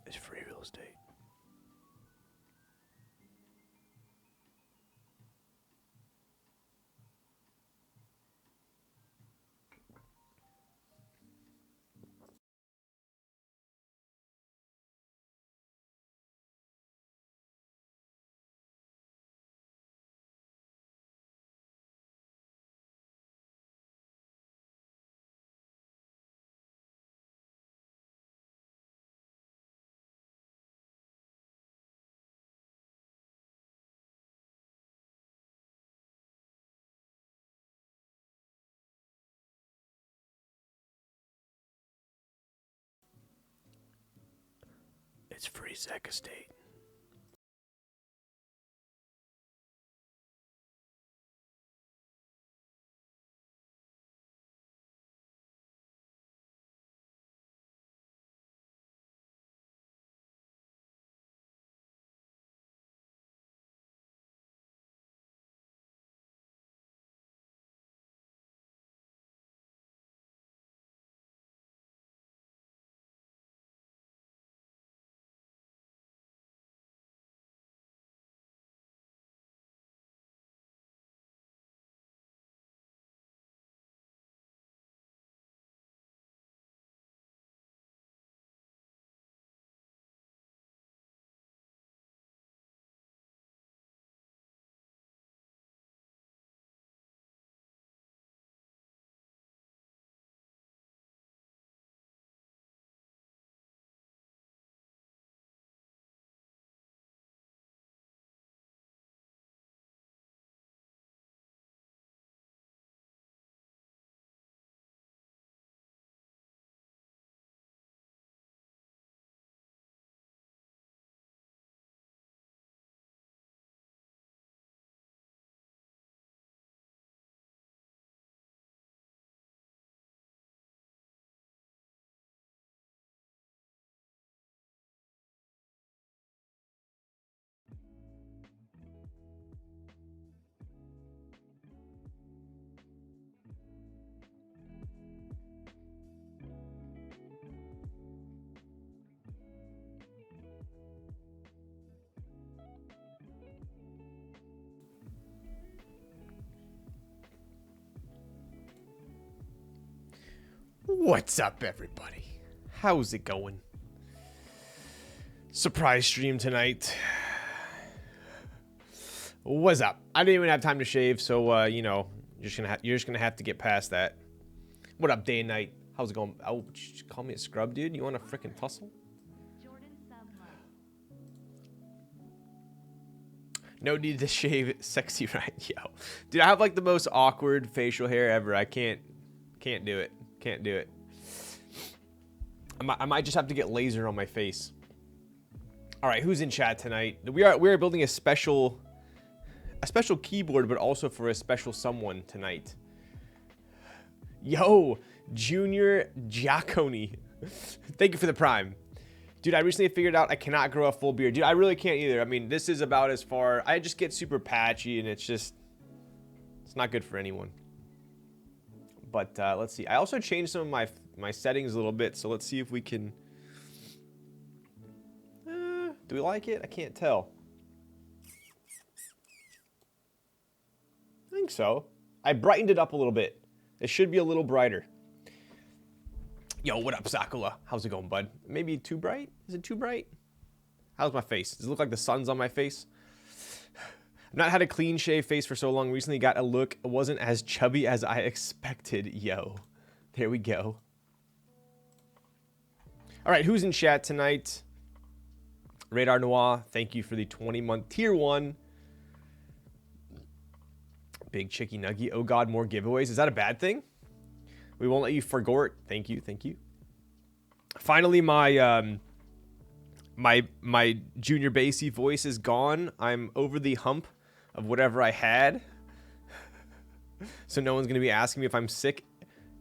It's free real estate. It's free Zach estate. What's up, everybody? How's it going? Surprise stream tonight. What's up? I didn't even have time to shave, so you know, you're just gonna have to get past that. What up, day and night? How's it going? Oh, call me a scrub, dude. You want to frickin' tussle? No need to shave. Sexy, right? Yo, dude, I have like the most awkward facial hair ever. I can't do it. Can't do it. I might just have to get laser on my face. All right, who's in chat tonight? We are building a special keyboard, but also for a special someone tonight. Yo, Junior Giaconi. Thank you for the prime. Dude, I recently figured out I cannot grow a full beard. Dude, I really can't either. I mean, this is about as far. I just get super patchy, and it's not good for anyone. But let's see. I also changed some of my settings a little bit, so let's see if we can. Do we like it? I can't tell. I think so. I brightened it up a little bit. It should be a little brighter. Yo, what up, Sakula? How's it going, bud? Maybe too bright? Is it too bright? How's my face? Does it look like the sun's on my face? I've not had a clean shave face for so long. Recently got a look. It wasn't as chubby as I expected. Yo, there we go. All right, who's in chat tonight? Radar Noir, thank you for the 20-month tier 1. Big Chicky Nuggy. Oh God, more giveaways. Is that a bad thing? We won't let you forgort. Thank you, thank you. Finally, my my junior bassy voice is gone. I'm over the hump of whatever I had. So no one's gonna be asking me if I'm sick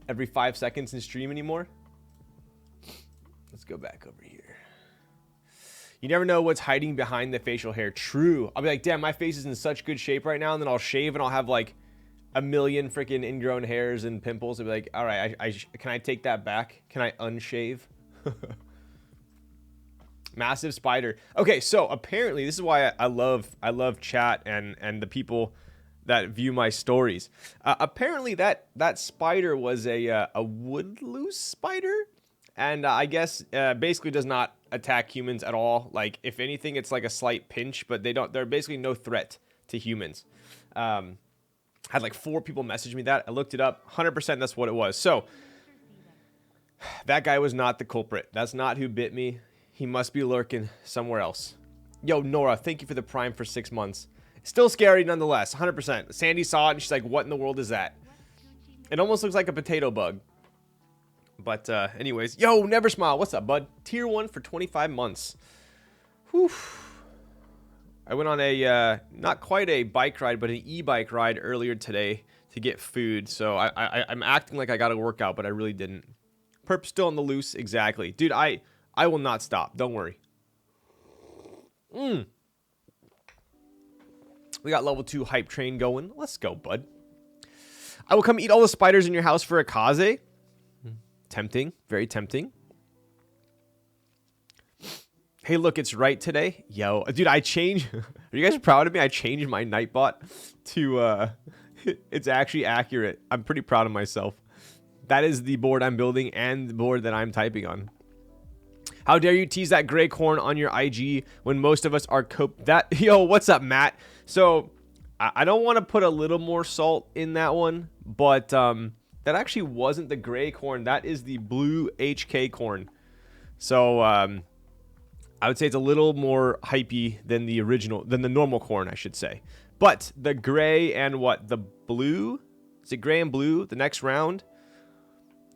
every 5 seconds in stream anymore. Let's go back over here. You never know what's hiding behind the facial hair. True. I'll be like, damn, my face is in such good shape right now, and then I'll shave and I'll have like a million freaking ingrown hairs and pimples. I'll be like, all right, can I take that back? Can I unshave? Massive spider. Okay, so apparently this is why I love chat and the people that view my stories. Apparently that spider was a wood loose spider, and I guess basically does not attack humans at all. Like if anything, it's like a slight pinch, but they're basically no threat to humans. Had like 4 people message me that. I looked it up. 100% that's what it was. So that guy was not the culprit. That's not who bit me. He must be lurking somewhere else. Yo, Nora, thank you for the Prime for 6 months. Still scary nonetheless, 100%. Sandy saw it and she's like, what in the world is that? It almost looks like a potato bug. But anyways, yo, Never Smile, what's up, bud? Tier 1 for 25 months. Whew. I went on a, not quite a bike ride, but an e-bike ride earlier today to get food. So I'm acting like I got to work out, but I really didn't. Perp's still on the loose, exactly. Dude, I will not stop, don't worry. We got level 2 hype train going. Let's go, bud. I will come eat all the spiders in your house for a kaze. Tempting, very tempting. Hey, look, it's right today. Yo, dude, I changed. Are you guys proud of me? I changed my Nightbot to, it's actually accurate. I'm pretty proud of myself. That is the board I'm building and the board that I'm typing on. How dare you tease that gray corn on your IG when most of us are yo, what's up, Matt? So I don't want to put a little more salt in that one, but that actually wasn't the gray corn. That is the blue HK corn. So I would say it's a little more hypey than the original, than the normal corn, I should say. But the gray and what? The blue? Is it gray and blue? The next round?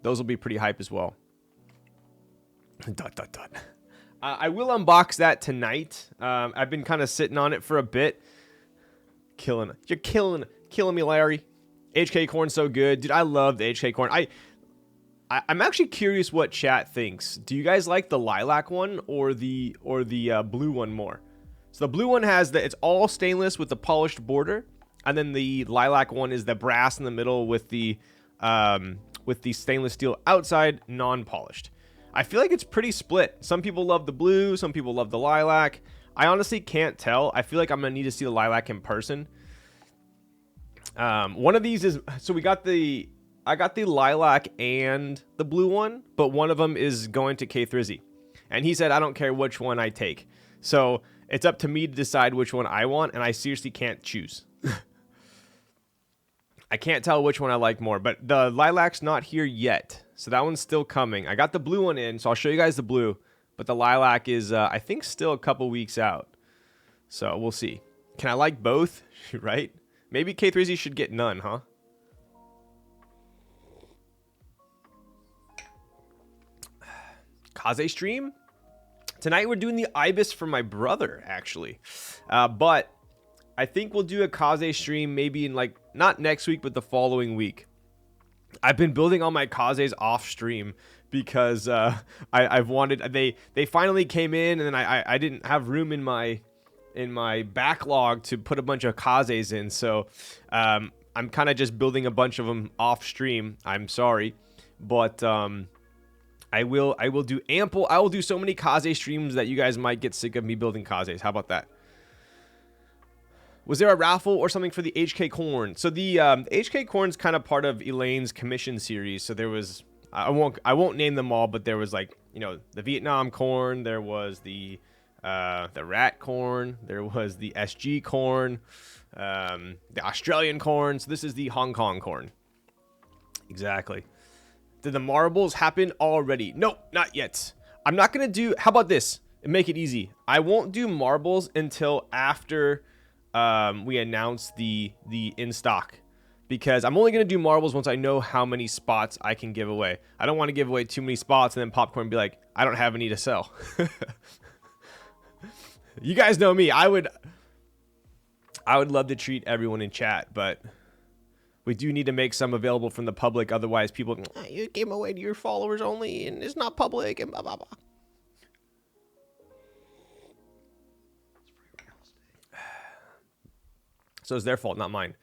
Those will be pretty hype as well. I will unbox that tonight. I've been kind of sitting on it for a bit. You're killing me, Larry. HK corn's so good, dude. I love the HK corn. I'm actually curious what chat thinks. Do you guys like the lilac one or the blue one more? So the blue one has it's all stainless with the polished border, and then the lilac one is the brass in the middle with the stainless steel outside, non-polished. I feel like it's pretty split. Some people love the blue, some people love the lilac. I honestly can't tell. I feel like I'm gonna need to see the lilac in person. One of these is, so I got the lilac and the blue one, but one of them is going to K Thrizzy, and he said I don't care which one I take. So it's up to me to decide which one I want, and I seriously can't choose. I can't tell which one I like more, but the lilac's not here yet. So that one's still coming. I got the blue one in, so I'll show you guys the blue. But the lilac is, I think, still a couple weeks out. So we'll see. Can I like both? Right? Maybe K3Z should get none, huh? Kaze stream? Tonight we're doing the Ibis for my brother, actually. But I think we'll do a Kaze stream maybe in like, not next week, but the following week. I've been building all my Kazes off stream because I've wanted, they finally came in, and then I didn't have room in my backlog to put a bunch of Kazes in. So I'm kind of just building a bunch of them off stream. I'm sorry, but I will do so many Kaze streams that you guys might get sick of me building Kazes. How about that? Was there a raffle or something for the HK corn? So the HK corn's kind of part of Elaine's commission series. So there was, I won't name them all, but there was like, you know, the Vietnam corn, there was the rat corn, there was the SG corn, the Australian corn. So this is the Hong Kong corn. Exactly. Did the marbles happen already? Nope, not yet. I'm not gonna do. How about this? Make it easy. I won't do marbles until after we announce the in stock, because I'm only gonna do marbles once I know how many spots I can give away. I don't want to give away too many spots and then Popcorn be like, I don't have any to sell. You guys know me. I would love to treat everyone in chat, but we do need to make some available from the public. Otherwise, people, you gave them away to your followers only, and it's not public, and blah blah blah. So it's their fault, not mine.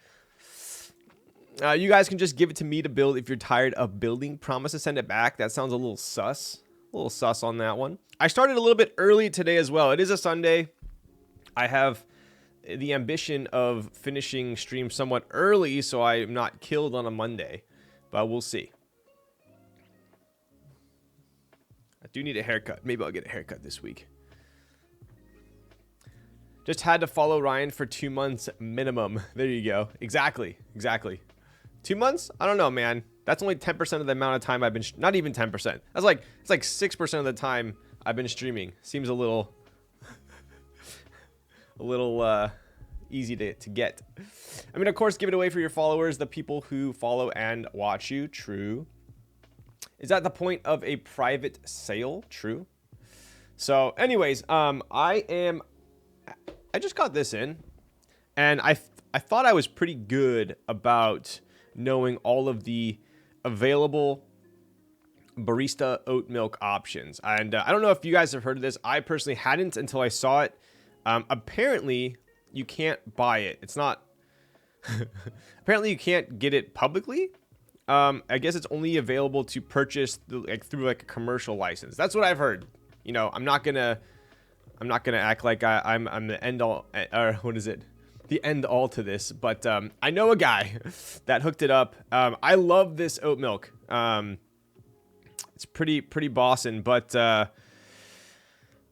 You guys can just give it to me to build if you're tired of building. Promise to send it back. That sounds a little sus. A little sus on that one. I started a little bit early today as well. It is a Sunday. I have the ambition of finishing stream somewhat early so I'm not killed on a Monday, but we'll see. I do need a haircut. Maybe I'll get a haircut this week. Just had to follow Ryan for 2 months minimum. There you go. Exactly. 2 months? I don't know, man. That's only 10% of the amount of time I've been... Not even 10%. That's like... It's like 6% of the time I've been streaming. Seems a little... easy to get. I mean, of course, give it away for your followers, the people who follow and watch you. True. Is that the point of a private sale? True. So, anyways, I just got this in, and I thought I was pretty good about knowing all of the available barista oat milk options. And I don't know if you guys have heard of this. I personally hadn't until I saw it. Apparently, you can't buy it. It's not... Apparently, you can't get it publicly. I guess it's only available to purchase through a commercial license. That's what I've heard. You know, I'm not gonna act like I'm the end all, or what is it? The end all to this. But I know a guy that hooked it up. I love this oat milk. It's pretty bossin', but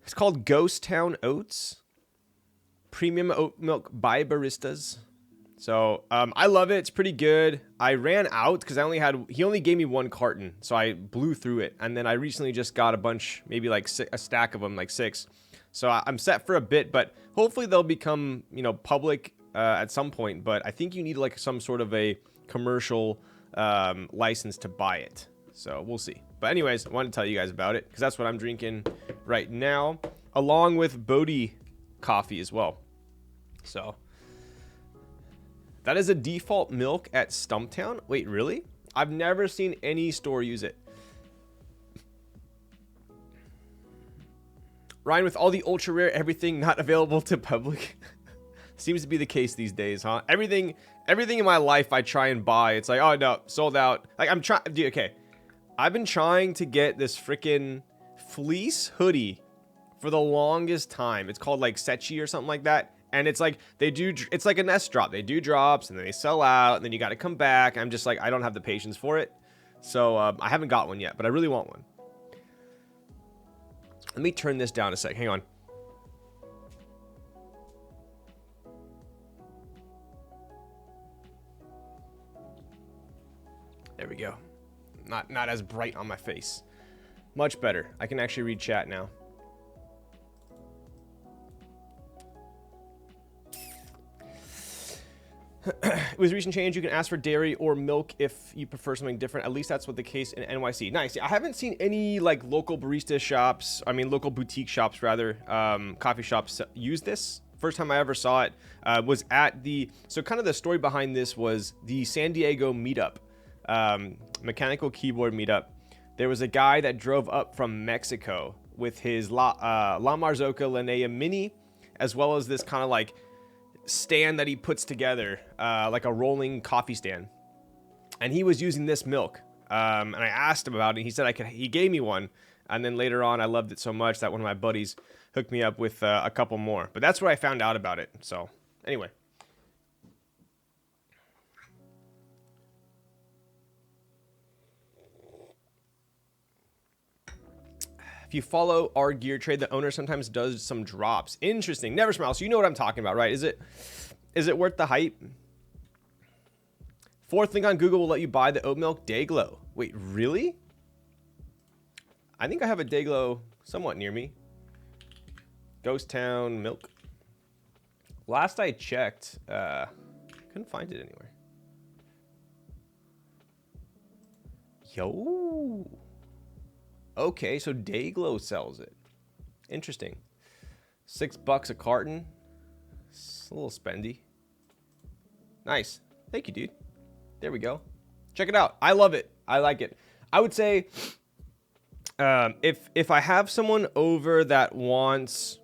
it's called Ghost Town Oats. Premium oat milk by baristas. So I love it. It's pretty good. I ran out because he only gave me 1 carton, so I blew through it. And then I recently just got a bunch, maybe like a stack of them, like 6. So I'm set for a bit, but hopefully they'll become, you know, public at some point. But I think you need like some sort of a commercial license to buy it. So we'll see. But anyways, I wanted to tell you guys about it because that's what I'm drinking right now, along with Bodhi coffee as well. So that is a default milk at Stumptown. Wait, really? I've never seen any store use it. Ryan, with all the ultra rare everything not available to public. Seems to be the case these days, huh? Everything in my life I try and buy, it's like, oh no, sold out. Like I'm trying, dude, okay. I've been trying to get this freaking fleece hoodie for the longest time. It's called like Sechi or something like that. And it's like it's like a nest drop. They do drops and then they sell out and then you got to come back. I'm just like, I don't have the patience for it. So I haven't got one yet, but I really want one. Let me turn this down a sec. Hang on. There we go. Not as bright on my face. Much better. I can actually read chat now. With recent change, you can ask for dairy or milk if you prefer something different. At least that's what the case in NYC. Nice. I haven't seen any like local barista shops. I mean, local boutique shops rather. Coffee shops use this. First time I ever saw it was at the. So kind of the story behind this was the San Diego meetup, mechanical keyboard meetup. There was a guy that drove up from Mexico with his La Marzocca Linnea Mini, as well as this kind of like stand that he puts together, like a rolling coffee stand, and he was using this milk, and I asked him about it. He said he gave me one, and then later on I loved it so much that one of my buddies hooked me up with a couple more, but that's where I found out about it. So anyway, if you follow our gear trade, the owner sometimes does some drops. Interesting. Never Smile. So you know what I'm talking about, right? Is it worth the hype? 4th link on Google will let you buy the oat milk Dayglow. Wait, really? I think I have a Dayglow somewhat near me. Ghost Town milk. Last I checked, couldn't find it anywhere. Yo. Okay, so Dayglow sells it. Interesting. $6 a carton. It's a little spendy. Nice. Thank you, dude. There we go. Check it out. I love it. I like it. I would say if I have someone over that wants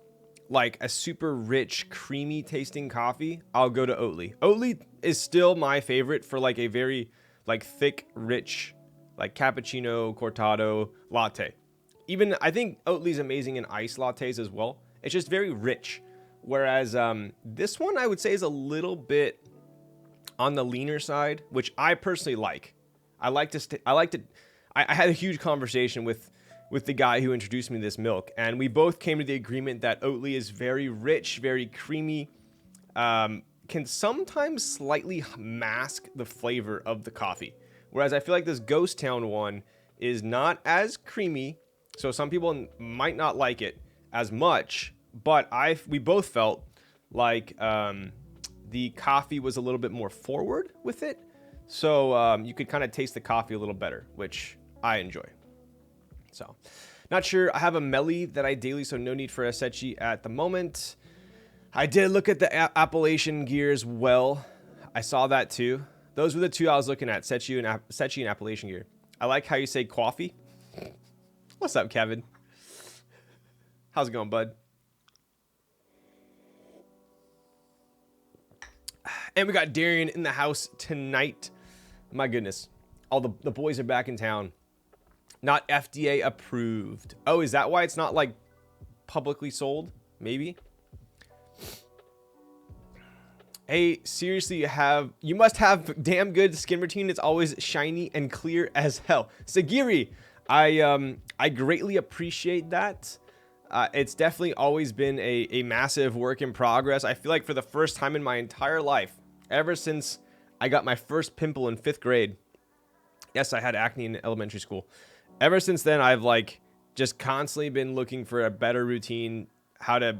like a super rich, creamy tasting coffee, I'll go to Oatly. Oatly is still my favorite for like a very like thick, rich, like cappuccino, cortado, latte. even I think Oatly's amazing in iced lattes as well. It's just very rich. Whereas this one I would say is a little bit on the leaner side, which I personally like. I had a huge conversation with the guy who introduced me to this milk, and we both came to the agreement that Oatly is very rich, very creamy, can sometimes slightly mask the flavor of the coffee. Whereas I feel like this Ghost Town one is not as creamy, so some people might not like it as much, but we both felt like the coffee was a little bit more forward with it, so you could kind of taste the coffee a little better, which I enjoy. So, not sure. I have a Melly that I daily, so no need for a Sechi at the moment. I did look at the Appalachian gear as well. I saw that too. Those were the two I was looking at, Sechi and Appalachian gear. I like how you say coffee. What's up, Kevin? How's it going, bud? And we got Darian in the house tonight. My goodness. All the boys are back in town. Not FDA approved. Oh, is that why it's not like publicly sold? Maybe. Hey, seriously, you must have damn good skin routine. It's always shiny and clear as hell. Sagiri, I greatly appreciate that. It's definitely always been a massive work in progress. I feel like for the first time in my entire life, ever since I got my first pimple in 5th grade. Yes, I had acne in elementary school. Ever since then, I've like just constantly been looking for a better routine, how to,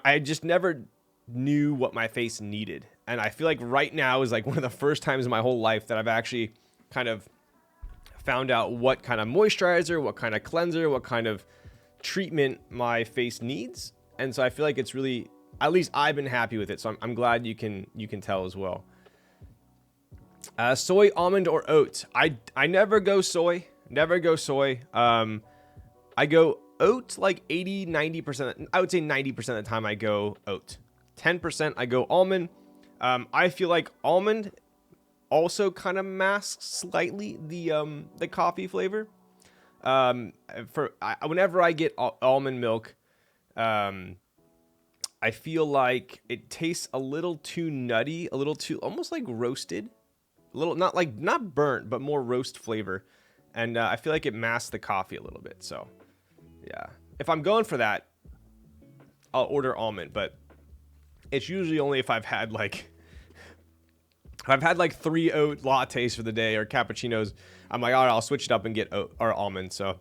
I just never knew what my face needed. And I feel like right now is like one of the first times in my whole life that I've actually kind of found out what kind of moisturizer, what kind of cleanser, what kind of treatment my face needs. And so I feel like it's really, at least I've been happy with it. So I'm glad you can tell as well. Soy, almond, or oat. I never go soy. Never go soy. I go oat like 80, 90%. I would say 90% of the time I go oat. 10% I go almond. I feel like almond also kind of masks slightly the coffee flavor. Whenever I get almond milk, I feel like it tastes a little too nutty, a little too almost like roasted. A little, not burnt, but more roast flavor. And I feel like it masks the coffee a little bit. So, yeah. If I'm going for that, I'll order almond. But it's usually only if I've had like 3 oat lattes for the day or cappuccinos. I'm like, all right, I'll switch it up and get oat or almond. So,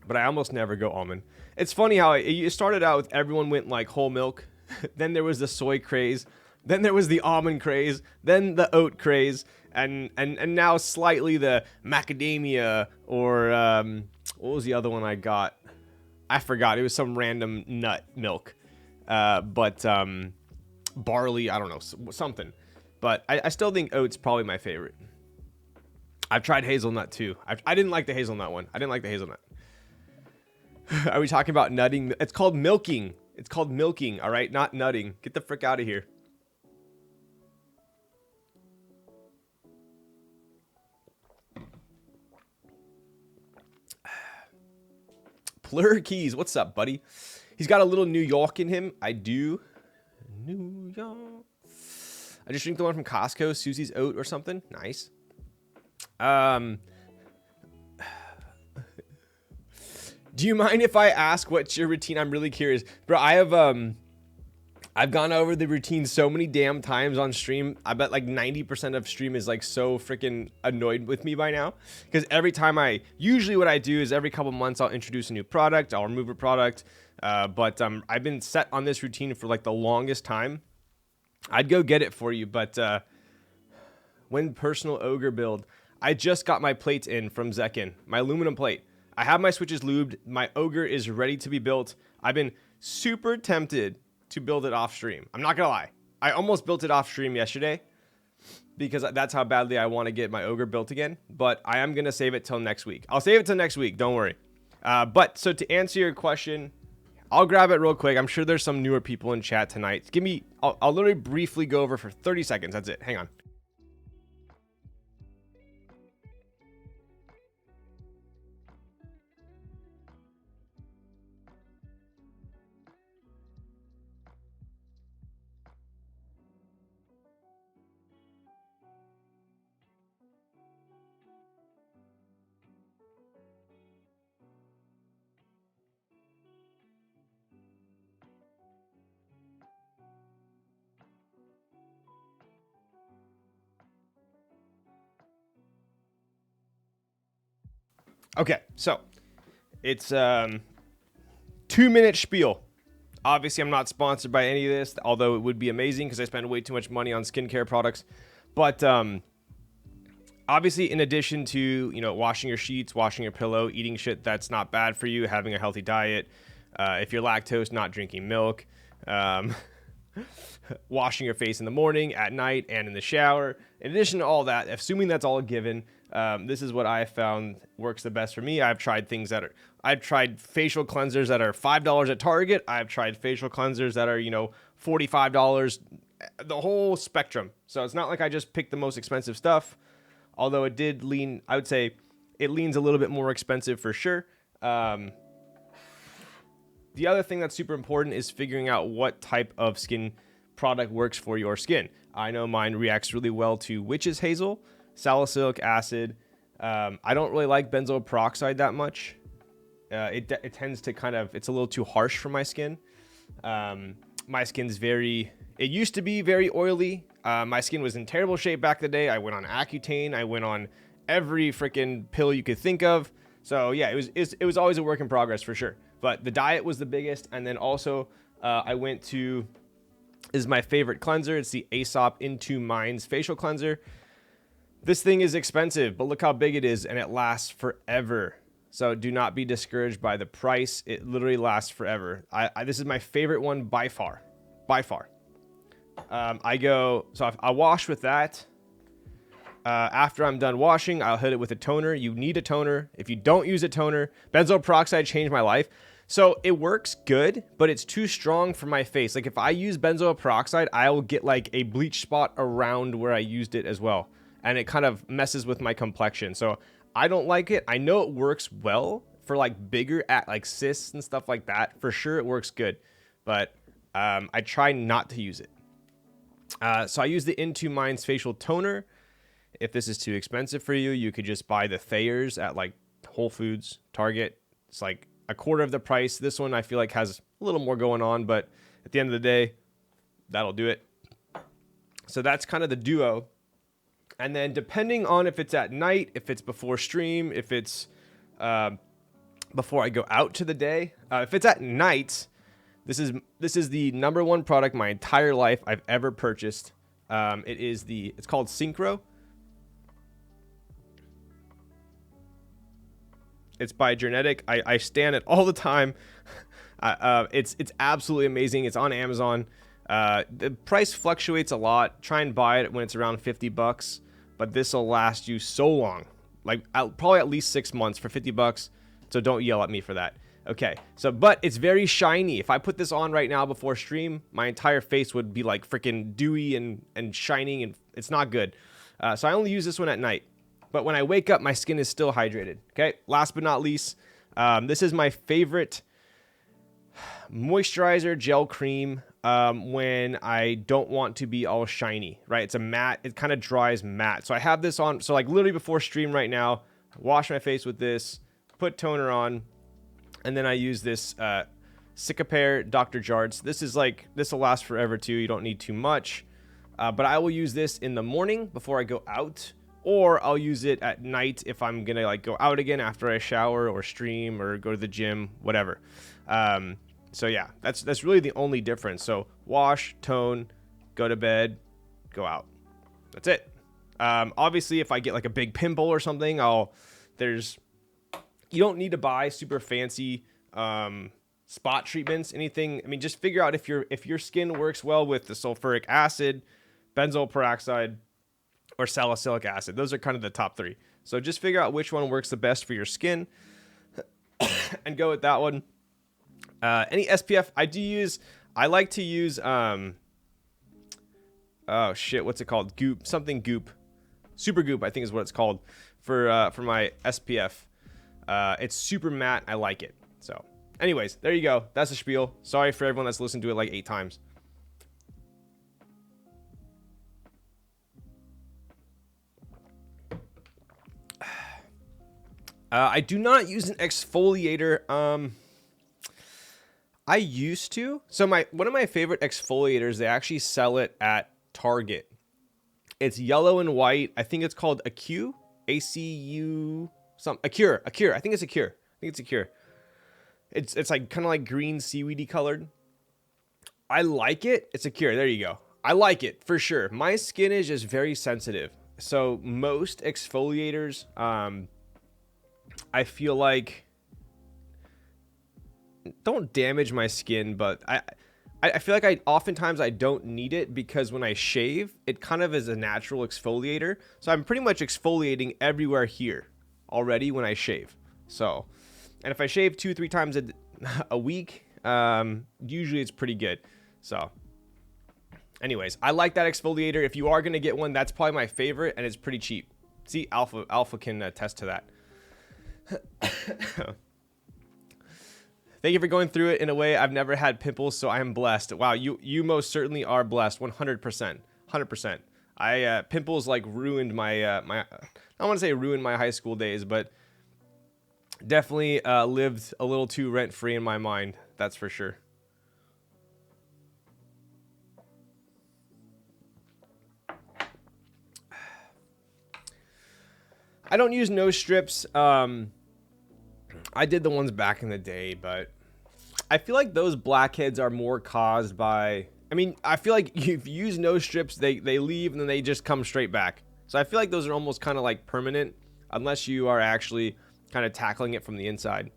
but I almost never go almond. It's funny how it started out with everyone went like whole milk. Then there was the soy craze. Then there was the almond craze. Then the oat craze. And now slightly the macadamia or what was the other one I got? I forgot. It was some random nut milk. But barley, I don't know, something. But I still think oat's probably my favorite. I've tried hazelnut too. I didn't like the hazelnut one. I didn't like the hazelnut. Are we talking about nutting? It's called milking. It's called milking, all right? Not nutting. Get the frick out of here. Plur Keys, what's up, buddy? He's got a little New York in him. I do. New York. I just drink the one from Costco, Susie's Oat or something. Nice. Do you mind if I ask what's your routine? I'm really curious. Bro, I've gone over the routine so many damn times on stream. I bet like 90% of stream is like so freaking annoyed with me by now. Because every time usually what I do is every couple months I'll introduce a new product. I'll remove a product. But I've been set on this routine for like the longest time. I'd go get it for you. But when personal ogre build, I just got my plates in from Zekin. My aluminum plate. I have my switches lubed. My ogre is ready to be built. I've been super tempted to build it off stream. I'm not gonna lie. I almost built it off stream yesterday because that's how badly I want to get my ogre built again. But I am gonna save it till next week. I'll save it till next week. Don't worry. But so to answer your question, I'll grab it real quick. I'm sure there's some newer people in chat tonight. I'll literally briefly go over for 30 seconds. That's it. Hang on. Okay, so it's 2-minute spiel. Obviously, I'm not sponsored by any of this, although it would be amazing because I spend way too much money on skincare products. But obviously, in addition to, you know, washing your sheets, washing your pillow, eating shit that's not bad for you, having a healthy diet, if you're lactose, not drinking milk, washing your face in the morning, at night, and in the shower. In addition to all that, assuming that's all given, this is what I found works the best for me. I've tried facial cleansers that are $5 at Target. I've tried facial cleansers that are, you know, $45, the whole spectrum. So it's not like I just picked the most expensive stuff, although it did lean, I would say it leans a little bit more expensive for sure. The other thing that's super important is figuring out what type of skin product works for your skin. I know mine reacts really well to witch's hazel, salicylic acid. I don't really like benzoyl peroxide that much. It tends to it's a little too harsh for my skin. My skin's it used to be very oily. My skin was in terrible shape back in the day. I went on Accutane. I went on every freaking pill you could think of. So yeah, it was always a work in progress for sure. But the diet was the biggest. And then also I went to, this is my favorite cleanser. It's the Aesop Into Minds facial cleanser. This thing is expensive, but look how big it is, and it lasts forever. So do not be discouraged by the price. It literally lasts forever. This is my favorite one by far. By far. I wash with that. After I'm done washing, I'll hit it with a toner. You need a toner. If you don't use a toner, benzoyl peroxide changed my life. So it works good, but it's too strong for my face. Like if I use benzoyl peroxide, I will get like a bleach spot around where I used it as well. And it kind of messes with my complexion. So I don't like it. I know it works well for like bigger like cysts and stuff like that. For sure it works good, but I try not to use it. So I use the Into Minds facial toner. If this is too expensive for you, you could just buy the Thayers at like Whole Foods, Target. It's like a quarter of the price. This one I feel like has a little more going on, but at the end of the day, that'll do it. So that's kind of the duo. And then depending on if it's at night, if it's before stream, if it's before I go out to the day, if it's at night, this is the number one product my entire life I've ever purchased. It's called Synchro. It's by Genetic. I stand it all the time. It's absolutely amazing. It's on Amazon. The price fluctuates a lot. Try and buy it when it's around $50, but this will last you so long, like probably at least 6 months for $50. So don't yell at me for that. Okay. So, but it's very shiny. If I put this on right now before stream, my entire face would be like freaking dewy and shining, and it's not good. So I only use this one at night. But when I wake up, my skin is still hydrated. Okay. Last but not least, this is my favorite moisturizer gel cream when I don't want to be all shiny, right? It's a matte. It kind of dries matte. So I have this on. So like literally before stream right now, wash my face with this, put toner on, and then I use this Cicapair Dr. Jarts. This will last forever too. You don't need too much. But I will use this in the morning before I go out, or I'll use it at night if I'm going to like go out again after I shower or stream or go to the gym, whatever. So yeah, that's really the only difference. So wash, tone, go to bed, go out. That's it. Obviously if I get like a big pimple or something, you don't need to buy super fancy spot treatments, anything. I mean, just figure out if your skin works well with the sulfuric acid, benzoyl peroxide, or salicylic acid. Those are kind of the top three. So just figure out which one works the best for your skin and go with that one. Any SPF I like to use oh shit, what's it called? Goop, something Goop. Super Goop, I think is what it's called for my SPF. It's super matte. I like it. So anyways, there you go. That's the spiel. Sorry for everyone that's listened to it like 8 times. I do not use an exfoliator. I used to. So one of my favorite exfoliators, they actually sell it at Target. It's yellow and white. I think it's called ACU, A cure. I think it's a cure. It's like kind of like green seaweedy colored. I like it. It's a cure. There you go. I like it for sure. My skin is just very sensitive. So most exfoliators, I feel like don't damage my skin, but I feel like oftentimes I don't need it because when I shave, it kind of is a natural exfoliator. So I'm pretty much exfoliating everywhere here already when I shave. So, and if I shave 2-3 times a week, usually it's pretty good. So anyways, I like that exfoliator. If you are going to get one, that's probably my favorite, and it's pretty cheap. See, Alpha can attest to that. Thank you for going through it in a way. I've never had pimples, so I am blessed. Wow, you most certainly are blessed. 100%. Pimples like ruined my I don't want to say ruined my high school days, but definitely lived a little too rent-free in my mind. That's for sure. I don't use nose strips. I did the ones back in the day, but I feel like those blackheads are more caused by... I mean, I feel like if you use nose strips, they leave and then they just come straight back. So I feel like those are almost kind of like permanent, unless you are actually kind of tackling it from the inside.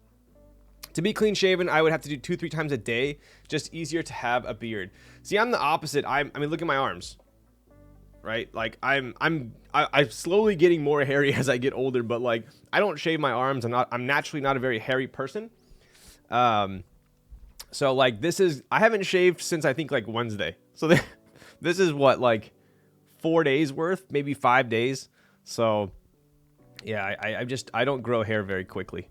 To be clean shaven, I would have to do 2-3 times a day. Just easier to have a beard. See, I'm the opposite. I mean, look at my arms. Right? Like I'm slowly getting more hairy as I get older, but like I don't shave my arms. I'm naturally not a very hairy person. So like I haven't shaved since I think like Wednesday. So this is what, like 4 days worth, maybe 5 days. So yeah, I don't grow hair very quickly.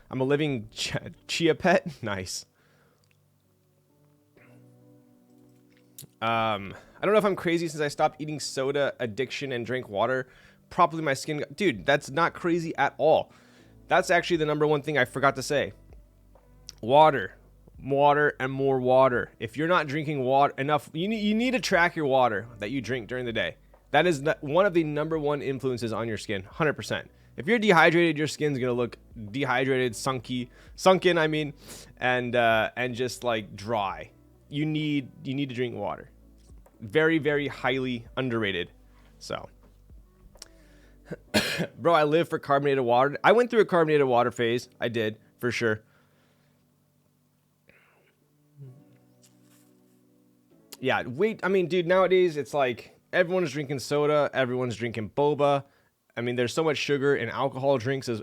I'm a living chia pet. Nice. I don't know if I'm crazy since I stopped eating soda addiction and drank water. Probably my skin. Dude, that's not crazy at all. That's actually the number one thing I forgot to say. Water, and more water. If you're not drinking water enough, you need to track your water that you drink during the day. That is one of the number one influences on your skin, 100%. If you're dehydrated, your skin's gonna look dehydrated, sunken. I mean, and just like dry. You need to drink water. Very, very highly underrated. So, bro, I live for carbonated water. I went through a carbonated water phase. I did, for sure. Yeah, I mean, dude, nowadays it's like everyone's drinking soda, everyone's drinking boba. I mean, there's so much sugar in alcoholic drinks as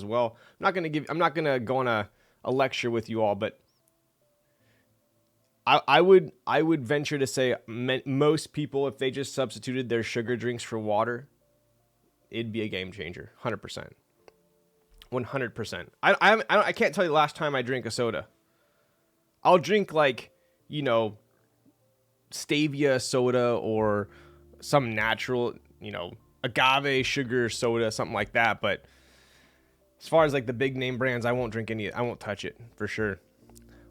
well. I'm not gonna go on a lecture with you all, but I would venture to say most people, if they just substituted their sugar drinks for water, it'd be a game changer. 100%. 100%. I can't tell you the last time I drank a soda. I'll drink like, stevia soda or some natural, agave sugar soda, something like that. But as far as like the big name brands, I won't drink any. I won't touch it for sure.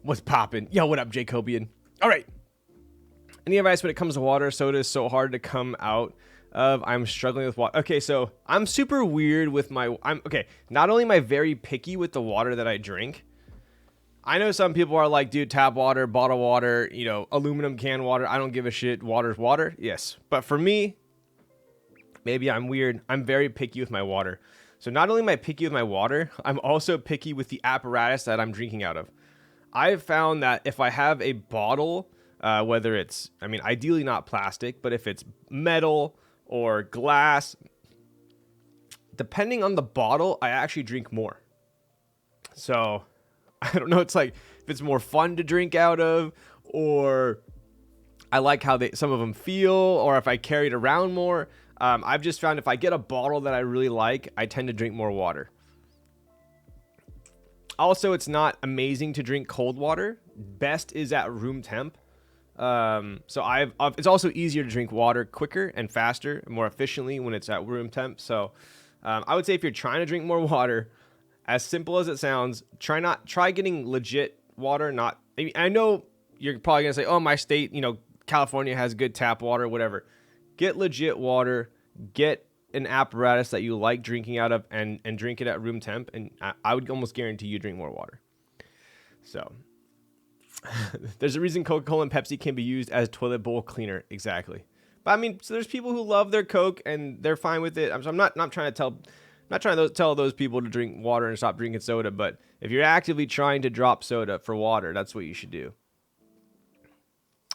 What's poppin'? Yo, what up, Jacobian? All right. Any advice when it comes to water? Soda is so hard to come out of. I'm struggling with water. Okay, so I'm super weird with not only am I very picky with the water that I drink. I know some people are like, dude, tap water, bottled water, aluminum can water. I don't give a shit. Water's water. Yes. But for me, maybe I'm weird. I'm very picky with my water. So not only am I picky with my water, I'm also picky with the apparatus that I'm drinking out of. I've found that if I have a bottle, whether it's, ideally not plastic, but if it's metal or glass, depending on the bottle, I actually drink more. So I don't know. It's like if it's more fun to drink out of, or I like how some of them feel, or if I carry it around more. I've just found if I get a bottle that I really like, I tend to drink more water. Also, it's not amazing to drink cold water. Best is at room temp. So it's also easier to drink water quicker and faster and more efficiently when it's at room temp. So I would say if you're trying to drink more water, as simple as it sounds, try getting legit water. I know you're probably gonna say, oh, my state, California has good tap water, whatever. Get legit water. Get an apparatus that you like drinking out of and drink it at room temp, and I would almost guarantee you drink more water. So there's a reason Coca-Cola and Pepsi can be used as toilet bowl cleaner. Exactly. But I mean, so there's people who love their Coke and they're fine with it. I'm not trying to tell those people to drink water and stop drinking soda. But if you're actively trying to drop soda for water, that's what you should do.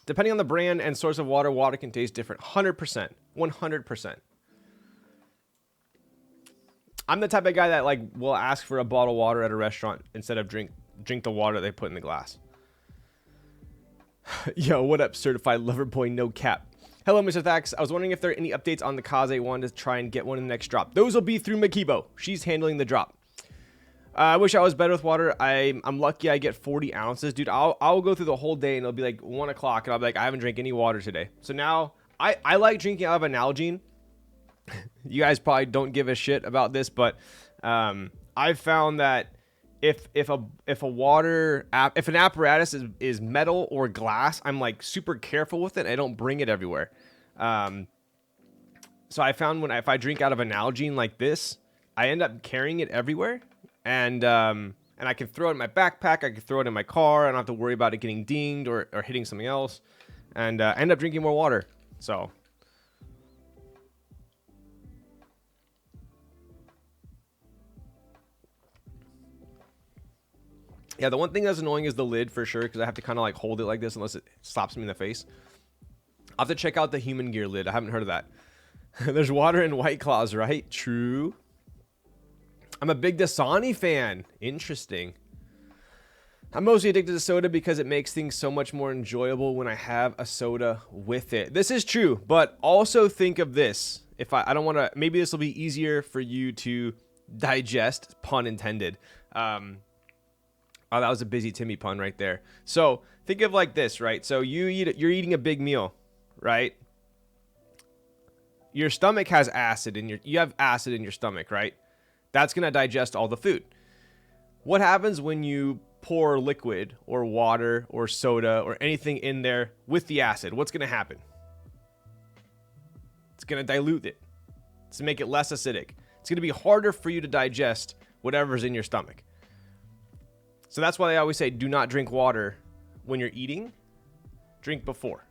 Depending on the brand and source of water, water can taste different. 100%. 100%. I'm the type of guy that like will ask for a bottle of water at a restaurant instead of drink the water they put in the glass. Yo, what up, certified lover boy, no cap. Hello, Mr. Thax. I was wondering if there are any updates on the Kaze one to try and get one in the next drop. Those will be through Makibo. She's handling the drop. I wish I was better with water. I'm lucky I get 40 ounces. Dude, I'll go through the whole day and it'll be like 1 o'clock and I'll be like, I haven't drank any water today. So now I like drinking out of an Nalgene. You guys probably don't give a shit about this, but I've found that if an apparatus is metal or glass, I'm like super careful with it. I don't bring it everywhere. So I found if I drink out of an Nalgene like this, I end up carrying it everywhere, and I can throw it in my backpack. I can throw it in my car. I don't have to worry about it getting dinged or hitting something else, and end up drinking more water. So. Yeah, the one thing that's annoying is the lid for sure, because I have to kind of like hold it like this unless it slaps me in the face. I'll have to check out the Human Gear lid. I haven't heard of that. There's water in White Claws, right? True. I'm a big Dasani fan. Interesting. I'm mostly addicted to soda because it makes things so much more enjoyable when I have a soda with it. This is true, but also think of this. If I don't want to, maybe this will be easier for you to digest, pun intended. Oh, that was a busy Timmy pun right there. So think of like this, right? So you're eating a big meal, right? Your stomach has acid you have acid in your stomach, right? That's going to digest all the food. What happens when you pour liquid or water or soda or anything in there with the acid? What's going to happen? It's going to dilute it. It's to make it less acidic. It's going to be harder for you to digest whatever's in your stomach. So that's why they always say, do not drink water when you're eating. Drink before.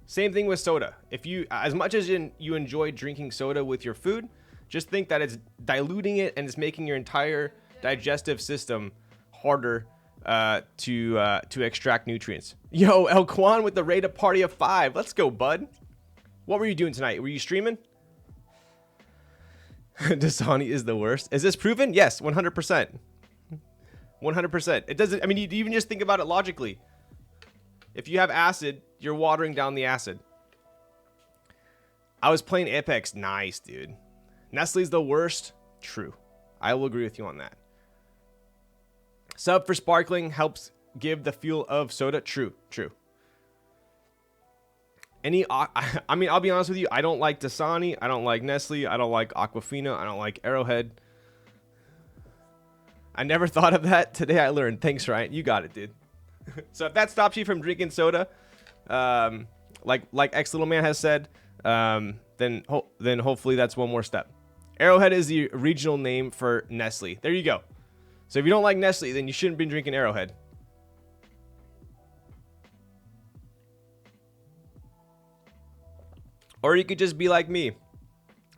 Same thing with soda. If you, as much as you enjoy drinking soda with your food, just think that it's diluting it and it's making your entire digestive system harder to extract nutrients. Yo, El Quan with the rate of party of 5. Let's go, bud. What were you doing tonight? Were you streaming? Dasani is the worst. Is this proven? Yes, 100%. 100%. It doesn't, I mean, you even just think about it logically. If you have acid, you're watering down the acid. I was playing Apex. Nice, dude. Nestle's the worst. True. I will agree with you on that. Sub for sparkling helps give the feel of soda. True. True. I mean, I'll be honest with you. I don't like Dasani. I don't like Nestle. I don't like Aquafina. I don't like Arrowhead. I never thought of that. Today I learned. Thanks, Ryan. You got it, dude. So if that stops you from drinking soda, like X Little Man has said, then hopefully that's one more step. Arrowhead is the regional name for Nestle. There you go. So if you don't like Nestle, then you shouldn't be drinking Arrowhead. Or you could just be like me.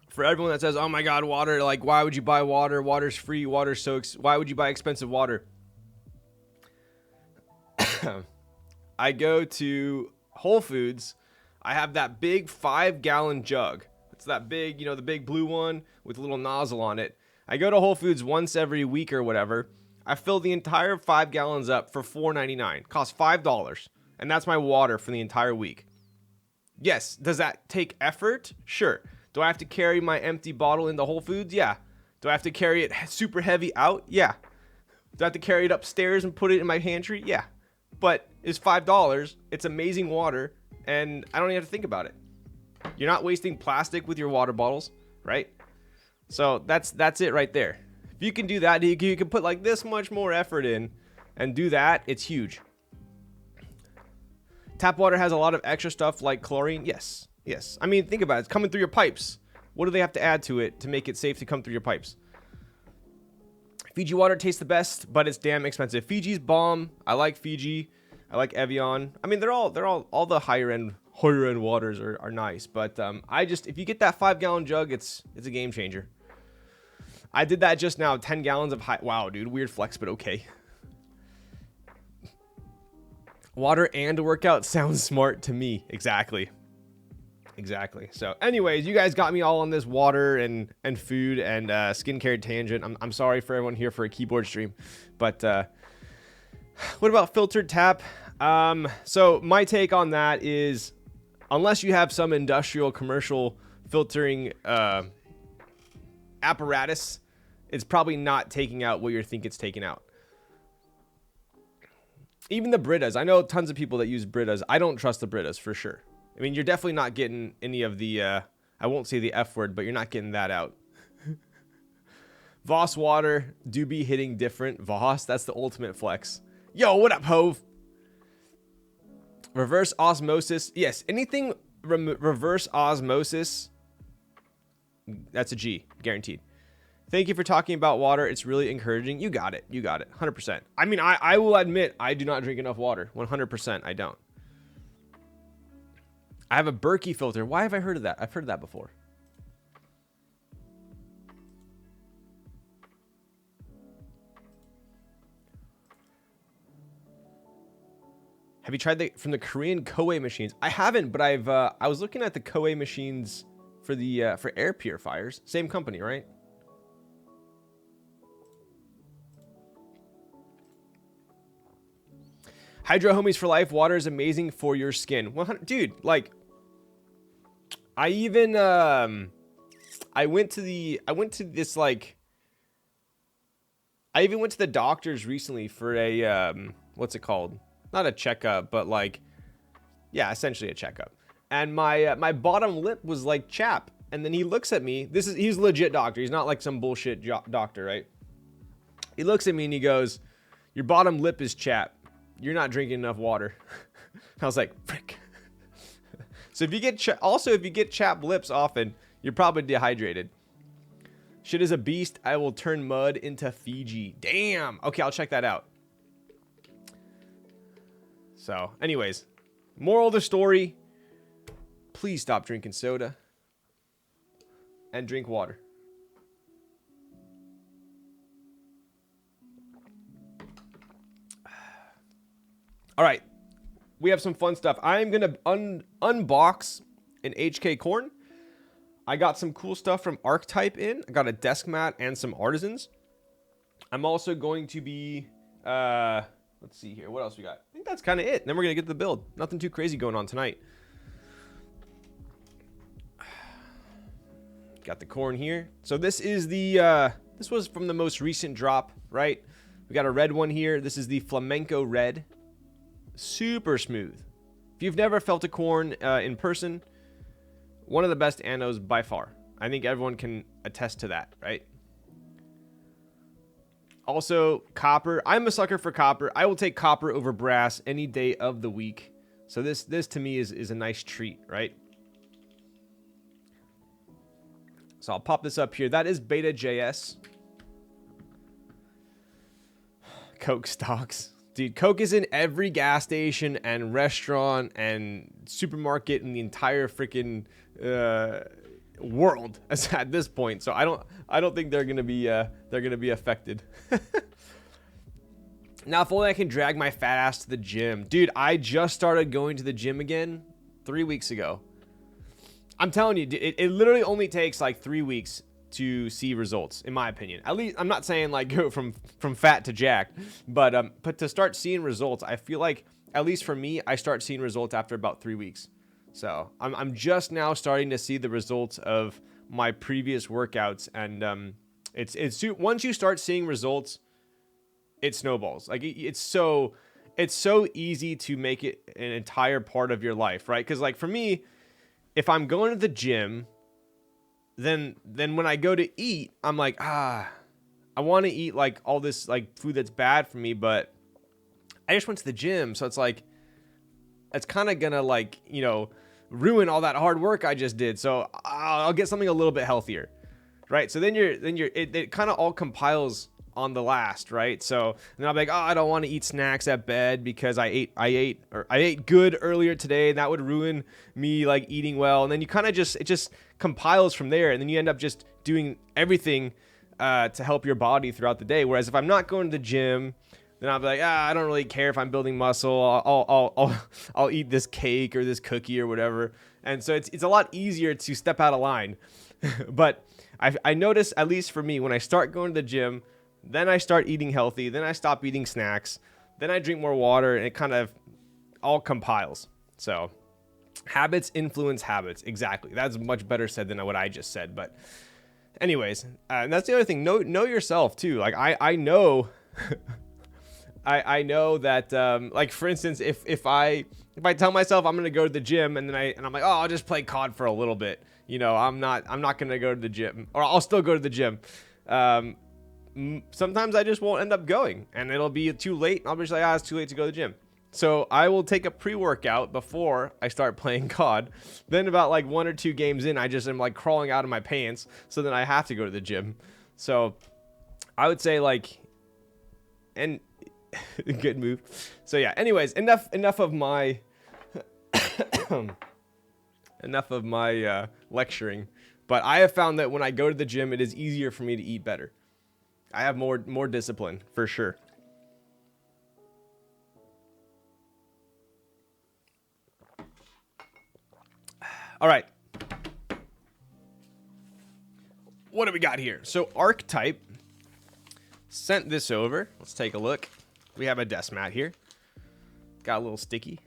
For everyone that says, oh my God, water, like, why would you buy water? Water's free. Water's so, why would you buy expensive water? I go to Whole Foods. I have that big 5-gallon jug. It's that big, the big blue one with a little nozzle on it. I go to Whole Foods once every week or whatever. I fill the entire 5 gallons up for $4.99. Costs $5. And that's my water for the entire week. Yes. Does that take effort? Sure. Do I have to carry my empty bottle into Whole Foods? Yeah. Do I have to carry it super heavy out? Yeah. Do I have to carry it upstairs and put it in my pantry? Yeah. But it's $5. It's amazing water, and I don't even have to think about it. You're not wasting plastic with your water bottles, right? So that's it right there. If you can do that, you can put like this much more effort in and do that, it's huge. Tap water has a lot of extra stuff like chlorine. Yes. Yes. I mean, think about it. It's coming through your pipes. What do they have to add to it to make it safe to come through your pipes? Fiji water tastes the best, but it's damn expensive. Fiji's bomb. I like Fiji. I like Evian. I mean, they're all the higher end waters are nice, but if you get that 5-gallon jug, it's a game changer. I did that just now. 10 gallons of wow, dude, weird flex, but okay. Water and a workout sounds smart to me. Exactly. So anyways, you guys got me all on this water and food and skincare tangent. I'm sorry for everyone here for a keyboard stream, but what about filtered tap? So my take on that is, unless you have some industrial commercial filtering apparatus, it's probably not taking out what you think it's taking out. Even the Britas. I know tons of people that use Britas. I don't trust the Britas for sure. I mean, you're definitely not getting any of the, I won't say the F word, but you're not getting that out. Voss water do be hitting different. Voss, that's the ultimate flex. Yo, what up, Hove? Reverse osmosis. Yes, anything reverse osmosis, that's a G, guaranteed. Thank you for talking about water. It's really encouraging. You got it. 100%. I mean, I will admit I do not drink enough water. 100% I don't. I have a Berkey filter. Why have I heard of that? I've heard of that before. Have you tried from the Korean Koei machines? I haven't, but I was looking at the Koei machines for the for air purifiers. Same company, right? Hydro Homies for life. Water is amazing for your skin. 100, dude, like, I even I went to the doctors recently for a what's it called? Not a checkup, but like, yeah, essentially a checkup. And my bottom lip was like chapped. And then he looks at me. He's a legit doctor. He's not like some bullshit doctor, right? He looks at me and he goes, "Your bottom lip is chapped. You're not drinking enough water." I was like, frick. So if you get chapped lips often, you're probably dehydrated. Shit is a beast. I will turn mud into Fiji. Damn. Okay, I'll check that out. So, anyways, moral of the story, please stop drinking soda and drink water. All right, we have some fun stuff. I'm going to unbox an HK Corn. I got some cool stuff from Archetype in. I got a desk mat and some artisans. I'm also going to be, let's see here. What else we got? I think that's kind of it. Then we're going to get to the build. Nothing too crazy going on tonight. Got the corn here. So this is this was from the most recent drop, right? We got a red one here. This is the Flamenco Red. Super smooth. If you've never felt a corn in person, one of the best anodes by far. I think everyone can attest to that, right? Also, copper. I'm a sucker for copper. I will take copper over brass any day of the week. So this to me is a nice treat, right? So I'll pop this up here. That is Beta JS. Coke stocks. Dude, Coke is in every gas station and restaurant and supermarket in the entire freaking world at this point. So I don't think they're gonna be affected. Now, if only I can drag my fat ass to the gym. Dude, I just started going to the gym again 3 weeks ago. I'm telling you, it literally only takes like 3 weeks to see results, in my opinion. At least, I'm not saying like go from fat to jacked, but to start seeing results, I feel like, at least for me, I start seeing results after about 3 weeks. So I'm just now starting to see the results of my previous workouts, and it's once you start seeing results, it snowballs. Like it's so easy to make it an entire part of your life, right? Because like for me, if I'm going to the gym, then when I go to eat, I'm like, I want to eat like all this like food that's bad for me, but I just went to the gym, so it's like it's kind of gonna like, you know, ruin all that hard work I just did. So I'll get something a little bit healthier, right? So then it kind of all compiles on the last, right? So then I'll be like, oh, I don't want to eat snacks at bed because I ate good earlier today, and that would ruin me like eating well. And then you kind of it just compiles from there, and then you end up just doing everything to help your body throughout the day. Whereas if I'm not going to the gym, then I'll be like, I don't really care if I'm building muscle. I'll eat this cake or this cookie or whatever. And so it's a lot easier to step out of line. But I notice, at least for me, when I start going to the gym, then I start eating healthy, then I stop eating snacks, then I drink more water, and it kind of all compiles. So habits influence habits. Exactly. That's much better said than what I just said. But anyways, and that's the other thing. Know yourself too. Like I know, I know that like for instance, if I tell myself I'm gonna go to the gym and I'm like, oh, I'll just play COD for a little bit. You know, I'm not gonna go to the gym, or I'll still go to the gym. Sometimes I just won't end up going, and it'll be too late. And I'll be just like, it's too late to go to the gym. So I will take a pre-workout before I start playing COD. Then about like 1 or 2 games in, I just am like crawling out of my pants. So then I have to go to the gym. So I would say like, and good move. So yeah, anyways, enough of my, lecturing. But I have found that when I go to the gym, it is easier for me to eat better. I have more discipline for sure. All right. What do we got here? So Archetype sent this over. Let's take a look. We have a desk mat here. Got a little sticky.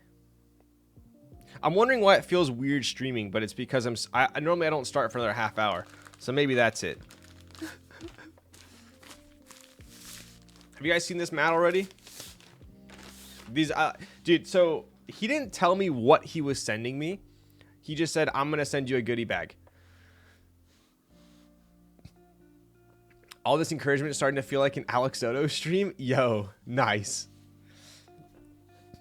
I'm wondering why it feels weird streaming, but it's because I normally I don't start for another half hour. So maybe that's it. Have you guys seen this mat already? These, dude, so he didn't tell me what he was sending me. He just said, I'm going to send you a goodie bag. All this encouragement is starting to feel like an Alex Soto stream. Yo, nice.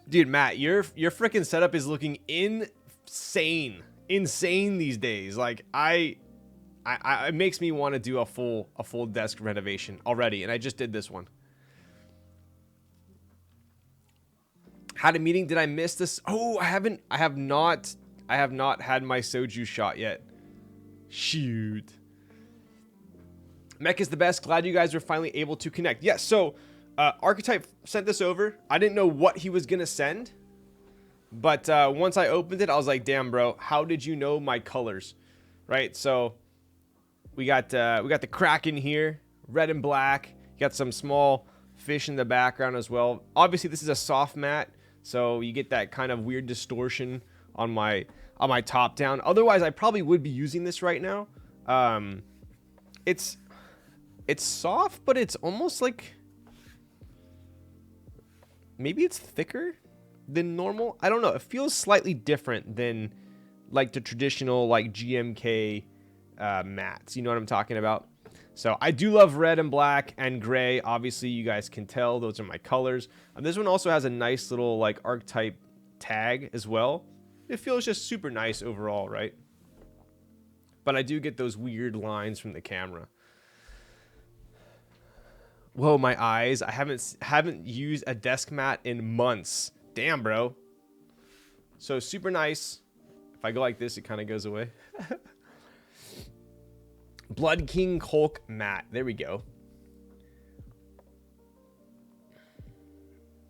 Dude, Matt, your freaking setup is looking insane. Insane these days. Like, it makes me want to do a full desk renovation already, and I just did this one. Had a meeting. Did I miss this? Oh, I have not had my soju shot yet. Shoot. Mech is the best. Glad you guys were finally able to connect. Yes, so Archetype sent this over. I didn't know what he was gonna send, but once I opened it, I was like, damn, bro, how did you know my colors? Right? So we got the Kraken here, red and black. You got some small fish in the background as well. Obviously, this is a soft mat, so you get that kind of weird distortion on my top down. Otherwise, I probably would be using this right now. It's soft, but it's almost like maybe it's thicker than normal. I don't know. It feels slightly different than like the traditional like GMK mats. You know what I'm talking about? So I do love red and black and gray. Obviously, you guys can tell those are my colors. This one also has a nice little like Archetype tag as well. It feels just super nice overall, right? But I do get those weird lines from the camera. Whoa, my eyes. I haven't used a desk mat in months. Damn, bro. So super nice. If I go like this, it kind of goes away. Blood King Hulk mat. There we go.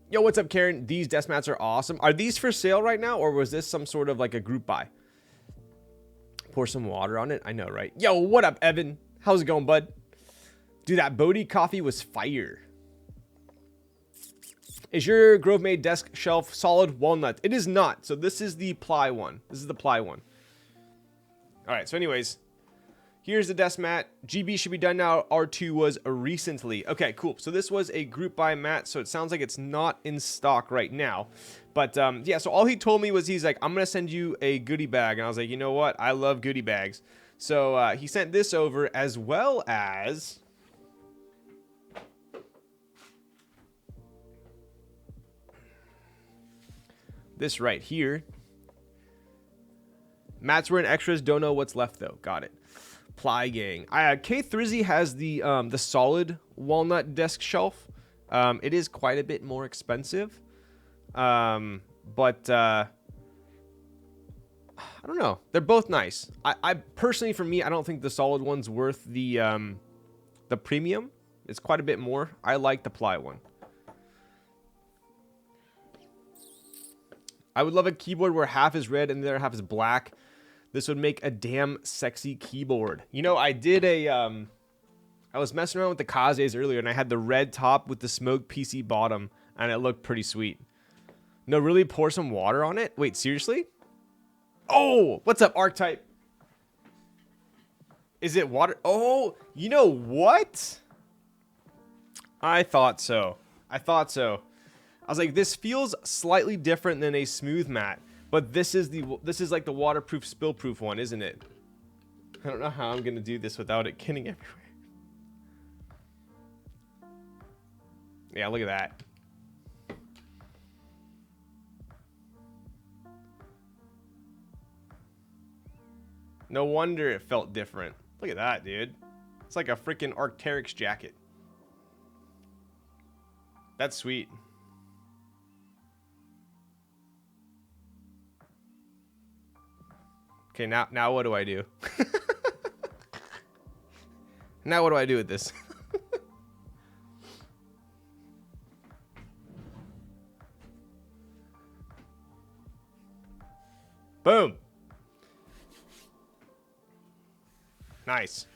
Yo, what's up, Karen? These desk mats are awesome. Are these for sale right now, or was this some sort of like a group buy? Pour some water on it. I know, right? Yo, what up, Evan? How's it going, bud? Dude, that Bodhi coffee was fire. Is your Grove Made desk shelf solid walnut? It is not. So this is the ply one. This is the ply one. All right. So anyways, here's the desk mat. GB should be done now. R2 was recently. Okay, cool. So this was a group buy mat. So it sounds like it's not in stock right now. But yeah, so all he told me was he's like, I'm going to send you a goodie bag. And I was like, you know what? I love goodie bags. So he sent this over as well as this right here. Mats were in extras. Don't know what's left though. Got it. Ply gang. K Thrizzy has the solid walnut desk shelf. It is quite a bit more expensive. But I don't know. They're both nice. I personally, for me, I don't think the solid one's worth the premium. It's quite a bit more. I like the ply one. I would love a keyboard where half is red and the other half is black. This would make a damn sexy keyboard. You know, I did I was messing around with the Kazes earlier, and I had the red top with the smoked PC bottom, and it looked pretty sweet. No, really pour some water on it? Wait, seriously? Oh, what's up, Archetype? Is it water? Oh, you know what? I thought so. I was like, this feels slightly different than a smooth matte. But this is like the waterproof, spill-proof one, isn't it? I don't know how I'm gonna do this without it getting everywhere. Yeah, look at that. No wonder it felt different. Look at that, dude. It's like a freaking Arc'teryx jacket. That's sweet. Okay, now what do I do? Now what do I do with this? Boom. Nice.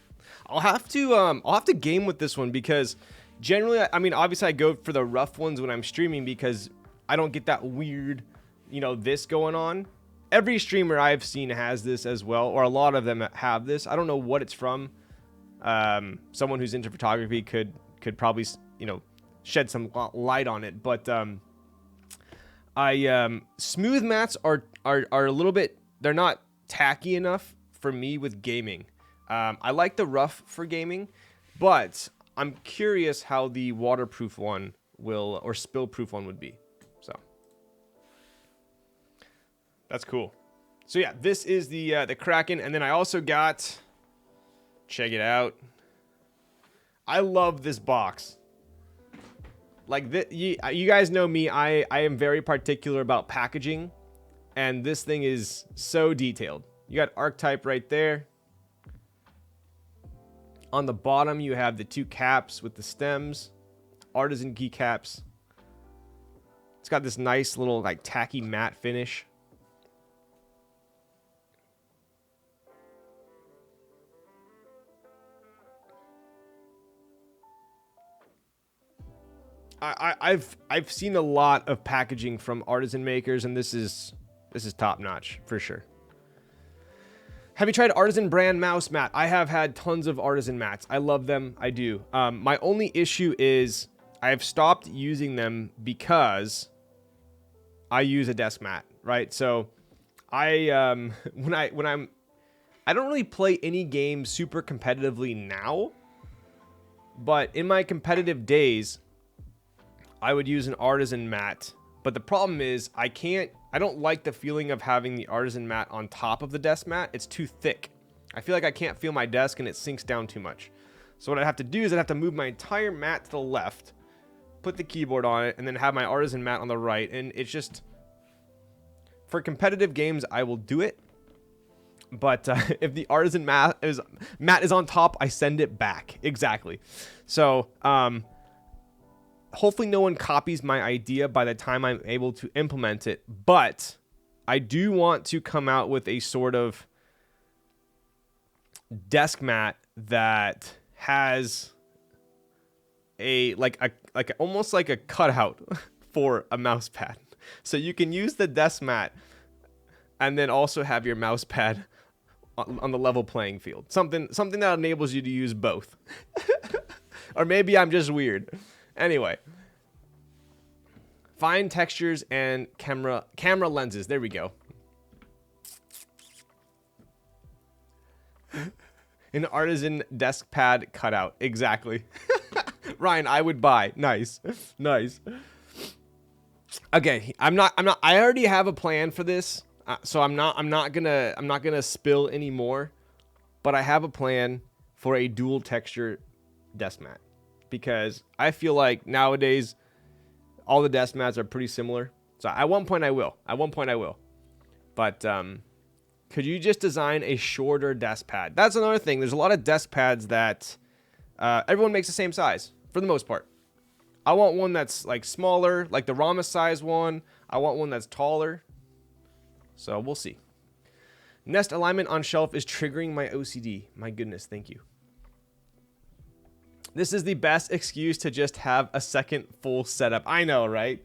I'll have to game with this one because generally, I mean, obviously I go for the rough ones when I'm streaming because I don't get that weird, you know, this going on. Every streamer I've seen has this as well, or a lot of them have this. I don't know what it's from. Someone who's into photography could probably, you know, shed some light on it. But smooth mats are a little bit, they're not tacky enough for me with gaming. I like the rough for gaming, but I'm curious how the waterproof one will, or spill proof one would be. So that's cool. So yeah, this is the Kraken, and then I also got, check it out. I love this box. Like you guys know me, I am very particular about packaging, and this thing is so detailed. You got Archetype right there. On the bottom, you have the two caps with the stems, artisan keycaps. It's got this nice little like tacky matte finish. I've seen a lot of packaging from artisan makers, and this is top notch for sure. Have you tried artisan brand mouse mat? I have had tons of artisan mats. I love them. I do. My only issue is I've stopped using them because I use a desk mat, right? So I don't really play any game super competitively now, but in my competitive days, I would use an artisan mat. But the problem is I don't like the feeling of having the artisan mat on top of the desk mat. It's too thick. I feel like I can't feel my desk and it sinks down too much. So what I'd have to do is I'd have to move my entire mat to the left, put the keyboard on it, and then have my artisan mat on the right. And it's just, for competitive games, I will do it. But if the artisan mat is on top, I send it back. Exactly. So, hopefully no one copies my idea by the time I'm able to implement it, but I do want to come out with a sort of desk mat that has almost like a cutout for a mouse pad. So you can use the desk mat and then also have your mouse pad on the level playing field. Something that enables you to use both. Or maybe I'm just weird. Anyway, fine textures and camera lenses. There we go. An artisan desk pad cutout. Exactly. Ryan, I would buy. Nice. Nice. Okay, I already have a plan for this. So I'm not gonna spill anymore, but I have a plan for a dual texture desk mat because I feel like nowadays all the desk mats are pretty similar. So at one point I will. But could you just design a shorter desk pad? That's another thing. There's a lot of desk pads that everyone makes the same size for the most part. I want one that's like smaller, like the Rama size one. I want one that's taller. So we'll see. Nest alignment on shelf is triggering my OCD. My goodness, thank you. This is the best excuse to just have a second full setup. I know, right?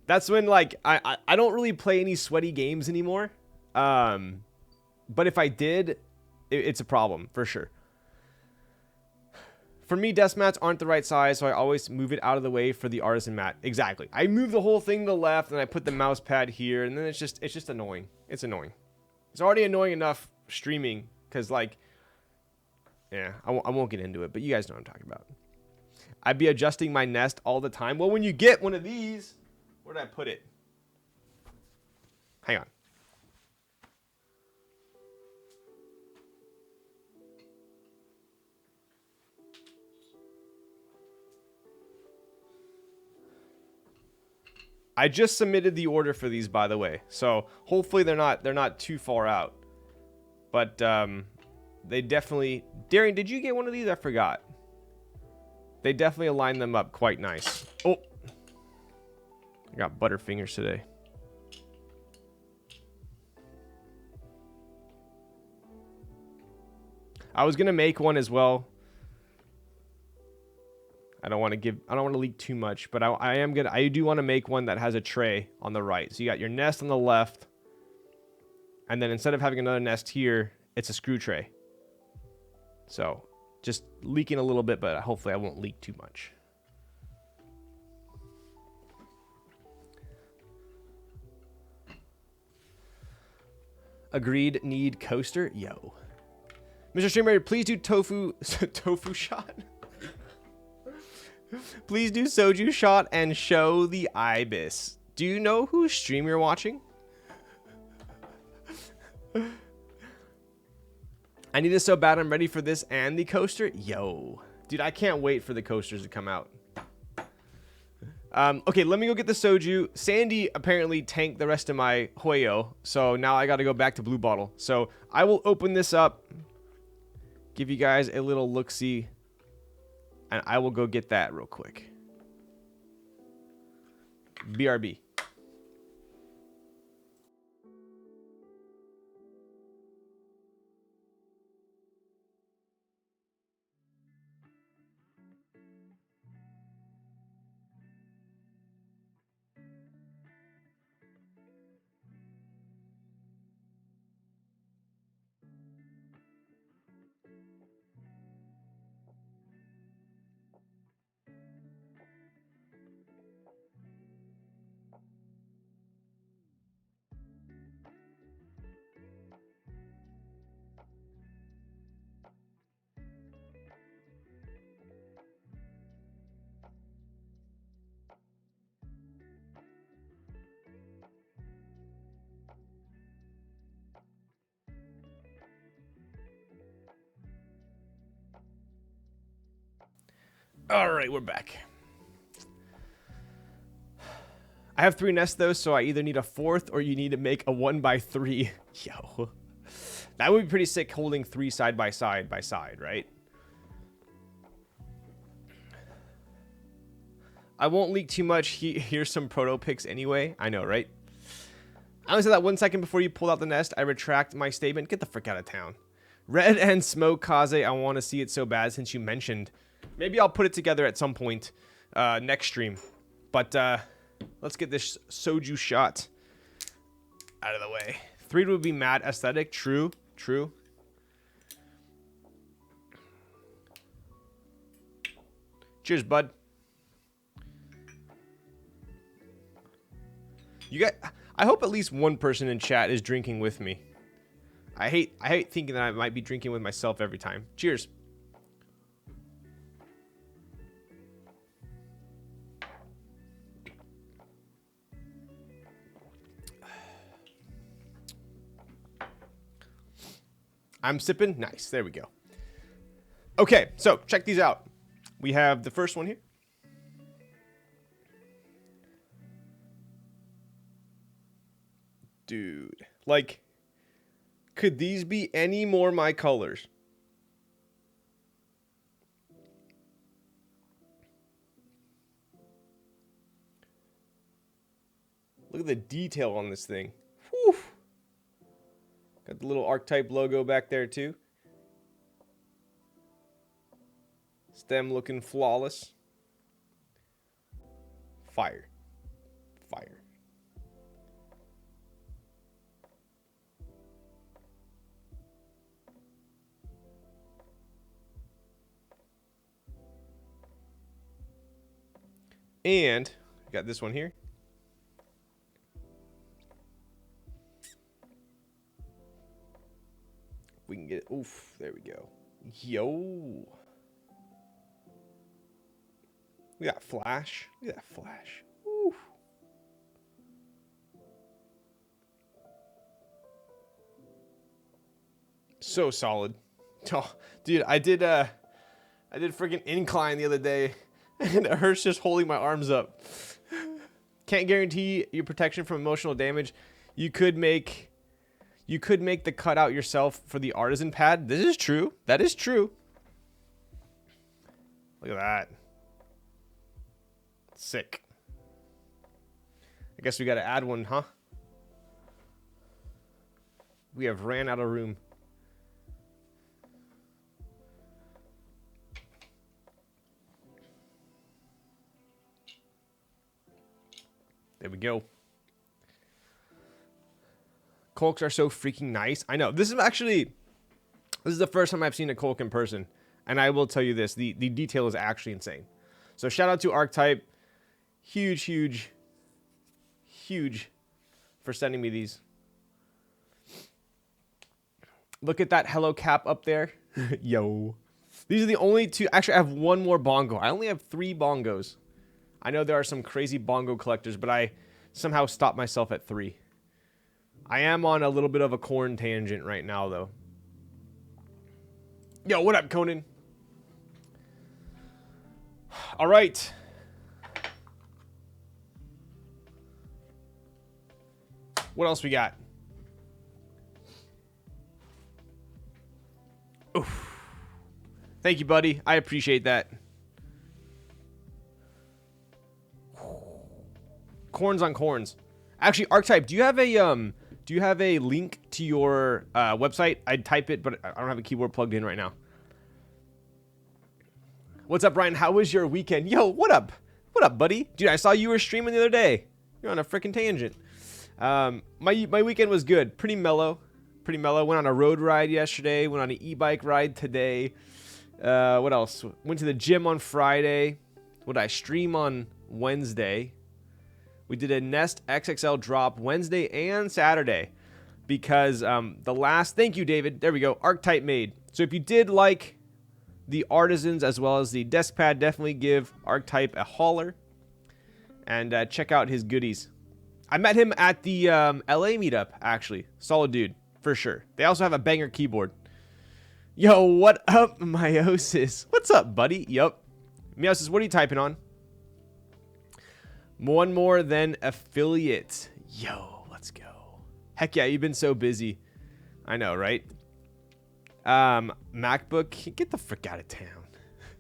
That's when like I don't really play any sweaty games anymore. But if I did, it's a problem for sure. For me, desk mats aren't the right size, so I always move it out of the way for the artisan mat. Exactly. I move the whole thing to the left, and I put the mouse pad here, and then it's just annoying. It's annoying. It's already annoying enough streaming, because, like, yeah, I won't get into it, but you guys know what I'm talking about. I'd be adjusting my nest all the time. Well, when you get one of these, where did I put it? Hang on. I just submitted the order for these, by the way. So hopefully they're not too far out. But they definitely... Darian, did you get one of these? I forgot. They definitely align them up quite nice. Oh! I got butterfingers today. I was gonna make one as well. I don't want to leak too much, but I do want to make one that has a tray on the right. So you got your nest on the left, and then instead of having another nest here, it's a screw tray. So just leaking a little bit, but hopefully I won't leak too much. Agreed, need coaster. Yo. Mr. Streamer, please do tofu shot. Please do soju shot and show the Ibis. Do you know whose stream you're watching? I need this so bad. I'm ready for this and the coaster. Yo. Dude, I can't wait for the coasters to come out. Okay, let me go get the soju. Sandy apparently tanked the rest of my Hoyo, so now I got to go back to Blue Bottle. So I will open this up, give you guys a little look-see, and I will go get that real quick. BRB. All right, we're back. I have 3 nests though, so I either need a 4th or you need to make a 1x3. Yo, that would be pretty sick holding 3 side by side, right? I won't leak too much. Here's some proto pics anyway. I know, right? I only said that 1 second before you pulled out the nest. I retract my statement. Get the frick out of town. Red and Smoke Kaze, I want to see it so bad since you mentioned. Maybe I'll put it together at some point next stream. But let's get this soju shot out of the way. 3 would be mad aesthetic. True. Cheers, bud. I hope at least one person in chat is drinking with me. I hate thinking that I might be drinking with myself every time. Cheers. I'm sipping. Nice. There we go. Okay, so check these out. We have the first one here. Dude, like, could these be any more my colors? Look at the detail on this thing. Whew. Got the little archetype logo back there too. Stem looking flawless. Fire. Fire. And we got this one here. We can get it. Oof, there we go. Yo. We got flash. Look at that flash. Oof. So solid. Oh, dude, I did freaking incline the other day, and it hurts just holding my arms up. Can't guarantee your protection from emotional damage. You could make the cutout yourself for the artisan pad. This is true. That is true. Look at that. Sick. I guess we got to add one, huh? We have ran out of room. There we go. Colks are so freaking nice. I know. This is the first time I've seen a Colk in person. And I will tell you this. The detail is actually insane. So shout out to Archetype. Huge, huge, huge for sending me these. Look at that hello cap up there. Yo. These are the only two. Actually, I have one more bongo. I only have 3 bongos. I know there are some crazy bongo collectors, but I somehow stopped myself at 3. I am on a little bit of a corn tangent right now, though. Yo, what up, Conan? All right. What else we got? Oof. Thank you, buddy. I appreciate that. Corns on corns. Actually, Archetype, do you have a link to your website? I'd type it, but I don't have a keyboard plugged in right now. What's up, Brian? How was your weekend? Yo, what up? What up, buddy? Dude, I saw you were streaming the other day. You're on a freaking tangent. My weekend was good. Pretty mellow. Pretty mellow. Went on a road ride yesterday. Went on an e-bike ride today. What else? Went to the gym on Friday. What did I stream on Wednesday? We did a Nest XXL drop Wednesday and Saturday because the last... Thank you, David. There we go. Archetype made. So if you did like the Artisans as well as the desk pad, definitely give Archetype a holler and check out his goodies. I met him at the LA meetup, actually. Solid dude, for sure. They also have a banger keyboard. Yo, what up, Meiosis? What's up, buddy? Yup. Meiosis, what are you typing on? One more than affiliate. Yo, let's go. Heck yeah, you've been so busy. I know, right? MacBook, get the frick out of town.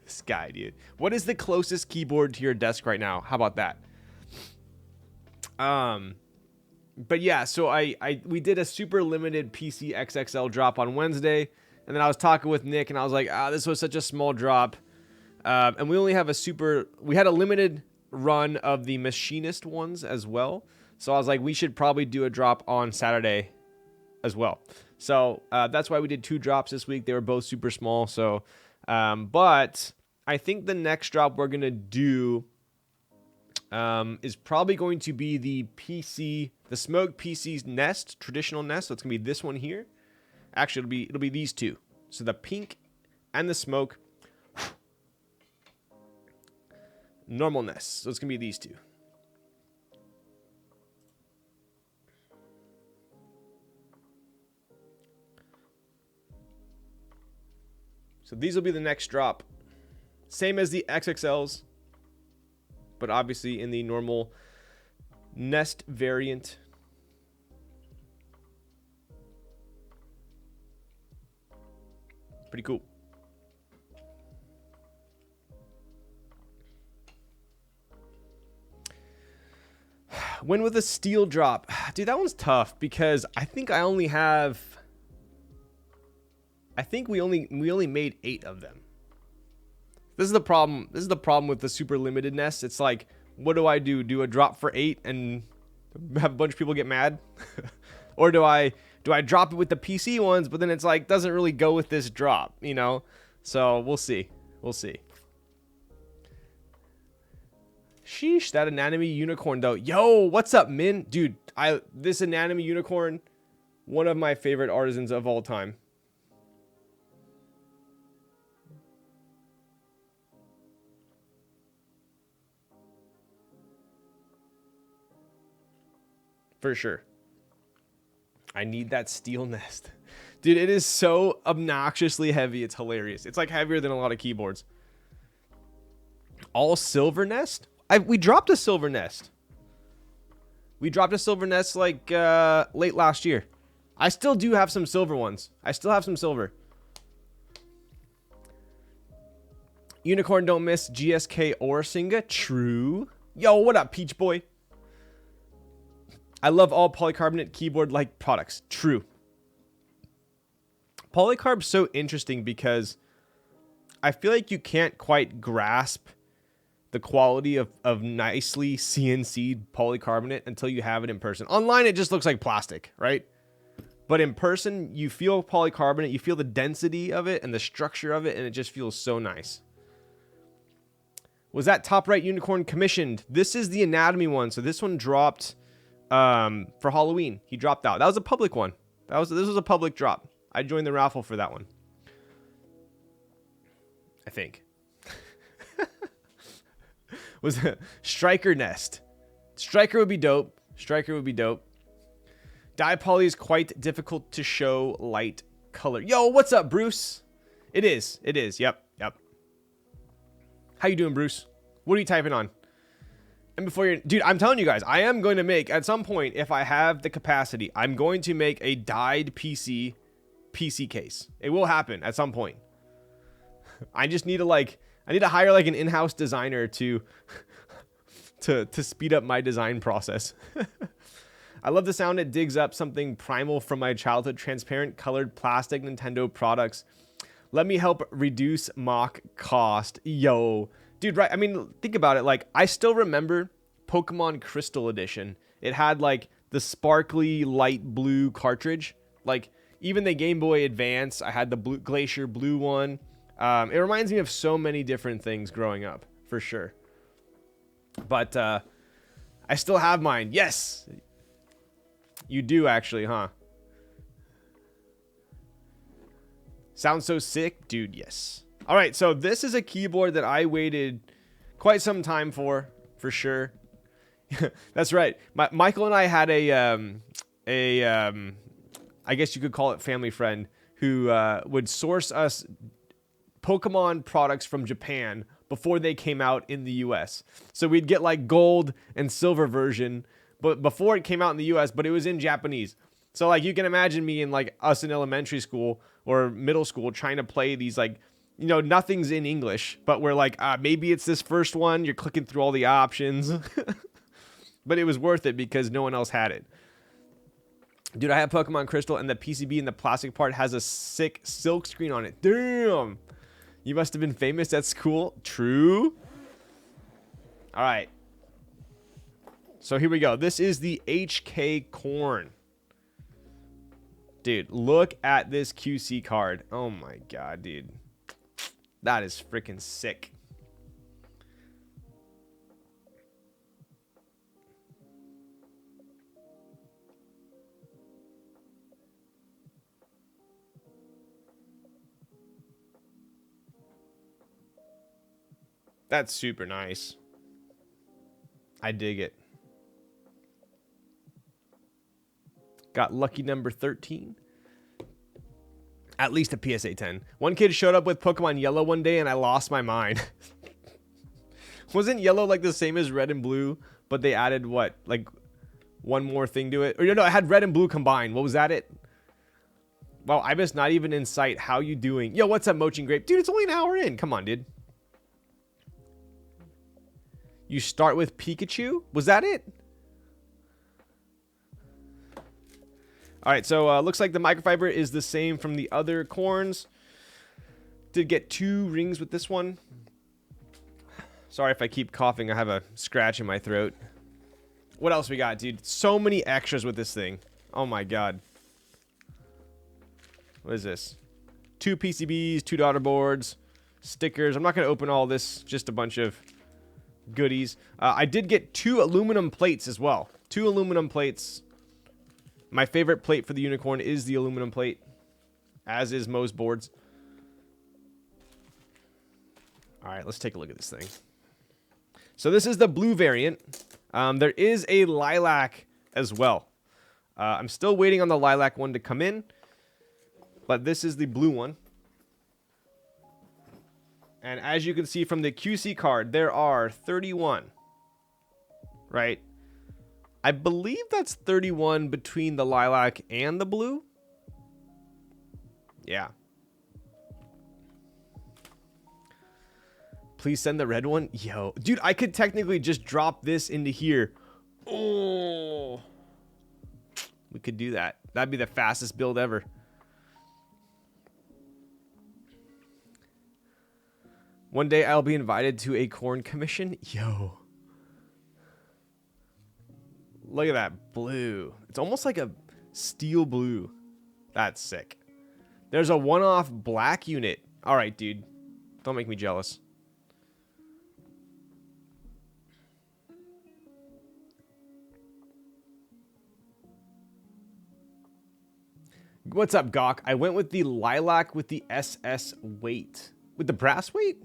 This guy, dude. What is the closest keyboard to your desk right now? How about that? But yeah, so we did a super limited PC XXL drop on Wednesday, and then I was talking with Nick, and I was like, this was such a small drop, and we only have we had a limited run of the machinist ones as well, so I was like, we should probably do a drop on Saturday as well. So that's why we did 2 drops this week. They were both super small. So, but I think the next drop we're gonna do is probably going to be the Smoke PC's Nest, traditional Nest. So it's gonna be this one here. Actually, it'll be these 2. So the pink and the Smoke normal Nest. So it's gonna be these 2. So these will be the next drop. Same as the XXLs, but obviously in the normal Nest variant. Pretty cool. When with a steel drop? Dude, that one's tough because I think we only made 8 of them. This is the problem. This is the problem with the super limited nests. It's like, what do I do? Do a drop for 8 and have a bunch of people get mad? Or do I drop it with the PC ones, but then it's like doesn't really go with this drop, you know? So we'll see. We'll see. Sheesh, that anatomy unicorn though. Yo, what's up, Min? Dude, this anatomy unicorn, one of my favorite artisans of all time. For sure. I need that steel nest. Dude, it is so obnoxiously heavy. It's hilarious. It's like heavier than a lot of keyboards. All silver nest? We dropped a silver nest. We dropped a silver nest like late last year. I still do have some silver ones. I still have some silver. Unicorn don't miss GSK or Singa. True. Yo, what up, Peach Boy? I love all polycarbonate keyboard-like products. True. Polycarb's so interesting because I feel like you can't quite grasp the quality of nicely CNC'd polycarbonate until you have it in person. Online, it just looks like plastic, right? But in person, you feel polycarbonate, you feel the density of it and the structure of it, and it just feels so nice. Was that top right unicorn commissioned? This is the anatomy one, so this one dropped for Halloween. He dropped out. That was a public one. This was a public drop. I joined the raffle for that one. I think. Was a striker nest. Striker would be dope. Striker would be dope. Dye poly is quite difficult to show light color. Yo, what's up, Bruce? It is. It is. Yep. Yep. How you doing, Bruce? What are you typing on? And before you're... Dude, I'm telling you guys, I am going to make, at some point, if I have the capacity, I'm going to make a dyed PC case. It will happen at some point. I just need to, I need to hire, an in-house designer to speed up my design process. I love the sound it digs up something primal from my childhood. Transparent colored plastic Nintendo products. Let me help reduce mock cost. Yo. Dude, right? I mean, think about it. I still remember Pokemon Crystal Edition. It had, the sparkly light blue cartridge. Even the Game Boy Advance, I had the Glacier Blue one. It reminds me of so many different things growing up, for sure. But I still have mine. Yes! You do, actually, huh? Sounds so sick? Dude, yes. All right, so this is a keyboard that I waited quite some time for sure. That's right. Michael and I had I guess you could call it family friend who would source us Pokemon products from Japan before they came out in the US. So we'd get gold and silver version, but before it came out in the US, but it was in Japanese. So you can imagine me in us in elementary school or middle school trying to play these nothing's in English, but we're maybe it's this first one. You're clicking through all the options, but it was worth it because no one else had it. Dude, I have Pokemon Crystal and the PCB in the plastic part has a sick silk screen on it. Damn. You must have been famous. That's cool. True. All right. So here we go. This is the HK Corn. Dude, look at this QC card. Oh my God, dude. That is freaking sick. That's super nice. I dig it. Got lucky number 13. At least a PSA 10. One kid showed up with Pokemon Yellow one day and I lost my mind. Wasn't Yellow like the same as Red and Blue, but they added what? Like one more thing to it? Or no, it had Red and Blue combined. What was that it? Wow, Ibis not even in sight. How you doing? Yo, what's up, Mochin Grape? Dude, it's only an hour in. Come on, dude. You start with Pikachu? Was that it? All right, so looks like the microfiber is the same from the other corns. Did get 2 rings with this one. Sorry if I keep coughing. I have a scratch in my throat. What else we got, dude? So many extras with this thing. Oh my god. What is this? 2 PCBs, 2 daughter boards, stickers. I'm not going to open all this. Just a bunch of goodies. I did get 2 aluminum plates as well. 2 aluminum plates. My favorite plate for the unicorn is the aluminum plate, as is most boards. All right, let's take a look at this thing. So this is the blue variant. There is a lilac as well. I'm still waiting on the lilac one to come in, but this is the blue one. And as you can see from the QC card, there are 31, right? I believe that's 31 between the lilac and the blue. Yeah. Please send the red one. Yo, dude, I could technically just drop this into here. Oh, we could do that. That'd be the fastest build ever. One day I'll be invited to a corn commission. Yo. Look at that blue. It's almost like a steel blue. That's sick. There's a one-off black unit. All right, dude. Don't make me jealous. What's up, Gawk? I went with the lilac with the SS weight. With the brass weight?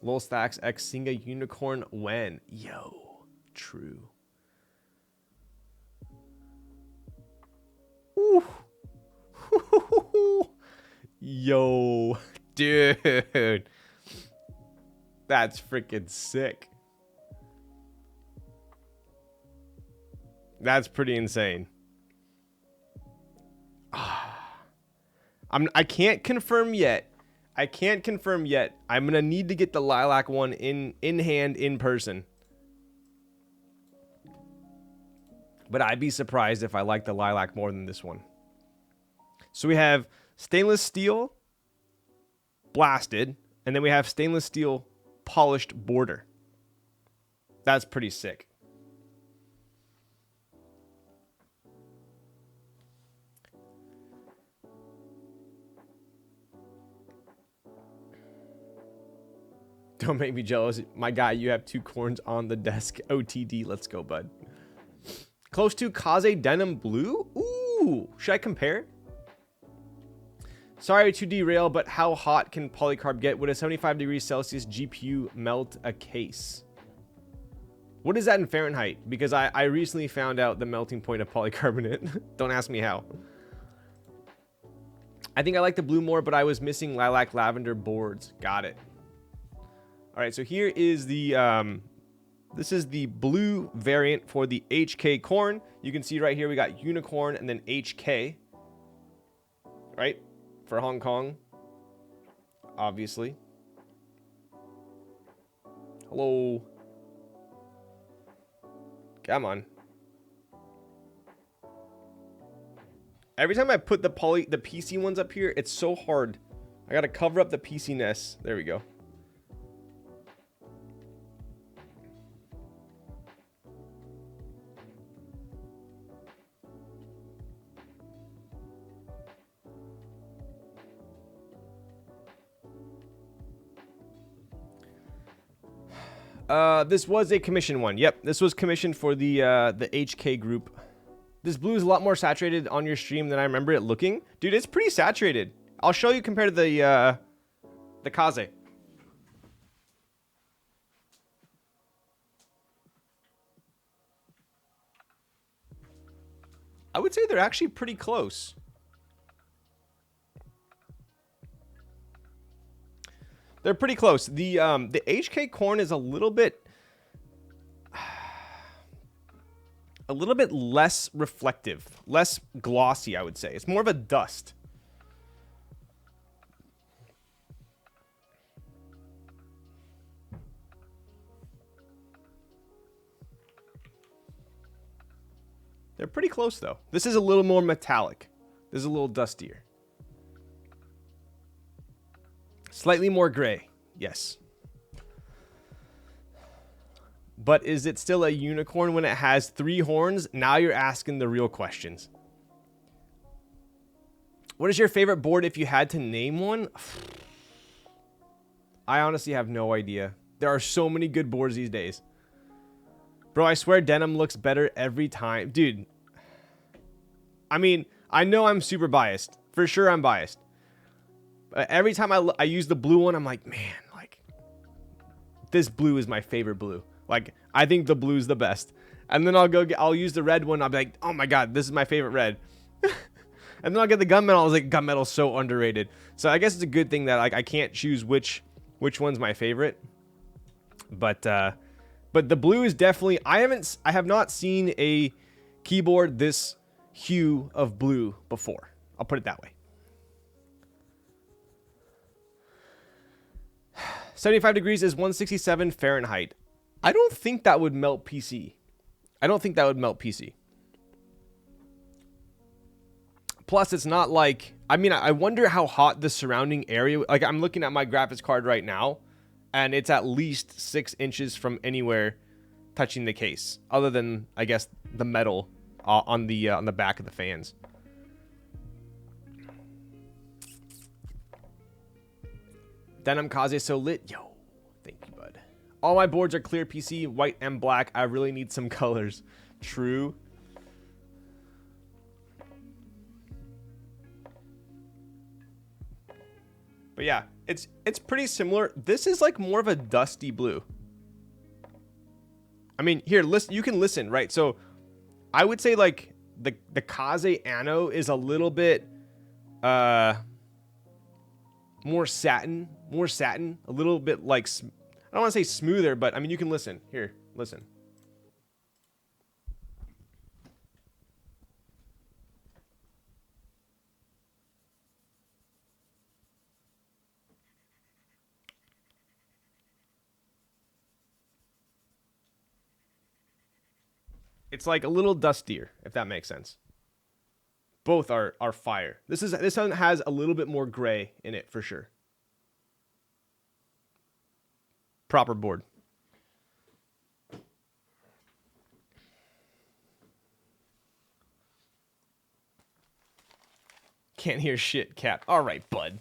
Lol Stacks X Singa Unicorn when? Yo, true. Ooh. Yo, dude. That's freaking sick. That's pretty insane. I can't confirm yet. I'm going to need to get the lilac one in hand, in person. But I'd be surprised if I like the lilac more than this one. So we have stainless steel blasted, and then we have stainless steel polished border. That's pretty sick. Don't make me jealous. My guy, you have 2 corns on the desk. OTD, let's go, bud. Close to Kaze Denim Blue? Ooh, should I compare? Sorry to derail, but how hot can polycarb get? Would a 75 degrees Celsius GPU melt a case? What is that in Fahrenheit? Because I recently found out the melting point of polycarbonate. Don't ask me how. I think I like the blue more, but I was missing lilac lavender boards. Got it. All right, so here is the, this is the blue variant for the HK corn. You can see right here we got unicorn and then HK, right? For Hong Kong, obviously. Hello. Come on. Every time I put the PC ones up here, it's so hard. I gotta cover up the PC-ness. There we go. This was a commission one. Yep, this was commissioned for the HK group. This blue is a lot more saturated on your stream than I remember it looking. Dude, it's pretty saturated. I'll show you compared to the Kaze. I would say they're actually pretty close. They're pretty close. The HK corn is a little bit less reflective, less glossy, I would say. It's more of a dust. They're pretty close, though. This is a little more metallic. This is a little dustier. Slightly more gray, yes. But is it still a unicorn when it has 3 horns? Now you're asking the real questions. What is your favorite board if you had to name one? I honestly have no idea. There are so many good boards these days. Bro, I swear denim looks better every time. Dude, I mean, I know I'm super biased. For sure I'm biased. But every time I use the blue one, I'm like, man, like, this blue is my favorite blue. Like, I think the blue's the best. And then I'll use the red one. I'll be like, oh my God, this is my favorite red. And then I'll get the gunmetal. I was like, gunmetal's so underrated. So I guess it's a good thing that like I can't choose which one's my favorite. But the blue is definitely, I have not seen a keyboard this hue of blue before. I'll put it that way. 75 degrees is 167 Fahrenheit. I don't think that would melt PC. I don't think that would melt PC. Plus, it's not like, I mean, I wonder how hot the surrounding area, like I'm looking at my graphics card right now, and it's at least 6 inches from anywhere touching the case, other than, I guess, the metal on the back of the fans. Denim Kaze so lit. Yo, thank you, bud. All my boards are clear PC, white and black. I really need some colors. True. But yeah, it's pretty similar. This is like more of a dusty blue. I mean, here, listen, you can listen, right? So I would say like the Kaze Anno is a little bit more satin, a little bit like, I don't want to say smoother, but I mean, you can listen. Here, listen. It's like a little dustier, if that makes sense. Both are fire. This one has a little bit more gray in it for sure. Proper board. Can't hear shit, Cap. All right, bud.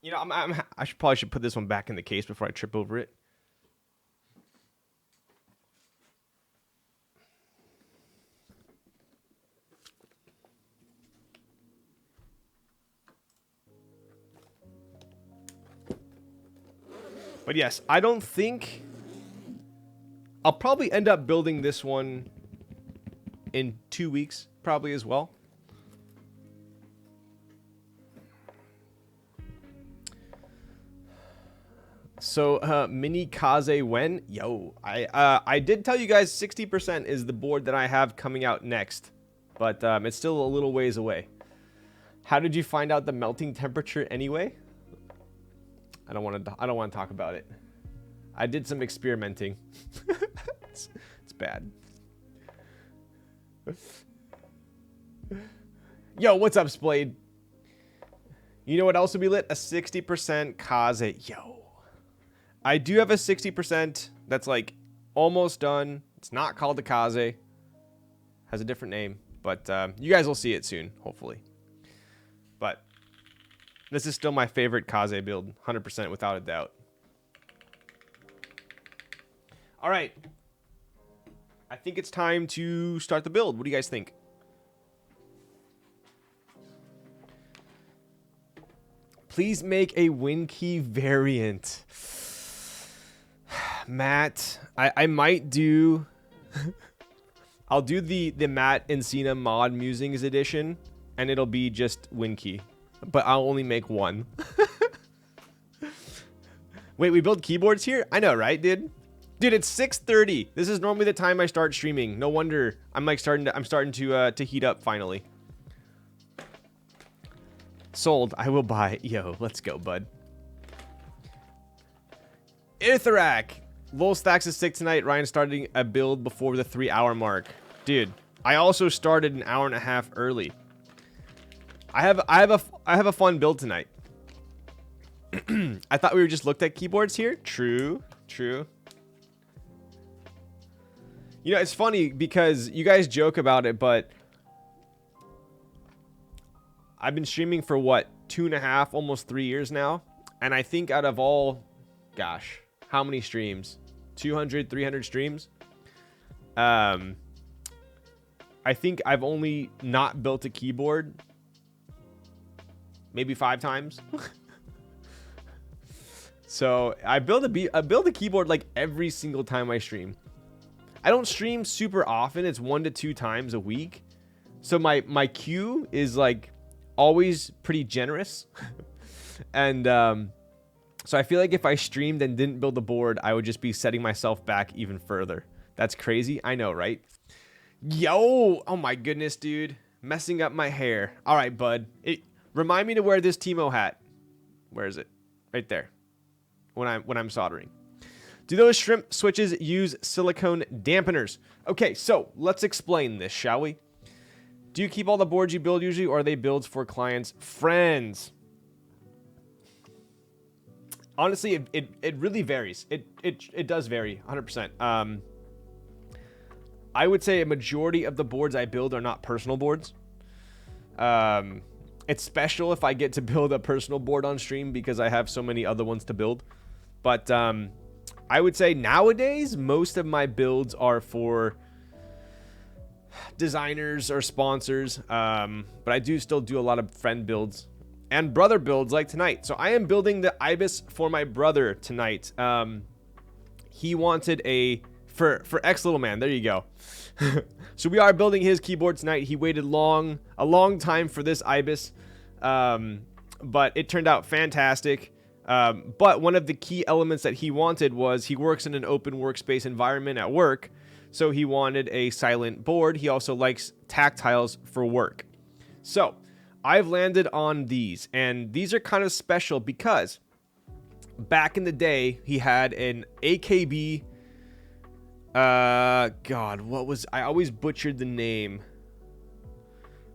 You know, I probably should put this one back in the case before I trip over it. But yes, I don't think... I'll probably end up building this one in 2 weeks, probably as well. So, mini Kaze when? Yo, I did tell you guys 60% is the board that I have coming out next. But it's still a little ways away. How did you find out the melting temperature anyway? I don't want to talk about it. I did some experimenting. it's bad. Yo, what's up, Splade? You know what else would be lit? A 60% Kaze. Yo. I do have a 60% that's like almost done. It's not called the Kaze. Has a different name. But you guys will see it soon, hopefully. But this is still my favorite Kaze build, 100% without a doubt. All right. I think it's time to start the build. What do you guys think? Please make a WinKey variant. Matt, I might do... I'll do the Matt Encina mod musings edition, and it'll be just WinKey, but I'll only make one. Wait, we build keyboards here? I know, right, dude? Dude, it's 6:30. This is normally the time I start streaming. No wonder I'm like starting to heat up finally. Sold. I will buy. Yo, let's go, bud. Ithrak. Lol stacks is sick tonight. Ryan starting a build before the 3-hour mark. Dude, I also started an hour and a half early. I have a fun build tonight. I thought we were just looked at keyboards here. True. You know, it's funny because you guys joke about it, but I've been streaming for what, 2.5, almost 3 years now. And I think out of all, gosh, how many streams? 200, 300 streams? I think I've only not built a keyboard maybe 5 times. So I build a keyboard like every single time I stream. I don't stream super often. It's 1 to 2 times a week. So my queue is like always pretty generous. And so I feel like if I streamed and didn't build a board, I would just be setting myself back even further. That's crazy. I know, right? Yo, oh my goodness, dude. Messing up my hair. All right, bud. Remind me to wear this Timo hat. Where is it? Right there. When I'm soldering. Do those shrimp switches use silicone dampeners? Okay, so let's explain this, shall we? Do you keep all the boards you build usually, or are they builds for clients' friends? Honestly, it really varies. It does vary, 100%. I would say a majority of the boards I build are not personal boards. It's special if I get to build a personal board on stream because I have so many other ones to build. But I would say nowadays, most of my builds are for designers or sponsors. But I do still do a lot of friend builds and brother builds like tonight. So I am building the Ibis for my brother tonight. He wanted for X Little Man. There you go. So we are building his keyboard tonight. He waited a long time for this Ibis. But it turned out fantastic. But one of the key elements that he wanted was he works in an open workspace environment at work. So he wanted a silent board. He also likes tactiles for work. So I've landed on these, and these are kind of special because back in the day, he had an AKB. God, what was, I always butchered the name.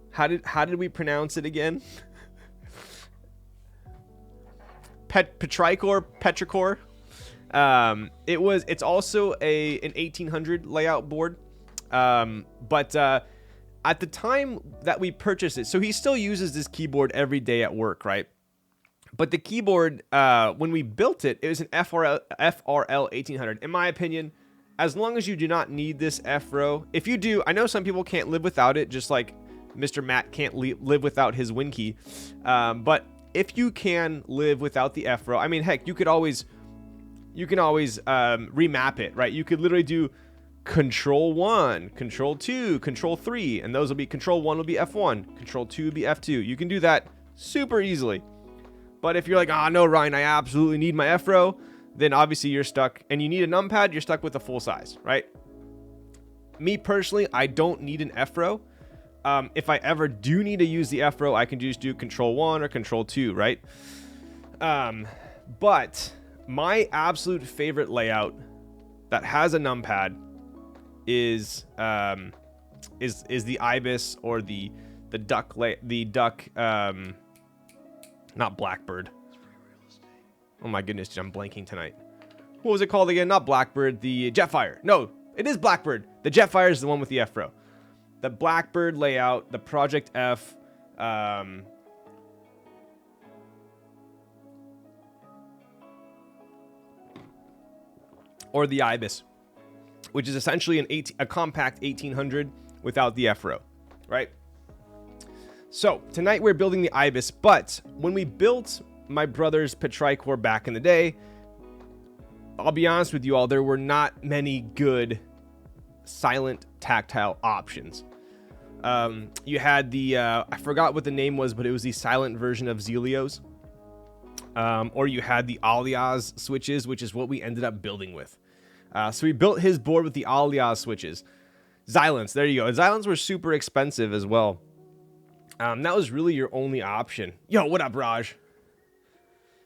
How did we pronounce it again? Petrichor. It's also an 1800 layout board. But at the time that we purchased it, so he still uses this keyboard every day at work, right? But the keyboard, when we built it, it was an FRL 1800. In my opinion, as long as you do not need this F-row, if you do, I know some people can't live without it, just like Mr. Matt can't live without his WinKey. But if you can live without the F-row, I mean, heck, you can always remap it, right? You could literally do Control 1, Control 2, Control 3, and those will be, Control 1 will be F1, Control 2 will be F2. You can do that super easily. But if you're like, oh no, Ryan, I absolutely need my F-row, then obviously you're stuck, and you need a numpad, you're stuck with a full size, right? Me personally, I don't need an F-row. If I ever do need to use the F-row, I can just do Control 1 or Control 2, right? But my absolute favorite layout that has a numpad is the Ibis or the duck not Blackbird. Oh my goodness, I'm blanking tonight. What was it called again? Not Blackbird, the Jetfire. No, it is Blackbird. The Jetfire is the one with the F-row. The Blackbird layout, the Project F, or the Ibis, which is essentially a compact 1800 without the F-row, right? So tonight we're building the Ibis, but when we built my brother's Petrichor back in the day, I'll be honest with you all, there were not many good silent tactile options. You had the, I forgot what the name was, but it was the silent version of Zelios. Or you had the Alias switches, which is what we ended up building with. So we built his board with the Alias switches. Xylants, there you go. Xylants were super expensive as well. That was really your only option. Yo, what up, Raj?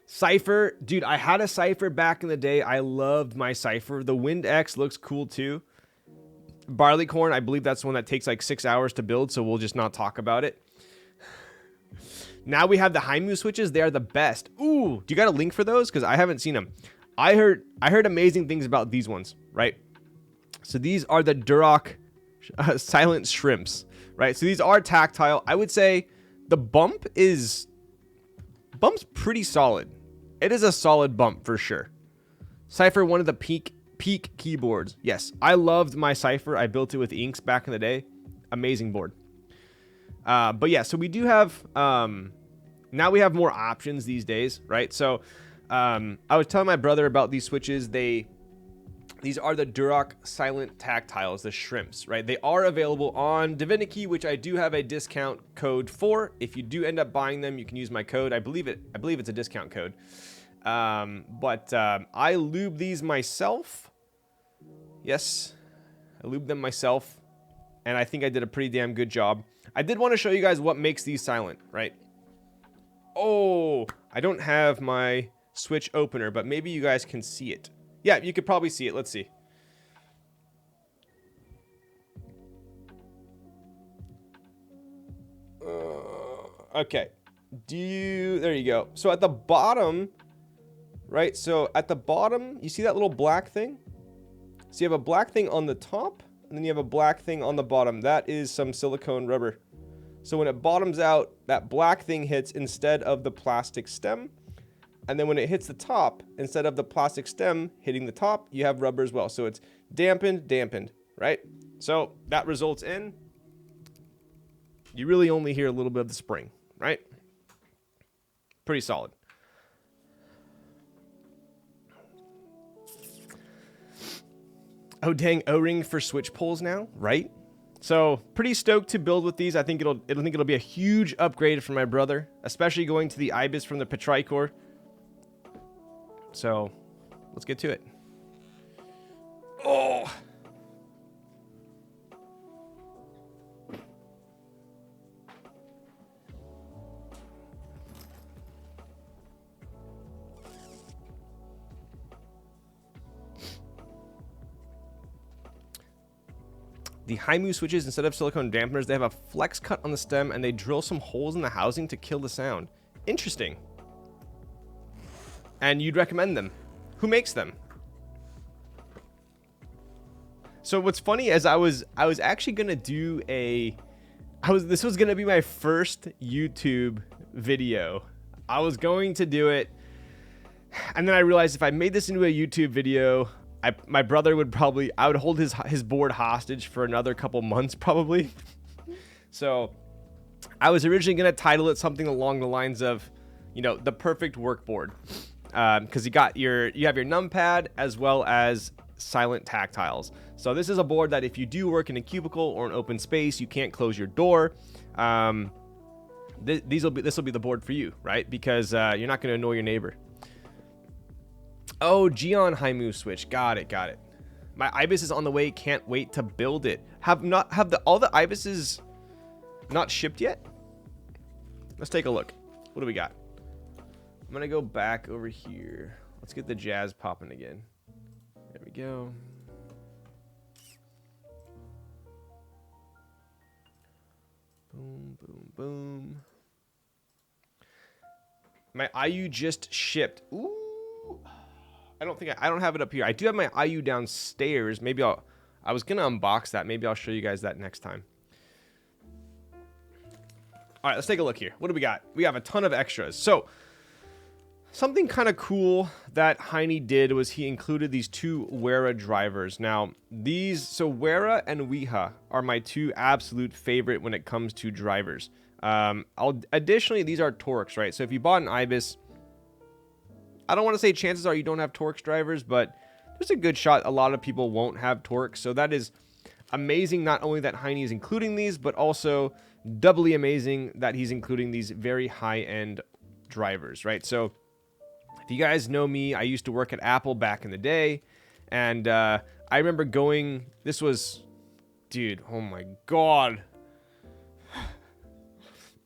Cypher, dude, I had a Cypher back in the day. I loved my Cypher. The Wind X looks cool too. Barleycorn, I believe that's the one that takes like 6 hours to build, so we'll just not talk about it. Now we have the Haimu switches. They are the best. Ooh, do you got a link for those? Because I haven't seen them. I heard amazing things about these ones, right? So these are the Duroc silent shrimps, right? So these are tactile. I would say the bump's pretty solid. It is a solid bump for sure. Cypher, one of the peak keyboards. Yes, I loved my Cypher. I built it with inks back in the day. Amazing board. But yeah, so we do have, now we have more options these days, right? So, I was telling my brother about these switches. These are the Duroc silent tactiles, the shrimps, right? They are available on Divinity, which I do have a discount code for. If you do end up buying them, you can use my code. I believe it's a discount code. I lube these myself. Yes, I lube them myself. And I think I did a pretty damn good job. I did want to show you guys what makes these silent, right? Oh, I don't have my switch opener, but maybe you guys can see it. Yeah, you could probably see it. Let's see. Okay. There you go. So at the bottom, right? So at the bottom, you see that little black thing? So you have a black thing on the top, and then you have a black thing on the bottom. That is some silicone rubber. So when it bottoms out, that black thing hits instead of the plastic stem. And then when it hits the top, instead of the plastic stem hitting the top, you have rubber as well. So it's dampened, right? So that results in, you really only hear a little bit of the spring, right? Pretty solid. Oh, dang, O-ring for switch poles now, right? So pretty stoked to build with these. I think it'll be a huge upgrade for my brother, especially going to the Ibis from the Petrichor. So let's get to it. Oh. The Haimu switches, instead of silicone dampeners, they have a flex cut on the stem and they drill some holes in the housing to kill the sound. Interesting. And you'd recommend them. Who makes them? So what's funny is I was actually gonna do this was gonna be my first YouTube video. I was going to do it, and then I realized if I made this into a YouTube video, my brother would probably, I would hold his board hostage for another couple months probably. So I was originally gonna title it something along the lines of, you know, the perfect work board. Because you have your numpad as well as silent tactiles. So this is a board that if you do work in a cubicle or an open space, you can't close your door. This will be the board for you, right? Because you're not going to annoy your neighbor. Oh, Gion Haimu switch. Got it. My Ibis is on the way. Can't wait to build it. Have all the Ibises not shipped yet? Let's take a look. What do we got? I'm gonna go back over here. Let's get the jazz popping again. There we go. Boom, boom, boom. My IU just shipped. Ooh. I don't have it up here. I do have my IU downstairs. Maybe I was gonna unbox that. Maybe I'll show you guys that next time. All right, let's take a look here. What do we got? We have a ton of extras. So something kind of cool that Heine did was he included these two Wera drivers. Now, Wera and Weha are my two absolute favorite when it comes to drivers. Additionally, these are Torx, right? So if you bought an Ibis, I don't want to say chances are you don't have Torx drivers, but there's a good shot a lot of people won't have Torx. So that is amazing not only that Hiney is including these, but also doubly amazing that he's including these very high-end drivers, right? So if you guys know me, I used to work at Apple back in the day, and I remember going, this was, dude, oh my God.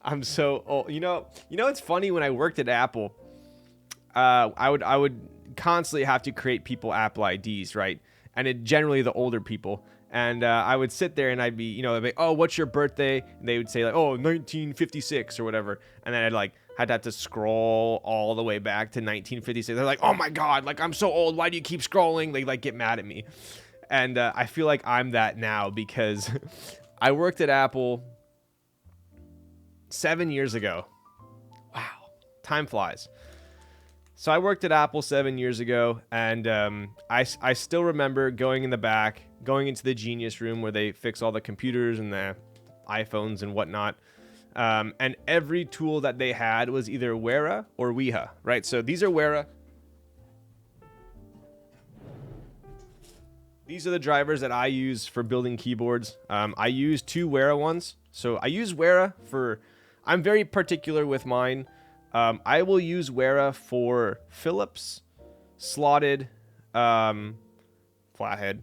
I'm so old. You know, it's funny, when I worked at Apple, I would constantly have to create people Apple IDs, right? And it generally the older people. And I would sit there and I'd be, you know, they'd be, oh, what's your birthday? And they would say like, oh, 1956 or whatever. And then I'd have to scroll all the way back to 1956. They're like, oh my God, like I'm so old. Why do you keep scrolling? They like get mad at me. And I feel like I'm that now because I worked at Apple 7 years ago. Wow. Time flies. So I worked at Apple 7 years ago, and I still remember going in the back, going into the Genius room where they fix all the computers and the iPhones and whatnot. And every tool that they had was either Wera or Weha, right? So these are Wera. These are the drivers that I use for building keyboards. I use 2 Wera ones. So I use Wera for... I'm very particular with mine. I will use Wera for Phillips, slotted, flathead,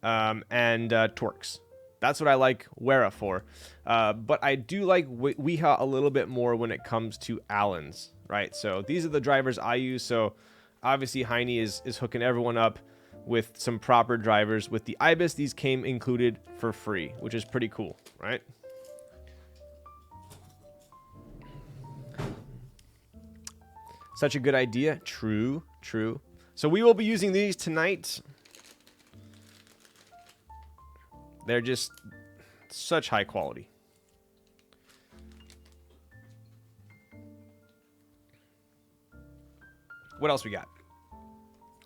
and Torx. That's what I like Wera for. But I do like Weha a little bit more when it comes to Allens, right? So these are the drivers I use. So obviously Hiney is hooking everyone up with some proper drivers. With the Ibis, these came included for free, which is pretty cool, right? Such a good idea. True, true. So we will be using these tonight. They're just such high quality. What else we got?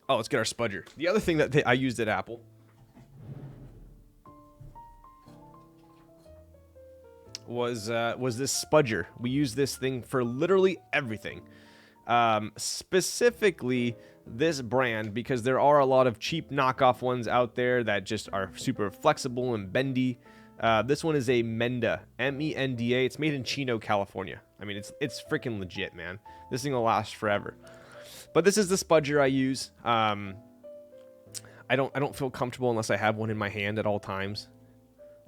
Oh, let's get our spudger. The other thing that I used at Apple was this spudger. We use this thing for literally everything. Specifically this brand, because there are a lot of cheap knockoff ones out there that just are super flexible and bendy. This one is a Menda, M-E-N-D-A. It's made in Chino, California. I mean, it's freaking legit, man. This thing will last forever. But this is the spudger I use. I don't feel comfortable unless I have one in my hand at all times.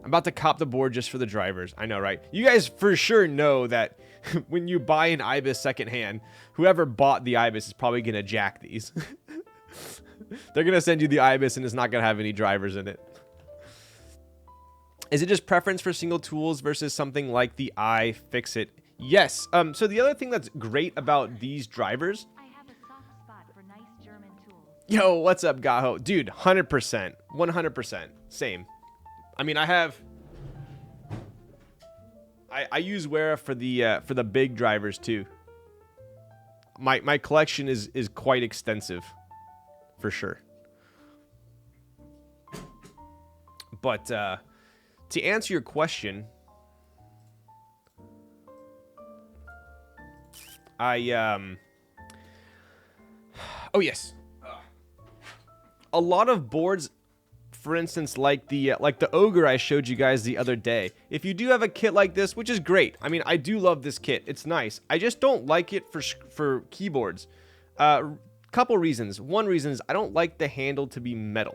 I'm about to cop the board just for the drivers. I know, right? You guys for sure know that when you buy an Ibis secondhand, whoever bought the Ibis is probably going to jack these. They're going to send you the Ibis and it's not going to have any drivers in it. Is it just preference for single tools versus something like the iFixit? Yes. So the other thing that's great about these drivers... I have a soft spot for nice German tools. Yo, what's up, Gaho? Dude, 100%. 100%. Same. I mean, I use Wera for the big drivers too. My collection is quite extensive, for sure. But to answer your question, oh yes, a lot of boards. For instance, like the Ogre I showed you guys the other day. If you do have a kit like this, which is great. I mean, I do love this kit. It's nice. I just don't like it for keyboards. Couple reasons. One reason is I don't like the handle to be metal.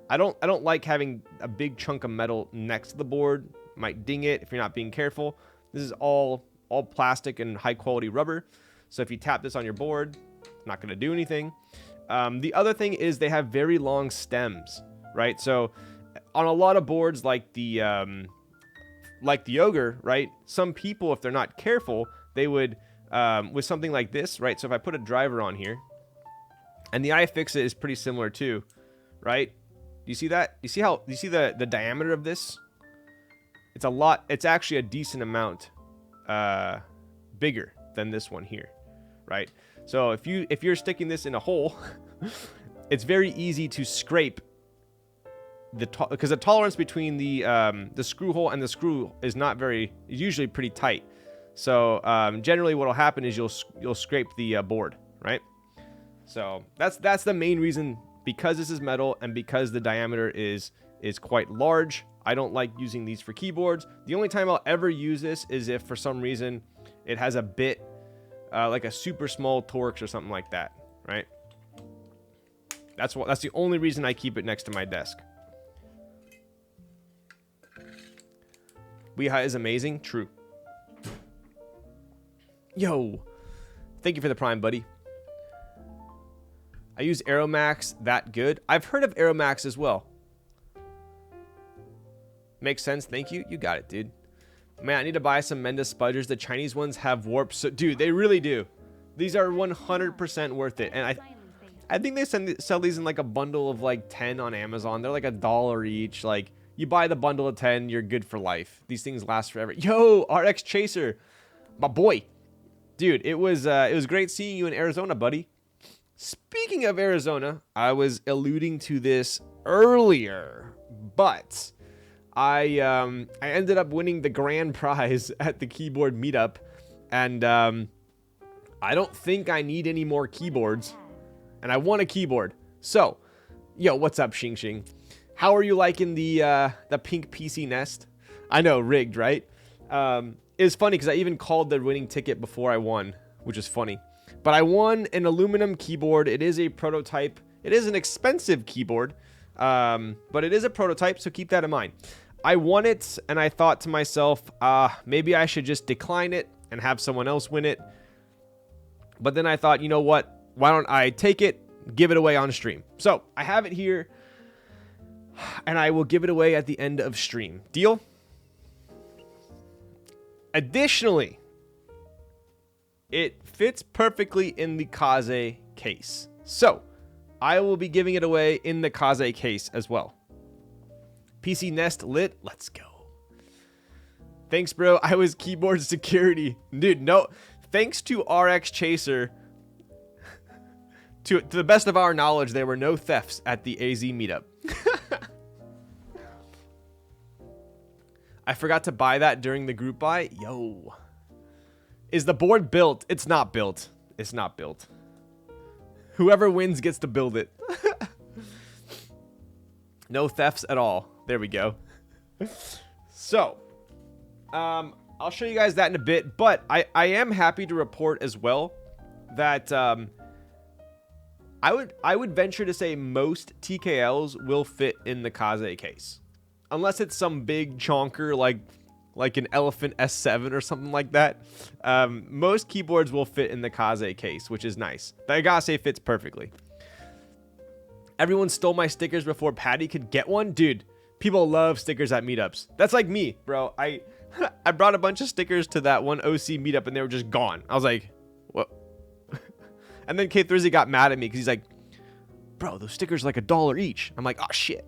I don't like having a big chunk of metal next to the board. Might ding it if you're not being careful. This is all plastic and high quality rubber. So if you tap this on your board, it's not going to do anything. The other thing is they have very long stems. Right, so on a lot of boards like the Ogre, right? Some people, if they're not careful, they would with something like this, right? So if I put a driver on here, and the iFixit is pretty similar too, right? Do you see that? You see the diameter of this? It's a lot. It's actually a decent amount bigger than this one here, right? So if you're sticking this in a hole, it's very easy to scrape. Because the tolerance between the screw hole and the screw is usually pretty tight. So generally what will happen is you'll scrape the board, right? So that's the main reason because this is metal and because the diameter is quite large, I don't like using these for keyboards. The only time I'll ever use this is if for some reason it has a bit like a super small Torx or something like that, right? That's the only reason I keep it next to my desk. Weeha is amazing. True. Yo, thank you for the prime, buddy. I use Aeromax that good. I've heard of Aeromax as well. Makes sense. Thank you. You got it, dude. Man, I need to buy some Mendes spudgers. The Chinese ones have warps. So, dude, they really do. These are 100% worth it. And I think they sell these in like a bundle of like 10 on Amazon. They're like $1 each. Like, you buy the bundle of 10, you're good for life. These things last forever. Yo, RX Chaser, my boy. Dude, it was great seeing you in Arizona, buddy. Speaking of Arizona, I was alluding to this earlier, but I ended up winning the grand prize at the keyboard meetup, and I don't think I need any more keyboards, and I won a keyboard. So, yo, what's up, Xing Xing? How are you liking the pink PC Nest? I know, rigged, right? It was funny because I even called the winning ticket before I won, which is funny. But I won an aluminum keyboard. It is a prototype. It is an expensive keyboard, but it is a prototype, so keep that in mind. I won it, and I thought to myself, maybe I should just decline it and have someone else win it. But then I thought, you know what? Why don't I take it, give it away on stream? So I have it here, and I will give it away at the end of stream. Deal? Additionally, it fits perfectly in the Kaze case. So I will be giving it away in the Kaze case as well. PC Nest lit. Let's go. Thanks, bro. I was keyboard security. Dude, no. Thanks to RX Chaser. To the best of our knowledge, there were no thefts at the AZ meetup. I forgot to buy that during the group buy. Yo. Is the board built? It's not built. It's not built. Whoever wins gets to build it. No thefts at all. There we go. So, I'll show you guys that in a bit. But I am happy to report as well that I would venture to say most TKLs will fit in the Kaze case. Unless it's some big chonker like an Elephant S7 or something like that. Most keyboards will fit in the Kaze case, which is nice. The Agase fits perfectly. Everyone stole my stickers before Patty could get one. Dude, people love stickers at meetups. That's like me, bro. I brought a bunch of stickers to that one OC meetup and they were just gone. I was like, what? And then K Thursday got mad at me because he's like, bro, those stickers are like $1 each. I'm like, oh shit.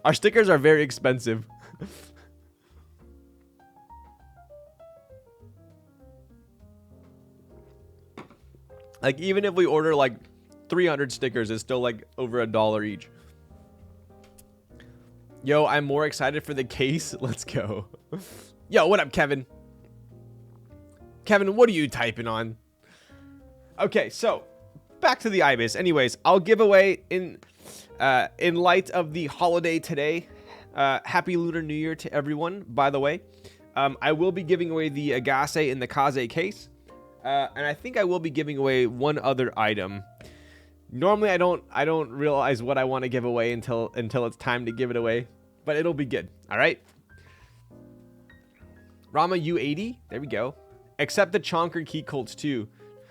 Our stickers are very expensive. Like, even if we order like 300 stickers, it's still like over $1 each. Yo, I'm more excited for the case. Let's go. Yo, what up, Kevin? Kevin, what are you typing on? Okay, so back to the Ibis. Anyways, I'll give away in light of the holiday today. Happy Lunar New Year to everyone, by the way. I will be giving away the Agase in the Kaze case. And I think I will be giving away one other item. Normally I don't realize what I want to give away until it's time to give it away, but it'll be good. All right. Rama U80, there we go. Except the Chonker Key Colts too.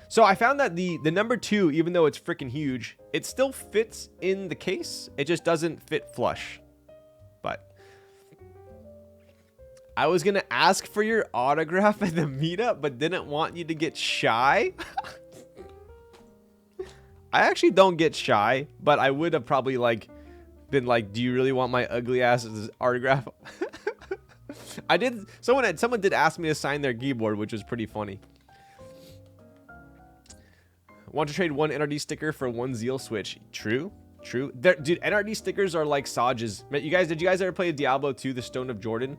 So I found that the number 2, even though it's freaking huge, it still fits in the case. It just doesn't fit flush. But I was gonna ask for your autograph at the meetup, but didn't want you to get shy. I actually don't get shy, but I would have probably like been like, do you really want my ugly ass autograph? I did. Someone did ask me to sign their keyboard, which was pretty funny. Want to trade one NRD sticker for one Zeal Switch? True. Dude, NRD stickers are like Sages. Did you guys ever play Diablo 2, the Stone of Jordan,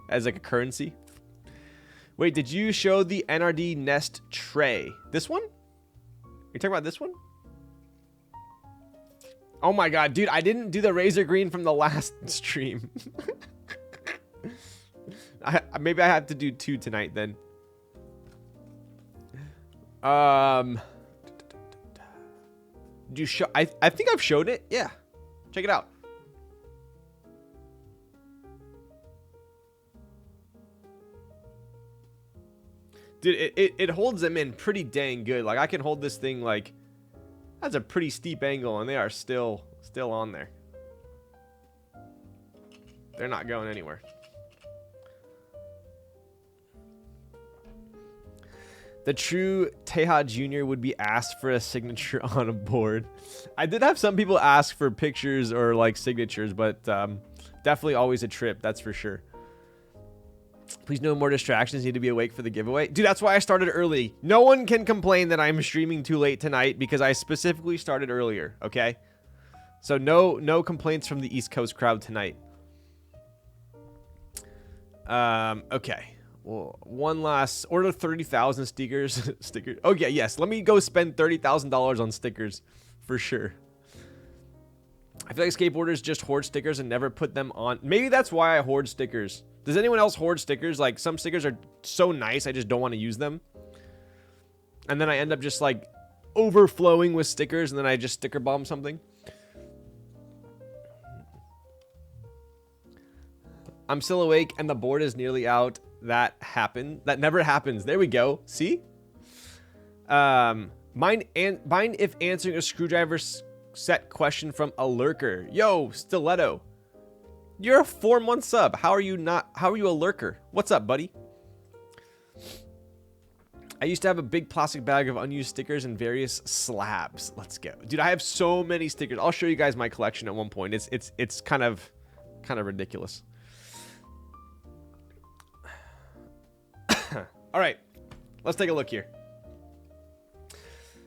as like a currency? Wait, did you show the NRD Nest tray? This one? You're talking about this one? Oh my god, dude, I didn't do the razor green from the last stream. Maybe I have to do 2 tonight then. Do you show? I think I've showed it. Yeah, check it out. Dude, it holds them in pretty dang good. Like I can hold this thing like that's a pretty steep angle, and they are still on there. They're not going anywhere. The true Teja Jr. would be asked for a signature on a board. I did have some people ask for pictures or like signatures, but definitely always a trip, that's for sure. Please no more distractions. Need to be awake for the giveaway. Dude, that's why I started early. No one can complain that I'm streaming too late tonight because I specifically started earlier, okay? So no complaints from the East Coast crowd tonight. Okay. Well, one last order 30,000 stickers. Stickers. Okay, yes. Let me go spend $30,000 on stickers for sure. I feel like skateboarders just hoard stickers and never put them on. Maybe that's why I hoard stickers. Does anyone else hoard stickers? Like some stickers are so nice, I just don't want to use them. And then I end up just like overflowing with stickers and then I just sticker bomb something. I'm still awake and the board is nearly out. That happened. That never happens. There we go. See? Mind if answering a screwdriver set question from a lurker. Yo, Stiletto. You're a 4-month sub. How are you a lurker? What's up, buddy? I used to have a big plastic bag of unused stickers and various slabs. Let's go. Dude, I have so many stickers. I'll show you guys my collection at one point. It's kind of ridiculous. All right, let's take a look here.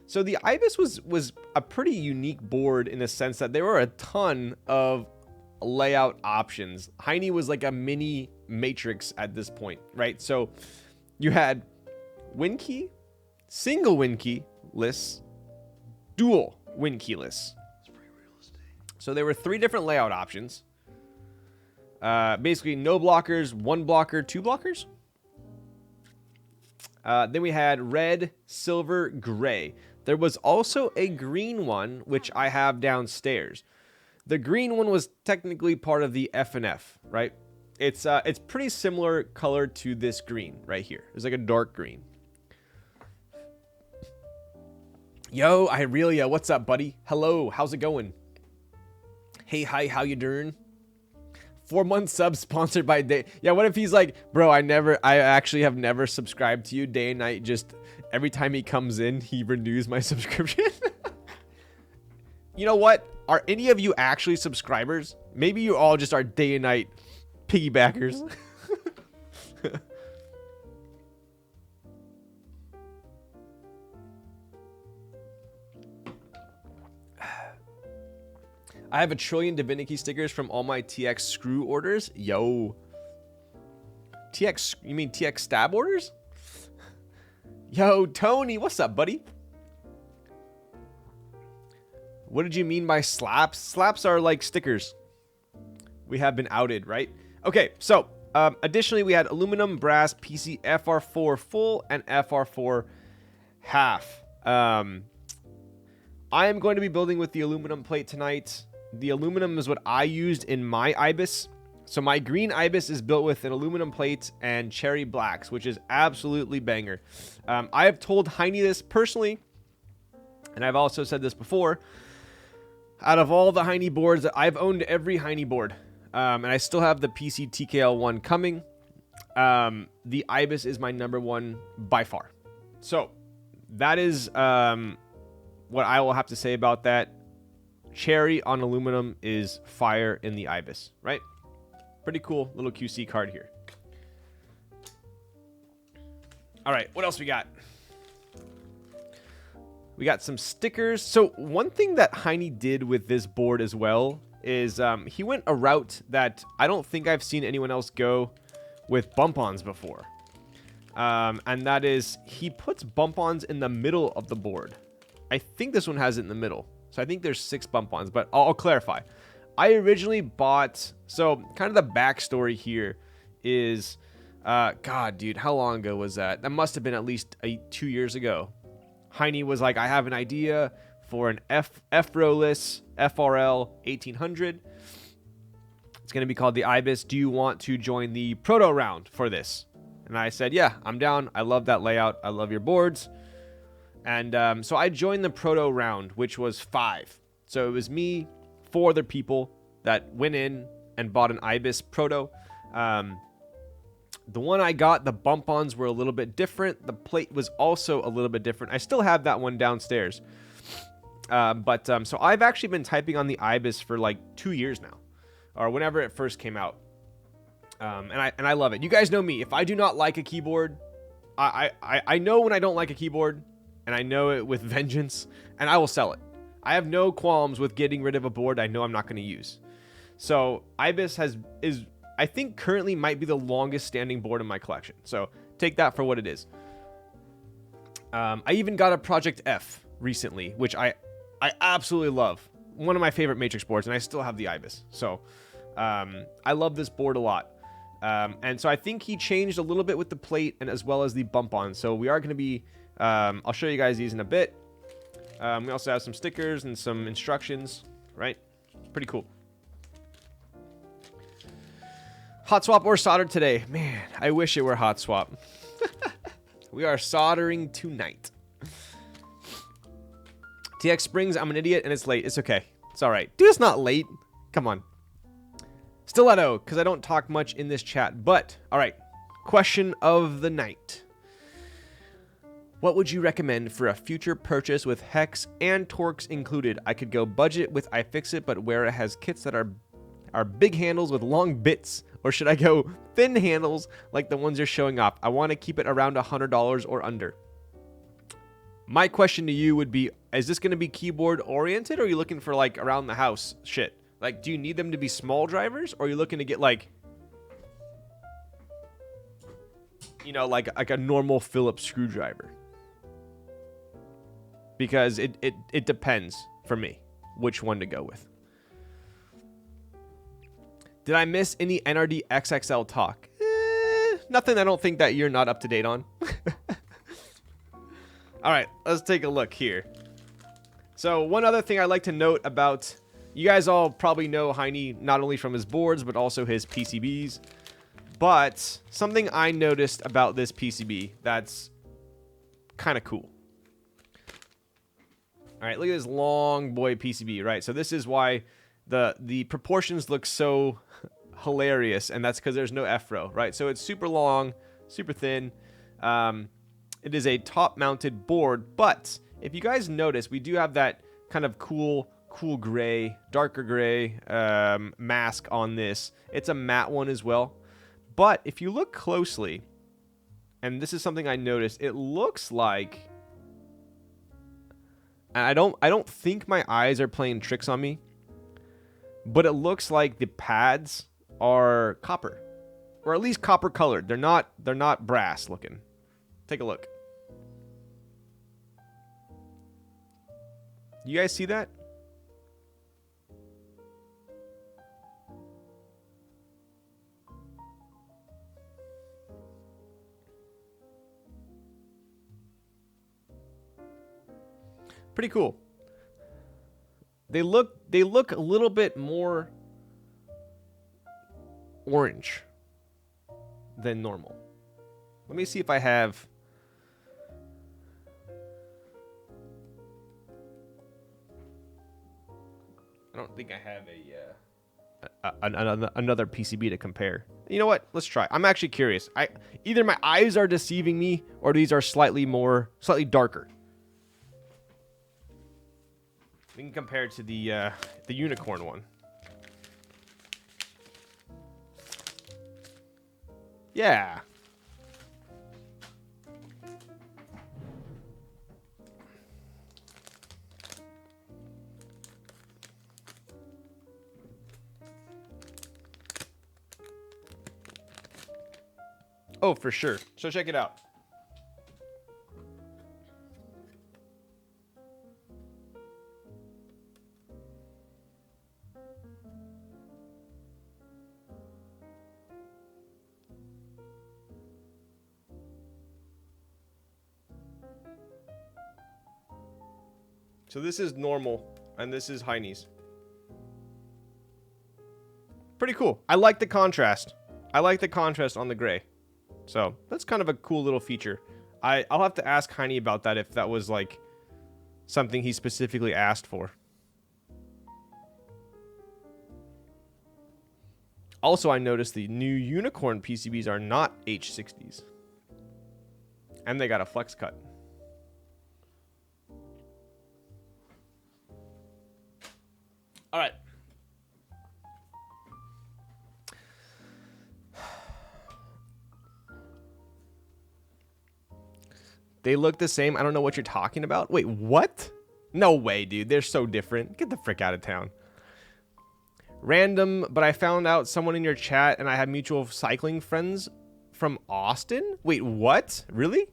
So the Ibis was a pretty unique board in the sense that there were a ton of layout options. Hiney was like a mini matrix at this point, right? So you had win key, single win key lists, dual win key lists. So there were 3 different layout options. Basically no blockers, 1 blocker, 2 blockers. Then we had red, silver, gray. There was also a green one, which I have downstairs. The green one was technically part of the F&F, right? It's pretty similar color to this green right here. It's like a dark green. Yo, Irelia, what's up, buddy? Hello, how's it going? Hey, hi, how you doing? 4-month sub sponsored by Day. Yeah, what if he's like, bro, I actually have never subscribed to you. Day and night, just every time he comes in, he renews my subscription. You know what? Are any of you actually subscribers? Maybe you all just are day and night piggybackers. I have 1 trillion Divinity stickers from all my TX screw orders. Yo. TX, you mean TX stab orders? Yo, Tony, what's up, buddy? What did you mean by slaps? Slaps are like stickers. We have been outed, right? Okay, so additionally, we had aluminum, brass, PC, FR4 full, and FR4 half. I am going to be building with the aluminum plate tonight. The aluminum is what I used in my Ibis. So my green Ibis is built with an aluminum plate and cherry blacks, which is absolutely banger. I have told Hiney this personally, and I've also said this before. Out of all the Hiney boards, I've owned every Hiney board, and I still have the PC TKL1 coming. The Ibis is my #1 by far. So that is what I will have to say about that. Cherry on aluminum is fire in the Ibis, right? Pretty cool little QC card here. All right, what else we got? We got some stickers. So one thing that Hiney did with this board as well is he went a route that I don't think I've seen anyone else go with bump-ons before. And that is he puts bump-ons in the middle of the board. I think this one has it in the middle. So I think there's 6 bump-ons, but I'll clarify. I originally bought, so kind of the backstory here is, God, dude, how long ago was that? That must have been at least 2 years ago. Heine was like, I have an idea for an F-rowless FRL 1800. It's going to be called the Ibis. Do you want to join the proto round for this? And I said, yeah, I'm down. I love that layout. I love your boards. And so I joined the proto round, which was 5. So it was me, 4 other people that went in and bought an Ibis proto. The one I got, the bump-ons were a little bit different. The plate was also a little bit different. I still have that one downstairs. So I've actually been typing on the Ibis for like 2 years now, or whenever it first came out. And I love it. You guys know me. If I do not like a keyboard, I know when I don't like a keyboard, and I know it with vengeance, and I will sell it. I have no qualms with getting rid of a board I know I'm not going to use. So Ibis is I think currently might be the longest standing board in my collection. So take that for what it is. I even got a Project F recently, which I absolutely love. One of my favorite Matrix boards, and I still have the Ibis. So I love this board a lot. And so I think he changed a little bit with the plate and as well as the bump on. So we are going to be, I'll show you guys these in a bit. We also have some stickers and some instructions, right? Pretty cool. Hot swap or solder today? Man, I wish it were hot swap. We are soldering tonight. TX Springs, I'm an idiot and it's late. It's okay. It's all right. Dude, it's not late. Come on. Stiletto, because I don't talk much in this chat. But, all right. Question of the night. What would you recommend for a future purchase with hex and Torx included? I could go budget with iFixit, but where it has kits that are big handles with long bits. Or should I go thin handles like the ones you're showing off? I want to keep it around $100 or under. My question to you would be, is this going to be keyboard oriented, or are you looking for like around the house shit? Like, do you need them to be small drivers, or are you looking to get like, you know, like a normal Phillips screwdriver? Because it depends for me which one to go with. Did I miss any NRD XXL talk? Nothing I don't think that you're not up to date on. All right, let's take a look here. So one other thing I'd like to note about, you guys all probably know Heine not only from his boards, but also his PCBs. But something I noticed about this PCB that's kind of cool. All right, look at this long boy PCB, right? So this is why the proportions look so hilarious, and that's because there's no F-row, right? So it's super long, super thin. It is a top-mounted board, but if you guys notice, we do have that kind of cool gray, darker gray mask on this. It's a matte one as well. But if you look closely, and this is something I noticed, it looks like, and I don't think my eyes are playing tricks on me, but it looks like the pads are copper, or at least copper colored. They're not brass looking. Take a look. You guys see that? Pretty cool. They look a little bit more orange than normal. Let me see if I have. I don't think I have another PCB to compare. You know what? Let's try. I'm actually curious. Either my eyes are deceiving me, or these are slightly darker. We can compare it to the unicorn one. Yeah. Oh, for sure. So check it out. So this is normal, and this is high knees. Pretty cool. I like the contrast. I like the contrast on the gray. So that's kind of a cool little feature. I'll have to ask Heine about that if that was like something he specifically asked for. Also, I noticed the new Unicorn PCBs are not H60s. And they got a flex cut. All right. They look the same. I don't know what you're talking about. Wait, what? No way, dude. They're so different. Get the frick out of town. Random, but I found out someone in your chat and I have mutual cycling friends from Austin. Wait, what? Really?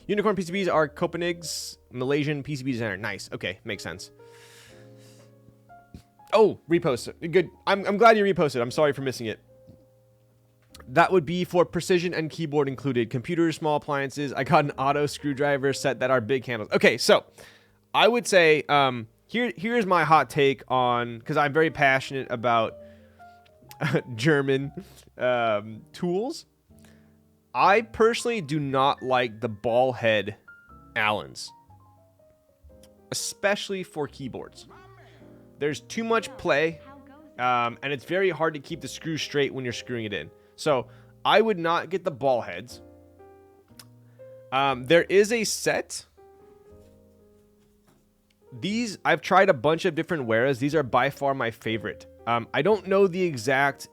Unicorn PCBs are Copenhagen's Malaysian PCB designer. Nice. Okay, makes sense. Oh, repost it. Good. I'm glad you reposted. I'm sorry for missing it. That would be for precision and keyboard included. Computers, small appliances. I got an auto screwdriver set that are big handles. Okay, so I would say here's my hot take on, because I'm very passionate about German tools. I personally do not like the ball head Allens, especially for keyboards. There's too much play, and it's very hard to keep the screw straight when you're screwing it in. So I would not get the ball heads. There is a set. These, I've tried a bunch of different Weras. These are by far my favorite. I don't know the exact...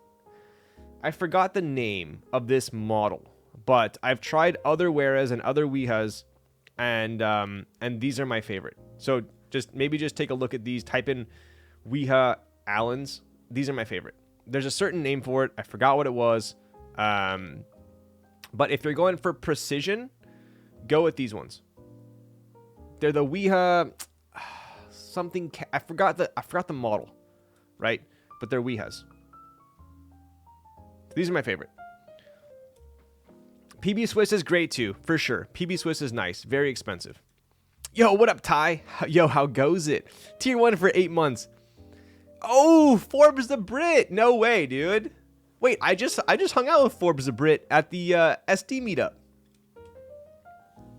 I forgot the name of this model. But I've tried other Weras and other Wihas. And these are my favorite. So maybe just take a look at these. Type in Wiha Allens. These are my favorite. There's a certain name for it. I forgot what it was. But if you're going for precision, go with these ones. They're the Wiha something. I forgot the model, right? But they're Wihas. These are my favorite. PB Swiss is great too, for sure. PB Swiss is nice. Very expensive. Yo, what up, Ty? Yo, how goes it? Tier 1 for 8 months. Oh, Forbes the Brit. No way, dude. Wait, I just hung out with Forbes the Brit at the SD meetup.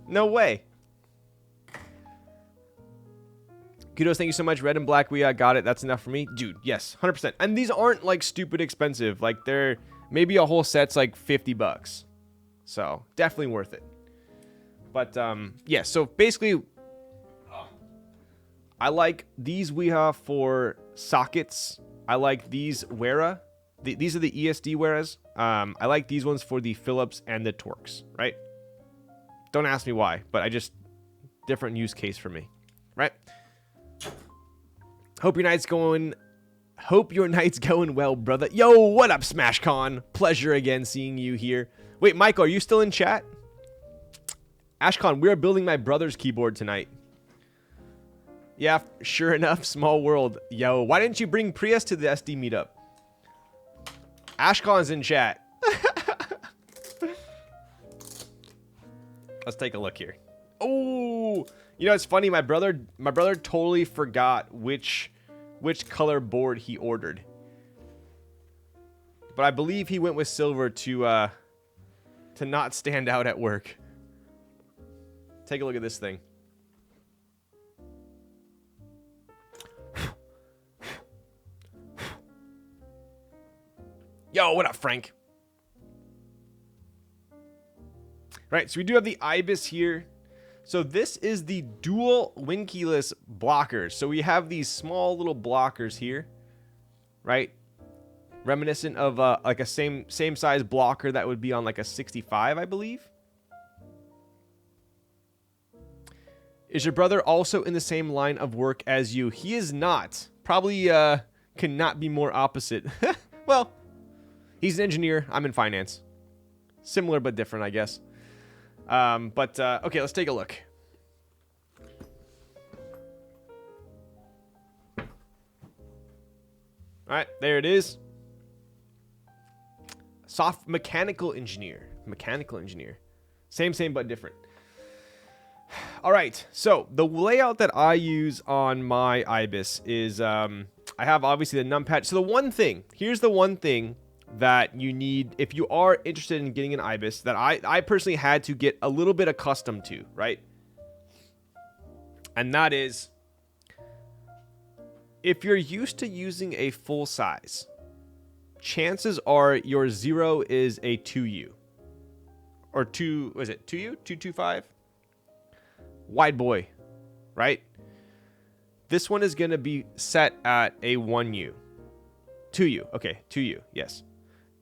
No way. Kudos, thank you so much. Red and black, we got it. That's enough for me. Dude, yes, 100%. And these aren't like stupid expensive. Like they're maybe a whole set's like $50. So definitely worth it. But yeah, so basically I like these Wiha for sockets. I like these Wera. These are the ESD Weras. I like these ones for the Philips and the Torx, right? Don't ask me why, but I just... different use case for me, right? Hope your night's going well, brother. Yo, what up, SmashCon? Pleasure again seeing you here. Wait, Michael, are you still in chat? Ashcon, we are building my brother's keyboard tonight. Yeah, sure enough, small world. Yo, why didn't you bring Prius to the SD meetup? Ashcon's in chat. Let's take a look here. Oh, you know, it's funny. My brother totally forgot which color board he ordered. But I believe he went with silver to not stand out at work. Take a look at this thing. Yo, what up, Frank? Right, so we do have the Ibis here. So this is the dual win keyless blockers. So we have these small little blockers here, right? Reminiscent of like a same size blocker that would be on like a 65, I believe. Is your brother also in the same line of work as you? He is not. Probably cannot be more opposite. Well, he's an engineer. I'm in finance. Similar but different, I guess. Okay, let's take a look. All right, there it is. Mechanical engineer. Same but different. All right, so the layout that I use on my Ibis is I have obviously the numpad. So here's the one thing that you need if you are interested in getting an Ibis that I personally had to get a little bit accustomed to, right? And that is, if you're used to using a full size, chances are your 0 is a 2U. Or 2U? 225? Wide boy, right? This one is going to be set at a 1U. 2U. Okay, 2U. Yes.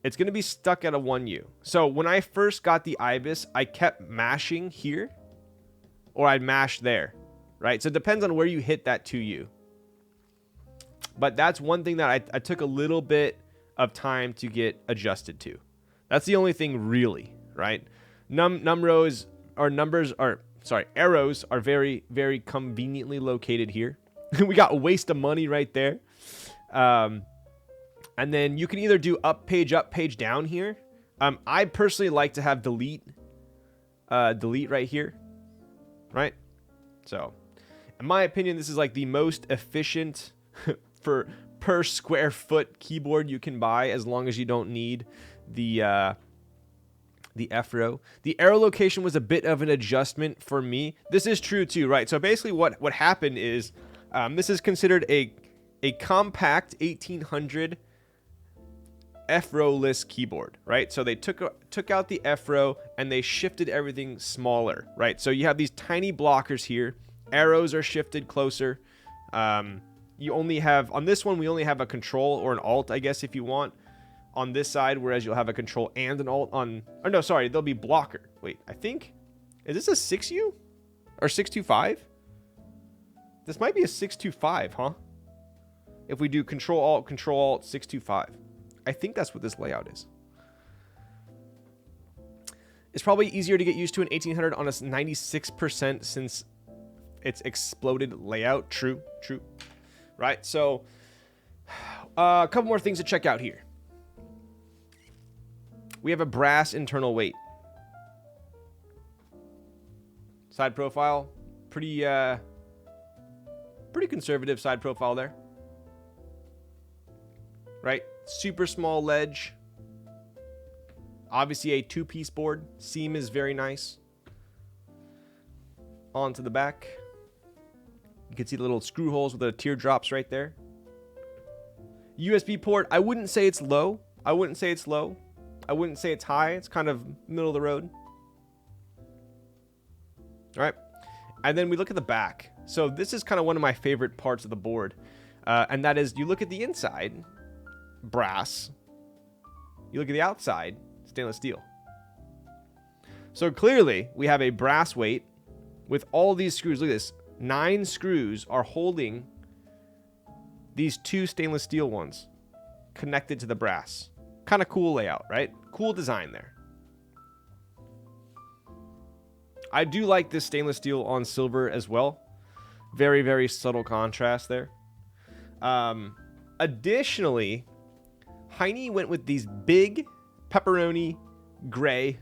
It's going to be stuck at a 1U. So when I first got the Ibis, I kept mashing here, or I'd mash there, right? So it depends on where you hit that 2U. But that's one thing that I took a little bit of time to get adjusted to. That's the only thing really, right? Arrows are very, very conveniently located here. We got a waste of money right there. And then you can either do up, page down here. I personally like to have delete right here, right? So, in my opinion, this is like the most efficient per square foot keyboard you can buy, as long as you don't need the F-row. The arrow location was a bit of an adjustment for me. This is true too, right? So basically what happened is this is considered a compact 1800 F-row-less keyboard, right? So they took out the F-row and they shifted everything smaller, right? So you have these tiny blockers here. Arrows are shifted closer. You only have, on this one, we only have a control or an alt, I guess, if you want, on this side, whereas you'll have a control and an alt on, or no, sorry, there'll be blocker. Wait, I think, is this a 6U or 625? This might be a 625, huh? If we do control alt 625. I think that's what this layout is. It's probably easier to get used to an 1800 on a 96% since it's exploded layout. True. Right, so a couple more things to check out here. We have a brass internal weight. Side profile, pretty conservative side profile there. Right, super small ledge. Obviously a two-piece board. Seam is very nice. Onto the back. You can see the little screw holes with the teardrops right there. USB port, I wouldn't say it's low. I wouldn't say it's low. I wouldn't say it's high. It's kind of middle of the road. All right. And then we look at the back. So this is kind of one of my favorite parts of the board. And that is, you look at the inside, brass. You look at the outside, stainless steel. So clearly, we have a brass weight with all these screws. Look at this. 9 screws are holding these 2 stainless steel ones connected to the brass. Kind of cool layout, right? Cool design there. I do like this stainless steel on silver as well. Very, very subtle contrast there. Additionally, Heine went with these big pepperoni gray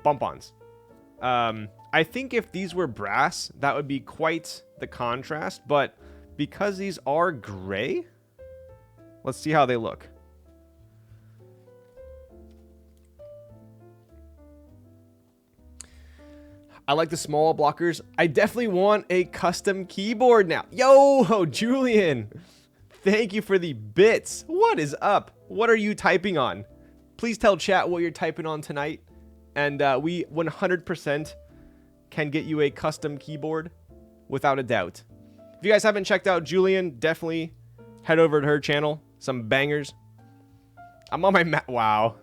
bump-ons. I think if these were brass, that would be quite the contrast. But because these are gray, let's see how they look. I like the small blockers. I definitely want a custom keyboard now. Yo, Julian. Thank you for the bits. What is up? What are you typing on? Please tell chat what you're typing on tonight. And we 100% can get you a custom keyboard without a doubt. If you guys haven't checked out Julian, definitely head over to her channel. Some bangers. I'm on my Wow.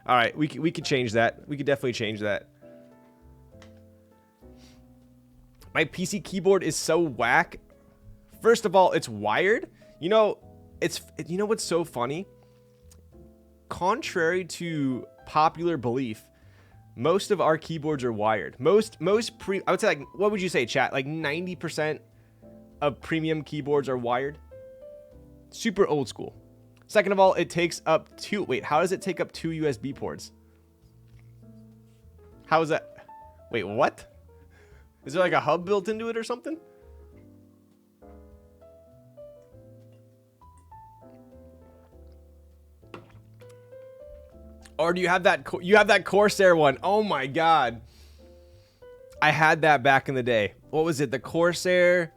All right, we could change that. We could definitely change that. My PC keyboard is so whack. First of all, it's wired. You know what's so funny? Contrary to popular belief, most of our keyboards are wired. I would say, like, what would you say, chat? Like 90% of premium keyboards are wired. Super old school. Second of all, it takes up 2... Wait, how does it take up 2 USB ports? How is that? Wait, what? Is there like a hub built into it or something? Or do you have that? You have that Corsair one. Oh my god. I had that back in the day. What was it? The Corsair.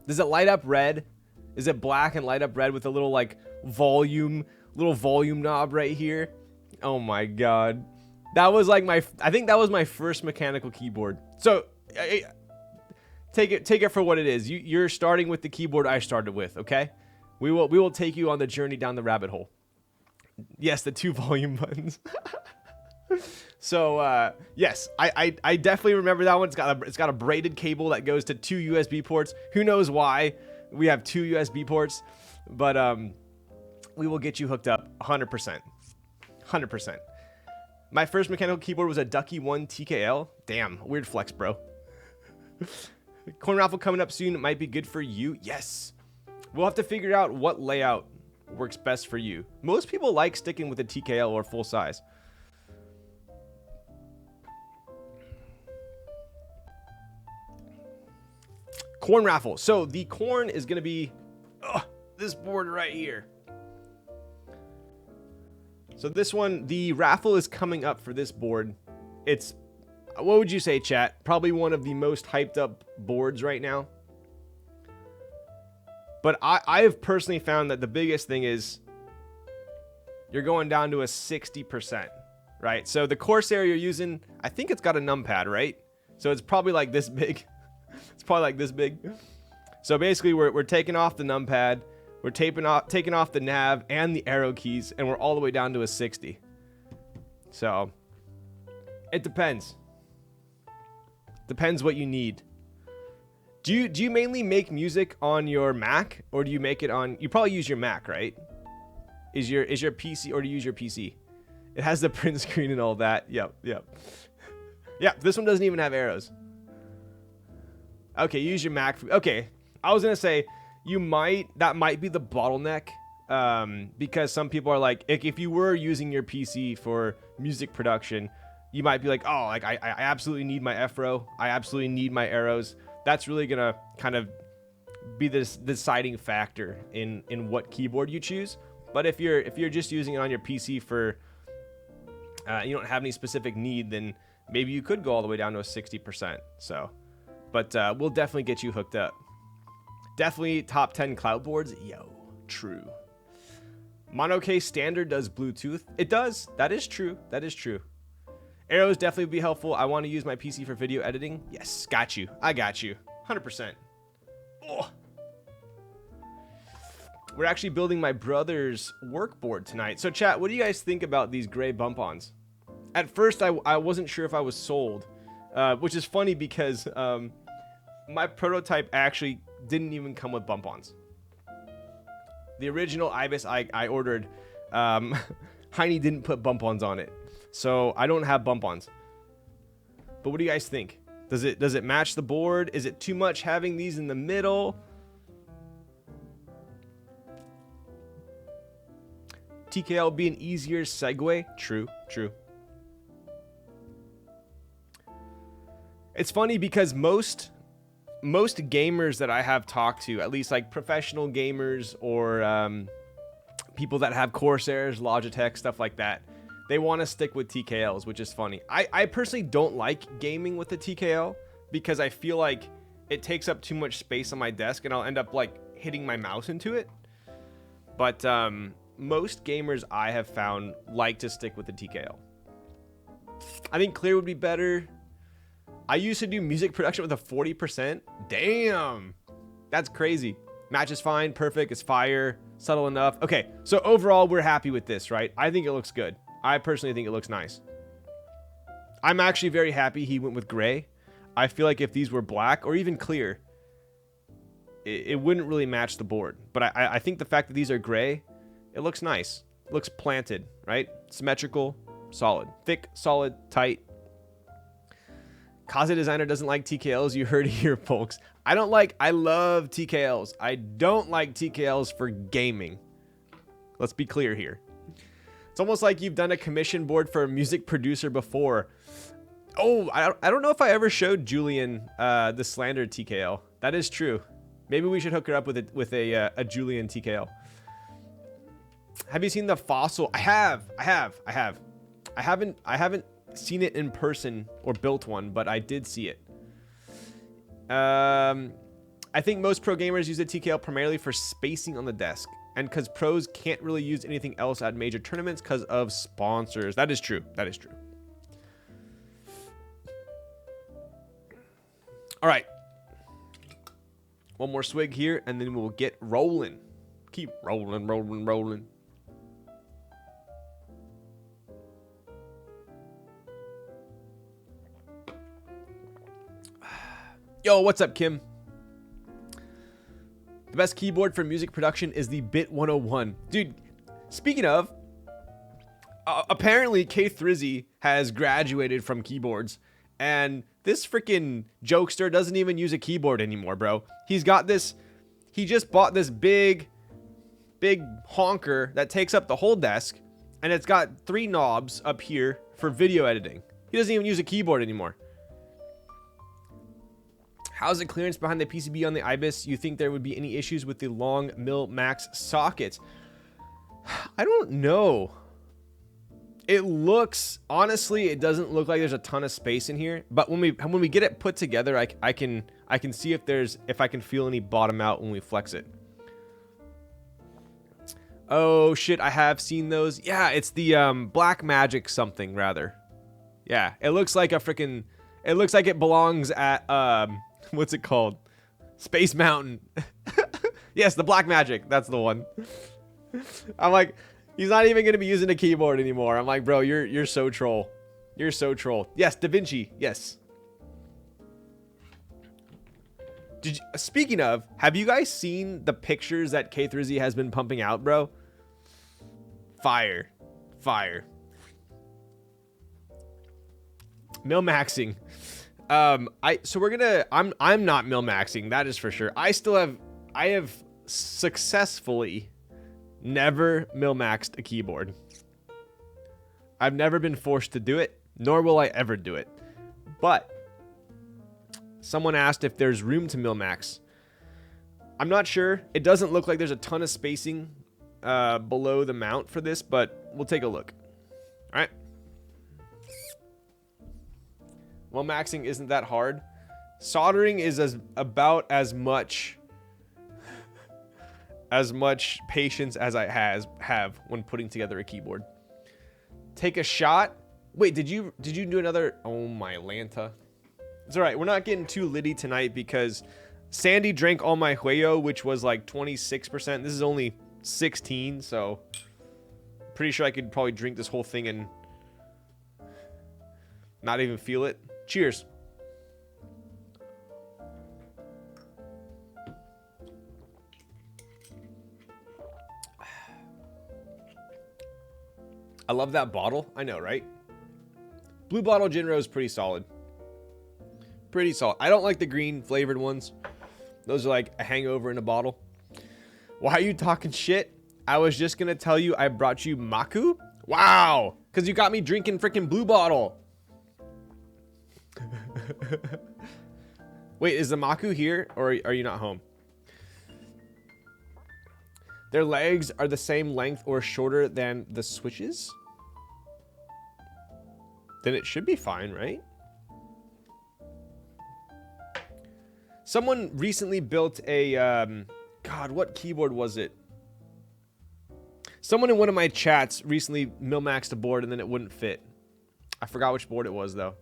Does it light up red? Is it black and light up red with a little like volume knob right here? Oh my god. That was like I think that was my first mechanical keyboard. So take it for what it is. You're starting with the keyboard I started with, okay? We will take you on the journey down the rabbit hole. Yes, the 2 volume buttons. So yes, I definitely remember that one. It's got a braided cable that goes to 2 USB ports. Who knows why we have 2 USB ports, but we will get you hooked up 100%. 100%. My first mechanical keyboard was a Ducky 1 TKL. Damn, weird flex, bro. Coin raffle coming up soon. It might be good for you. Yes. We'll have to figure out what layout works best for you. Most people like sticking with a TKL or full size. Corn raffle. So the corn is going to be this board right here. So this one, the raffle is coming up for this board. It's, what would you say, chat? Probably one of the most hyped up boards right now. But I have personally found that the biggest thing is you're going down to a 60%, right? So the Corsair you're using, I think it's got a numpad, right? So it's probably like this big. It's probably like this big. So basically we're taking off the numpad, we're taking off the nav and the arrow keys, and we're all the way down to a 60. So it depends. Depends what you need. Do you mainly make music on your Mac, or do you make it on? You probably use your Mac, right? Is your PC, or do you use your PC? It has the print screen and all that. Yep. Yeah, this one doesn't even have arrows. Okay, use your Mac. Okay, I was gonna say that might be the bottleneck, because some people are like, if you were using your PC for music production, you might be like, oh, like I absolutely need my F-row. I absolutely need my arrows. That's really gonna kind of be this deciding factor in what keyboard you choose. But if you're just using it on your PC for you don't have any specific need, then maybe you could go all the way down to a 60%. So, but we'll definitely get you hooked up. Definitely top 10 cloud boards. Yo, true. Mono case standard does Bluetooth. It does. That is true. That is true. Arrows definitely would be helpful. I want to use my PC for video editing. Yes, got you. I got you. 100%. Oh. We're actually building my brother's work board tonight. So chat, what do you guys think about these gray bump-ons? At first, I wasn't sure if I was sold, which is funny because my prototype actually didn't even come with bump-ons. The original Ibis I ordered, Hiney didn't put bump-ons on it. So I don't have bump-ons. But what do you guys think? Does it match the board? Is it too much having these in the middle? TKL would be an easier segue. True. It's funny because most gamers that I have talked to, at least like professional gamers or people that have Corsairs, Logitech, stuff like that, they want to stick with TKLs, which is funny. I personally don't like gaming with the TKL because I feel like it takes up too much space on my desk and I'll end up like hitting my mouse into it. But most gamers I have found like to stick with the TKL. I think clear would be better. I used to do music production with a 40%. Damn, that's crazy. Match is fine, perfect, it's fire, subtle enough. Okay, so overall we're happy with this, right? I think it looks good. I personally think it looks nice. I'm actually very happy he went with gray. I feel like if these were black or even clear, it wouldn't really match the board. But I think the fact that these are gray, it looks nice. It looks planted, right? Symmetrical, solid. Thick, solid, tight. Kaze Designer doesn't like TKLs. You heard it here, folks. I love TKLs. I don't like TKLs for gaming. Let's be clear here. It's almost like you've done a commission board for a music producer before. Oh, I don't know if I ever showed Julian the Slander TKL. That is true. Maybe we should hook her up with a Julian TKL. Have you seen the fossil? I have. I haven't seen it in person or built one, but I did see it. I think most pro gamers use a TKL primarily for spacing on the desk, and because pros can't really use anything else at major tournaments because of sponsors. That is true. That is true. All right. One more swig here, and then we'll get rolling. Keep rolling, rolling, rolling. Yo, what's up, Kim? The best keyboard for music production is the Bit 101. Dude, speaking of, apparently K Thrizzy has graduated from keyboards, and this freaking jokester doesn't even use a keyboard anymore, bro. He's got this, he just bought this big honker that takes up the whole desk, and it's got 3 knobs up here for video editing. He doesn't even use a keyboard anymore. How's the clearance behind the PCB on the Ibis? You think there would be any issues with the long mil max sockets? I don't know. It looks, honestly, it doesn't look like there's a ton of space in here. But when we get it put together, I can see if I can feel any bottom out when we flex it. Oh shit, I have seen those. Yeah, it's the Black Magic something rather. Yeah, it looks like a freaking. It looks like it belongs at what's it called? Space Mountain. Yes, the Black Magic. That's the one. I'm like, he's not even gonna be using a keyboard anymore. I'm like, bro, you're so troll. You're so troll. Yes, Da Vinci. Yes. Speaking of, have you guys seen the pictures that K Thrizzy has been pumping out, bro? Fire. Fire. Mil maxing. So we're gonna, I'm not mil maxing, that is for sure. I have successfully never mil maxed a keyboard. I've never been forced to do it, nor will I ever do it. But someone asked if there's room to mil max. I'm not sure. It doesn't look like there's a ton of spacing below the mount for this, but we'll take a look. All right. Well, maxing isn't that hard. Soldering is about as much patience as I have when putting together a keyboard. Take a shot. Wait, did you do another? Oh my Lanta. It's all right. We're not getting too litty tonight because Sandy drank all my Hueyo, which was like 26%. This is only 16, so pretty sure I could probably drink this whole thing and not even feel it. Cheers. I love that bottle. I know, right? Blue bottle Jinro is pretty solid. Pretty solid. I don't like the green flavored ones. Those are like a hangover in a bottle. Why are you talking shit? I was just gonna tell you I brought you Maku. Wow, because you got me drinking freaking blue bottle. Wait, is the Maku here or are you not home? Their legs are the same length or shorter than the switches? Then it should be fine, right? Someone recently built a, God, what keyboard was it? Someone in one of my chats recently mil-maxed a board and then it wouldn't fit. I forgot which board it was though.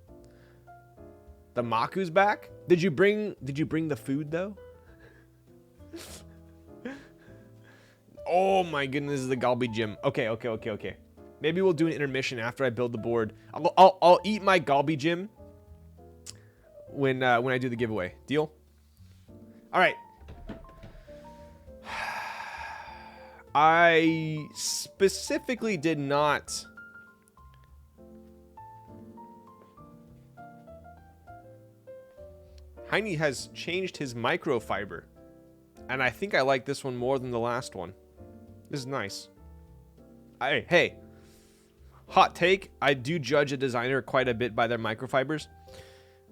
The Maku's back? Did you bring the food though? Oh my goodness, this is the Galbi Gym. Okay. Maybe we'll do an intermission after I build the board. I'll eat my Galbi Gym when I do the giveaway. Deal? All right. I specifically did not. Heine has changed his microfiber, and I think I like this one more than the last one. This is nice. Hey, hot take, I do judge a designer quite a bit by their microfibers.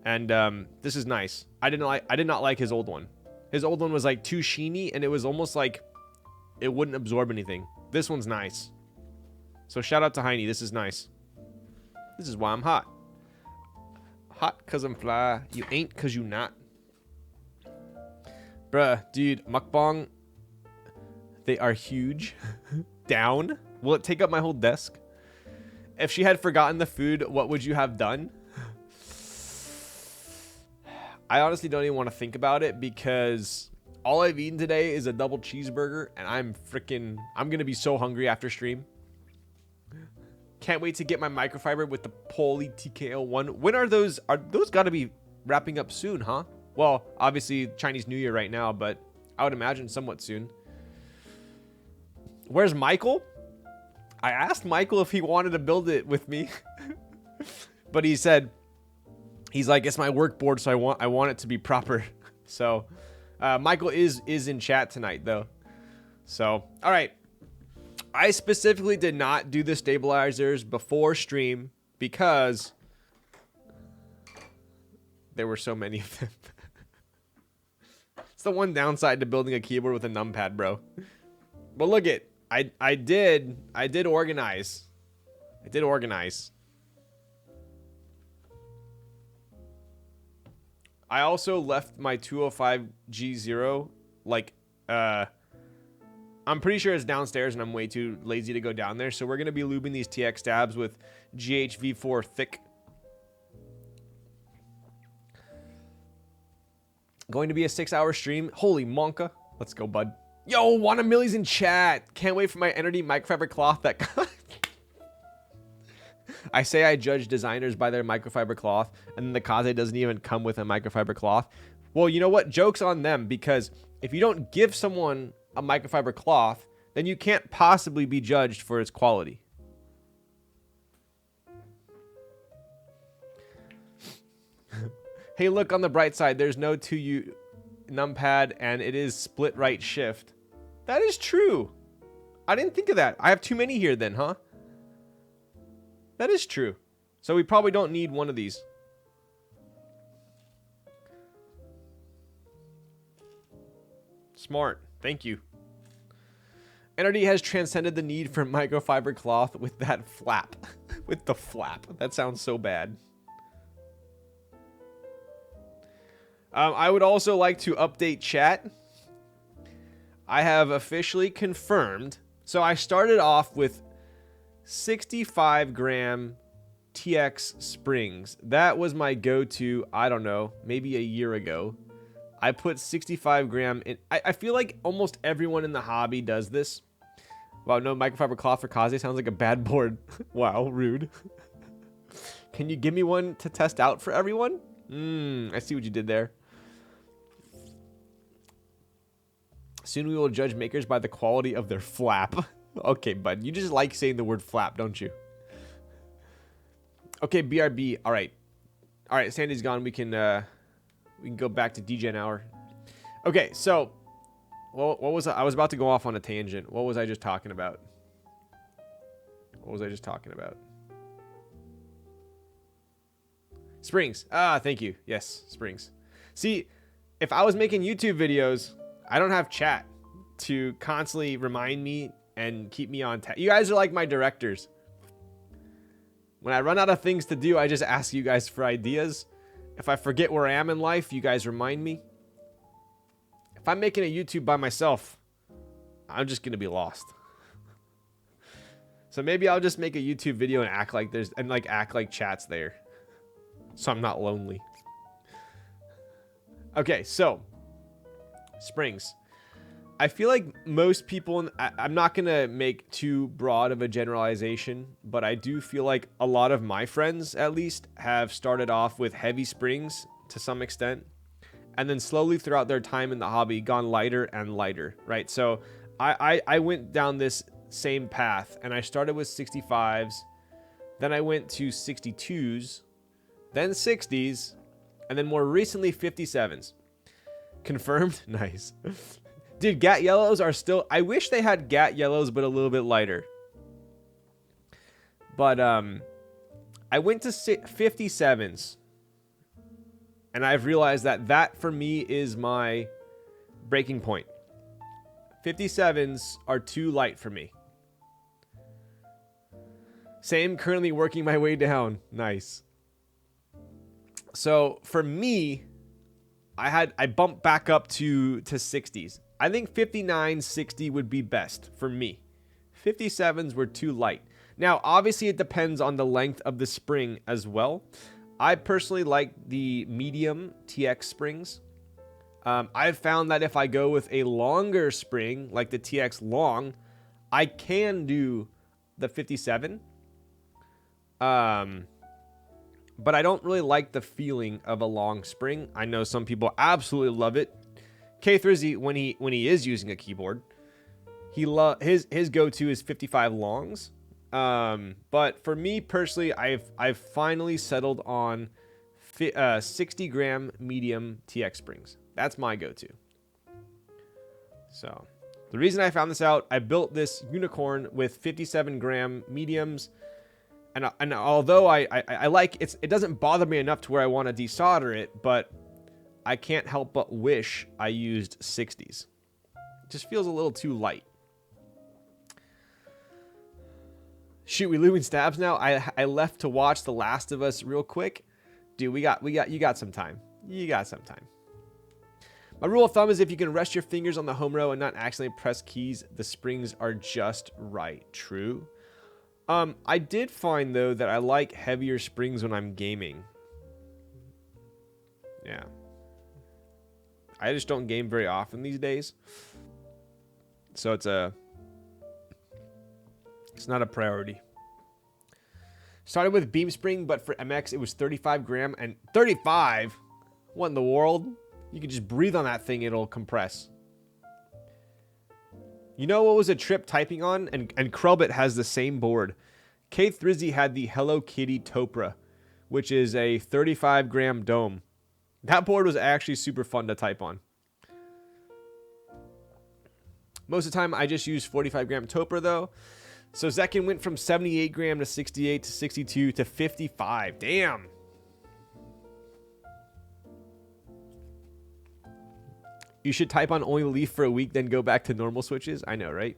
And this is nice. I did not like his old one. His old one was like too sheeny, and it was almost like it wouldn't absorb anything. This one's nice. So shout out to Heine. This is nice. This is why I'm hot. Hot cause I'm fly. You ain't cause you not. Bruh, dude, mukbang. They are huge. Down. Will it take up my whole desk? If she had forgotten the food, what would you have done? I honestly don't even want to think about it because all I've eaten today is a double cheeseburger, and I'm going to be so hungry after stream. Can't wait to get my microfiber with the Poly TKL1. When are those? Are those got to be wrapping up soon, huh? Well, obviously Chinese New Year right now, but I would imagine somewhat soon. Where's Michael? I asked Michael if he wanted to build it with me, but he said, he's like, it's my work board, so I want it to be proper. So, Michael is in chat tonight though. So, all right. I specifically did not do the stabilizers before stream because there were so many of them. It's the one downside to building a keyboard with a numpad, bro. But look it, I did organize. I did organize. I also left my 205 G0 like I'm pretty sure it's downstairs and I'm way too lazy to go down there. So we're going to be lubing these TX tabs with GHV4 thick. Going to be a 6-hour stream. Holy monka. Let's go, bud. Yo, Wanna Millie's in chat. Can't wait for my Entity microfiber cloth that I say I judge designers by their microfiber cloth, and then the Kaze doesn't even come with a microfiber cloth. Well, you know what? Joke's on them, because if you don't give someone a microfiber cloth, then you can't possibly be judged for its quality. Hey, look on the bright side. There's no 2U numpad, and it is split right shift. That is true. I didn't think of that. I have too many here then, huh? That is true. So we probably don't need one of these. Smart. Thank you. NRD has transcended the need for microfiber cloth with that flap. With the flap. That sounds so bad. I would also like to update chat. I have officially confirmed. So I started off with 65 gram TX springs. That was my go-to, I don't know, maybe a year ago. I put 65 gram in. I feel like almost everyone in the hobby does this. Wow, no microfiber cloth for Kaze sounds like a bad board. Wow, rude. Can you give me one to test out for everyone? I see what you did there. Soon we will judge makers by the quality of their flap. Okay, bud. You just like saying the word flap, don't you? Okay, BRB. All right. All right, Sandy's gone. We can go back to DJ hour. Okay, so what was I was about to go off on a tangent. What was I just talking about? What was I just talking about? Springs. Ah, thank you. Yes, springs. See, if I was making YouTube videos, I don't have chat to constantly remind me and keep me on task. You guys are like my directors. When I run out of things to do, I just ask you guys for ideas. If I forget where I am in life, you guys remind me. If I'm making a YouTube by myself, I'm just going to be lost. So maybe I'll just make a YouTube video and act like act like chat's there. So I'm not lonely. Okay, so springs. I feel like most people, I'm not going to make too broad of a generalization, but I do feel like a lot of my friends, at least, have started off with heavy springs to some extent, and then slowly throughout their time in the hobby gone lighter and lighter, right? So I went down this same path, and I started with 65s, then I went to 62s, then 60s, and then more recently 57s. Confirmed? Nice. Dude, GAT yellows are still... I wish they had GAT yellows, but a little bit lighter. But I went to 57s. And I've realized that for me is my breaking point. 57s are too light for me. Same, currently working my way down. Nice. So for me, I bumped back up to 60s. I think 59, 60 would be best for me. 57s were too light. Now, obviously, it depends on the length of the spring as well. I personally like the medium TX springs. I've found that if I go with a longer spring, like the TX long, I can do the 57. But I don't really like the feeling of a long spring. I know some people absolutely love it. K Thrizzy, when he is using a keyboard, his go-to is 55 longs. But for me personally, I've finally settled on 60 gram medium TX springs. That's my go-to. So the reason I found this out, I built this unicorn with 57 gram mediums. And although I like it doesn't bother me enough to where I want to desolder it, but I can't help but wish I used 60s. It just feels a little too light. Shoot, we losing stabs now. I left to watch The Last of Us real quick. Dude, you got some time. You got some time. My rule of thumb is if you can rest your fingers on the home row and not accidentally press keys, the springs are just right. True. I did find, though, that I like heavier springs when I'm gaming. Yeah. I just don't game very often these days. So it's not a priority. Started with beam spring, but for MX, it was 35 gram. And 35? What in the world? You can just breathe on that thing, it'll compress. You know what was a trip typing on? And Krubit has the same board. K Thrizzy had the Hello Kitty Topra, which is a 35 gram dome. That board was actually super fun to type on. Most of the time, I just use 45 gram Topra though. So Zekin went from 78 gram to 68 to 62 to 55. Damn. You should type on only leaf for a week, then go back to normal switches. I know, right?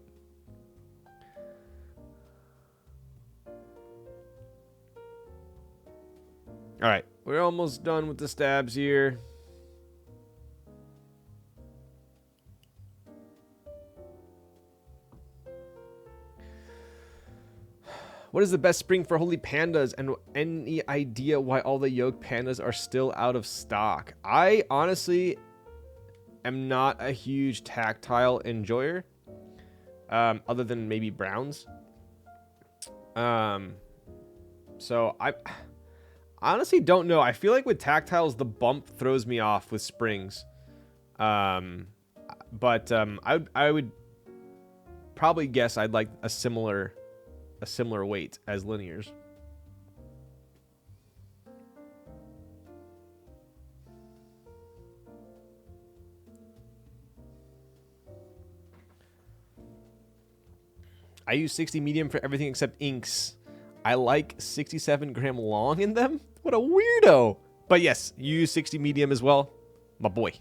All right, we're almost done with the stabs here. What is the best spring for Holy Pandas, and any idea why all the yoke pandas are still out of stock? I honestly am not a huge tactile enjoyer, other than maybe browns. So I honestly don't know. I feel like with tactiles, the bump throws me off with springs. I would probably guess I'd like a similar weight as linears. I use 60 medium for everything except inks. I like 67 gram long in them. What a weirdo. But yes, you use 60 medium as well. My boy.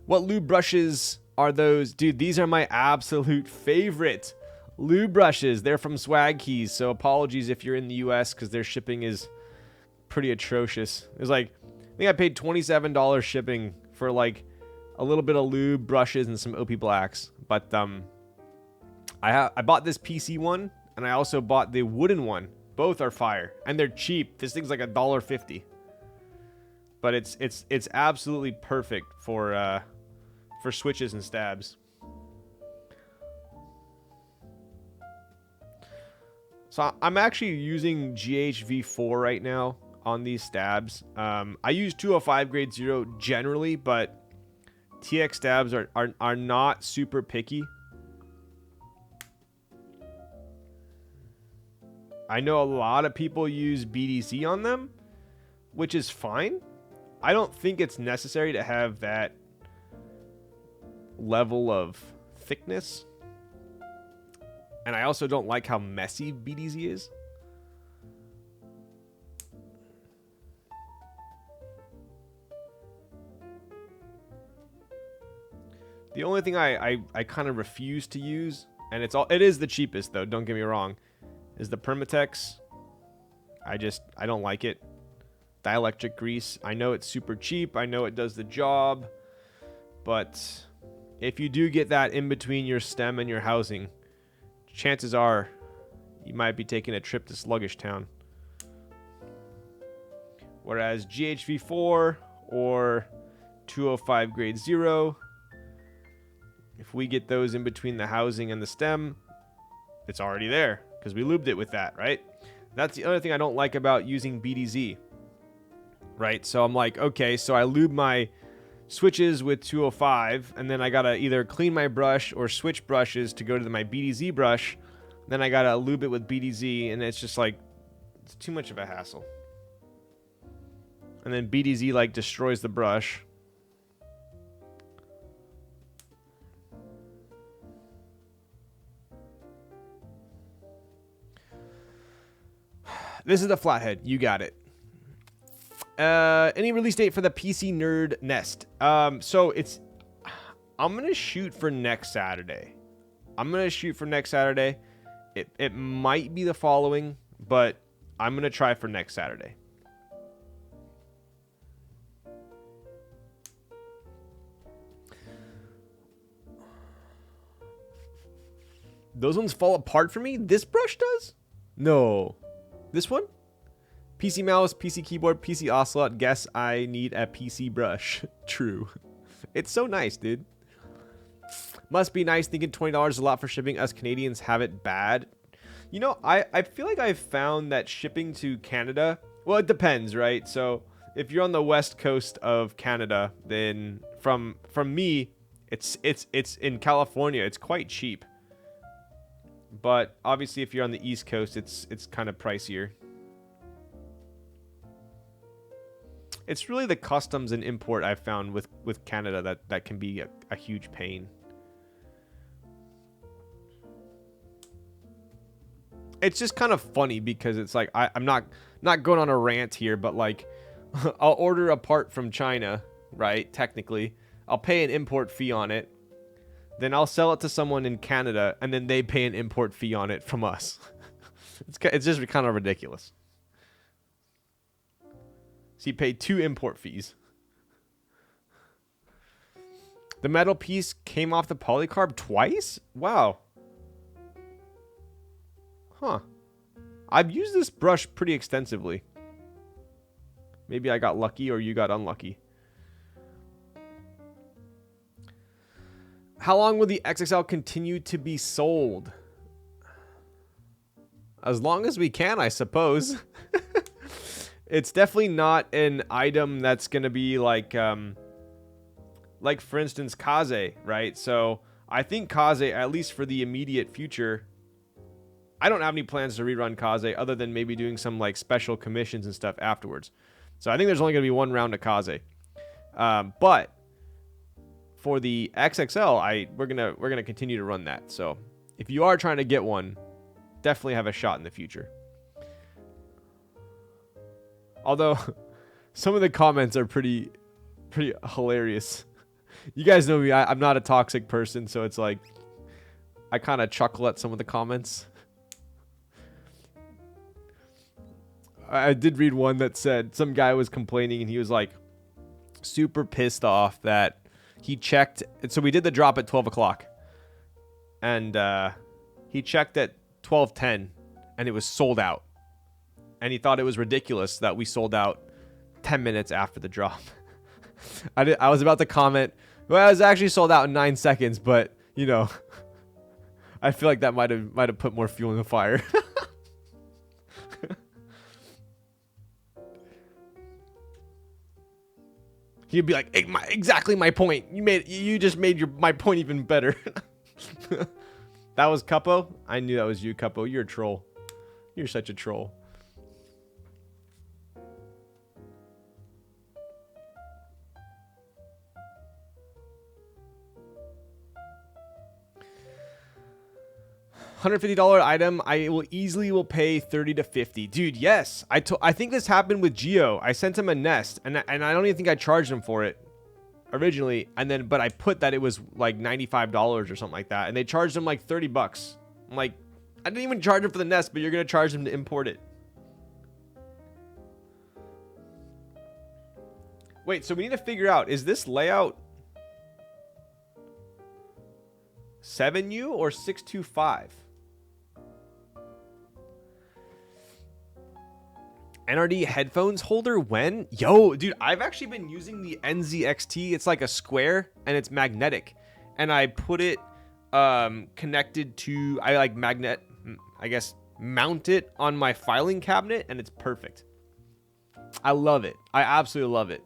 What lube brushes are those? Dude, these are my absolute favorite lube brushes. They're from Swag Keys, so apologies if you're in the US because their shipping is pretty atrocious. It's like, I think I paid $27 shipping for like a little bit of lube brushes and some OP blacks. But I bought this PC one and I also bought the wooden one. Both are fire and they're cheap. This thing's like $1.50. But it's absolutely perfect for switches and stabs. So I'm actually using GHV4 right now on these stabs. I use 205 grade 0 generally, but TX stabs are not super picky. I know a lot of people use BDC on them, which is fine. I don't think it's necessary to have that level of thickness. And I also don't like how messy BDC is. The only thing I kind of refuse to use, and it is the cheapest though, don't get me wrong, is the Permatex. I don't like it. Dielectric grease. I know it's super cheap. I know it does the job. But if you do get that in between your stem and your housing, chances are you might be taking a trip to Sluggish Town. Whereas GHV4 or 205 grade 0, if we get those in between the housing and the stem, it's already there because we lubed it with that, right? That's the other thing I don't like about using BDZ, right? So I'm like, okay, so I lube my switches with 205, and then I gotta either clean my brush or switch brushes to go to my BDZ brush. Then I gotta lube it with BDZ, and it's just like, it's too much of a hassle. And then BDZ like destroys the brush. This is the flathead. You got it. Any release date for the PC Nerd Nest? So it's... I'm going to shoot for next Saturday. It might be the following, but I'm going to try for next Saturday. Those ones fall apart for me? This brush does? No. This one? PC mouse, PC keyboard, PC ocelot. Guess I need a PC brush. True. It's so nice, dude. Must be nice thinking $20 is a lot for shipping. Us Canadians have it bad. You know, I feel like I've found that shipping to Canada... Well, it depends, right? So, if you're on the west coast of Canada, then from me, it's in California, it's quite cheap. But obviously, if you're on the East Coast, it's kind of pricier. It's really the customs and import I've found with Canada that can be a huge pain. It's just kind of funny because it's like I'm not going on a rant here, but like I'll order a part from China, right? Technically, I'll pay an import fee on it. Then I'll sell it to someone in Canada, and then they pay an import fee on it from us. It's just kind of ridiculous. So you pay 2 import fees. The metal piece came off the polycarb twice? Wow. Huh. I've used this brush pretty extensively. Maybe I got lucky or you got unlucky. How long will the XXL continue to be sold? As long as we can, I suppose. It's definitely not an item that's going to be like for instance, Kaze, right? So I think Kaze, at least for the immediate future, I don't have any plans to rerun Kaze other than maybe doing some like special commissions and stuff afterwards. So I think there's only going to be one round of Kaze. But for the XXL, we're gonna continue to run that. So if you are trying to get one, definitely have a shot in the future. Although some of the comments are pretty hilarious. You guys know me, I'm not a toxic person, so it's like I kind of chuckle at some of the comments. I did read one that said some guy was complaining and he was like super pissed off that he checked. So we did the drop at 12 o'clock. And he checked at 12:10 and it was sold out. And he thought it was ridiculous that we sold out 10 minutes after the drop. I was about to comment, well, it was actually sold out in 9 seconds, but, you know, I feel like that might have put more fuel in the fire. He'd be like, exactly my point. You just made my point even better. That was Cuppo? I knew that was you, Cuppo. You're a troll. You're such a troll. $150 item, I will easily pay 30 to 50. Dude, yes. I think this happened with Geo. I sent him a nest, and I don't even think I charged him for it. originally, and then but I put that it was like $95 or something like that, and they charged them like $30. I'm like, I didn't even charge them for the Nest, but you're gonna charge them to import it. Wait, so we need to figure out, is this layout 7U or 625? NRD headphones holder when? Yo, dude, I've actually been using the NZXT. It's like a square and it's magnetic. And I put it connected to, I guess, mount it on my filing cabinet, and it's perfect. I love it. I absolutely love it.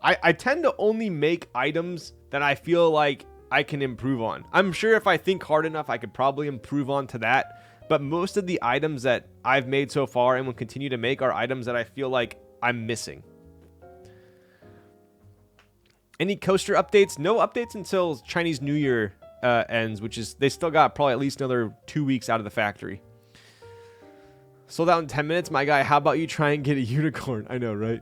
I tend to only make items that I feel like I can improve on. I'm sure if I think hard enough, I could probably improve on to that. But most of the items that I've made so far and will continue to make are items that I feel like I'm missing. Any coaster updates? No updates until Chinese New Year ends, which is, they still got probably at least another 2 weeks out of the factory. Sold out in 10 minutes, my guy. How about you try and get a unicorn? I know, right?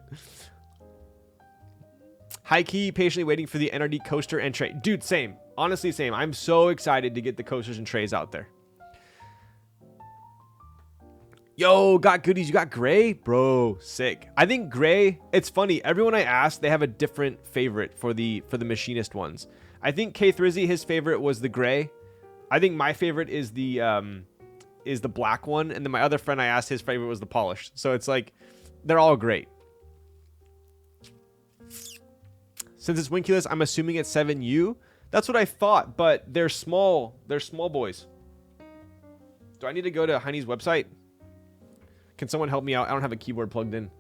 High key, patiently waiting for the NRD coaster and tray. Dude, same. Honestly, same. I'm so excited to get the coasters and trays out there. Yo, got goodies. You got gray? Bro, sick. I think gray, it's funny. Everyone I asked, they have a different favorite for the machinist ones. I think K Thrizzy, his favorite was the gray. I think my favorite is the black one. And then my other friend I asked, his favorite was the polished. So it's like, they're all great. Since it's winkeyless, I'm assuming it's 7U. That's what I thought, but they're small. They're small boys. Do I need to go to Heine's website? Can someone help me out? I don't have a keyboard plugged in.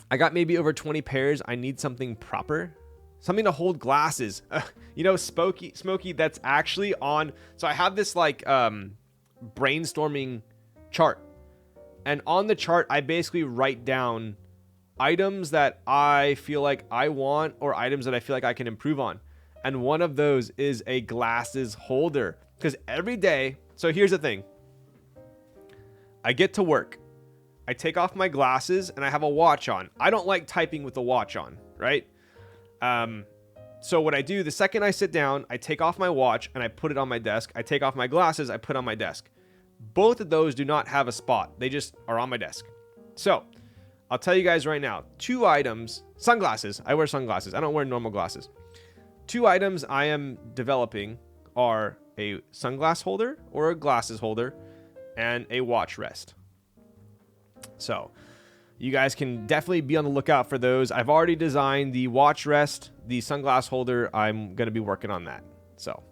I got maybe over 20 pairs. I need something proper. Something to hold glasses. You know, Smokey, that's actually on. So I have this like brainstorming chart. And on the chart, I basically write down items that I feel like I want or items that I feel like I can improve on. And one of those is a glasses holder. Because every day, so here's the thing. I get to work. I take off my glasses and I have a watch on. I don't like typing with the watch on, right? So what I do, the second I sit down, I take off my watch and I put it on my desk. I take off my glasses, I put on my desk. Both of those do not have a spot. They just are on my desk. So I'll tell you guys right now, 2 items, sunglasses. I wear sunglasses. I don't wear normal glasses. 2 items I am developing are a sunglass holder or a glasses holder and a watch rest. So you guys can definitely be on the lookout for those. I've already designed the watch rest, the sunglass holder. I'm going to be working on that. So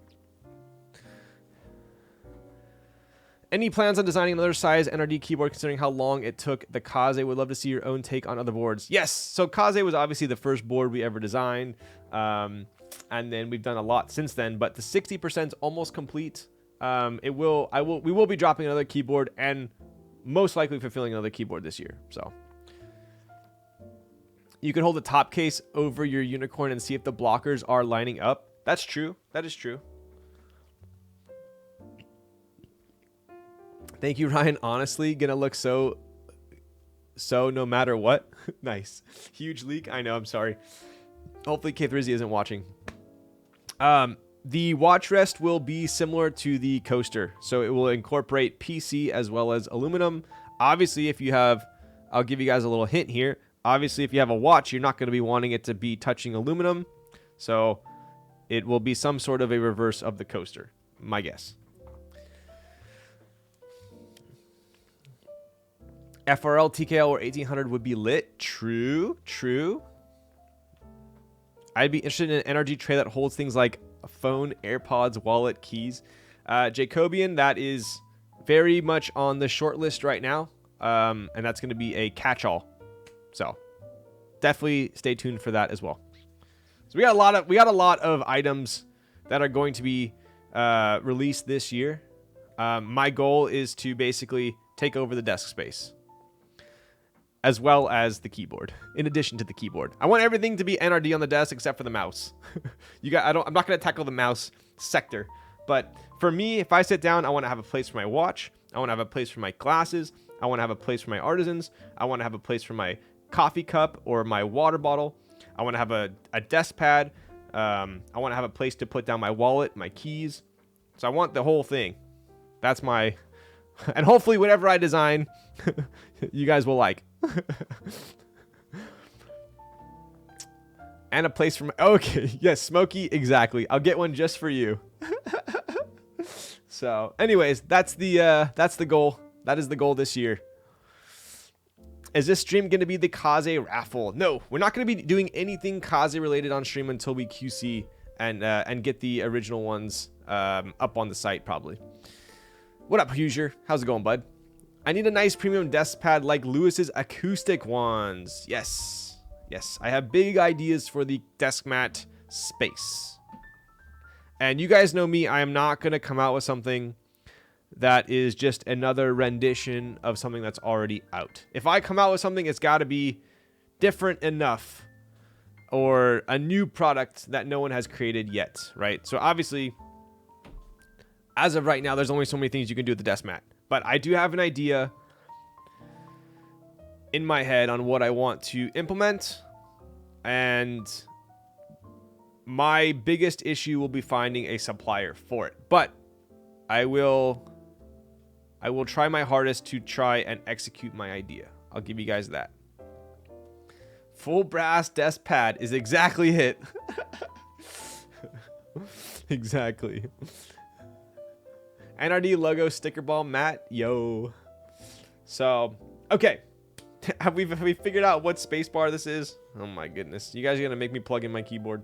any plans on designing another size NRD keyboard considering how long it took the Kaze? Would love to see your own take on other boards. Yes. So Kaze was obviously the first board we ever designed. And then we've done a lot since then, but the 60% is almost complete. We will be dropping another keyboard and most likely fulfilling another keyboard this year. So you can hold the top case over your unicorn and see if the blockers are lining up. That's true. That is true. Thank you, Ryan. Honestly, gonna look so no matter what. Nice. Huge leak. I know. I'm sorry. Hopefully K Thrizzy isn't watching. The watch rest will be similar to the coaster. So it will incorporate PC as well as aluminum. Obviously, if you have, I'll give you guys a little hint here. Obviously, if you have a watch, you're not going to be wanting it to be touching aluminum. So it will be some sort of a reverse of the coaster, my guess. FRL, TKL, or 1800 would be lit. True, true. I'd be interested in an NRG tray that holds things like a phone, AirPods, wallet, keys. Jacobian, that is very much on the short list right now. And that's going to be a catch-all. So definitely stay tuned for that as well. So we got a lot of items that are going to be released this year. My goal is to basically take over the desk space, as well as the keyboard. In addition to the keyboard, I want everything to be NRD on the desk except for the mouse. I'm not going to tackle the mouse sector, but for me, if I sit down, I want to have a place for my watch. I want to have a place for my glasses. I want to have a place for my artisans. I want to have a place for my coffee cup or my water bottle. I want to have a desk pad. I want to have a place to put down my wallet, my keys. So I want the whole thing. That's my... And hopefully whatever I design, you guys will like. And a place for my... Okay, yes, Smokey, exactly. I'll get one just for you. So, anyways, that's the goal. That is the goal this year. Is this stream going to be the Kaze raffle? No, we're not going to be doing anything Kaze related on stream until we QC and get the original ones up on the site probably. What up, Hoosier? How's it going, bud? I need a nice premium desk pad like Lewis's acoustic ones. Yes. Yes, I have big ideas for the desk mat space. And you guys know me, I am not going to come out with something that is just another rendition of something that's already out. If I come out with something, it's got to be different enough or a new product that no one has created yet, right? So obviously, as of right now, there's only so many things you can do with the desk mat. But I do have an idea in my head on what I want to implement, and my biggest issue will be finding a supplier for it. But I will try my hardest to try and execute my idea. I'll give you guys that. Full brass desk pad is exactly it. Exactly. NRD logo sticker ball mat, yo. So, okay. Have we figured out what spacebar this is? Oh my goodness. You guys are going to make me plug in my keyboard.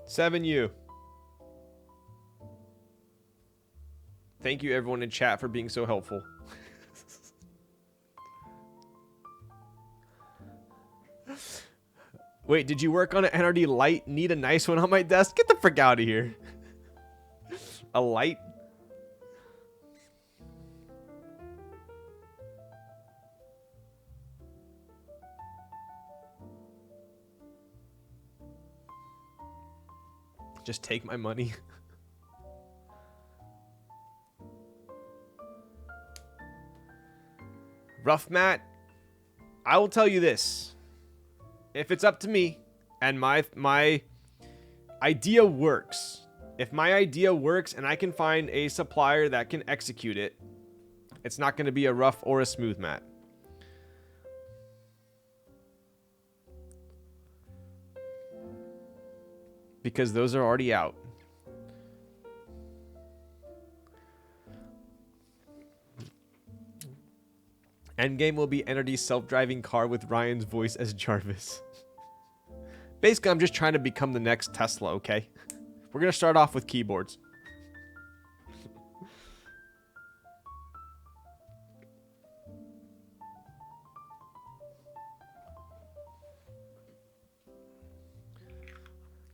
$7U. Thank you everyone in chat for being so helpful. Wait, did you work on an NRD light? Need a nice one on my desk? Get the frick out of here. A light? Just take my money. Rough mat. I will tell you this. If it's up to me and my idea works, if my idea works and I can find a supplier that can execute it, it's not going to be a rough or a smooth mat. Because those are already out. Endgame will be NRD's self-driving car with Ryan's voice as Jarvis. Basically, I'm just trying to become the next Tesla, okay? We're going to start off with keyboards.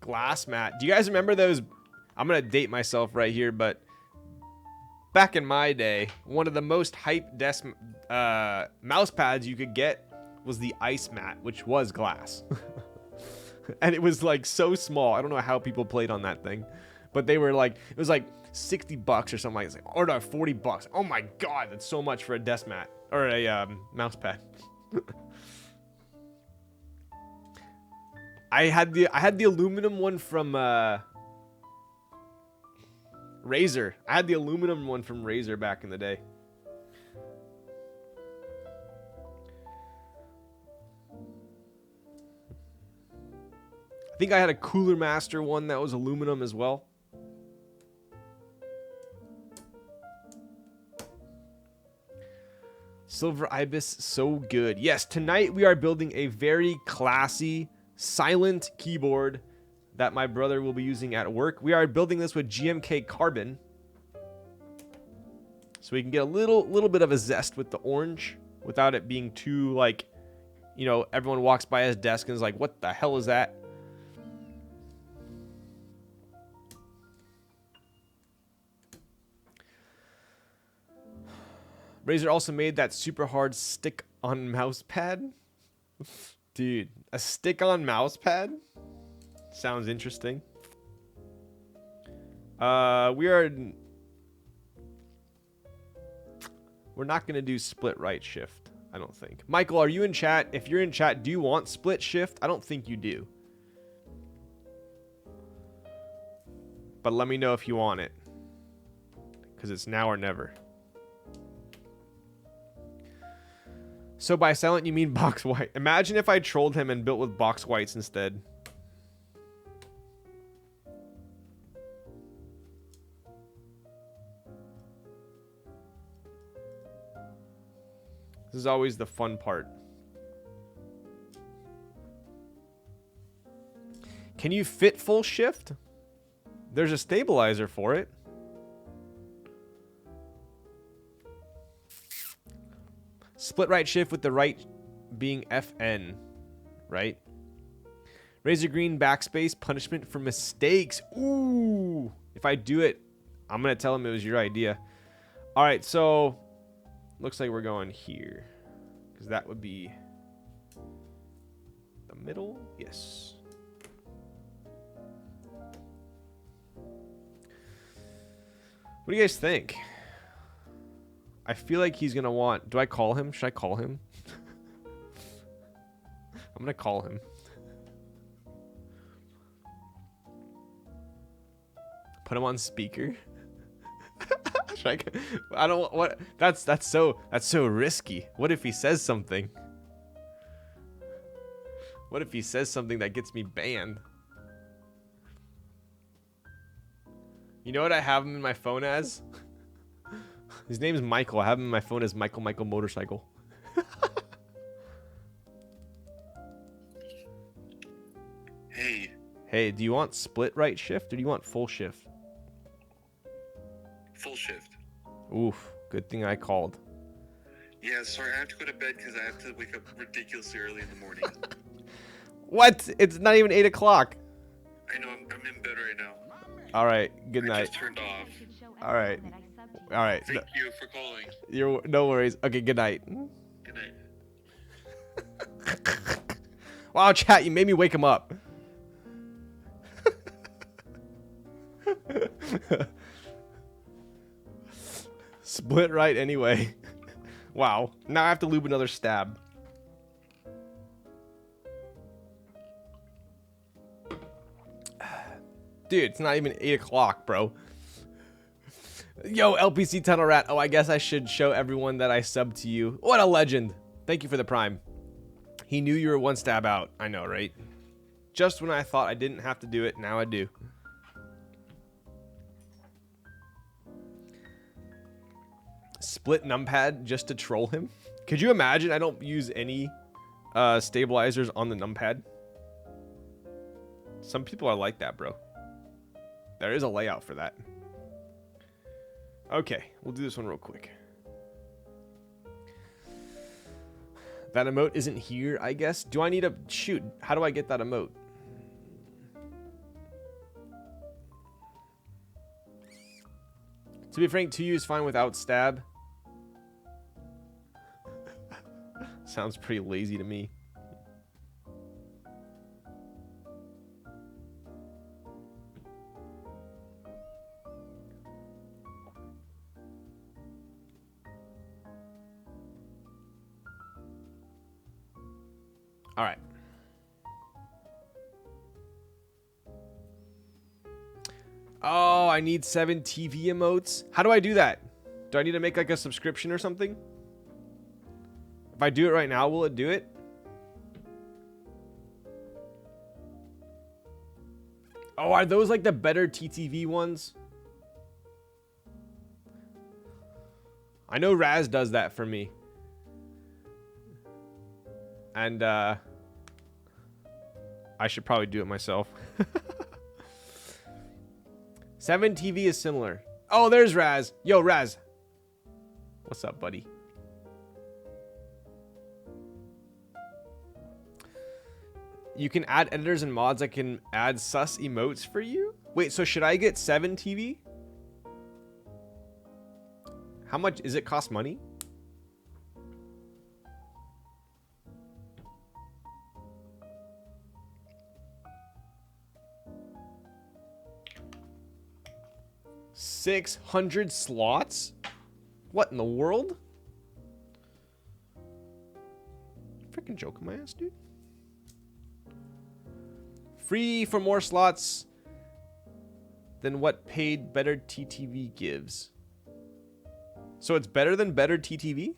Glass mat. Do you guys remember those? I'm going to date myself right here, but back in my day, one of the most hyped desk mouse pads you could get was the ice mat, which was glass. And it was like so small. I don't know how people played on that thing, but they were like, it was like $60 or something like that. Or no, $40. Oh my God, that's so much for a desk mat or a mouse pad. I had the aluminum one from Razer. I had the aluminum one from Razer back in the day. I think I had a Cooler Master one that was aluminum as well. Silver Ibis, so good. Yes, tonight we are building a very classy, silent keyboard that my brother will be using at work. We are building this with GMK Carbon, so we can get a little bit of a zest with the orange without it being too, like, you know, everyone walks by his desk and is like, what the hell is that? Razer also made that super hard stick-on mouse pad. Dude, a stick-on mouse pad? Sounds interesting. We are... We're not going to do split right shift, I don't think. Michael, are you in chat? If you're in chat, do you want split shift? I don't think you do. But let me know if you want it. Because it's now or never. So by silent, you mean box white. Imagine if I trolled him and built with box whites instead. This is always the fun part. Can you fit full shift? There's a stabilizer for it. Split right shift with the right being FN, right? Razor green backspace, punishment for mistakes. Ooh. If I do it, I'm going to tell him it was your idea. All right, so looks like we're going here. Because that would be the middle. Yes. What do you guys think? I feel like he's going to want... Do I call him? Should I call him? I'm going to call him. Put him on speaker. I don't... What? That's so risky. What if he says something? What if he says something that gets me banned? You know what I have him in my phone as? His name is Michael. I have him in my phone as Michael Motorcycle. Hey. Hey, do you want split right shift or do you want full shift? Full shift. Oof, good thing I called. Yeah, sorry, I have to go to bed because I have to wake up ridiculously early in the morning. What? It's not even 8 o'clock. I know, I'm in bed right now. All right, good I night. just turned off. All right. All right. Thank you for calling. You're no worries. Okay, good night. Good night. Wow, chat, you made me wake him up. Split right anyway. Wow. Now I have to lube another stab. Dude, it's not even 8 o'clock, bro. Yo, LPC Tunnel Rat. Oh, I guess I should show everyone that I subbed to you. What a legend. Thank you for the prime. He knew you were one stab out. I know, right? Just when I thought I didn't have to do it, now I do. Split numpad just to troll him? Could you imagine I don't use any stabilizers on the numpad? Some people are like that, bro. There is a layout for that. Okay, we'll do this one real quick. That emote isn't here, I guess. Do I need a... Shoot, how do I get that emote? To be frank, 2U is fine without stab. Sounds pretty lazy to me. All right. Oh, I need 7 TV emotes. How do I do that? Do I need to make like a subscription or something? If I do it right now, will it do it? Oh, are those like the better TTV ones? I know Raz does that for me. And I should probably do it myself. 7 TV is similar. Oh, there's Raz. Yo, Raz. What's up, buddy? You can add editors and mods that can add sus emotes for you? Wait, so should I get 7 TV? How much is it cost money? $600 slots? What in the world? joking my ass, dude? Free for more slots than what paid better TTV gives. So it's better than better TTV?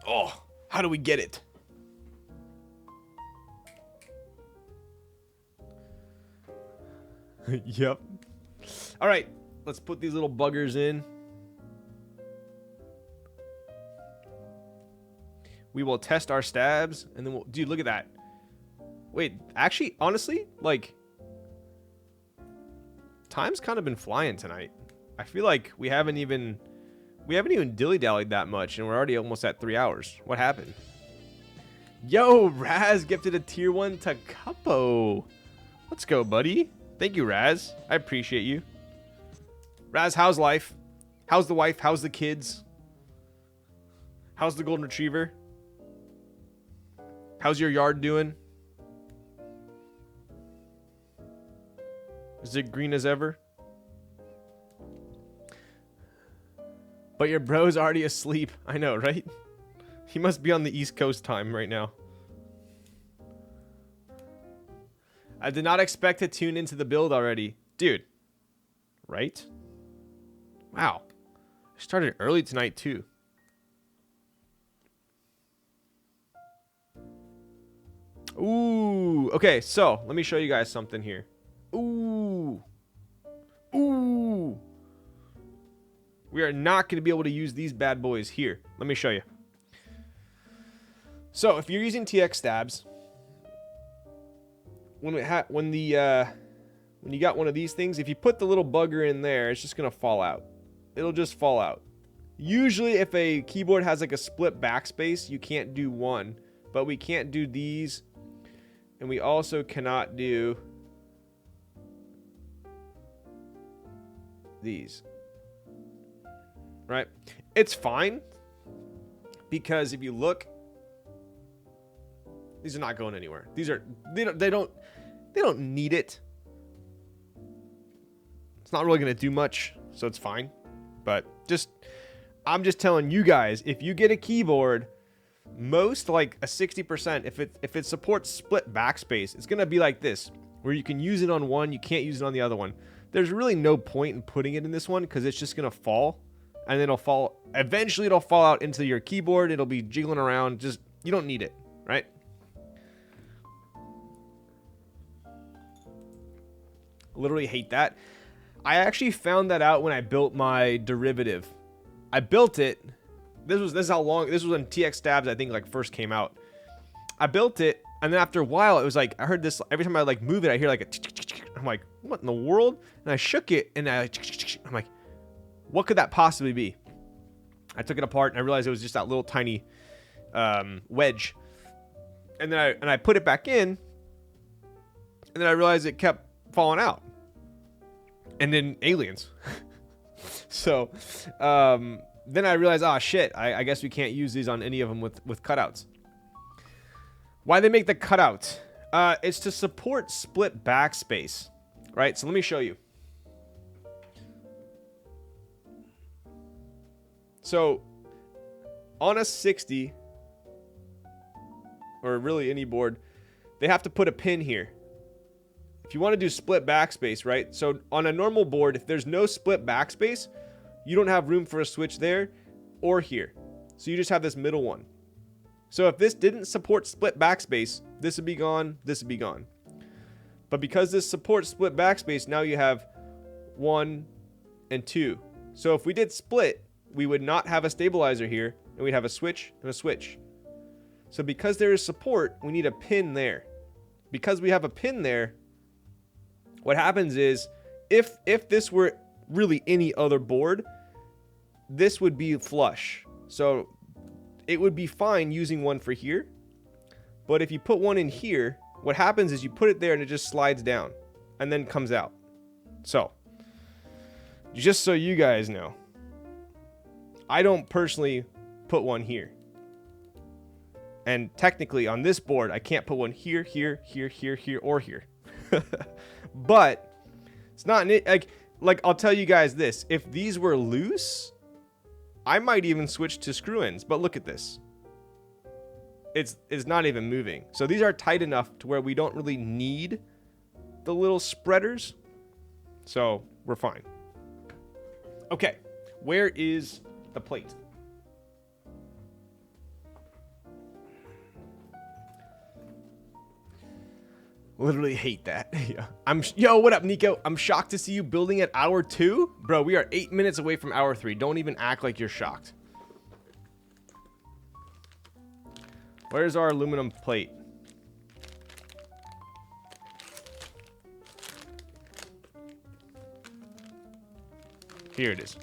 Oh, how do we get it? Yep. All right, let's put these little buggers in. We will test our stabs, and then we'll... Dude, look at that. Wait, actually, honestly, like... Time's kind of been flying tonight. I feel like we haven't even dilly-dallied that much, and we're already almost at 3 hours. What happened? Yo, Raz gifted a tier 1 to Cuppo. Let's go, buddy. Thank you, Raz. I appreciate you. Raz, how's life? How's the wife? How's the kids? How's the golden retriever? How's your yard doing? Is it green as ever? But your bro's already asleep. I know, right? He must be on the East Coast time right now. I did not expect to tune into the build already. Dude. Right? Wow. I started early tonight, too. Ooh. Okay, so let me show you guys something here. Ooh. Ooh. We are not going to be able to use these bad boys here. Let me show you. So if you're using TX stabs, when you got one of these things, if you put the little bugger in there, it's just going to fall out. It'll just fall out. Usually if a keyboard has like a split backspace, you can't do one, but we can't do these. And we also cannot do these. Right? It's fine because if you look, these are not going anywhere. These are they don't need it. It's not really going to do much, so it's fine. But I'm just telling you guys, if you get a keyboard, most like a 60%, if it supports split backspace, it's going to be like this, where you can use it on one, you can't use it on the other one. There's really no point in putting it in this one because it's just going to fall. And then eventually it'll fall out into your keyboard. It'll be jiggling around. You don't need it, right? Literally hate that. I actually found that out when I built my derivative. I built it. This was when TX stabs, I think, like first came out. I built it, and then after a while, it was like, I heard this, every time I like move it, I hear like a, I'm like, what in the world? And I shook it, and I'm like, what could that possibly be? I took it apart and I realized it was just that little tiny wedge. And then I put it back in, and then I realized it kept falling out. And then aliens. So then I realized, oh shit, I guess we can't use these on any of them with cutouts. Why they make the cutout? It's to support split backspace, right? So let me show you. So, on a 60, or really any board, they have to put a pin here. If you want to do split backspace, right? So, on a normal board, if there's no split backspace, you don't have room for a switch there or here. So, you just have this middle one. So, if this didn't support split backspace, this would be gone, this would be gone. But because this supports split backspace, now you have 1 and 2. So, if we did split, we would not have a stabilizer here, and we'd have a switch and a switch. So because there is support, we need a pin there. Because we have a pin there, what happens is, if this were really any other board, this would be flush. So it would be fine using one for here. But if you put one in here, what happens is you put it there and it just slides down and then comes out. So, just so you guys know, I don't personally put one here. And technically on this board, I can't put one here, here, here, here, here, or here. But it's not like like, I'll tell you guys this. If these were loose, I might even switch to screw-ins. But look at this. It's not even moving. So these are tight enough to where we don't really need the little spreaders. So we're fine. Okay, where is the plate? Literally hate that. Yeah. Yo, what up, Nico? I'm shocked to see you building at hour 2. Bro, we are 8 minutes away from hour 3. Don't even act like you're shocked. Where's our aluminum plate? Here it is.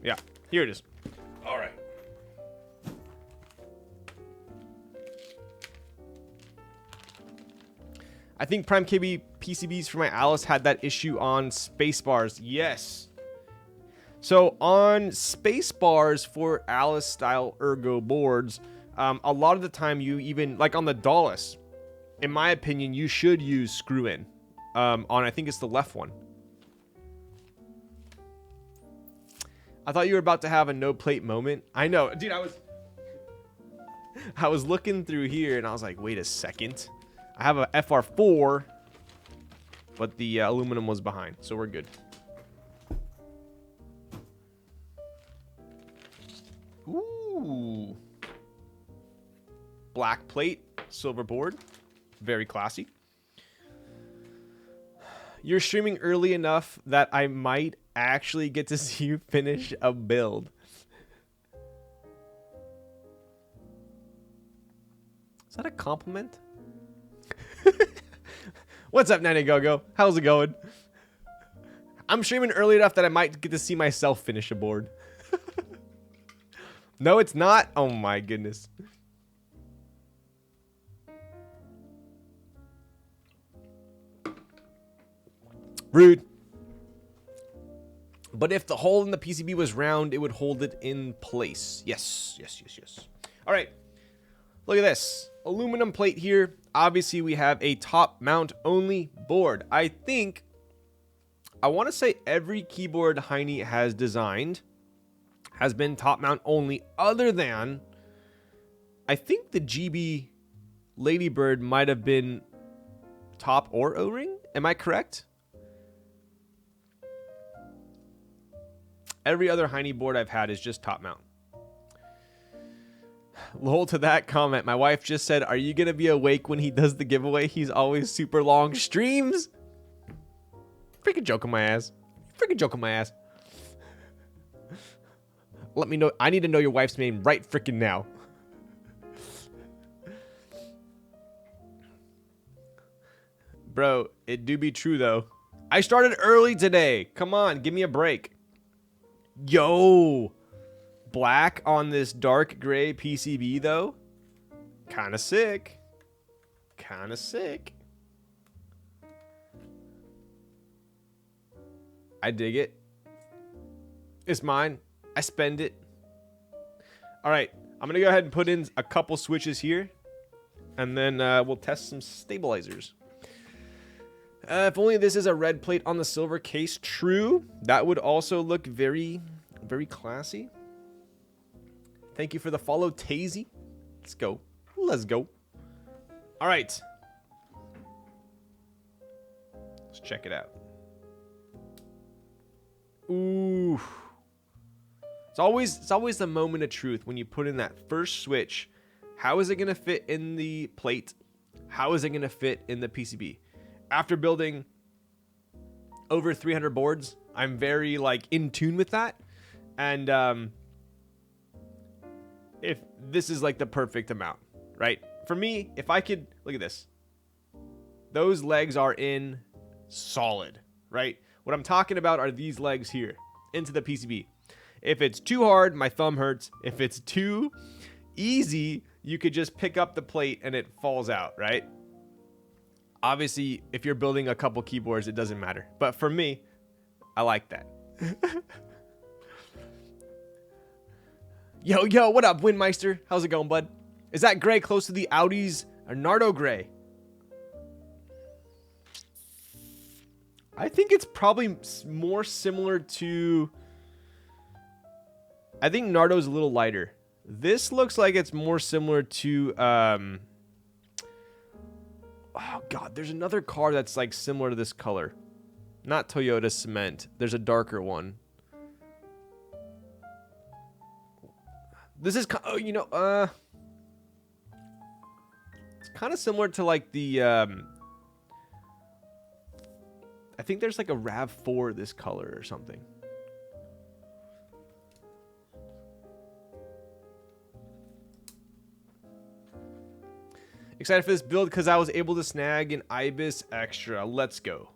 Yeah, here it is. All right. I think Prime KB PCBs for my Alice had that issue on space-bars. Yes. So on space-bars for Alice-style ergo boards, a lot of the time you even, like on the Dallas, in my opinion, you should use screw-in. On, I think it's the left one. I thought you were about to have a no-plate moment. I know. Dude, I was looking through here, and I was like, wait a second. I have a FR4, but the aluminum was behind, so we're good. Ooh. Black plate, silver board. Very classy. You're streaming early enough that I might actually get to see you finish a build. Is that a compliment? What's up, Nana Go-Go? How's it going? I'm streaming early enough that I might get to see myself finish a board. No, it's not. Oh my goodness. Rude. But if the hole in the PCB was round, it would hold it in place. Yes, yes, yes, yes. All right. Look at this. Aluminum plate here. Obviously, we have a top mount only board. I want to say every keyboard Heine has designed has been top mount only, other than, I think the GB Ladybird might have been top or O-ring. Am I correct? Every other Heine board I've had is just top mount. Lol to that comment. My wife just said, are you going to be awake when he does the giveaway? He's always super long streams. Freaking joke on my ass. Freaking joke on my ass. Let me know. I need to know your wife's name right freaking now. Bro, it do be true though. I started early today. Come on, give me a break. Yo. Black on this dark gray PCB though. Kind of sick. Kind of sick. I dig it. It's mine. I spend it. All right. I'm going to go ahead and put in a couple switches here. And then we'll test some stabilizers. If only this is a red plate on the silver case. True. That would also look very, very classy. Thank you for the follow, Tazy. Let's go. Let's go. All right. Let's check it out. Ooh. It's always the moment of truth when you put in that first switch. How is it going to fit in the plate? How is it going to fit in the PCB? After building over 300 boards, I'm very in tune with that. And if this is the perfect amount, right? For me, if I could, look at this. Those legs are in solid, right? What I'm talking about are these legs here into the PCB. If it's too hard, my thumb hurts. If it's too easy, you could just pick up the plate and it falls out, right? Obviously, if you're building a couple keyboards, it doesn't matter. But for me, I like that. Yo, what up, Windmeister? How's it going, bud? Is that gray close to the Audi's Nardo gray? I think it's probably more similar to... I think Nardo's a little lighter. This looks like it's more similar to... oh, God. There's another car that's like similar to this color. Not Toyota Cement. There's a darker one. This is... Oh, you know... It's kind of similar to like the... I think there's like a RAV4 this color or something. Excited for this build because I was able to snag an Ibis Extra. Let's go.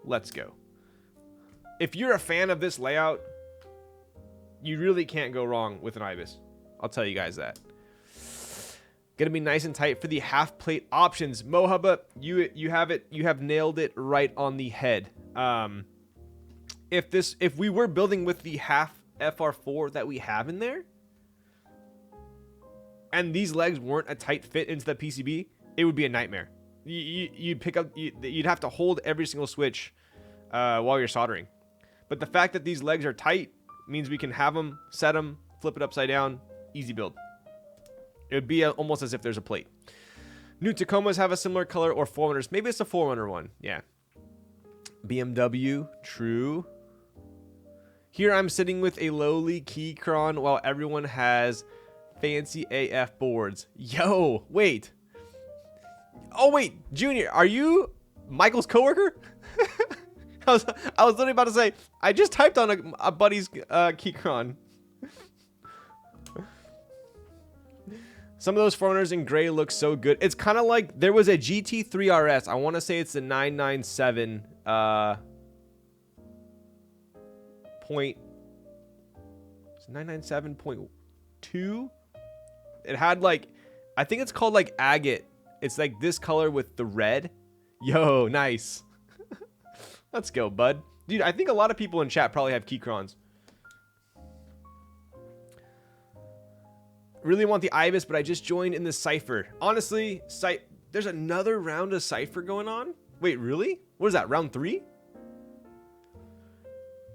Let's go. If you're a fan of this layout, you really can't go wrong with an Ibis. I'll tell you guys that. Gonna be nice and tight for the half plate options. Mohubba, you have it. You have nailed it right on the head. If we were building with the half FR4 that we have in there, and these legs weren't a tight fit into the PCB, it would be a nightmare. You'd pick up. You'd have to hold every single switch while you're soldering. But the fact that these legs are tight means we can have them, set them, flip it upside down, easy build. It would be almost as if there's a plate. New Tacomas have a similar color, or 4Runners. Maybe it's a 4Runner one. Yeah. BMW. True. Here I'm sitting with a lowly Keycron while everyone has fancy AF boards. Yo, wait. Oh, wait. Junior, are you Michael's coworker? I was literally about to say, I just typed on a buddy's Keycron. Some of those 4Runners in gray look so good. It's kind of like there was a GT3 RS. I want to say it's the 997 point. It's 997.2. It had like, I think it's called like agate. It's like this color with the red. Yo, nice. Let's go, bud. Dude, I think a lot of people in chat probably have Keycrons. Really want the Ibis, but I just joined in the Cypher. Honestly, there's another round of Cypher going on? Wait, really? What is that, round 3?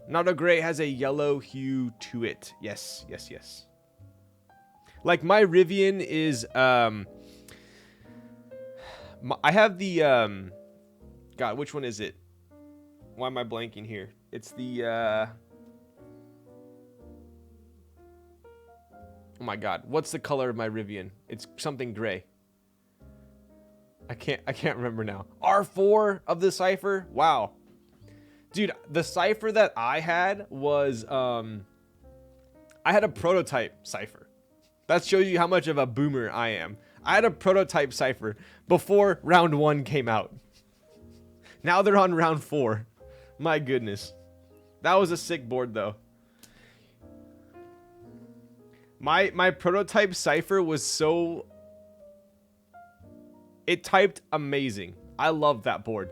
Nardo Gray has a yellow hue to it. Yes, yes, yes. Like, my Rivian is, I have the, God, which one is it? Why am I blanking here? It's the, oh my God, what's the color of my Rivian? It's something gray. I can't remember now. R4 of the Cypher? Wow. Dude, the Cypher that I had was, I had a prototype Cypher. That shows you how much of a boomer I am. I had a prototype Cypher before round 1 came out. Now they're on round 4. My goodness. That was a sick board though. My prototype Cypher was so... It typed amazing. I loved that board.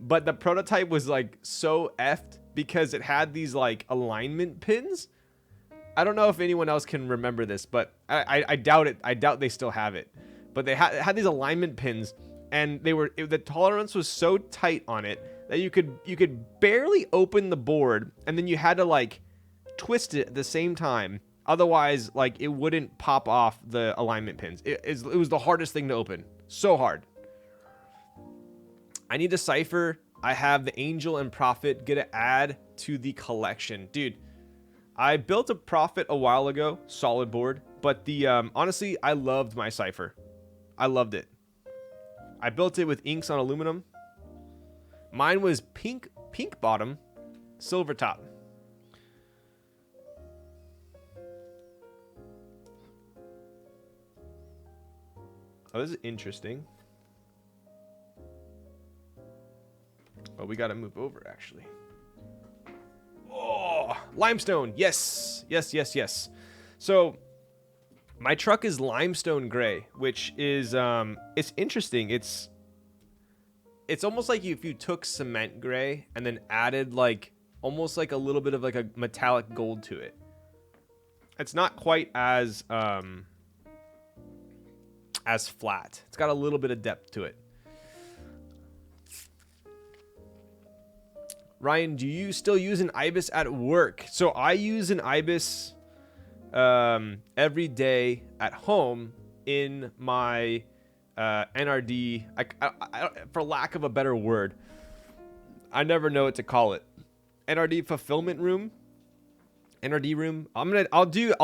But the prototype was like so effed because it had these like alignment pins. I don't know if anyone else can remember this, but I doubt it. I doubt they still have it. But they had these alignment pins, and the tolerance was so tight on it that you could barely open the board, and then you had to like twist it at the same time. Otherwise, like, it wouldn't pop off the alignment pins. It was the hardest thing to open. So hard. I need a Cypher. I have the Angel and Prophet. Get to add to the collection. Dude, I built a Prophet a while ago. Solid board. But the honestly, I loved my Cypher. I loved it. I built it with inks on aluminum. Mine was pink bottom, silver top. Oh, this is interesting. But we got to move over, actually. Oh, limestone. Yes. Yes, yes, yes. So, my truck is limestone gray, which is, it's interesting. It's almost like if you took cement gray and then added, like, almost like a little bit of, like, a metallic gold to it. It's not quite as flat. It's got a little bit of depth to it. Ryan, do you still use an Ibis at work? So I use an Ibis every day at home in my NRD. For lack of a better word, I never know what to call it. NRD fulfillment room. NRD room. I'll do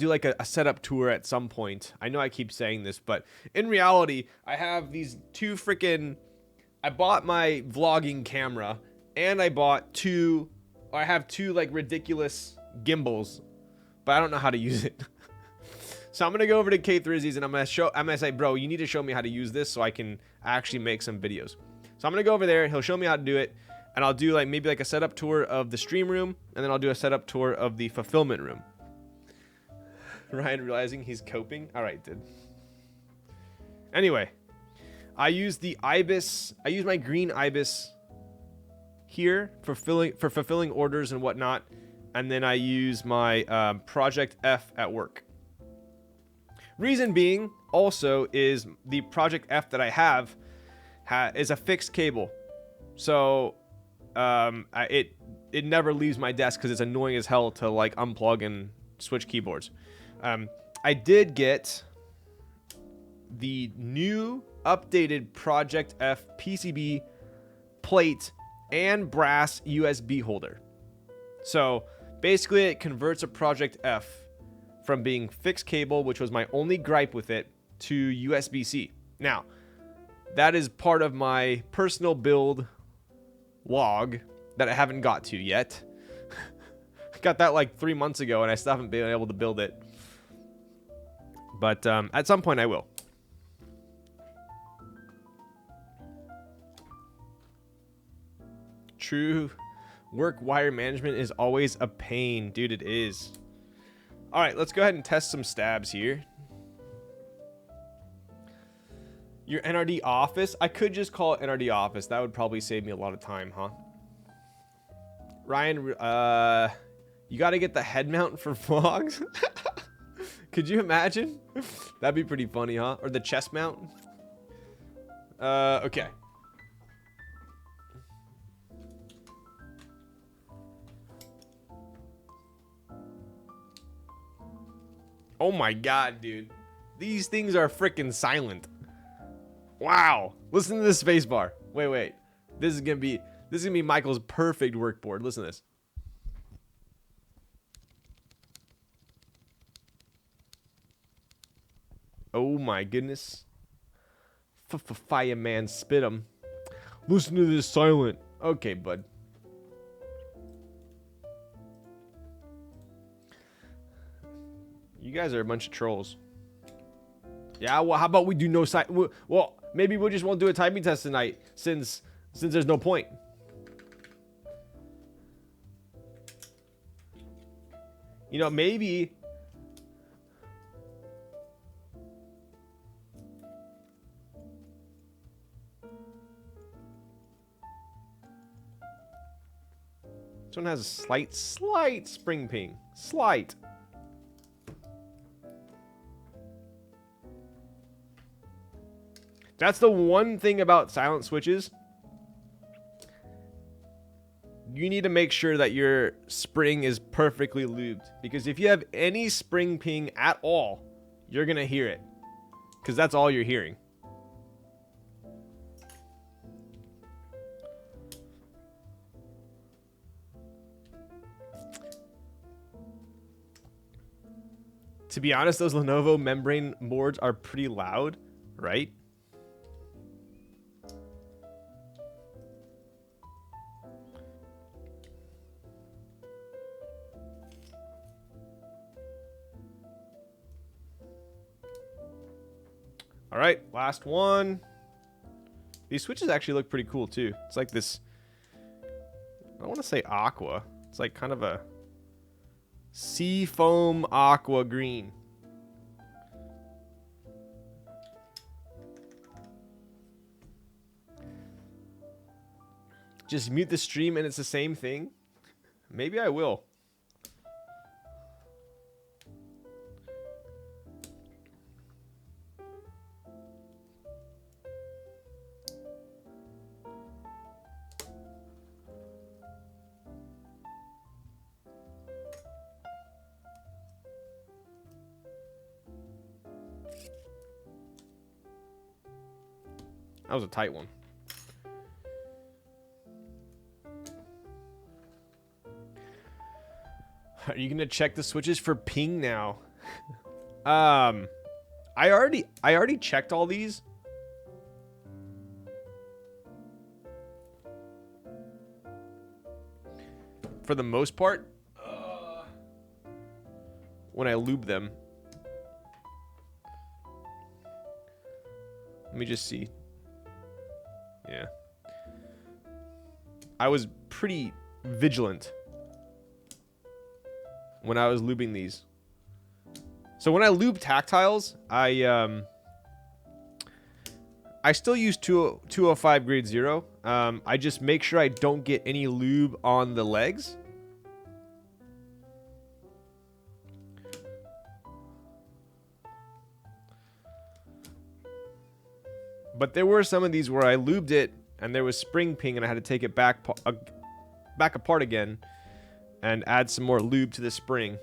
like a setup tour at some point. I know I keep saying this, but in reality, I have these two freaking. I bought my vlogging camera, and I have two like ridiculous gimbals, but I don't know how to use it. So I'm gonna go over to K3z's and I'm gonna say, bro, you need to show me how to use this so I can actually make some videos. So I'm gonna go over there. He'll show me how to do it, and I'll do like maybe like a setup tour of the stream room, and then I'll do a setup tour of the fulfillment room. Ryan realizing he's coping. All right, dude. Anyway, I use the Ibis. I use my green Ibis here for fulfilling orders and whatnot, and then I use my Project F at work. Reason being also is the Project F that I have is a fixed cable, so it never leaves my desk because it's annoying as hell to like unplug and switch keyboards. I did get the new updated Project F PCB plate and brass USB holder. So basically it converts a Project F from being fixed cable, which was my only gripe with it, to USB-C. Now, that is part of my personal build log that I haven't got to yet. I got that like 3 months ago and I still haven't been able to build it. But at some point I will. True. Work wire management is always a pain. Dude, it is. All right, let's go ahead and test some stabs here. Your NRD office? I could just call it NRD office. That would probably save me a lot of time, huh? Ryan, you got to get the head mount for vlogs? Could you imagine? That'd be pretty funny, huh? Or the chest mount? Okay. Oh my god, dude. These things are freaking silent. Wow. Listen to this spacebar. Wait. This is gonna be Michael's perfect workboard. Listen to this. Oh my goodness. Fireman spit him. Listen to this silent. Okay, bud. You guys are a bunch of trolls. Yeah, well, how about we do no side? Well, maybe we just won't do a typing test tonight, since there's no point. You know, maybe. This one has a slight spring ping. Slight. That's the one thing about silent switches. You need to make sure that your spring is perfectly lubed. Because if you have any spring ping at all, you're going to hear it. Because that's all you're hearing. To be honest, those Lenovo membrane boards are pretty loud, right? All right, last one. These switches actually look pretty cool too. It's like this, I don't want to say aqua. It's like kind of a sea foam aqua green. Just mute the stream and it's the same thing. Maybe I will. That was a tight one. Are you gonna check the switches for ping now? I already checked all these. For the most part, when I lube them. Let me just see. Yeah. I was pretty vigilant when I was lubing these. So when I lube tactiles, I still use 205 grade 0. I just make sure I don't get any lube on the legs. But there were some of these where I lubed it and there was spring ping and I had to take it back apart again and add some more lube to the spring.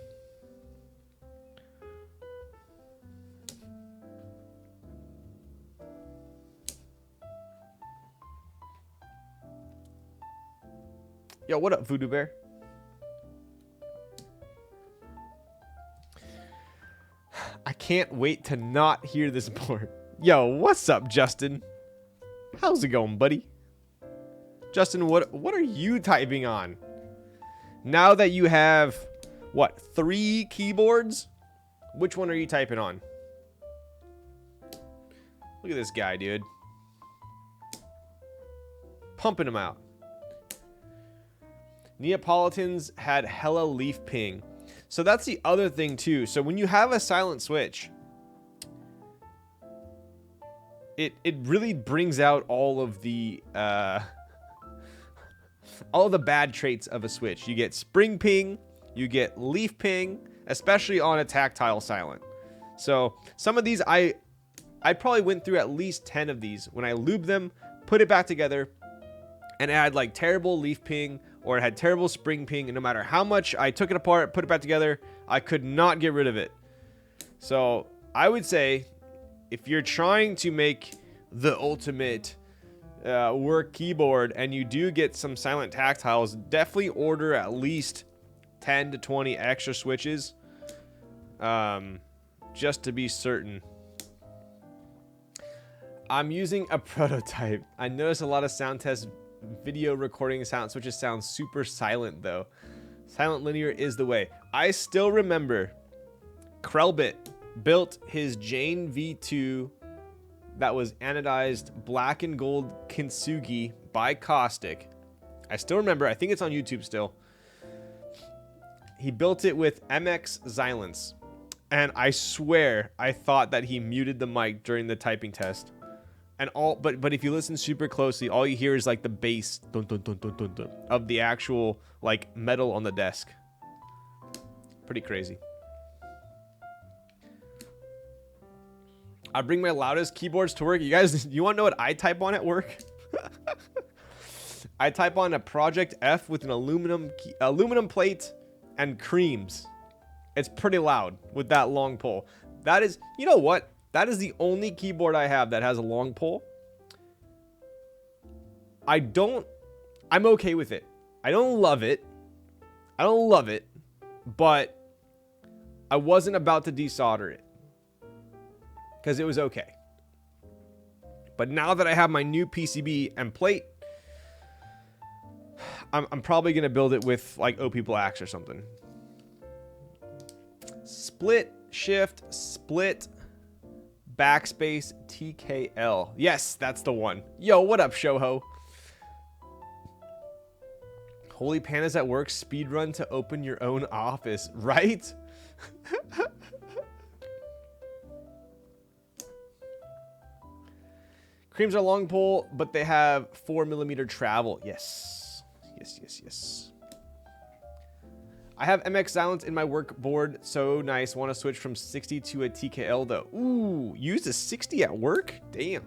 Yo, what up, Voodoo Bear? I can't wait to not hear this more. Yo, what's up, Justin? How's it going, buddy? Justin, what are you typing on? Now that you have, what, 3 keyboards? Which one are you typing on? Look at this guy, dude. Pumping him out. Neapolitans had hella leaf ping. So that's the other thing, too. So when you have a silent switch, it really brings out all of the bad traits of a switch. You get spring ping, you get leaf ping, especially on a tactile silent. So some of these I probably went through at least 10 of these when I lubed them, put it back together, and it had like terrible leaf ping or it had terrible spring ping, and no matter how much I took it apart, put it back together, I could not get rid of it. So I would say, if you're trying to make the ultimate work keyboard and you do get some silent tactiles, definitely order at least 10 to 20 extra switches, just to be certain. I'm using a prototype. I notice a lot of sound test video recording sound switches sound super silent though. Silent linear is the way. I still remember Krelbit built his Jane V2 that was anodized black and gold kintsugi by Caustic. I still remember, I think it's on YouTube still. He built it with MX Xylence. And I swear I thought that he muted the mic during the typing test. And but if you listen super closely, all you hear is like the bass dun, dun, dun, dun, dun, dun, of the actual like metal on the desk. Pretty crazy. I bring my loudest keyboards to work. You guys, you want to know what I type on at work? I type on a Project F with an aluminum plate and creams. It's pretty loud with that long pole. That is, you know what? That is the only keyboard I have that has a long pole. I'm okay with it. I don't love it. But I wasn't about to desolder it, because it was okay. But now that I have my new PCB and plate, I'm probably going to build it with like OP Blacks or something. Split, shift, split, backspace, TKL. Yes, that's the one. Yo, what up, Shoho? Holy Pandas at work, speedrun to open your own office, right? Creams are long pole, but they have 4mm travel. Yes. Yes. I have MX Silence in my work board. So nice. Want to switch from 60 to a TKL though. Ooh, use a 60 at work? Damn.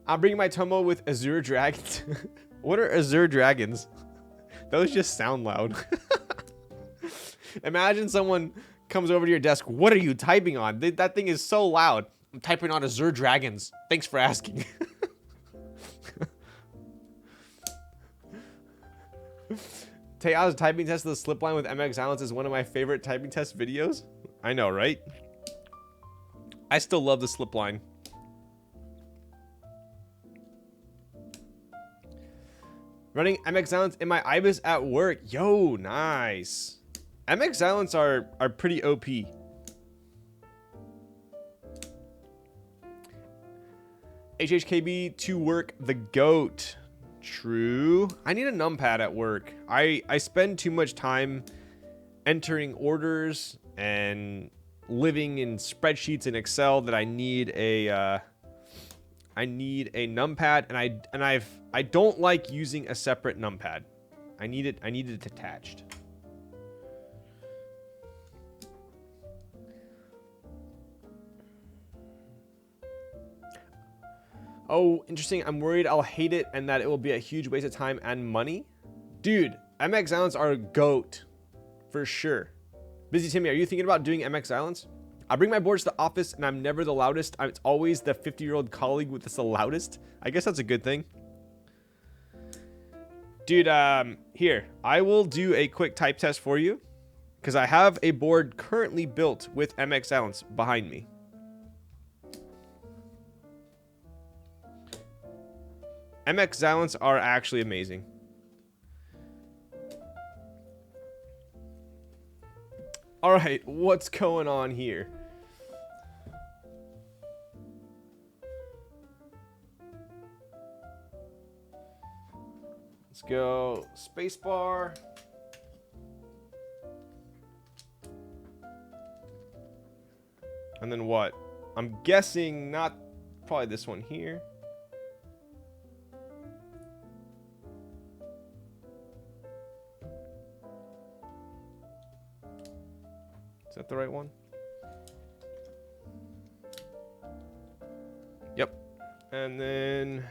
I'm bringing my Tomo with Azure Dragons. What are Azure Dragons? Those just sound loud. Imagine someone comes over to your desk. What are you typing on? That thing is so loud. I'm typing on Azure Dragons. Thanks for asking. Taya's typing test of the slip line with MX Silence is one of my favorite typing test videos. I know, right? I still love the slip line. Running MX Silence in my Ibis at work. Yo, nice. MX Silence are pretty OP. HHKB to work the GOAT. True. I need a numpad at work. I spend too much time entering orders and living in spreadsheets in Excel that I need a numpad, and I don't like using a separate numpad. I need it attached. Oh, interesting. I'm worried I'll hate it and that it will be a huge waste of time and money. Dude, MX Islands are a GOAT. For sure. Busy Timmy, are you thinking about doing MX Islands? I bring my boards to the office and I'm never the loudest. It's always the 50-year-old colleague with the loudest. I guess that's a good thing. Dude, here. I will do a quick type test for you. Because I have a board currently built with MX Islands behind me. MX Silence are actually amazing. All right, what's going on here? Let's go spacebar. And then what? I'm guessing not probably this one here. Is that the right one? Yep. And then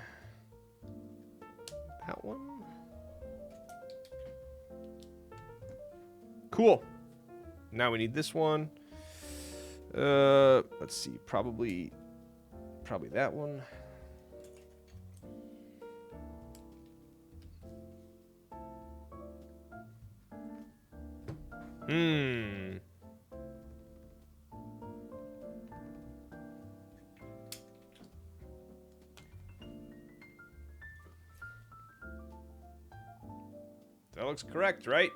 that one. Cool. Now we need this one. Let's see. Probably that one. That looks correct, right?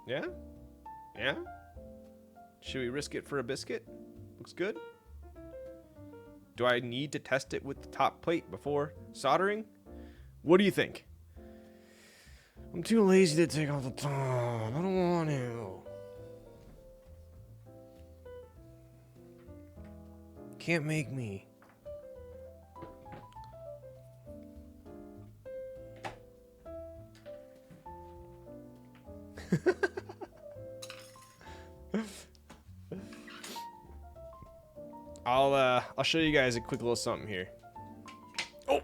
Yeah? Yeah? Should we risk it for a biscuit? Looks good. Do I need to test it with the top plate before soldering? What do you think? I'm too lazy to take off the top. I don't want to. Can't make me. I'll show you guys a quick little something here. Oh!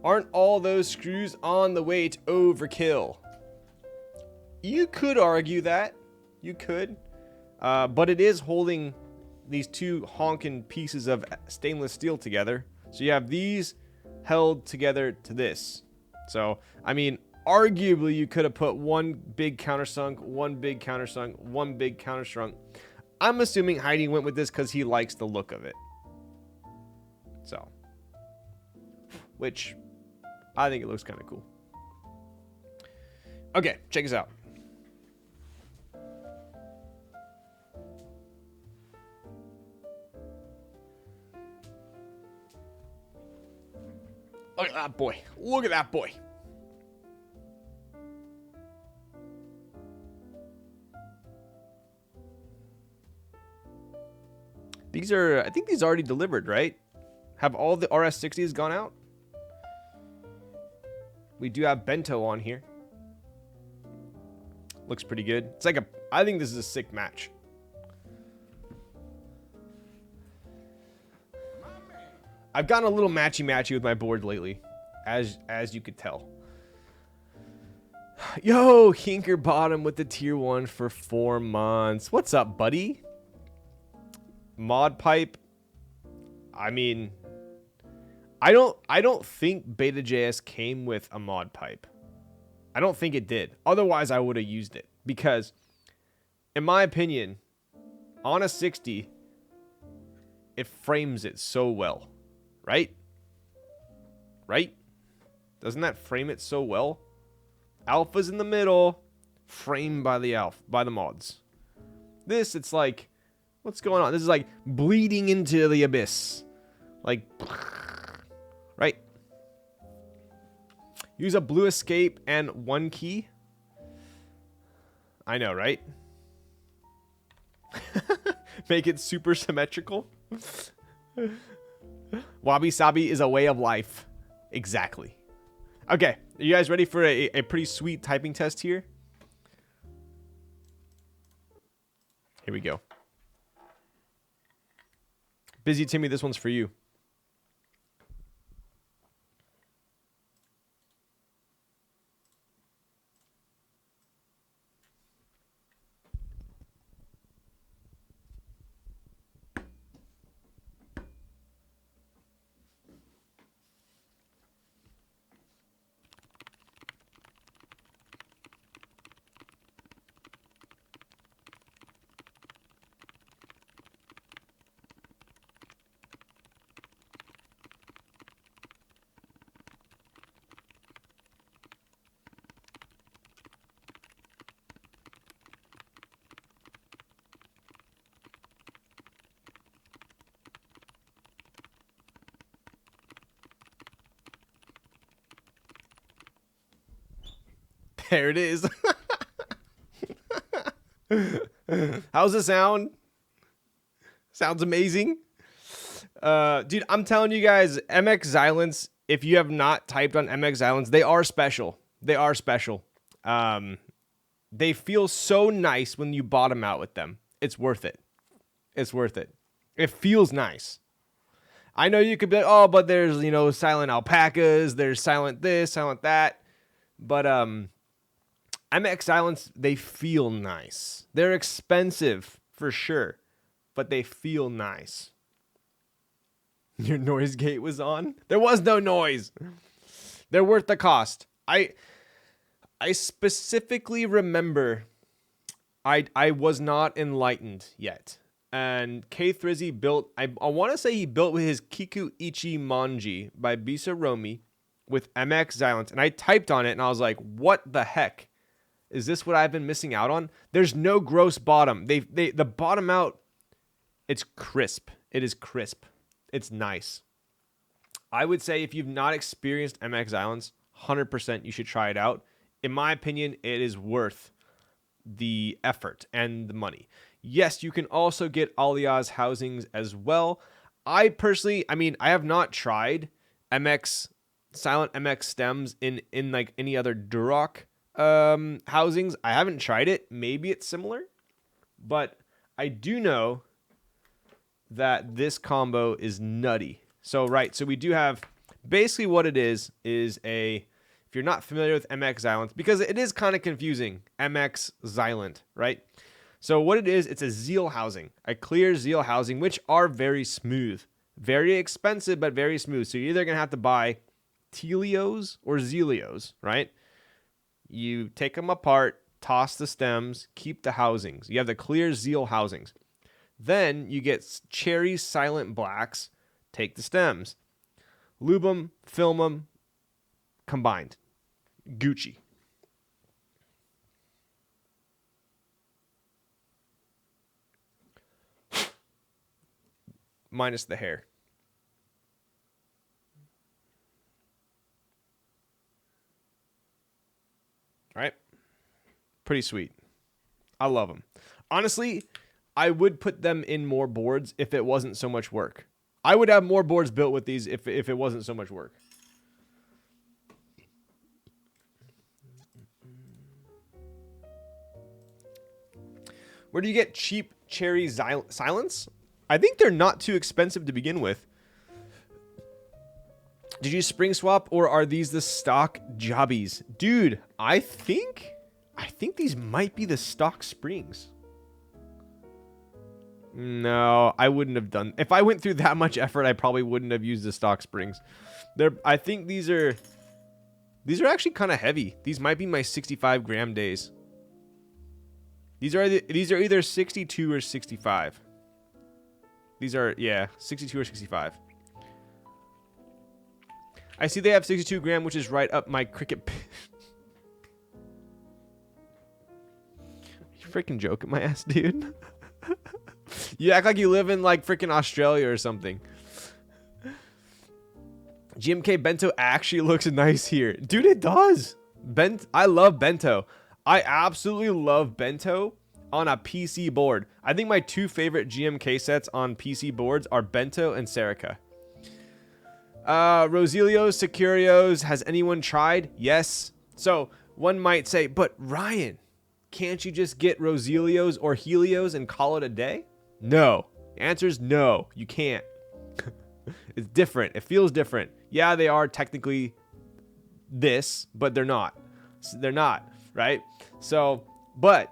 Aren't all those screws on the way to overkill? You could argue that. You could. But it is holding these two honking pieces of stainless steel together. So you have these held together to this. So, I mean, arguably you could have put one big countersunk, one big countersunk, one big countersunk. I'm assuming Heidi went with this because he likes the look of it. So, which I think it looks kind of cool. Okay, check this out. Look at that boy. Look at that boy. These are, I think these are already delivered, right? Have all the RS60s gone out? We do have Bento on here. Looks pretty good. It's like I think this is a sick match. I've gotten a little matchy-matchy with my board lately, as you could tell. Yo, Hinker Bottom with the tier 1 for 4 months. What's up, buddy? Mod pipe. I mean, I don't think BetaJS came with a mod pipe. I don't think it did. Otherwise, I would have used it because, in my opinion, on a 60, it frames it so well, right? Right? Doesn't that frame it so well? Alpha's in the middle, framed by the mods. This, it's like, what's going on? This is like bleeding into the abyss. Like, right? Use a blue escape and 1 key. I know, right? Make it super symmetrical. Wabi Sabi is a way of life. Exactly. Okay, are you guys ready for a pretty sweet typing test here? Here we go. Busy Timmy, this one's for you. There it is. How's it sound? Sounds amazing. Dude, I'm telling you guys, MX Xylants, if you have not typed on MX Xylants, they are special. They are special. They feel so nice when you bottom out with them. It's worth it. It's worth it. It feels nice. I know you could be like, oh, but there's, you know, silent alpacas, there's silent this, silent that. But MX Xylants, they feel nice. They're expensive for sure, but they feel nice. Your noise gate was on? There was no noise. They're worth the cost. I specifically remember I was not enlightened yet. And K Thrizzy built, I want to say he built with his Kiku Ichi Manji by Bisa Romi with MX Xylants. And I typed on it and I was like, what the heck? Is this what I've been missing out on? There's no gross bottom. The bottom out, it's crisp. It is crisp. It's nice. I would say if you've not experienced MX Xylants, 100% you should try it out. In my opinion, it is worth the effort and the money. Yes, you can also get Alias housings as well. I personally, I mean, I have not tried silent MX stems in like any other Duroc housings. I haven't tried it. Maybe it's similar, but I do know that this combo is nutty. So we do have basically what it is a, if you're not familiar with MX Xylants, because it is kind of confusing, MX Xylant, right? So what it is, it's a Zeal housing, a clear Zeal housing, which are very smooth, very expensive, but very smooth. So you're either going to have to buy Telios or Zelios, right? You take them apart, toss the stems, keep the housings. You have the clear Zeal housings. Then you get cherry silent blacks, take the stems. Lube them, film them, combined. Gucci. Minus the hair. All right. Pretty sweet. I love them. Honestly, I would put them in more boards if it wasn't so much work. I would have more boards built with these if it wasn't so much work. Where do you get cheap cherry silence? I think they're not too expensive to begin with. Did you spring swap or are these the stock jobbies? Dude, I think these might be the stock springs. No, I wouldn't have done. If I went through that much effort, I probably wouldn't have used the stock springs. I think these are actually kind of heavy. These might be my 65 gram days. These are either 62 or 65. These are, yeah, 62 or 65. I see they have 62 gram, which is right up my cricket. You freaking joking my ass, dude? You act like you live in like freaking Australia or something. GMK Bento actually looks nice here. Dude, it does. I love Bento. I absolutely love Bento on a PC board. I think my two favorite GMK sets on PC boards are Bento and Serica. Roselios, Securios, has anyone tried? Yes. So one might say, but Ryan, can't you just get Roselios or Helios and call it a day? No. The answer is no, you can't. It's different. It feels different. Yeah, they are technically this, but they're not. They're not, right? So, but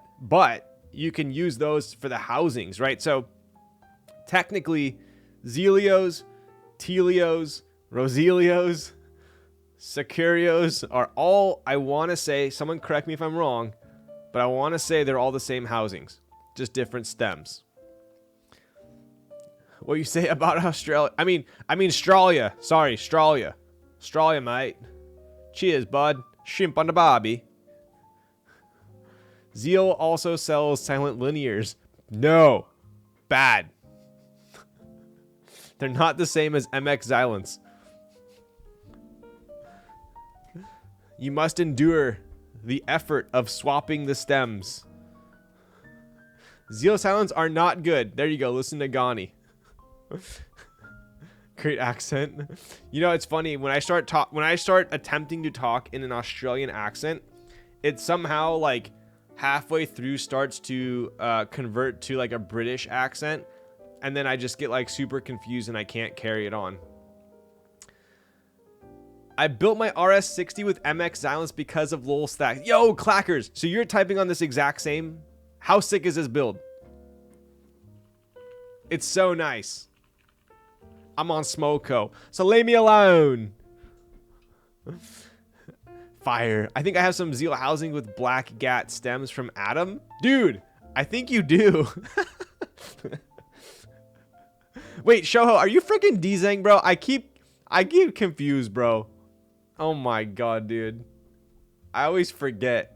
you can use those for the housings, right? So technically, Zelios, Telios, Roselios, Securios are all, I want to say, someone correct me if I'm wrong, but I want to say they're all the same housings, just different stems. What you say about Australia? I mean Australia. Sorry, Australia. Australia, mate. Cheers, bud. Shrimp on the barbie. Zeal also sells silent linears. No. Bad. They're not the same as MX Xylence. You must endure the effort of swapping the stems. Zeal silence are not good. There you go. Listen to Ghani. Great accent. You know, it's funny when I start attempting to talk in an Australian accent, it somehow like halfway through starts to convert to like a British accent, and then I just get like super confused and I can't carry it on. I built my RS60 with MX Xylence because of LOL stacks. Yo, clackers! So you're typing on this exact same? How sick is this build? It's so nice. I'm on Smoko, so leave me alone. Fire. I think I have some Zeal housing with Black Gat stems from Adam. Dude, I think you do. Wait, Shoho, are you freaking Dzang, bro? I keep confused, bro. Oh my god, dude. I always forget.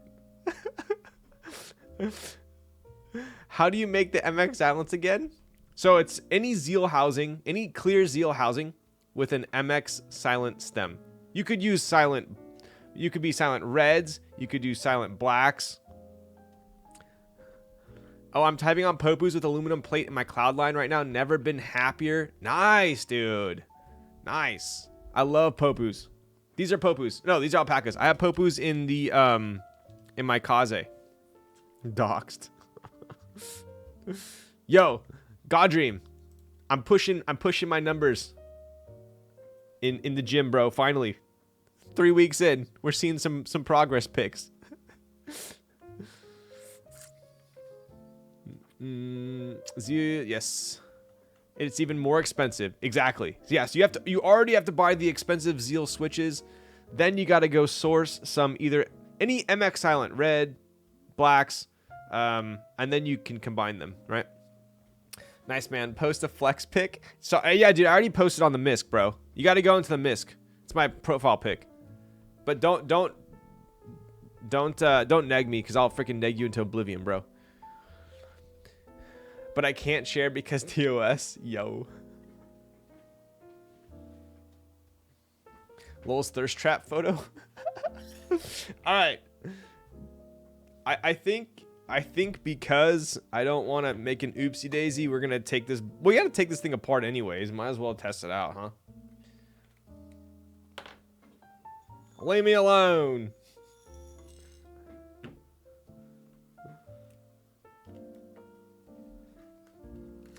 How do you make the MX Silence again? So it's any Zeal housing, any clear Zeal housing with an MX silent stem. You could use silent, you could be silent reds, you could do silent blacks. Oh, I'm typing on Popus with aluminum plate in my cloud line right now. Never been happier. Nice, dude. Nice. I love Popus. These are Popus. No, these are alpacas. I have Popus in the in my Kaze. Doxed. Yo, Goddream. I'm pushing my numbers in the gym, bro. Finally. 3 weeks in. We're seeing some progress pics. Yes. It's even more expensive. Exactly. Yes, you already have to buy the expensive Zeal switches. Then you got to go source some any MX silent red, blacks, and then you can combine them, right? Nice, man. Post a flex pic. So yeah, dude, I already posted on the MISC, bro. You got to go into the MISC. It's my profile pic. But don't neg me, because I'll freaking neg you into oblivion, bro. But I can't share because TOS. Yo. Lol's thirst trap photo. All right. I think because I don't want to make an oopsie daisy, we're gonna take this. We gotta take this thing apart anyways. Might as well test it out, huh? Leave me alone.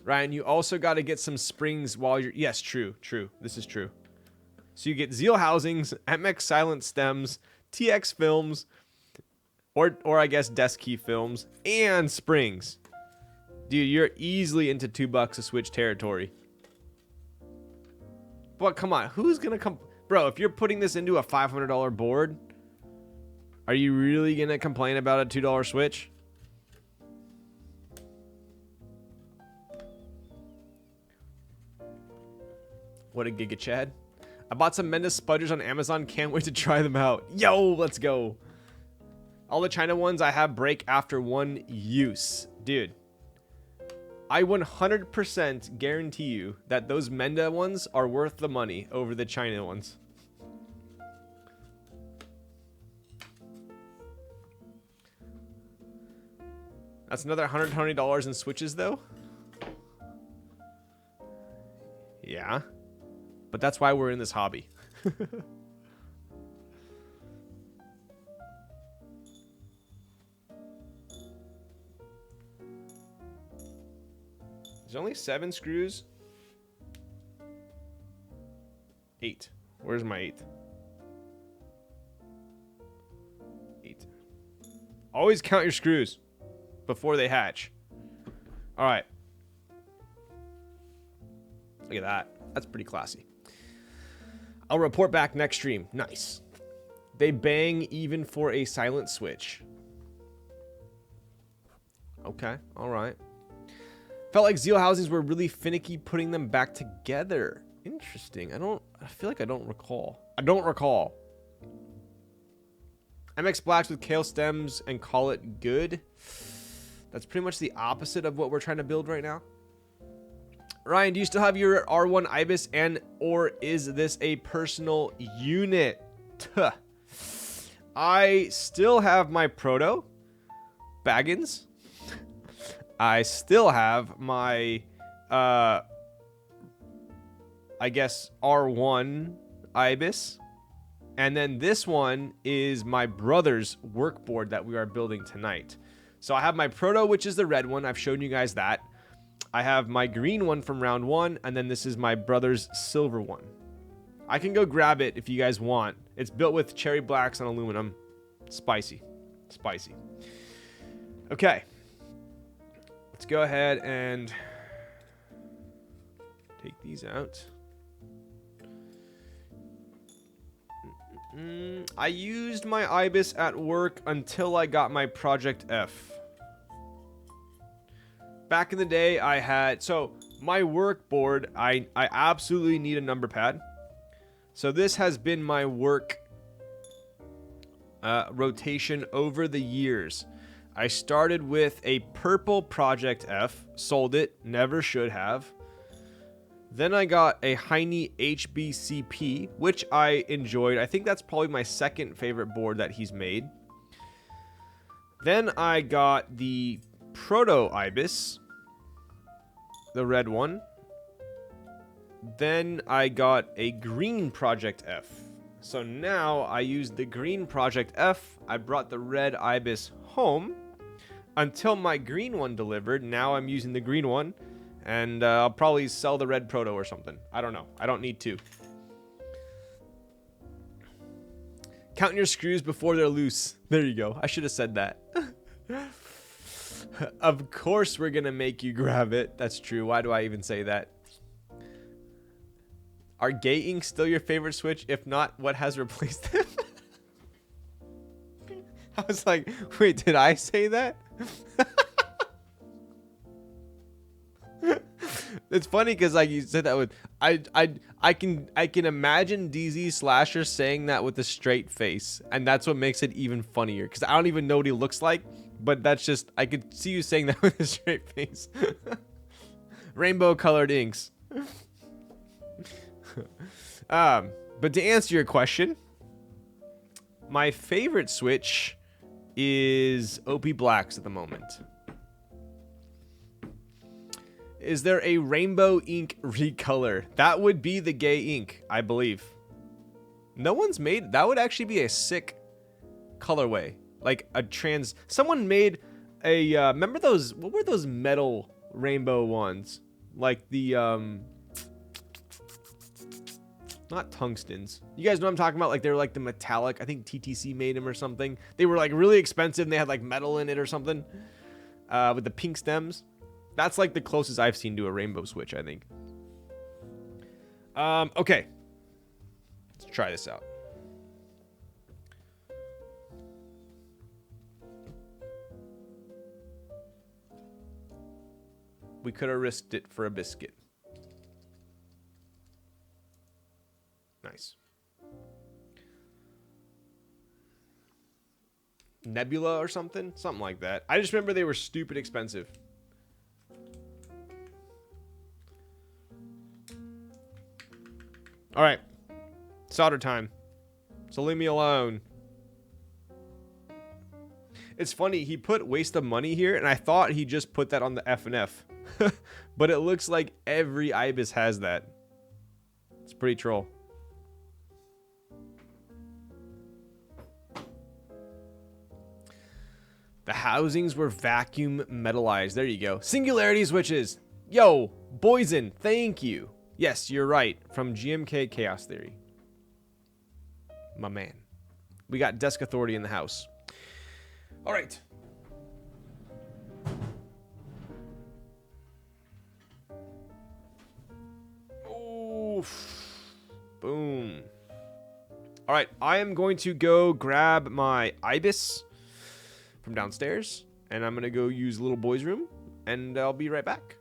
Ryan, you also got to get some springs while you're... Yes, true. This is true. So you get Zeal housings, MX silent stems, TX films, or I guess desk key films, and springs. Dude, you're easily into $2 a switch territory. But come on, who's gonna come? Bro, if you're putting this into a $500 board, are you really gonna complain about a $2 switch? What a giga Chad. I bought some Mendes Spudgers on Amazon. Can't wait to try them out. Yo, let's go. All the China ones I have break after one use. Dude, I 100% guarantee you that those Menda ones are worth the money over the China ones. That's another $120 in switches, though. Yeah. But that's why we're in this hobby. There's only 7 screws. 8. Where's my 8th? 8. Always count your screws before they hatch. All right. Look at that. That's pretty classy. I'll report back next stream. Nice. They bang even for a silent switch. Okay. All right. Felt like Zeal housings were really finicky putting them back together. Interesting. I feel like I don't recall. MX blacks with kale stems and call it good. That's pretty much the opposite of what we're trying to build right now. Ryan, do you still have your R1 Ibis or is this a personal unit? Tuh. I still have my Proto Baggins. I still have my, I guess, R1 Ibis. And then this one is my brother's workboard that we are building tonight. So I have my Proto, which is the red one. I've shown you guys that. I have my green one from round 1, and then this is my brother's silver one. I can go grab it if you guys want. It's built with cherry blacks and aluminum. Spicy. Spicy. Okay. Let's go ahead and take these out. I used my Ibis at work until I got my Project F. Back in the day, I had... So, my work board, I absolutely need a number pad. So, this has been my work rotation over the years. I started with a purple Project F. Sold it. Never should have. Then I got a Hiney HBCP, which I enjoyed. I think that's probably my second favorite board that he's made. Then I got the Proto Ibis, the red one. Then I got a green Project F. So now I use the green Project F. I brought the red Ibis home until my green one delivered. Now I'm using the green one. And I'll probably sell the red Proto or something. I don't know. I don't need to. Count your screws before they're loose. There you go. I should have said that. Of course we're going to make you grab it. That's true. Why do I even say that? Are gay inks still your favorite switch? If not, what has replaced them? I was like, wait, did I say that? It's funny because like you said that with I can imagine DZ Slasher saying that with a straight face, and that's what makes it even funnier because I don't even know what he looks like, but that's just I could see you saying that with a straight face. Rainbow colored inks. But to answer your question, my favorite switch is OP Blacks at the moment. Is there a rainbow ink recolor? That would be the gay ink, I believe. No one's made... That would actually be a sick colorway. Like a trans... Someone made a... remember those... What were those metal rainbow ones? Like the... Not tungstens. You guys know what I'm talking about? Like, they were like the metallic. I think TTC made them or something. They were like really expensive and they had like metal in it or something. With the pink stems. That's like the closest I've seen to a rainbow switch, I think. Okay. Let's try this out. We could have risked it for a biscuit. Nice. Nebula or something? Something like that. I just remember they were stupid expensive. Alright. Solder time. So leave me alone. It's funny, he put waste of money here, and I thought he just put that on the F&F. But it looks like every Ibis has that. It's pretty troll. The housings were vacuum metallized. There you go. Singularity switches. Yo, Boysen, thank you. Yes, you're right. From GMK Chaos Theory. My man. We got Desk Authority in the house. All right. Oof. Boom. All right, I am going to go grab my Ibis from downstairs, and I'm going to go use little boy's room, and I'll be right back.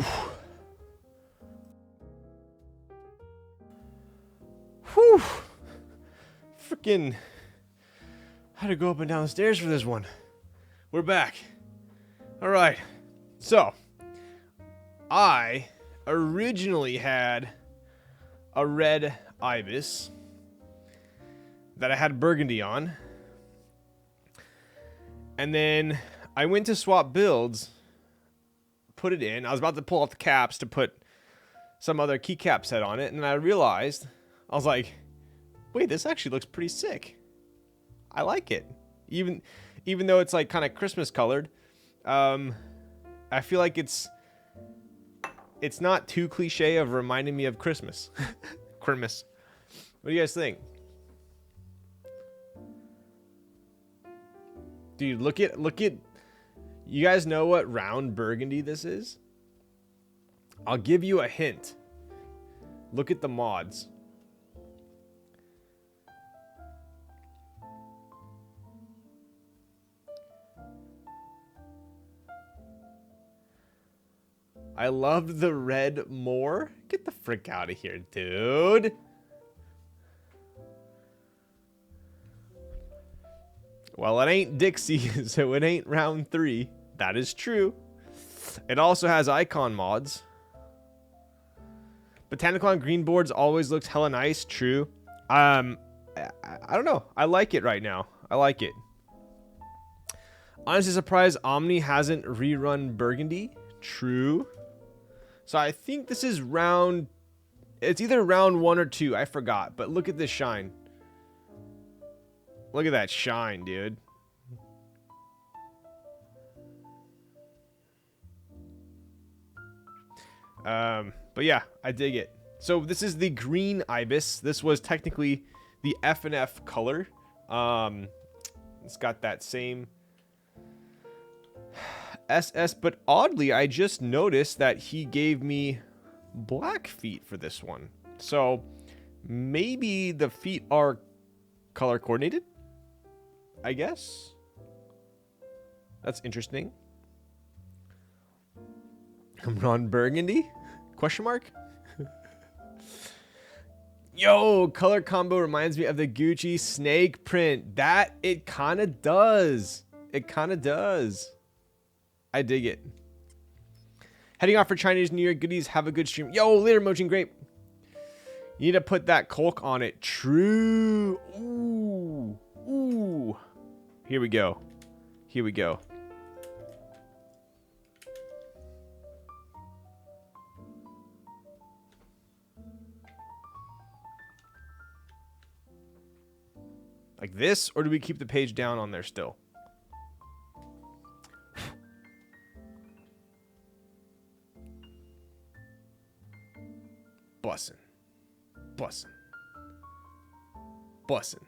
Whew. Whew. Freaking had to go up and down the stairs for this one. We're back. All right. So, I originally had a red Ibis that I had burgundy on. And then I went to swap builds, put it in. I was about to pull out the caps to put some other keycap set on it. And then I realized, I was like, wait, this actually looks pretty sick. I like it. Even though it's like kind of Christmas colored, I feel like it's not too cliche of reminding me of Christmas. Christmas. What do you guys think? Dude, look at you guys know what round burgundy this is? I'll give you a hint. Look at the mods. I love the red more. Get the frick out of here, dude. Well, it ain't Dixie, so it ain't round 3. That is true. It also has icon mods. Botanical on green boards always looks hella nice. True. I don't know. I like it right now. I like it. Honestly surprised Omni hasn't rerun Burgundy. True. So I think this is round... It's either round 1 or 2. I forgot. But look at this shine. Look at that shine, dude. But yeah, I dig it. So this is the green Ibis. This was technically the F&F color. It's got that same SS, but oddly, I just noticed that he gave me black feet for this one. So maybe the feet are color coordinated, I guess. That's interesting. Ron Burgundy? Question mark? Yo, color combo reminds me of the Gucci snake print. That, it kind of does. It kind of does. I dig it. Heading off for Chinese New Year goodies. Have a good stream. Yo, later, Mojing Grape. You need to put that Colk on it. True. Ooh. Ooh. Here we go. Here we go. Like this, or do we keep the page down on there still? Bussin'. Bussin'. Bussin'.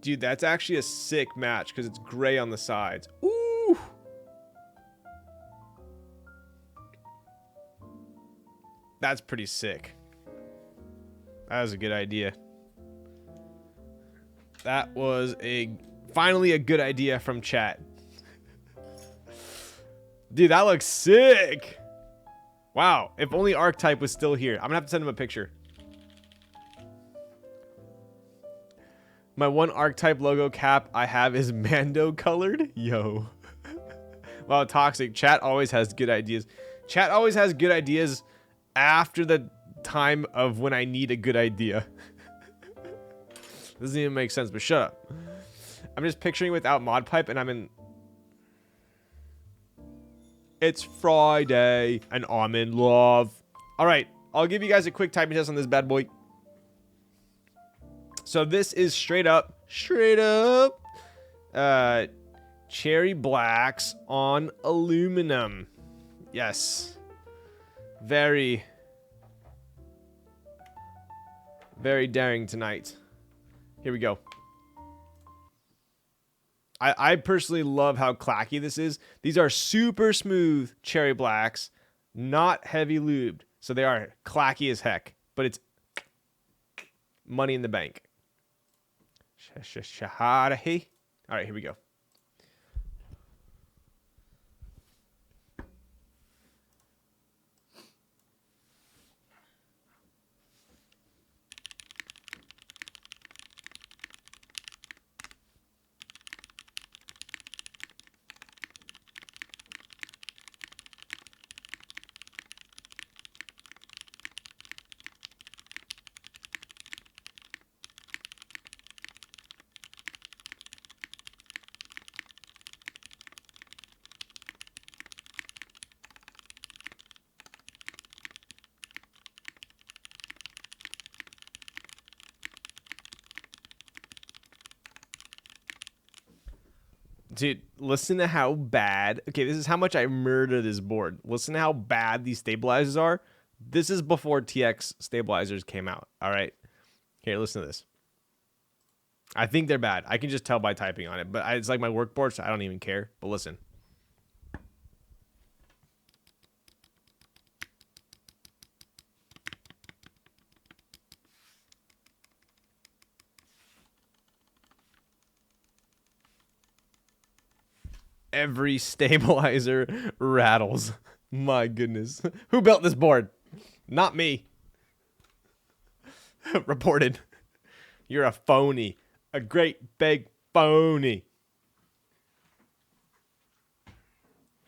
Dude, that's actually a sick match because it's gray on the sides. Ooh! That's pretty sick. That was a good idea. That was finally a good idea from chat. Dude, that looks sick. Wow, if only Archetype was still here. I'm gonna have to send him a picture. My one Archetype logo cap I have is Mando colored. Yo. Wow, toxic. Chat always has good ideas. Chat always has good ideas after the time of when I need a good idea. Doesn't even make sense, but shut up. I'm just picturing without mod pipe and I'm in... It's Friday and I'm in love. All right, I'll give you guys a quick typing test on this bad boy. So this is straight up, cherry blacks on aluminum. Yes. Very daring tonight. Here we go. I personally love how clacky this is. These are super smooth cherry blacks, not heavy lubed. So they are clacky as heck, but it's money in the bank. All right, here we go. Dude, listen to how bad. Okay, this is how much I murder this board. Listen to how bad these stabilizers are. This is before TX stabilizers came out. All right. Here, listen to this. I think they're bad. I can just tell by typing on it, but it's like my workboard, so I don't even care. But listen. Every stabilizer rattles. My goodness. Who built this board? Not me. Reported. You're a phony. A great big phony.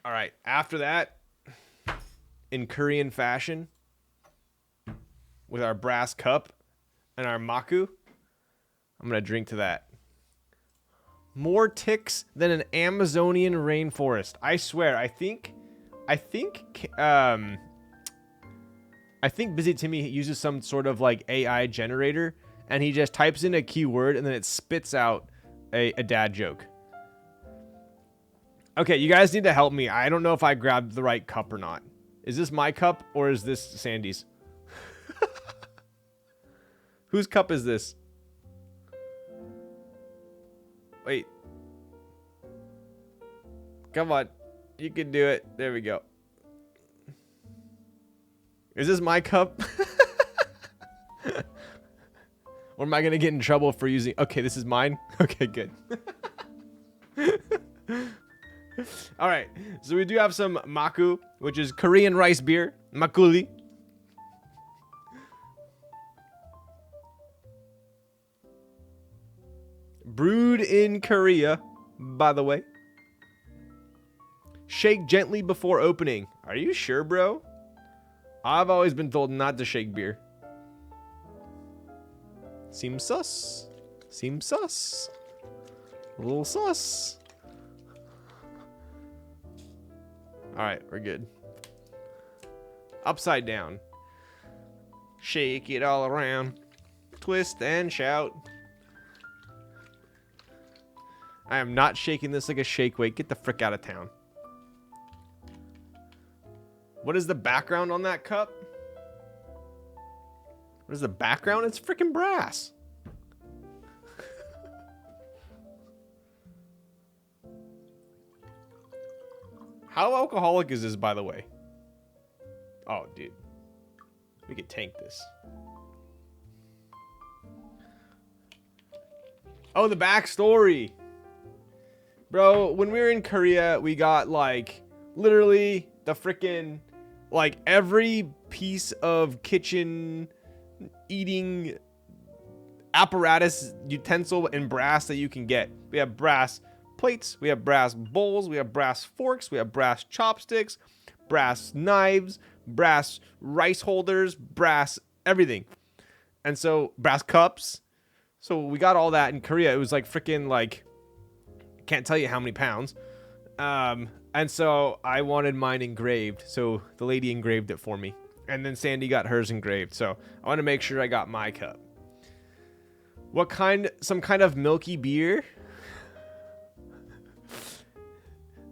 All right. After that, in Korean fashion, with our brass cup and our maku, I'm going to drink to that. More ticks than an Amazonian rainforest. I swear. I think Busy Timmy uses some sort of like AI generator, and he just types in a keyword and then it spits out a dad joke. Okay, you guys need to help me. I don't know if I grabbed the right cup or not. Is this my cup or is this Sandy's? Whose cup is this? Wait. Come on. You can do it. There we go. Is this my cup? Or am I going to get in trouble for using... Okay, this is mine? Okay, good. All right. So we do have some maku, which is Korean rice beer. Makuli. Brewed in Korea, by the way. Shake gently before opening. Are you sure, bro? I've always been told not to shake beer. Seems sus. Seems sus. A little sus. Alright, we're good. Upside down. Shake it all around. Twist and shout. I am not shaking this like a shake weight. Get the frick out of town. What is the background on that cup? What is the background? It's freaking brass. How alcoholic is this, by the way? Oh, dude. We could tank this. Oh, the backstory. Bro, when we were in Korea, we got, like, literally the freaking, like, every piece of kitchen eating apparatus, utensil, and brass that you can get. We have brass plates, we have brass bowls, we have brass forks, we have brass chopsticks, brass knives, brass rice holders, brass everything. And so, brass cups. So we got all that in Korea. It was like freaking, like, can't tell you how many pounds. And so I wanted mine engraved. So the lady engraved it for me. And then Sandy got hers engraved. So I want to make sure I got my cup. What kind? Some kind of milky beer?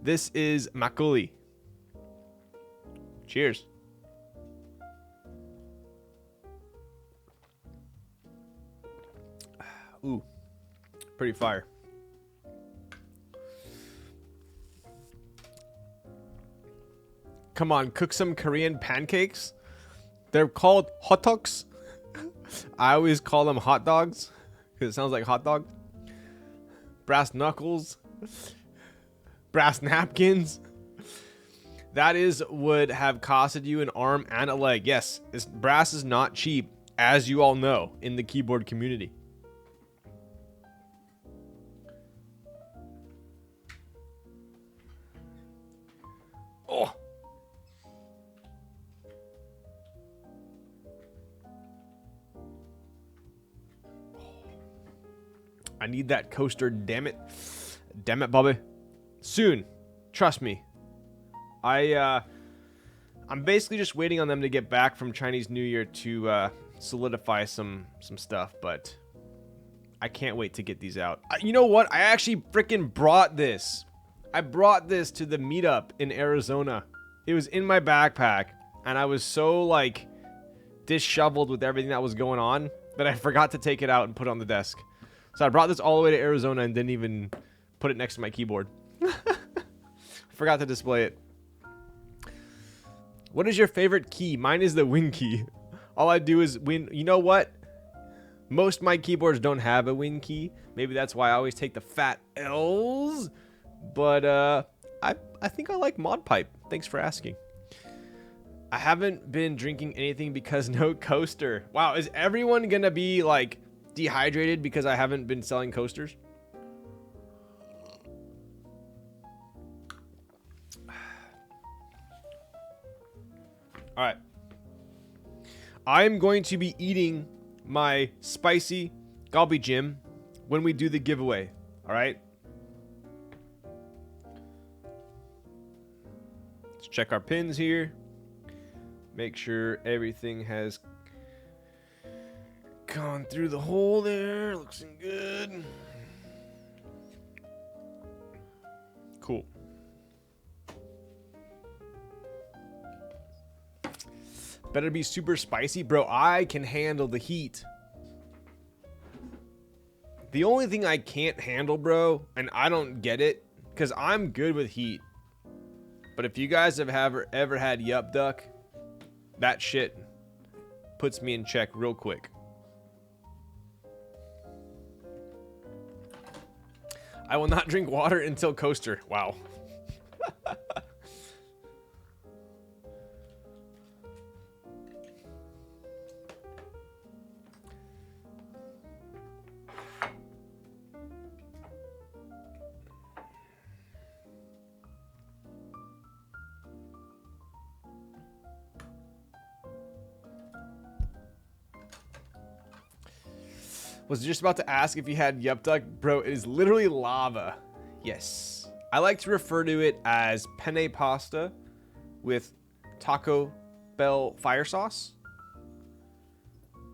This is makgeolli. Cheers. Ooh, pretty fire. Come on, cook some Korean pancakes. They're called hotdogs. I always call them hot dogs because it sounds like hot dog. Brass knuckles. Brass napkins. That would have costed you an arm and a leg. Yes, brass is not cheap, as you all know, in the keyboard community. Oh. I need that coaster, damn it. Damn it, Bobby. Soon. Trust me. I'm basically just waiting on them to get back from Chinese New Year to solidify some stuff, but I can't wait to get these out. You know what? I actually freaking brought this. I brought this to the meetup in Arizona. It was in my backpack, and I was so, like, disheveled with everything that was going on that I forgot to take it out and put it on the desk. So I brought this all the way to Arizona and didn't even put it next to my keyboard. Forgot to display it. What is your favorite key? Mine is the win key. All I do is win. You know what? Most of my keyboards don't have a win key. Maybe that's why I always take the fat L's. But I think I like Mod Pipe. Thanks for asking. I haven't been drinking anything because no coaster. Wow, is everyone gonna be like dehydrated because I haven't been selling coasters? All right. I'm going to be eating my spicy Galbi Jim when we do the giveaway. All right. Let's check our pins here. Make sure everything has gone through the hole there. Looks good. Cool. Better be super spicy. Bro, I can handle the heat. The only thing I can't handle, bro, and I don't get it, because I'm good with heat. But if you guys have ever had Yup Duck, that shit puts me in check real quick. I will not drink water until coaster. Wow. Was just about to ask if you had Yup Duck. Bro, it is literally lava. Yes. I like to refer to it as penne pasta with Taco Bell fire sauce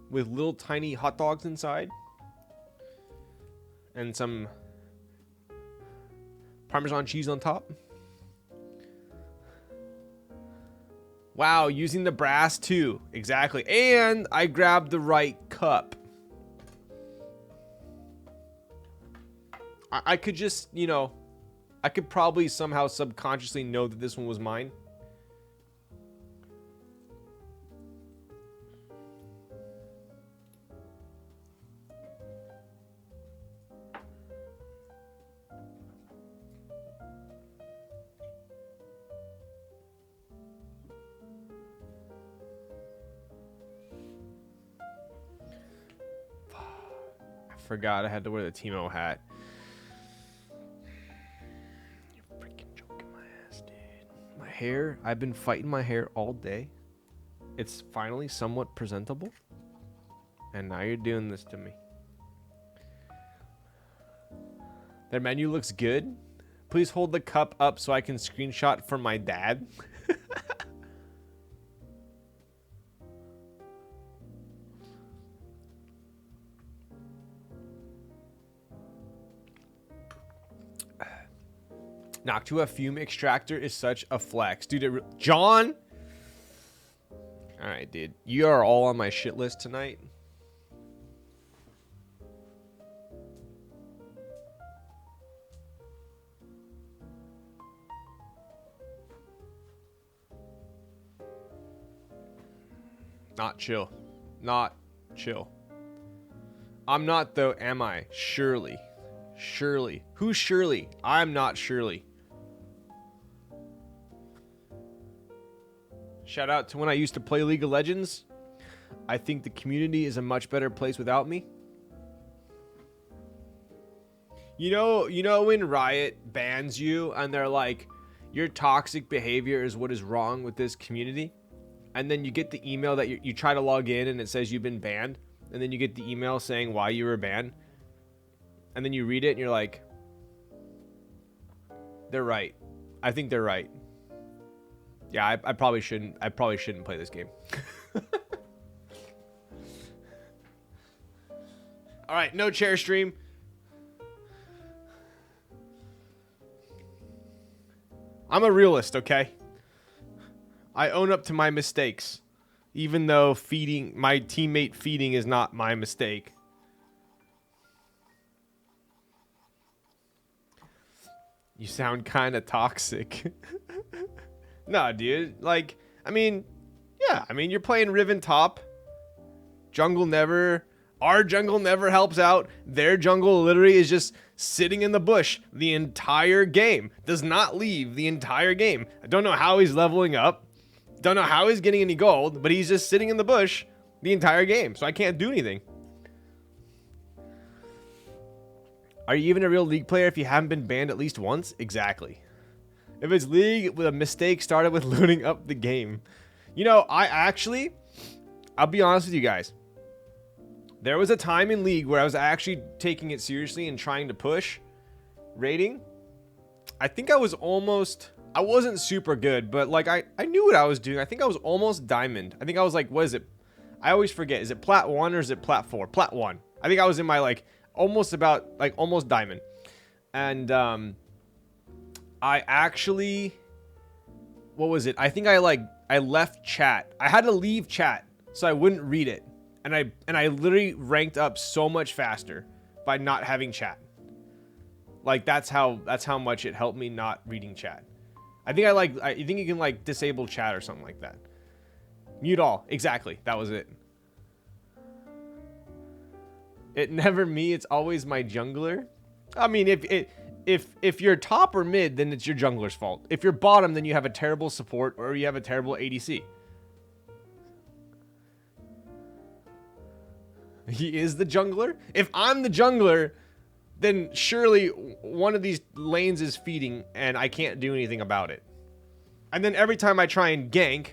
with little tiny hot dogs inside and some Parmesan cheese on top. Wow, using the brass too. Exactly. And I grabbed the right cup. I could just, you know, I could probably somehow subconsciously know that this one was mine. I forgot I had to wear the Timo hat. Hair, I've been fighting my hair all day. It's finally somewhat presentable, and now you're doing this to me. Their menu looks good. Please hold the cup up so I can screenshot for my dad. Noctua fume extractor is such a flex. Dude, John! Alright, dude. You are all on my shit list tonight. Not chill. Not chill. I'm not, though, am I? Surely. Surely. Who's Shirley? I'm not Shirley. Shout out to when I used to play League of Legends. I think the community is a much better place without me. You know when Riot bans you and they're like, your toxic behavior is what is wrong with this community? And then you get the email that you try to log in and it says you've been banned. And then you get the email saying why you were banned. And then you read it and you're like, they're right. I think they're right. Yeah, I probably shouldn't play this game. All right, no chair stream. I'm a realist, okay? I own up to my mistakes, even though feeding my teammate feeding is not my mistake. You sound kind of toxic. Nah, dude. Like, I mean, yeah. I mean, you're playing Riven top. Jungle never... Our jungle never helps out. Their jungle literally is just sitting in the bush the entire game. Does not leave the entire game. I don't know how he's leveling up. Don't know how he's getting any gold, but he's just sitting in the bush the entire game. So I can't do anything. Are you even a real League player if you haven't been banned at least once? Exactly. If it's League with a mistake started with looting up the game. You know, I'll be honest with you guys. There was a time in League where I was actually taking it seriously and trying to push rating. I think I wasn't super good, but like I knew what I was doing. I think I was almost diamond. I think I was like, what is it? I always forget. Is it plat 1 or is it plat 4? Plat 1. I think I was in my like almost diamond. And I actually, what was it? I think I left chat. I had to leave chat so I wouldn't read it. And I literally ranked up so much faster by not having chat. Like that's how much it helped me not reading chat. I think I think you can like disable chat or something like that. Mute all. Exactly. That was it. It never me, it's always my jungler. I mean, if you're top or mid, then it's your jungler's fault. If you're bottom, then you have a terrible support or you have a terrible ADC. He is the jungler? If I'm the jungler, then surely one of these lanes is feeding and I can't do anything about it. And then every time I try and gank,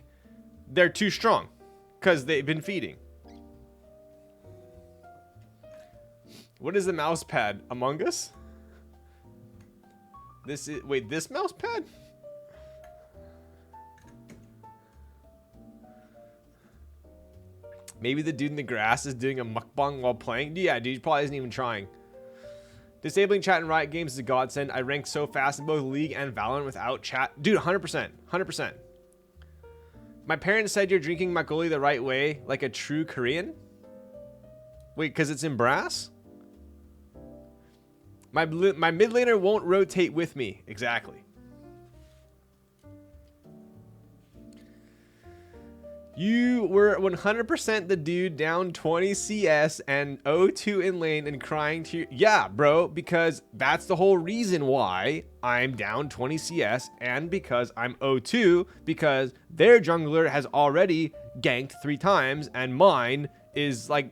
they're too strong because they've been feeding. What is the mouse pad? Among Us? Wait, this mouse pad? Maybe the dude in the grass is doing a mukbang while playing? Yeah, dude, he probably isn't even trying. Disabling chat in Riot games is a godsend. I ranked so fast in both League and Valorant without chat. Dude, 100%. 100%. My parents said you're drinking makgeolli the right way, like a true Korean? Wait, because it's in brass? My mid laner won't rotate with me. Exactly. You were 100% the dude down 20 CS and 0-2 in lane and crying to... Yeah, bro, because that's the whole reason why I'm down 20 CS and because I'm 0-2, because their jungler has already ganked 3 times and mine is like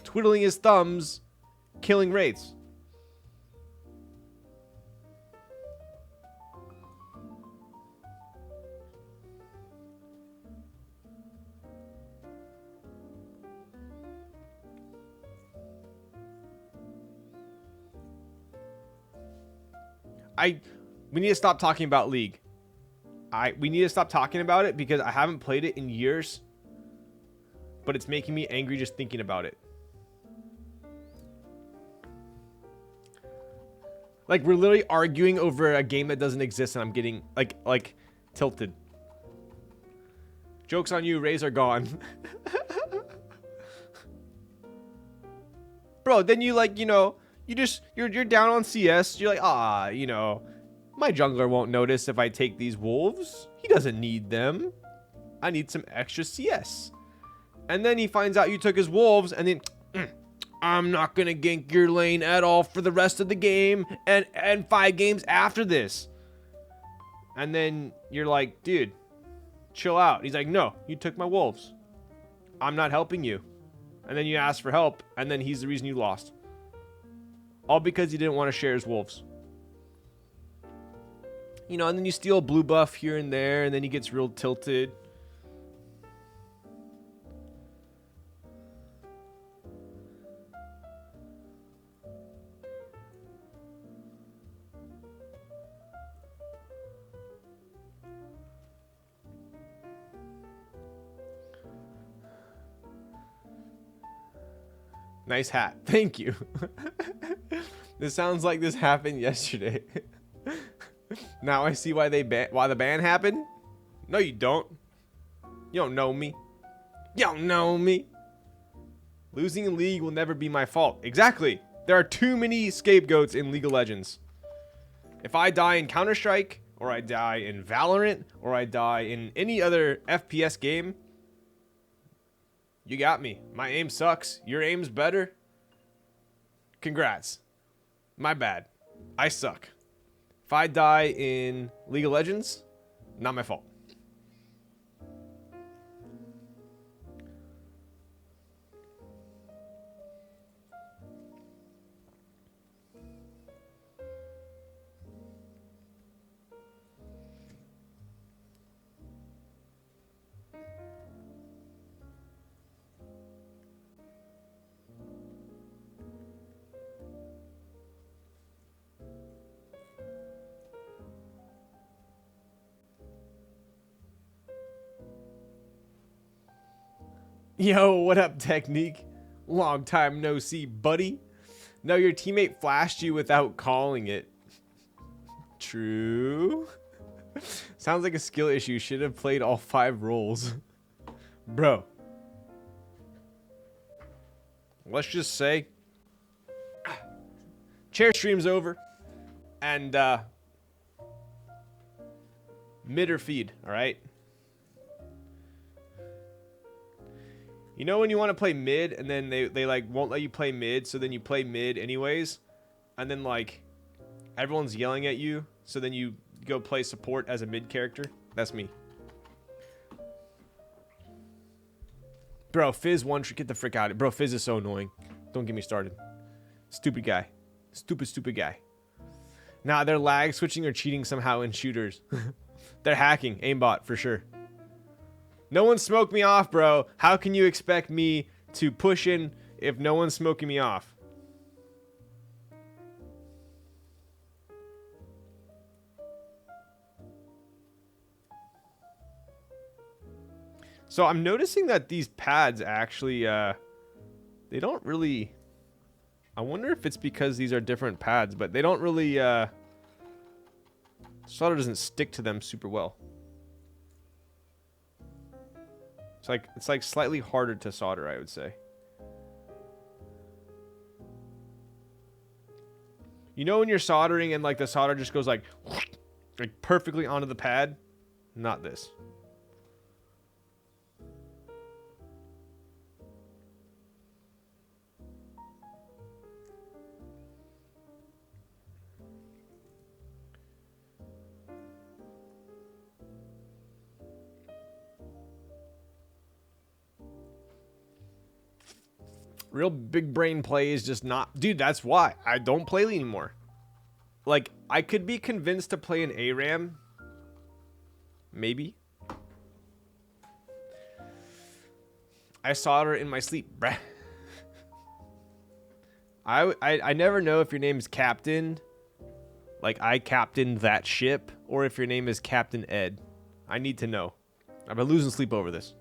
twiddling his thumbs, killing wraiths. We need to stop talking about League. We need to stop talking about it because I haven't played it in years, but it's making me angry just thinking about it. Like we're literally arguing over a game that doesn't exist and I'm getting like tilted. Joke's on you, Rays are gone. Bro, then you like, you know, you're down on CS. You're like, you know, my jungler won't notice if I take these wolves. He doesn't need them. I need some extra CS. And then he finds out you took his wolves, and then I'm not gonna gank your lane at all for the rest of the game and 5 games after this. And then you're like, dude, chill out. He's like, no, you took my wolves. I'm not helping you. And then you ask for help, and then he's the reason you lost. All because he didn't want to share his wolves. You know, and then you steal a blue buff here and there, and then he gets real tilted. Nice hat. Thank you. This sounds like this happened yesterday. Now I see why the ban happened. No, you don't. You don't know me. You don't know me. Losing in League will never be my fault. Exactly. There are too many scapegoats in League of Legends. If I die in Counter-Strike, or I die in Valorant, or I die in any other FPS game, you got me. My aim sucks. Your aim's better. Congrats. My bad. I suck. If I die in League of Legends, not my fault. Yo, what up, Technique? Long time no see, buddy. No, your teammate flashed you without calling it. True. Sounds like a skill issue. Should have played all 5 roles. Bro. Let's just say chair stream's over. And mid or feed, alright? You know when you want to play mid and then they like won't let you play mid, so then you play mid anyways, and then like everyone's yelling at you, so then you go play support as a mid character? That's me. Bro, Fizz get the frick out of it. Bro, Fizz is so annoying. Don't get me started. Stupid guy. Stupid guy. Nah, they're lag switching or cheating somehow in shooters. They're hacking. Aimbot for sure. No one smoked me off, bro. How can you expect me to push in if no one's smoking me off? So I'm noticing that these pads actually, they don't really... I wonder if it's because these are different pads, but they don't really, solder doesn't stick to them super well. It's like slightly harder to solder, I would say. You know when you're soldering and like the solder just goes like perfectly onto the pad? Not this. Real big brain play is just not... Dude, that's why. I don't play anymore. Like, I could be convinced to play an ARAM. Maybe. I solder in my sleep, bruh. I never know if your name is Captain. Like, I captained that ship. Or if your name is Captain Ed. I need to know. I've been losing sleep over this.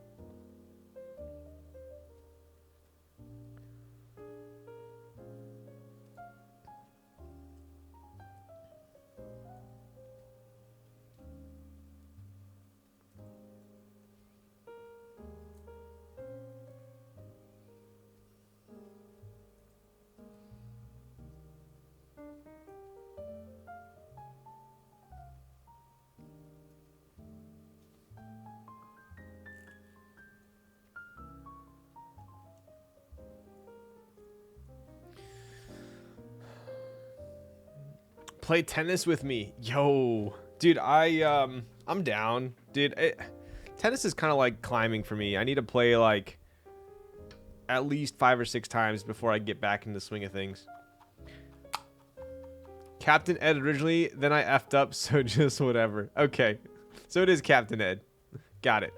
Play tennis with me. Yo. Dude, I'm down. Dude, tennis is kind of like climbing for me. I need to play like at least 5 or 6 times before I get back in the swing of things. Captain Ed originally, then I effed up, so just whatever. Okay. So it is Captain Ed. Got it.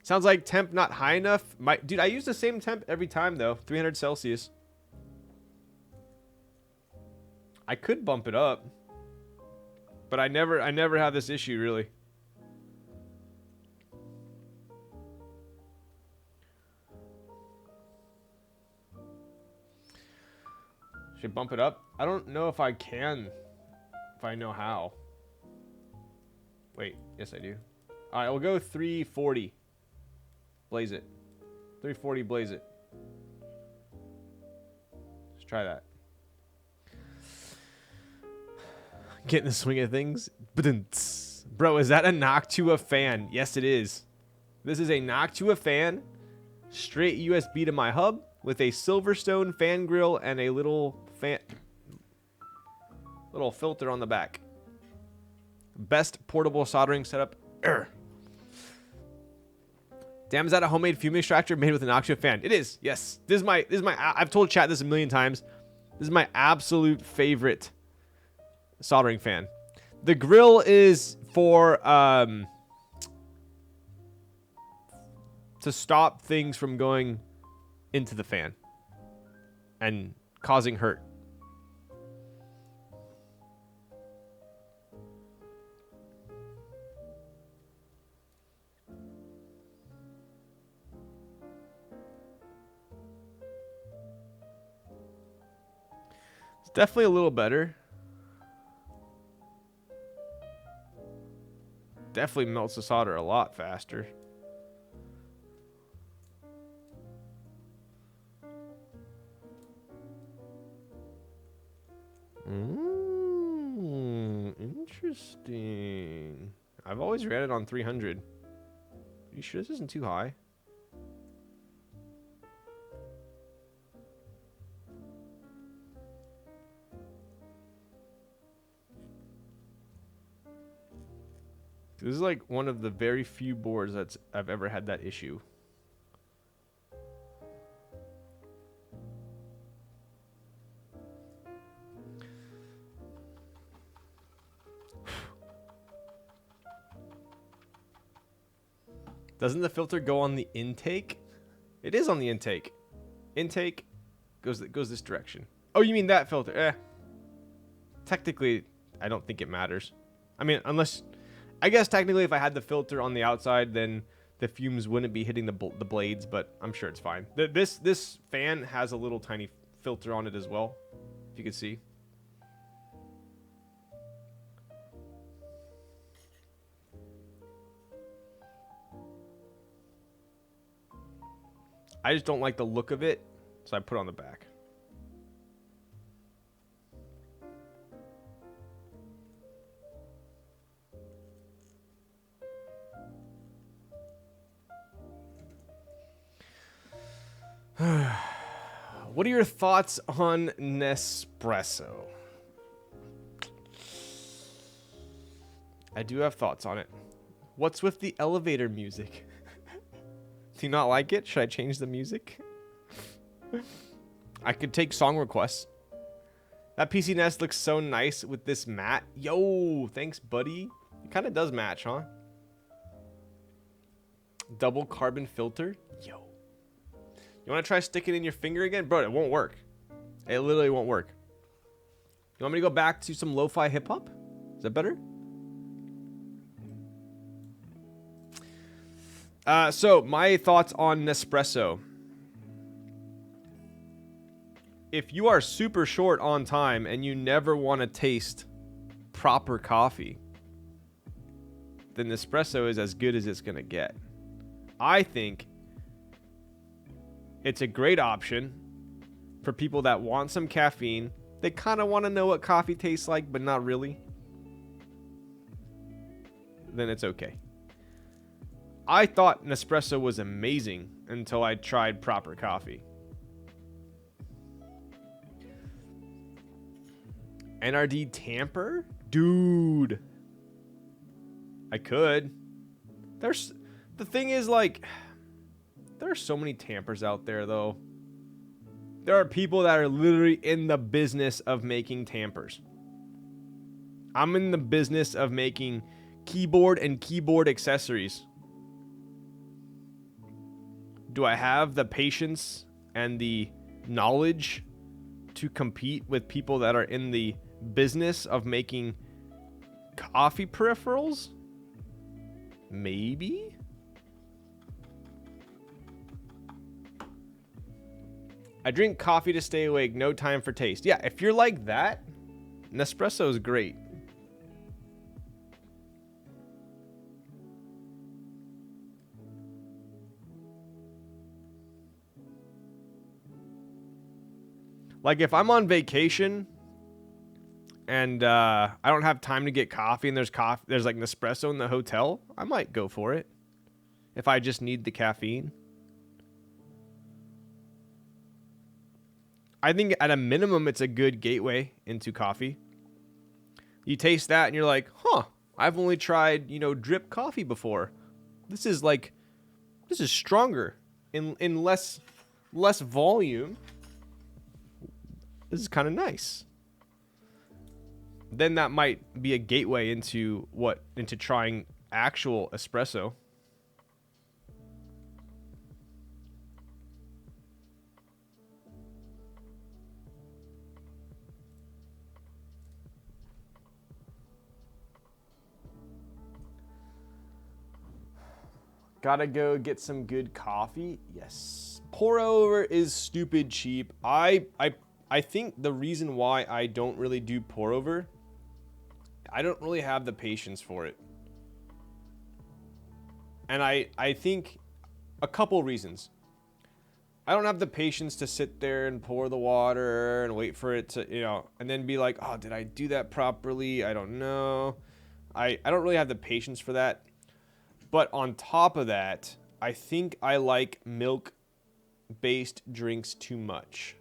Sounds like temp not high enough. Dude, I use the same temp every time though. 300 Celsius. I could bump it up, but I never have this issue really. Should I bump it up? I don't know if I can. If I know how. Wait, yes I do. All right, we'll go 340. Blaze it. 340, blaze it. Let's try that. Getting the swing of things. Bro, is that a Noctua fan? Yes, it is. This is a Noctua fan. Straight USB to my hub with a Silverstone fan grill and a little filter on the back. Best portable soldering setup. Damn, is that a homemade fume extractor made with an Noctua fan? It is. Yes. This is my I've told chat this a million times. This is my absolute favorite soldering fan. The grill is for to stop things from going into the fan and causing hurt. It's definitely a little better. Definitely melts the solder a lot faster. Interesting. I've always ran it on 300. Are you sure this isn't too high? This is like one of the very few boards that's I've ever had that issue. Doesn't the filter go on the intake? It is on the intake. Intake goes this direction. Oh, you mean that filter? Eh. Technically, I don't think it matters. I mean, unless... I guess technically if I had the filter on the outside, then the fumes wouldn't be hitting the blades, but I'm sure it's fine. This fan has a little tiny filter on it as well, if you can see. I just don't like the look of it, so I put it on the back. What are your thoughts on Nespresso? I do have thoughts on it. What's with the elevator music? Do you not like it? Should I change the music? I could take song requests. That PC Nest looks so nice with this matte. Yo, thanks, buddy. It kind of does match, huh? Double carbon filter. Yo. You want to try sticking it in your finger again? Bro, it won't work. It literally won't work. You want me to go back to some lo-fi hip-hop? Is that better? So, my thoughts on Nespresso. If you are super short on time and you never want to taste proper coffee, then Nespresso is as good as it's going to get. I think it's a great option for people that want some caffeine. They kind of want to know what coffee tastes like, but not really. Then it's okay. I thought Nespresso was amazing until I tried proper coffee. NRD tamper? Dude. I could. The thing is, like, there are so many tampers out there, though. There are people that are literally in the business of making tampers. I'm in the business of making keyboard and keyboard accessories. Do I have the patience and the knowledge to compete with people that are in the business of making coffee peripherals? Maybe. I drink coffee to stay awake, no time for taste. Yeah, if you're like that, Nespresso is great. Like if I'm on vacation and I don't have time to get coffee and there's like Nespresso in the hotel, I might go for it if I just need the caffeine. I think at a minimum, it's a good gateway into coffee. You taste that and you're like, huh, I've only tried, drip coffee before. This is stronger in less volume. This is kind of nice. Then that might be a gateway into trying actual espresso. Gotta go get some good coffee. Yes. Pour over is stupid cheap. I think the reason why I don't really do pour over, I don't really have the patience for it. And I think a couple reasons. I don't have the patience to sit there and pour the water and wait for it to, and then be like, oh, did I do that properly? I don't know. I don't really have the patience for that. But on top of that, I think I like milk-based drinks too much.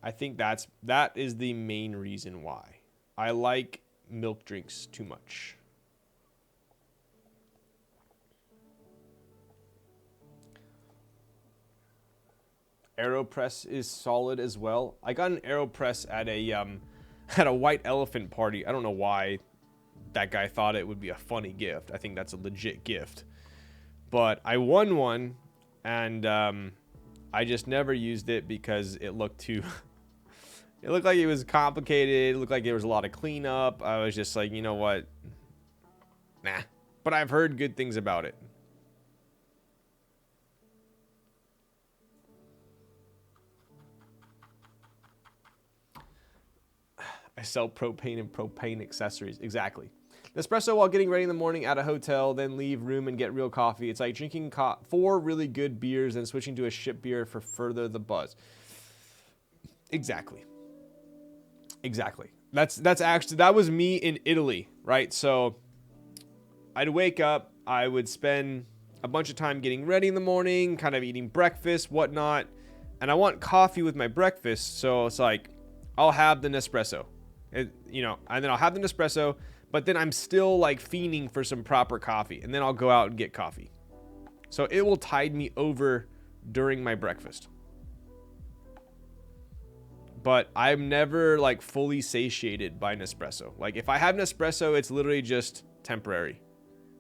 I think that is the main reason why. I like milk drinks too much. AeroPress is solid as well. I got an AeroPress at a white elephant party. I don't know why that guy thought it would be a funny gift. I think that's a legit gift. But I won one, and I just never used it because it looked too... it looked like it was complicated. It looked like there was a lot of cleanup. I was just like, you know what? Nah. But I've heard good things about it. I sell propane and propane accessories. Exactly. Nespresso while getting ready in the morning at a hotel, then leave room and get real coffee. It's like drinking 4 really good beers and switching to a shit beer for further the buzz. Exactly. That was me in Italy, right? So I'd wake up, I would spend a bunch of time getting ready in the morning, kind of eating breakfast, whatnot, and I want coffee with my breakfast, so it's like I'll have the Nespresso, and then I'll have the Nespresso. But then I'm still like fiending for some proper coffee. And then I'll go out and get coffee. So it will tide me over during my breakfast. But I'm never like fully satiated by Nespresso. Like if I have Nespresso, it's literally just temporary.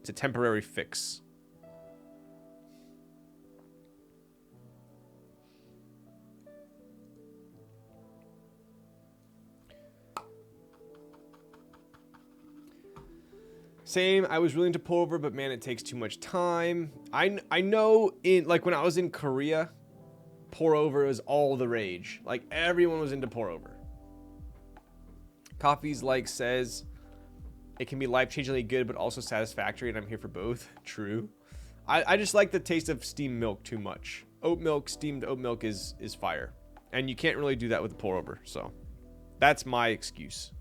It's a temporary fix. Same, I was willing to pour over, but man, it takes too much time. I know when I was in Korea, pour over was all the rage. Like everyone was into pour over. Coffee's like says it can be life-changingly good, but also satisfactory, and I'm here for both. True. I just like the taste of steamed milk too much. Steamed oat milk is fire. And you can't really do that with a pour over, so that's my excuse.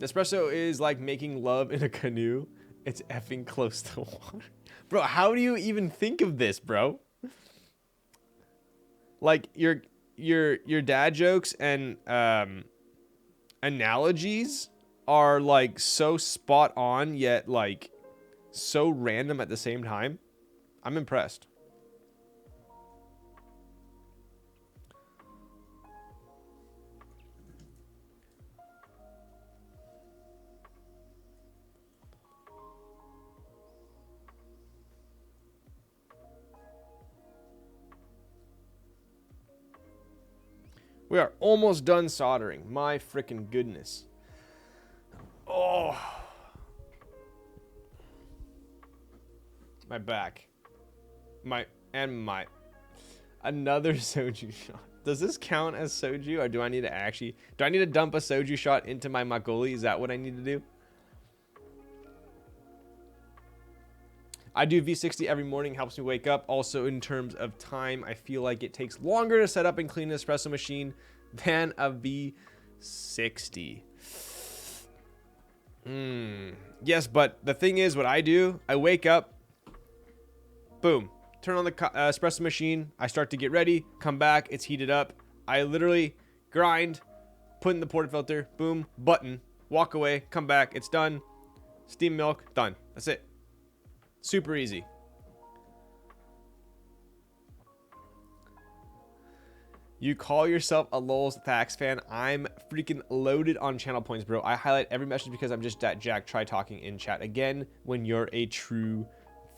Espresso is like making love in a canoe. It's effing close to water. Bro, how do you even think of this, bro? Like your dad jokes and analogies are like so spot on yet like so random at the same time. I'm impressed. We are almost done soldering. My freaking goodness. Oh. My back. Another soju shot. Does this count as soju, or do I need to dump a soju shot into my makgeolli? Is that what I need to do? I do V60 every morning, helps me wake up. Also, in terms of time, I feel like it takes longer to set up and clean an espresso machine than a V60. Yes, but the thing is, what I do, I wake up, boom, turn on the espresso machine, I start to get ready, come back, it's heated up. I literally grind, put in the portafilter, boom, button, walk away, come back, it's done. Steam milk, done. That's it. Super easy. You call yourself a Lowell's Thax fan. I'm freaking loaded on channel points, bro. I highlight every message because I'm just that Jack. Try talking in chat again when you're a true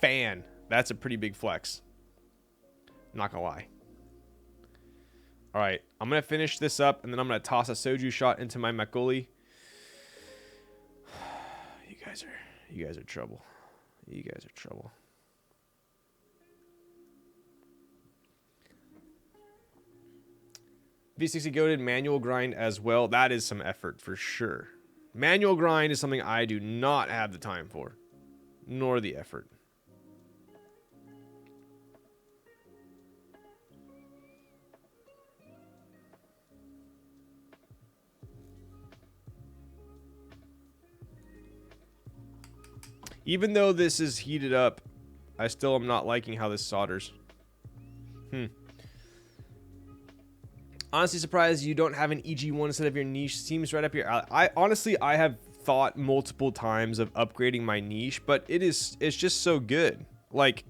fan. That's a pretty big flex. Not gonna lie. All right, I'm gonna finish this up and then I'm gonna toss a soju shot into my makgeolli. You guys are trouble. You guys are trouble. V60 goated manual grind as well. That is some effort for sure. Manual grind is something I do not have the time for, nor the effort. Even though this is heated up, I still am not liking how this solders. Honestly surprised you don't have an EG1 instead of your niche. Seems right up your alley. I have thought multiple times of upgrading my niche, but it's just so good. Like,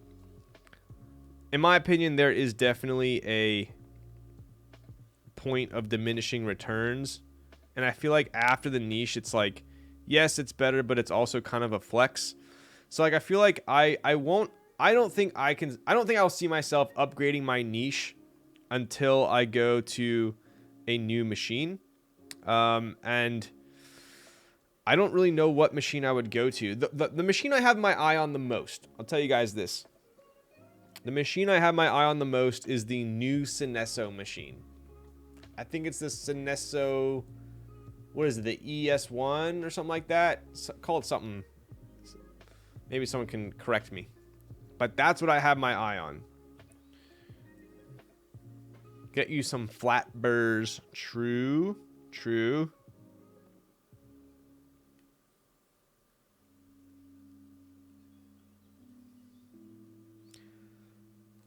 in my opinion, there is definitely a point of diminishing returns. And I feel like after the niche, it's like, yes, it's better, but it's also kind of a flex. So like, I feel like I don't think I'll see myself upgrading my niche until I go to a new machine. And I don't really know what machine I would go to. The machine I have my eye on the most, I'll tell you guys this. The machine I have my eye on the most is the new Synesso machine. I think it's the Synesso, what is it, the ES1 or something like that? Call it something. Maybe someone can correct me. But that's what I have my eye on. Get you some flat burrs. True. True.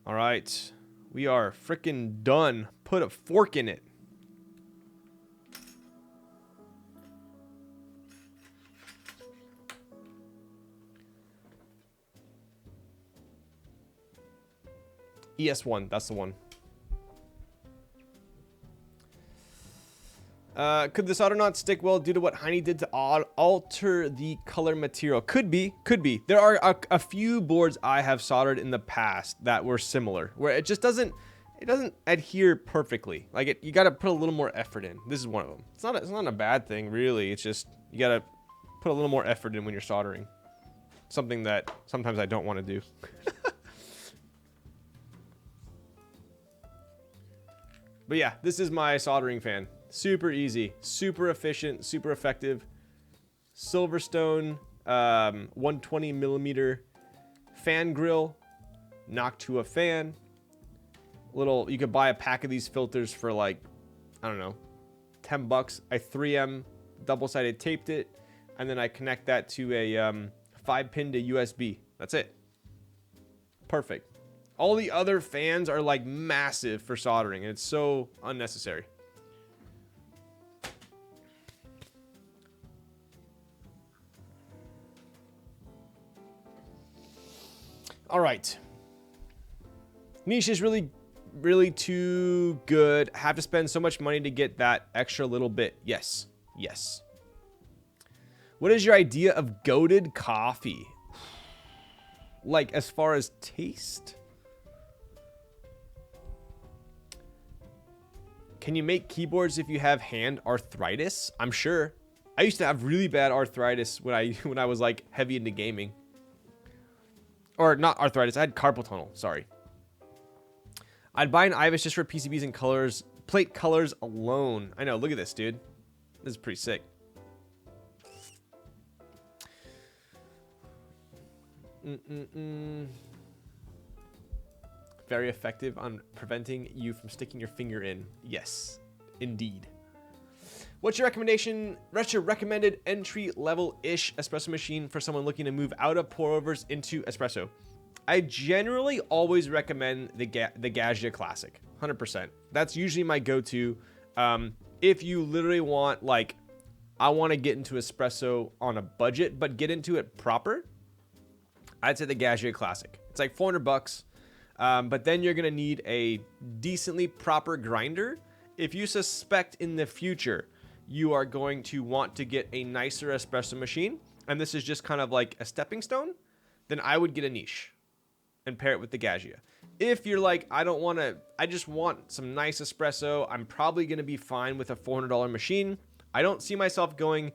All right. We are freaking done. Put a fork in it. ES1, that's the one. Could the solder not stick well due to what Heine did to alter the color material? Could be, could be. There are a few boards I have soldered in the past that were similar, where it just doesn't adhere perfectly. Like you got to put a little more effort in. This is one of them. It's not a bad thing, really. It's just you got to put a little more effort in when you're soldering. Something that sometimes I don't want to do. But yeah, this is my soldering fan. Super easy, super efficient, super effective. Silverstone 120 millimeter fan grill, knocked to a fan. You could buy a pack of these filters for like, I don't know, 10 bucks. I 3M double-sided taped it, and then I connect that to a 5-pin to USB. That's it. Perfect. All the other fans are like massive for soldering, and it's so unnecessary. All right. Niche is really, really too good. Have to spend so much money to get that extra little bit. Yes. Yes. What is your idea of goated coffee? Like, as far as taste? Can you make keyboards if you have hand arthritis? I'm sure. I used to have really bad arthritis when I was like heavy into gaming. Or not arthritis, I had carpal tunnel, sorry. I'd buy an Ibis just for PCBs and colors, plate colors alone. I know, look at this, dude. This is pretty sick. Very effective on preventing you from sticking your finger in. Yes, indeed. What's your recommended entry level-ish espresso machine for someone looking to move out of pour overs into espresso? I generally always recommend the Gaggia Classic, 100%. That's usually my go-to. If you literally want, like, I want to get into espresso on a budget, but get into it proper, I'd say the Gaggia Classic. It's like $400, but then you're gonna need a decently proper grinder. If you suspect in the future you are going to want to get a nicer espresso machine, and this is just kind of like a stepping stone, then I would get a niche and pair it with the Gaggia. If you're like, I just want some nice espresso, I'm probably going to be fine with a $400 machine. I don't see myself going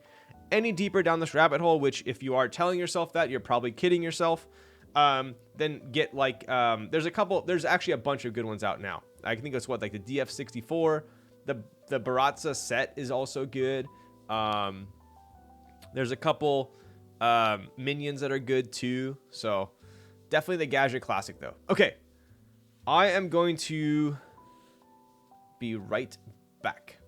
any deeper down this rabbit hole, which if you are telling yourself that, you're probably kidding yourself. Then get like, there's actually a bunch of good ones out now. I think it's like the DF64, the Barazza set is also good. There's a couple minions that are good too. So definitely the Gaggia Classic though. Okay. I am going to be right back.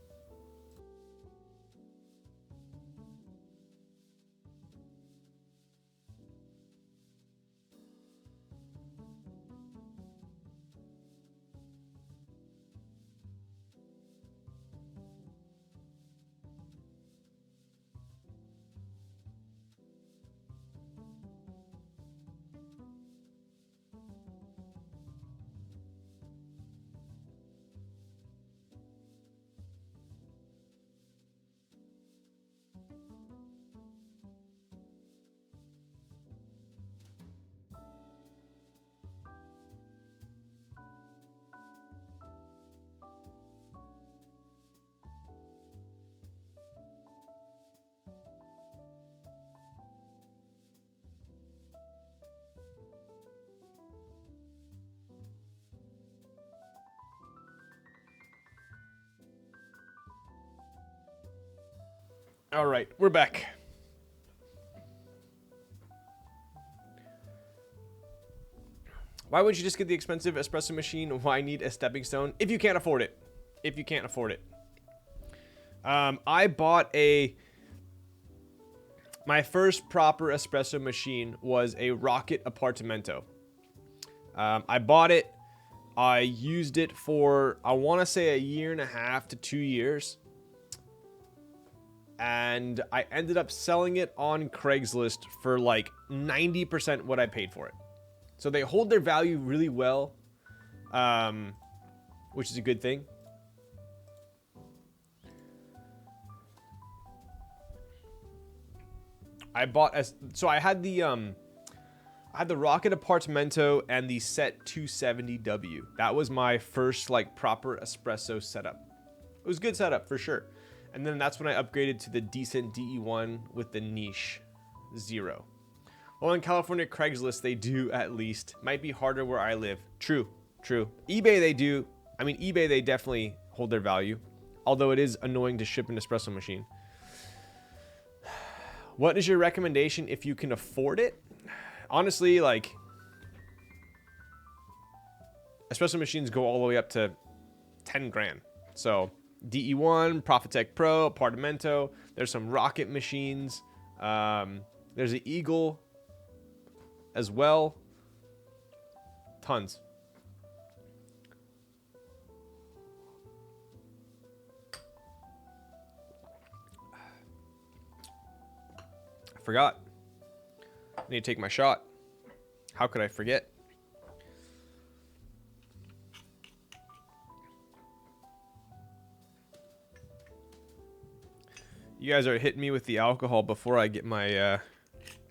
All right, we're back. Why would you just get the expensive espresso machine? Why need a stepping stone? If you can't afford it. If you can't afford it. I bought my first proper espresso machine was a Rocket Appartamento. I bought it. I used it for, I want to say, 1.5 to 2 years. And I ended up selling it on Craigslist for like 90% what I paid for it. So they hold their value really well, which is a good thing. I had the Rocket Appartamento and the Set 270W. That was my first like proper espresso setup. It was a good setup for sure. And then that's when I upgraded to the decent DE1 with the niche 0. Well, in California, Craigslist, they do at least. Might be harder where I live. True, true. eBay, they do. I mean, eBay, they definitely hold their value. Although it is annoying to ship an espresso machine. What is your recommendation if you can afford it? Honestly, like, espresso machines go all the way up to 10 grand. So DE1, Profitec Pro, Appartamento. There's some Rocket machines. There's an Eagle as well. Tons. I forgot. I need to take my shot. How could I forget? You guys are hitting me with the alcohol before I get my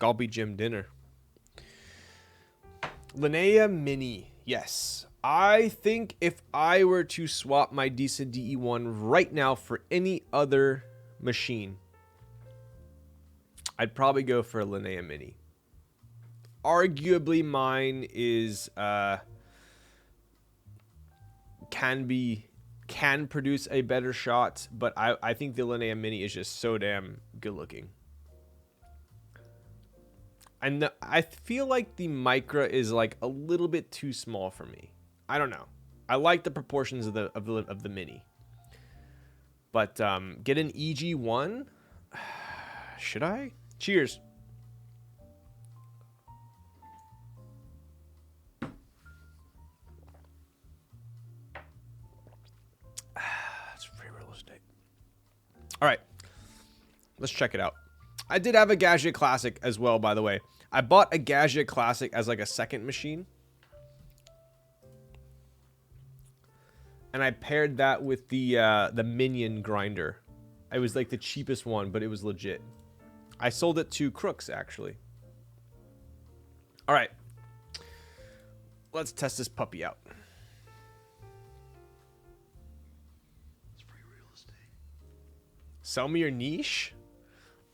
Galby Gym dinner. Linnea Mini. Yes. I think if I were to swap my decent DE1 right now for any other machine, I'd probably go for a Linnea Mini. Arguably mine is can produce a better shot, but I think the Linnea Mini is just so damn good looking. And I feel like the Micra is like a little bit too small for me. I don't know. I like the proportions of the Mini. But get an EG1? Should I? Cheers. That's free real estate. All right. Let's check it out. I did have a Gadget Classic as well, by the way. I bought a Gadget Classic as like a second machine. And I paired that with the Minion grinder. It was like the cheapest one, but it was legit. I sold it to Crooks, actually. All right. Let's test this puppy out. It's free real estate. Sell me your niche?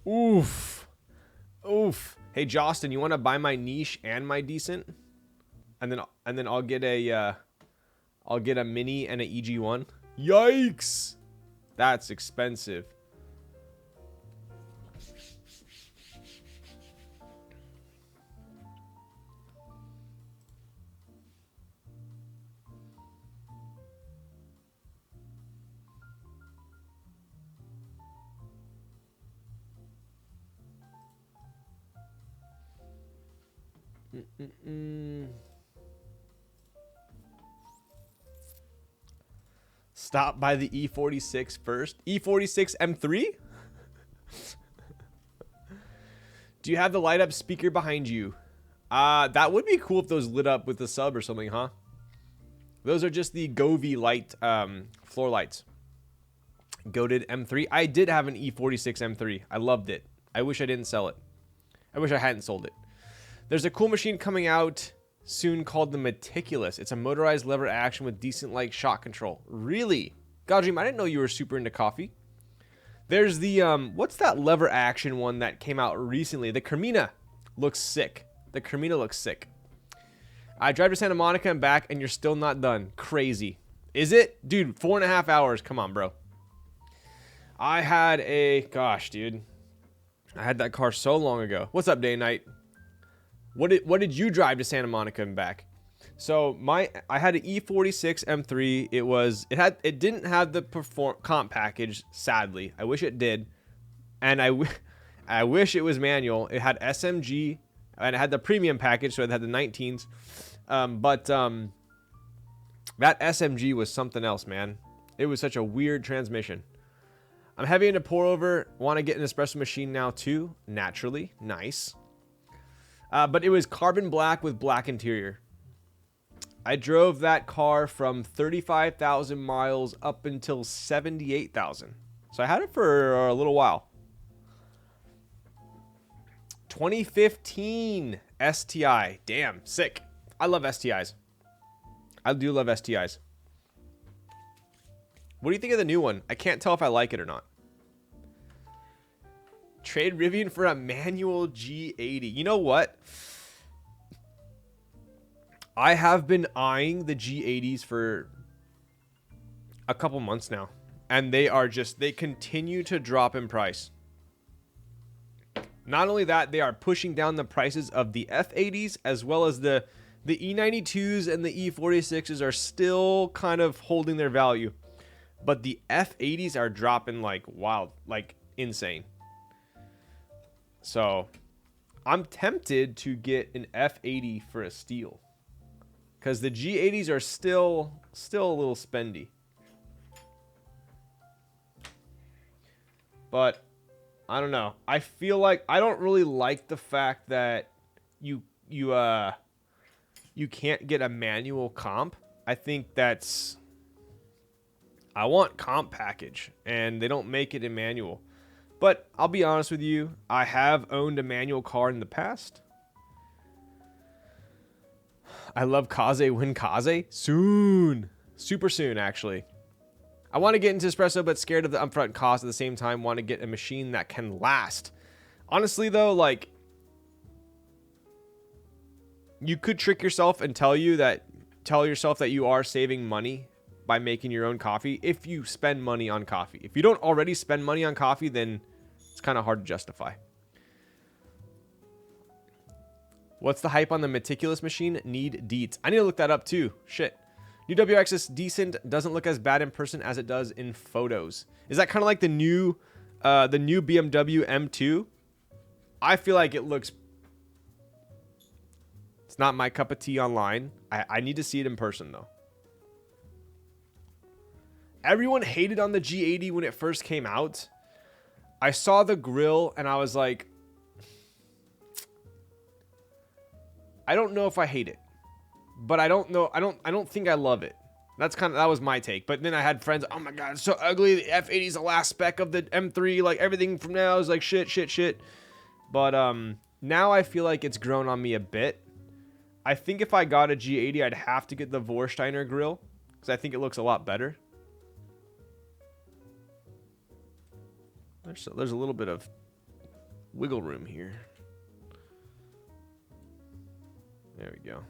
Oof. Oof. Hey, Jostin, you want to buy my niche and my decent? And then I'll get a mini and an EG1. Yikes! That's expensive. Stop by the E46 first. E46 M3? Do you have the light up speaker behind you? That would be cool if those lit up with the sub or something, huh? Those are just the Govee light floor lights. Goated M3. I did have an E46 M3. I loved it. I wish I didn't sell it. I wish I hadn't sold it. There's a cool machine coming out soon called the Meticulous. It's a motorized lever action with decent like shot control. Really? Godream, I didn't know you were super into coffee. There's the what's that lever action one that came out recently? The Carmina looks sick. The Carmina looks sick. I drive to Santa Monica and back and you're still not done. Crazy. Is it? Dude, 4.5 hours. Come on, bro. I had a gosh, dude. I had that car so long ago. What's up, Day and Night? What did you drive to Santa Monica and back? So I had an E46 M3. It didn't have the comp package, sadly. I wish it did. And I wish it was manual. It had SMG and it had the premium package, so it had the 19s. But that SMG was something else, man. It was such a weird transmission. I'm heavy into pour over. Want to get an espresso machine now too. Naturally, nice. But it was carbon black with black interior. I drove that car from 35,000 miles up until 78,000. So I had it for a little while. 2015 STI. Damn, sick. I love STIs. I do love STIs. What do you think of the new one? I can't tell if I like it or not. Trade Rivian for a manual G80. You know what? I have been eyeing the G80s for a couple months now. And they continue to drop in price. Not only that, they are pushing down the prices of the F80s as well as the E92s and the E46s are still kind of holding their value. But the F80s are dropping like wild, like insane. So I'm tempted to get an F80 for a steal. Because the G80s are still a little spendy. But I don't know. I feel like I don't really like the fact that you can't get a manual comp. I think I want comp package and they don't make it in manual. But I'll be honest with you, I have owned a manual car in the past. I love Kaze win Kaze. Soon. Super soon, actually. I want to get into espresso, but scared of the upfront cost. At the same time, want to get a machine that can last. Honestly, though, like, you could trick yourself and tell yourself that you are saving money by making your own coffee if you spend money on coffee. If you don't already spend money on coffee, then it's kind of hard to justify. What's the hype on the meticulous machine? Need deets. I need to look that up too. Shit. New WX is decent. Doesn't look as bad in person as it does in photos. Is that kind of like the new BMW M2? I feel like it looks... It's not my cup of tea online. I need to see it in person though. Everyone hated on the G80 when it first came out. I saw the grill and I was like, I don't know if I hate it, but I don't know. I don't think I love it. That was my take. But then I had friends, oh my God, it's so ugly. The F80 is the last spec of the M3. Like everything from now is like shit. But now I feel like it's grown on me a bit. I think if I got a G80, I'd have to get the Vorsteiner grill because I think it looks a lot better. There's a little bit of wiggle room here. There we go.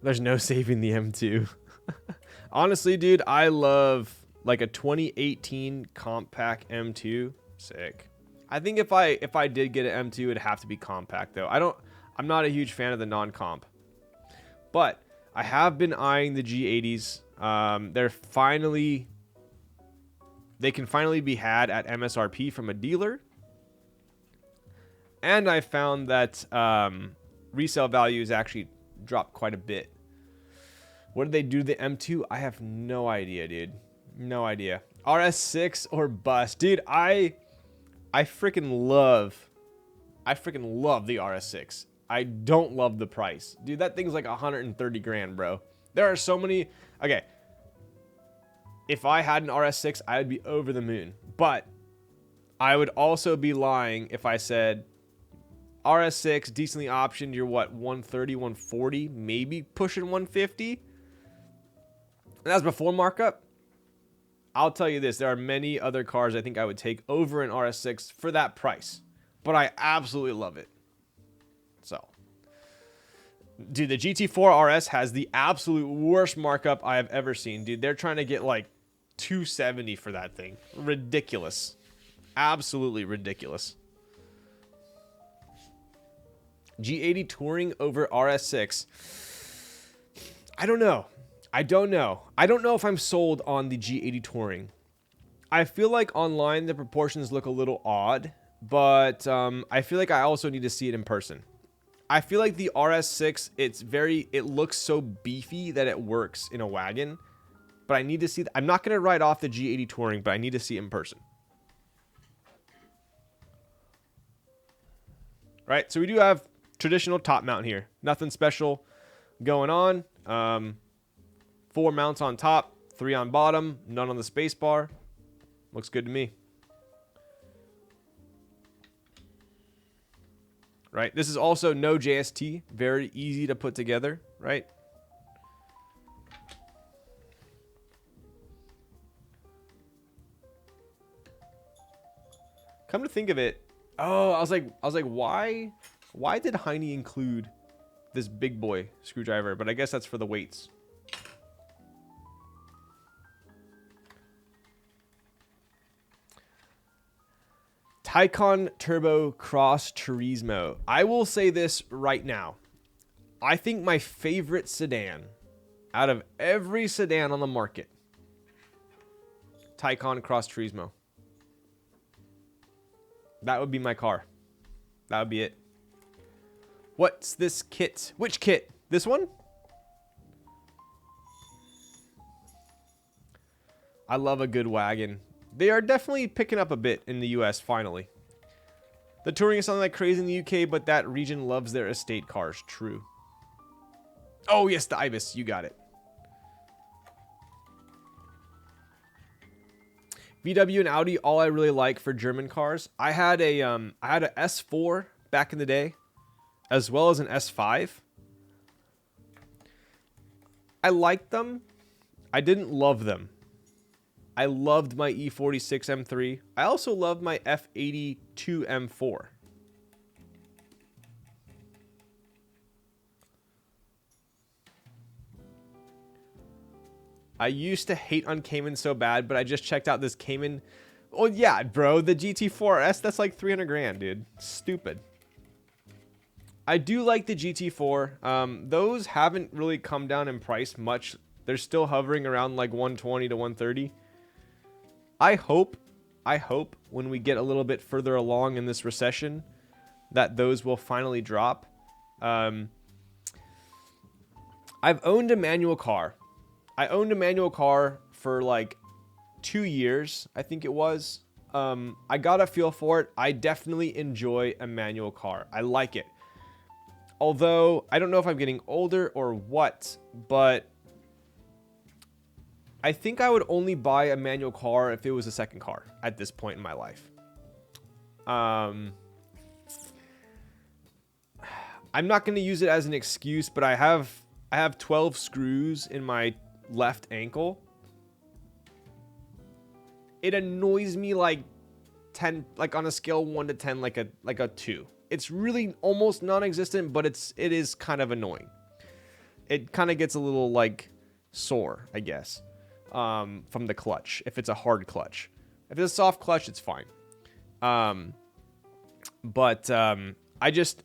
There's no saving the M2. Honestly, dude, I love like a 2018 compact M2. Sick. I think if I did get an M2, it'd have to be compact though. I'm not a huge fan of the non-comp. But I have been eyeing the G80s. They can finally be had at MSRP from a dealer. And I found that resale values actually dropped quite a bit. What did they do to the M2? I have no idea, dude. No idea. RS6 or bust. Dude, I freaking love the RS6. I don't love the price. Dude, that thing's like 130 grand, bro. There are so many... Okay. If I had an RS6, I would be over the moon. But I would also be lying if I said RS6, decently optioned, you're what, 130, 140, maybe pushing 150? And that's before markup. I'll tell you this, there are many other cars I think I would take over an RS6 for that price. But I absolutely love it. So, dude, the GT4 RS has the absolute worst markup I have ever seen. Dude, they're trying to get like 270 for that thing. Ridiculous. Absolutely ridiculous. G80 Touring over RS6. I don't know. I don't know if I'm sold on the G80 Touring. I feel like online the proportions look a little odd, but I feel like I also need to see it in person. I feel like the RS6, it looks so beefy that it works in a wagon, but I need to see I'm not going to write off the G80 Touring, but I need to see it in person. Right, so we do have traditional top mount here. Nothing special going on. 4 mounts on top, 3 on bottom, none on the space bar. Looks good to me. Right, this is also no JST. Very easy to put together, right? Come to think of it, oh, I was like, why did Heine include this big boy screwdriver? But I guess that's for the weights. Taycan Turbo Cross Turismo. I will say this right now. I think my favorite sedan out of every sedan on the market, Taycan Cross Turismo. That would be my car. That would be it. What's this kit? Which kit? This one? I love a good wagon. They are definitely picking up a bit in the US finally. The Touring is something like crazy in the UK, but that region loves their estate cars. True. Oh, yes, the Ibis. You got it. VW and Audi, all I really like for German cars. I had a S4 back in the day, as well as an S5. I liked them. I didn't love them. I loved my E46 M3. I also loved my F82 M4. I used to hate on Cayman so bad, but I just checked out this Cayman. Oh yeah, bro, the GT4S, that's like 300 grand, dude. Stupid. I do like the GT4. Those haven't really come down in price much. They're still hovering around like 120 to 130. I hope when we get a little bit further along in this recession that those will finally drop. I've owned a manual car. I owned a manual car for like 2 years, I think it was. I got a feel for it. I definitely enjoy a manual car. I like it. Although, I don't know if I'm getting older or what, but I think I would only buy a manual car if it was a second car at this point in my life. I'm not going to use it as an excuse, but I have 12 screws in my left ankle. It annoys me like 10, like on a scale 1 to 10, like a 2. It's really almost non-existent, but it is kind of annoying. It kind of gets a little like sore, I guess, from the clutch. If it's a hard clutch, if it's a soft clutch, it's fine. But I just,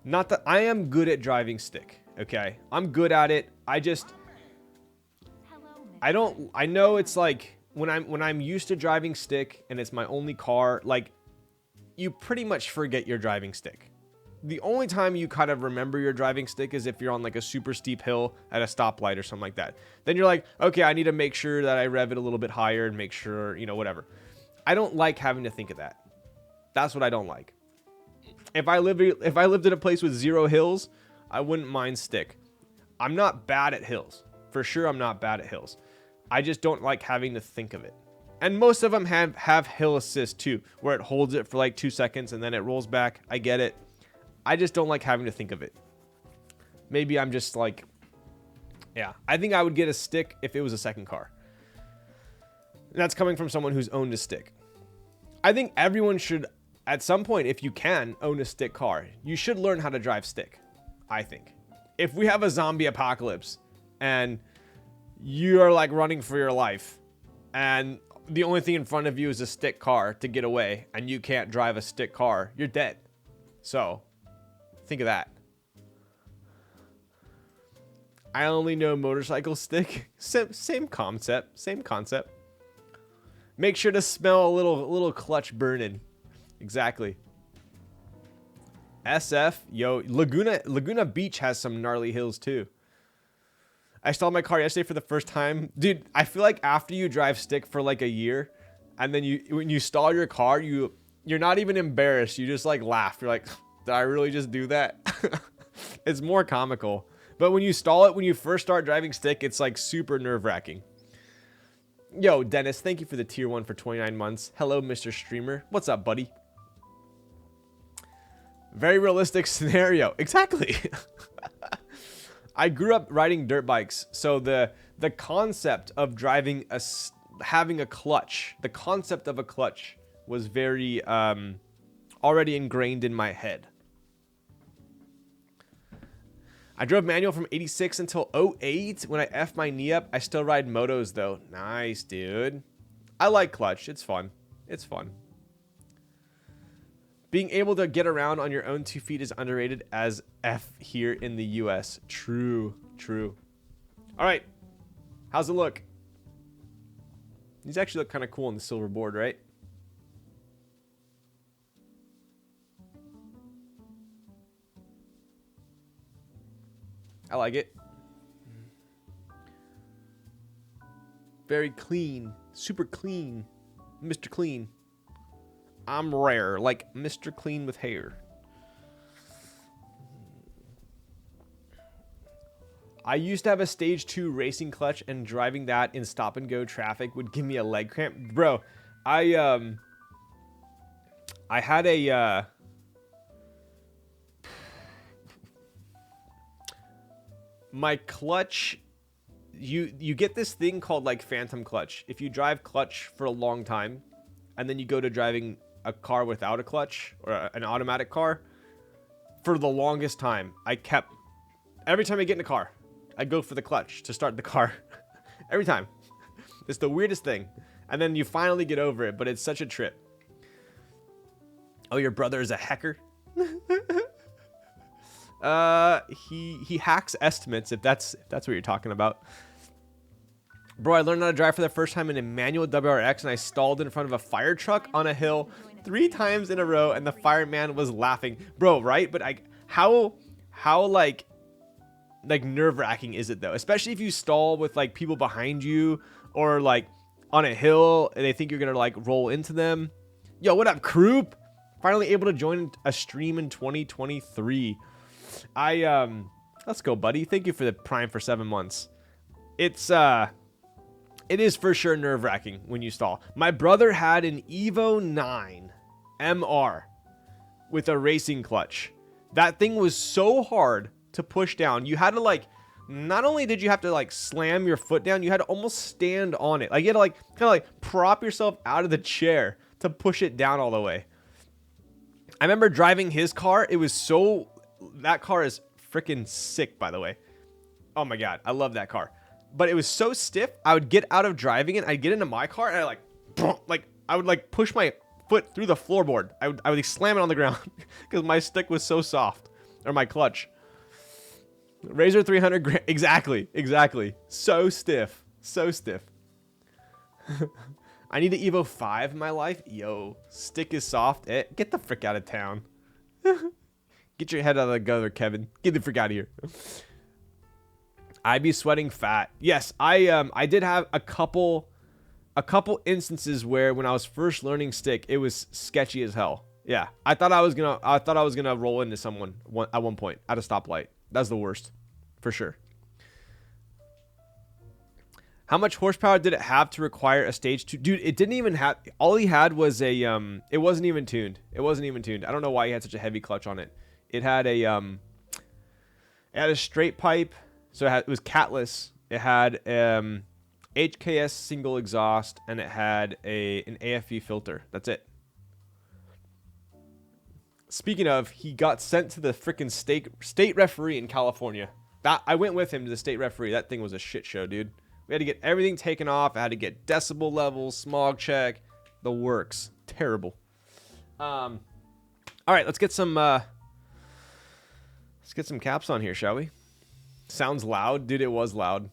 not that I am good at driving stick. Okay, I'm good at it. I know it's like when I'm used to driving stick and it's my only car, like you pretty much forget your driving stick. The only time you kind of remember your driving stick is if you're on like a super steep hill at a stoplight or something like that. Then you're like, okay, I need to make sure that I rev it a little bit higher and make sure, you know, whatever. I don't like having to think of that. That's what I don't like. If I lived in a place with 0 hills, I wouldn't mind stick. I'm not bad at hills. For sure, I'm not bad at hills. I just don't like having to think of it. And most of them have hill assist too, where it holds it for like 2 seconds and then it rolls back. I get it. I just don't like having to think of it. Maybe I'm just like, yeah. I think I would get a stick if it was a second car. And that's coming from someone who's owned a stick. I think everyone should, at some point, if you can, own a stick car. You should learn how to drive stick, I think. If we have a zombie apocalypse and you are like running for your life and the only thing in front of you is a stick car to get away and you can't drive a stick car, you're dead. So, think of that. I only know motorcycle stick. Same concept. Make sure to smell a little clutch burning. Exactly. SF, yo, Laguna Beach has some gnarly hills too. I stalled my car yesterday for the first time. Dude, I feel like after you drive stick for like a year, and then when you stall your car, you're not even embarrassed. You just like laugh. You're like, did I really just do that? It's more comical. But when you stall it, when you first start driving stick, it's like super nerve-wracking. Yo, Dennis, thank you for the tier 1 for 29 months. Hello, Mr. Streamer. What's up, buddy? Very realistic scenario. Exactly. I grew up riding dirt bikes, so the concept of driving having a clutch, the concept of a clutch was very already ingrained in my head. I drove manual from 86 until 08. When I F'd my knee up, I still ride motos though. Nice, dude. I like clutch. It's fun. It's fun. Being able to get around on your own 2 feet is underrated as F here in the US. True. All right. How's it look? These actually look kind of cool on the silver board, right? I like it. Very clean. Super clean. Mr. Clean. I'm rare, like Mr. Clean with hair. I used to have a stage 2 racing clutch, and driving that in stop and go traffic would give me a leg cramp. Bro, I had a my clutch, you get this thing called like phantom clutch. If you drive clutch for a long time and then you go to driving a car without a clutch or an automatic car, for the longest time every time I get in a car, I go for the clutch to start the car. Every time. It's the weirdest thing. And then you finally get over it, but it's such a trip. Oh, your brother is a hacker? He hacks estimates, if that's what you're talking about. Bro, I learned how to drive for the first time in a manual WRX, and I stalled in front of a fire truck on a hill 3 times in a row, and the fireman was laughing. Bro, right? But how like nerve-wracking is it though? Especially if you stall with like people behind you, or like on a hill and they think you're gonna like roll into them. Yo, what up, Croup? Finally able to join a stream in 2023. Let's go, buddy. Thank you for the Prime for 7 months. It is for sure nerve-wracking when you stall. My brother had an Evo 9 MR with a racing clutch. That thing was so hard to push down. You had to like, not only did you have to like slam your foot down, you had to almost stand on it. Like you had to like kind of like prop yourself out of the chair to push it down all the way. I remember driving his car. That car is freaking sick, by the way. Oh my God, I love that car. But it was so stiff, I would get out of driving it, I'd get into my car, and I would like push my foot through the floorboard. I would like, slam it on the ground because my stick was so soft, or my clutch. Razor 300, exactly. So stiff. I need an Evo 5 in my life. Yo, stick is soft. Get the frick out of town. Get your head out of the gutter, Kevin. Get the frick out of here. I be sweating fat. Yes, I did have a couple instances where when I was first learning stick, it was sketchy as hell. Yeah, I thought I was gonna roll into someone at one point at a stoplight. That's the worst, for sure. How much horsepower did it have to require a stage 2? Dude, it didn't even have. All he had was a it wasn't even tuned. I don't know why he had such a heavy clutch on it. It had a straight pipe, so it was catless. It had HKS single exhaust, and it had an AFE filter. That's it. Speaking of, he got sent to the freaking state referee in California. I went with him to the state referee. That thing was a shit show, dude. We had to get everything taken off. I had to get decibel levels, smog check, the works. Terrible. All right, let's get some caps on here, shall we? Sounds loud, dude. It was loud.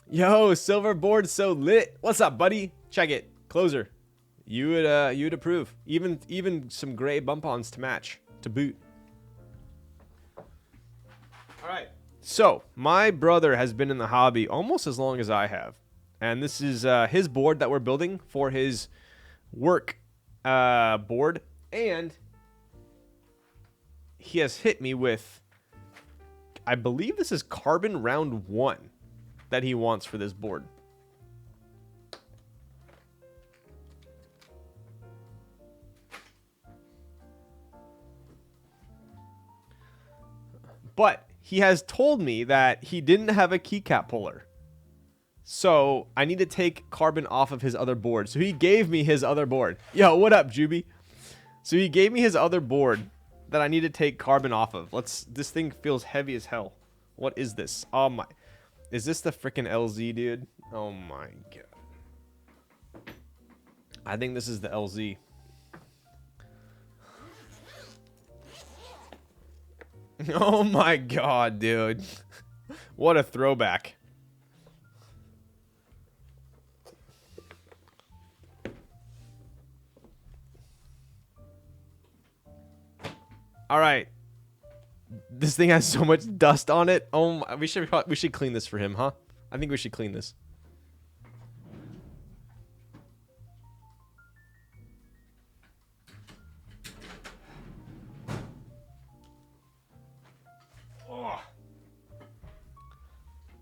Yo, silver board so lit. What's up, buddy? Check it. Closer. You would approve. Even some gray bump-ons to match, to boot. All right. So, my brother has been in the hobby almost as long as I have. And this is his board that we're building for his work board. And he has hit me with, I believe this is carbon round 1 that he wants for this board. But he has told me that he didn't have a keycap puller. So I need to take carbon off of his other board. So he gave me his other board. Yo, what up, Juby? So he gave me his other board that I need to take carbon off of. This thing feels heavy as hell. What is this? Oh my. Is this the freaking LZ, dude? Oh my God. I think this is the LZ. Oh my God, dude. What a throwback. All right. This thing has so much dust on it. Oh my, we should clean this for him, huh? I think we should clean this.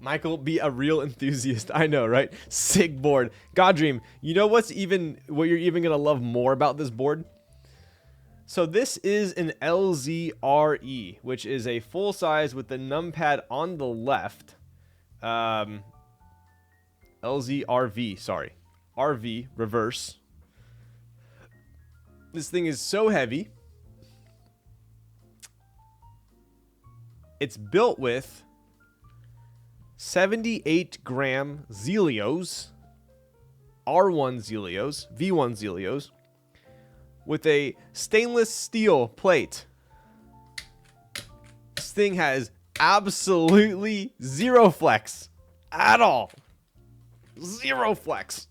Michael, be a real enthusiast. I know, right? Sick board. Goddream, you know what you're even gonna love more about this board? So this is an LZRE, which is a full size with the numpad on the left. LZRV, sorry. RV, reverse. This thing is so heavy. It's built with 78 gram Zelios, R1 Zelios, V1 Zelios, with a stainless steel plate. This thing has absolutely zero flex at all. Zero flex.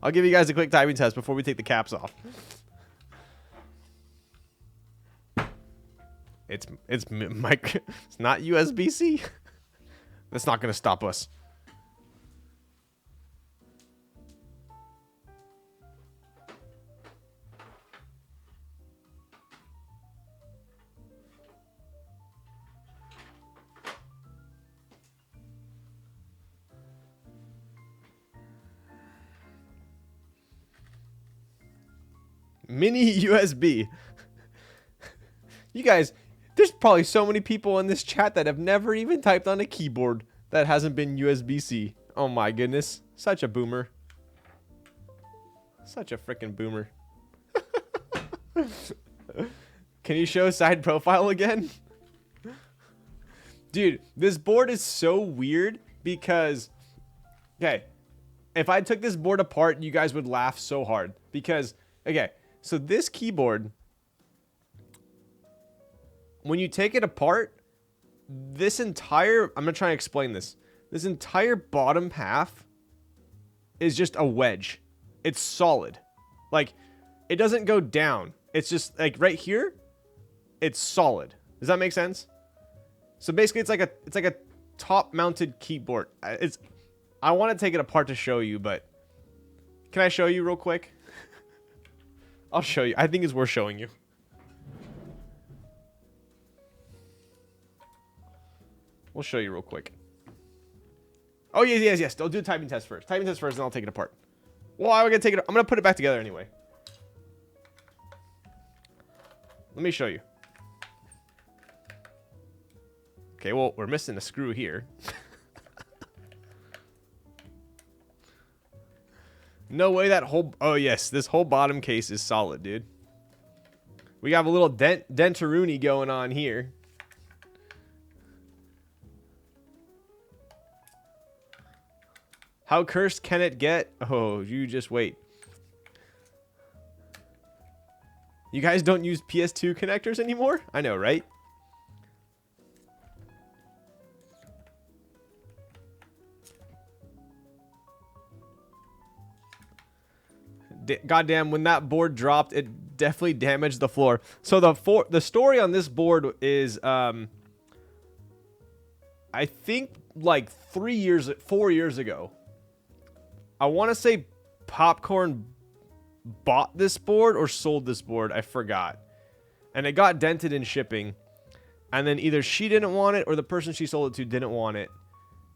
I'll give you guys a quick timing test before we take the caps off. It's not USB-C. That's not going to stop us. Mini USB. You guys, there's probably so many people in this chat that have never even typed on a keyboard that hasn't been USB-C. Oh my goodness. Such a boomer. Such a freaking boomer. Can you show side profile again? Dude, this board is so weird because... Okay. If I took this board apart, you guys would laugh so hard. Because, okay, so this keyboard... When you take it apart, this entire... I'm going to try and explain this. This entire bottom half is just a wedge. It's solid. Like, it doesn't go down. It's just, like, right here, it's solid. Does that make sense? So basically, it's like a top-mounted keyboard. I want to take it apart to show you, but... Can I show you real quick? I'll show you. I think it's worth showing you. We'll show you real quick. Oh, yes. I'll do a typing test first. Typing test first, then I'll take it apart. Well, I'm gonna put it back together anyway. Let me show you. Okay, well, we're missing a screw here. No way that whole... Oh, yes, this whole bottom case is solid, dude. We have a little dentaroonie going on here. How cursed can it get? Oh, you just wait. You guys don't use PS2 connectors anymore? I know, right? Goddamn, when that board dropped, it definitely damaged the floor. So the story on this board is, I think like 4 years ago, I want to say Popcorn bought this board or sold this board. I forgot. And it got dented in shipping. And then either she didn't want it or the person she sold it to didn't want it.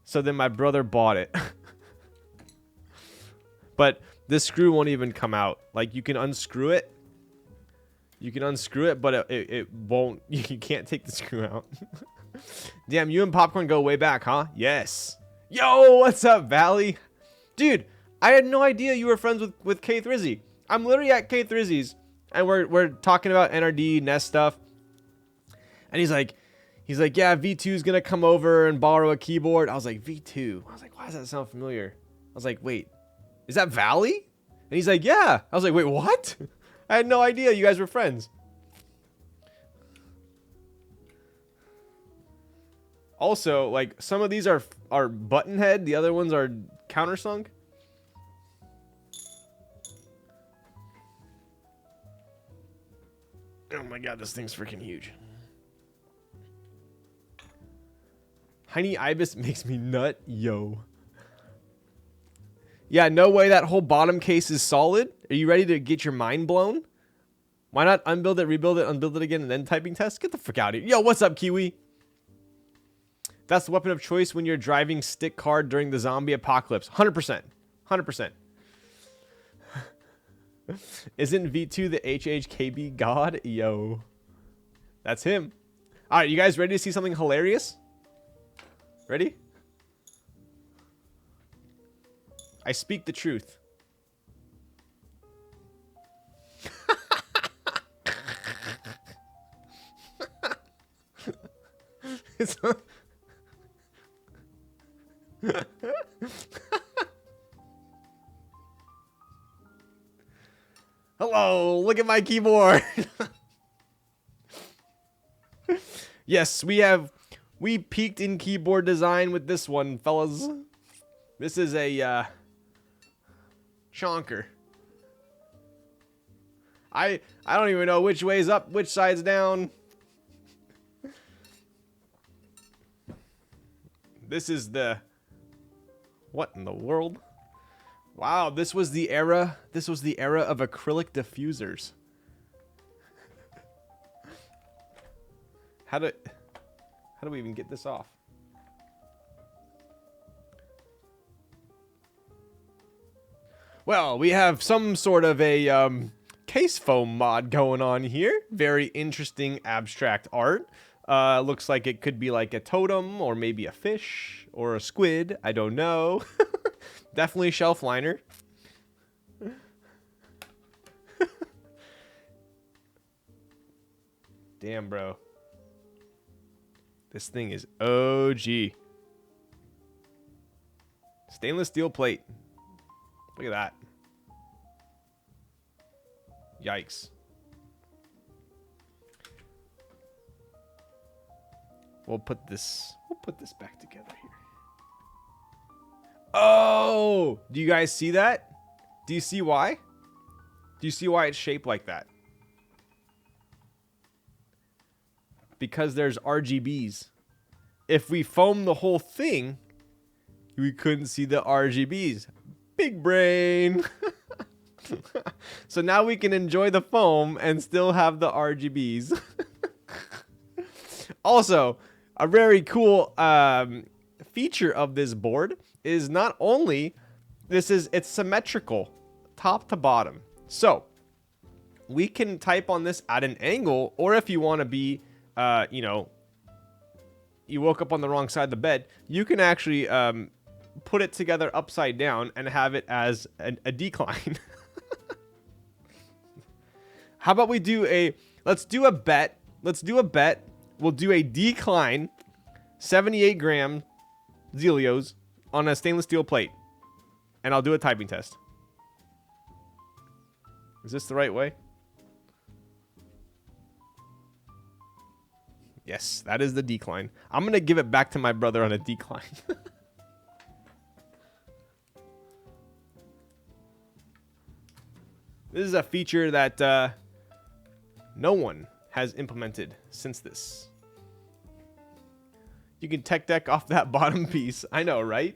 So then my brother bought it. But this screw won't even come out. Like, you can unscrew it. You can unscrew it, but it won't. You can't take the screw out. Damn, you and Popcorn go way back, huh? Yes. Yo, what's up, Valley? Dude, I had no idea you were friends with K Thrizzy. I'm literally at K Thrizzy's, and we're talking about NRD, Nest stuff. And he's like, yeah, V2's gonna come over and borrow a keyboard. I was like, V2? I was like, why does that sound familiar? I was like, wait, is that Valley? And he's like, yeah. I was like, wait, what? I had no idea you guys were friends. Also, like, some of these are button head. The other ones are countersunk. Oh my god, this thing's freaking huge. Hiney Ibis makes me nut, yo. Yeah, no way that whole bottom case is solid. Are you ready to get your mind blown? Why not unbuild it, rebuild it, unbuild it again, and then typing test? Get the frick out of here. Yo, what's up, Kiwi? That's the weapon of choice when you're driving stick car during the zombie apocalypse. 100%. 100%. Isn't V2 the HHKB god? Yo. That's him. All right, you guys ready to see something hilarious? Ready? I speak the truth. It's Hello, look at my keyboard. Yes, we peaked in keyboard design with this one, fellas. This is a chonker. I don't even know which way's up, which side's down. This is the... What in the world? Wow, this was the era of acrylic diffusers. How do we even get this off? Well, we have some sort of a case foam mod going on here. Very interesting abstract art. Looks like it could be like a totem or maybe a fish or a squid. I don't know. Definitely shelf liner. Damn, bro. This thing is OG. Stainless steel plate. Look at that. Yikes. We'll put this back together here. Oh, do you guys see that? Do you see why? Do you see why it's shaped like that? Because there's RGBs. If we foam the whole thing, we couldn't see the RGBs. Big brain. So now we can enjoy the foam and still have the RGBs. Also, a very cool feature of this board is not only it's symmetrical top to bottom. So we can type on this at an angle, or if you want to be you know, you woke up on the wrong side of the bed, you can actually put it together upside down and have it as a decline. How about we do let's do a bet. We'll do a decline 78 gram Zelios on a stainless steel plate. And I'll do a typing test. Is this the right way? Yes, that is the decline. I'm going to give it back to my brother on a decline. This is a feature that no one has implemented since this. You can tech deck off that bottom piece. I know, right?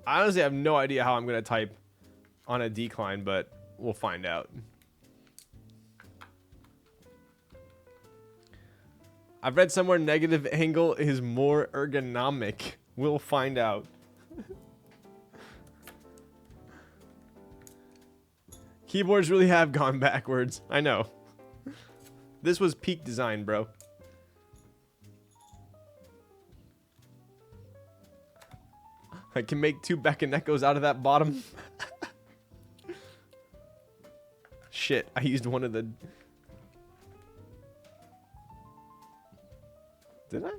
I honestly have no idea how I'm going to type on a decline, but we'll find out. I've read somewhere negative angle is more ergonomic. We'll find out. Keyboards really have gone backwards. I know. This was peak design, bro. I can make 2 Beck and Echoes out of that bottom. Shit, I used one of the... Did I?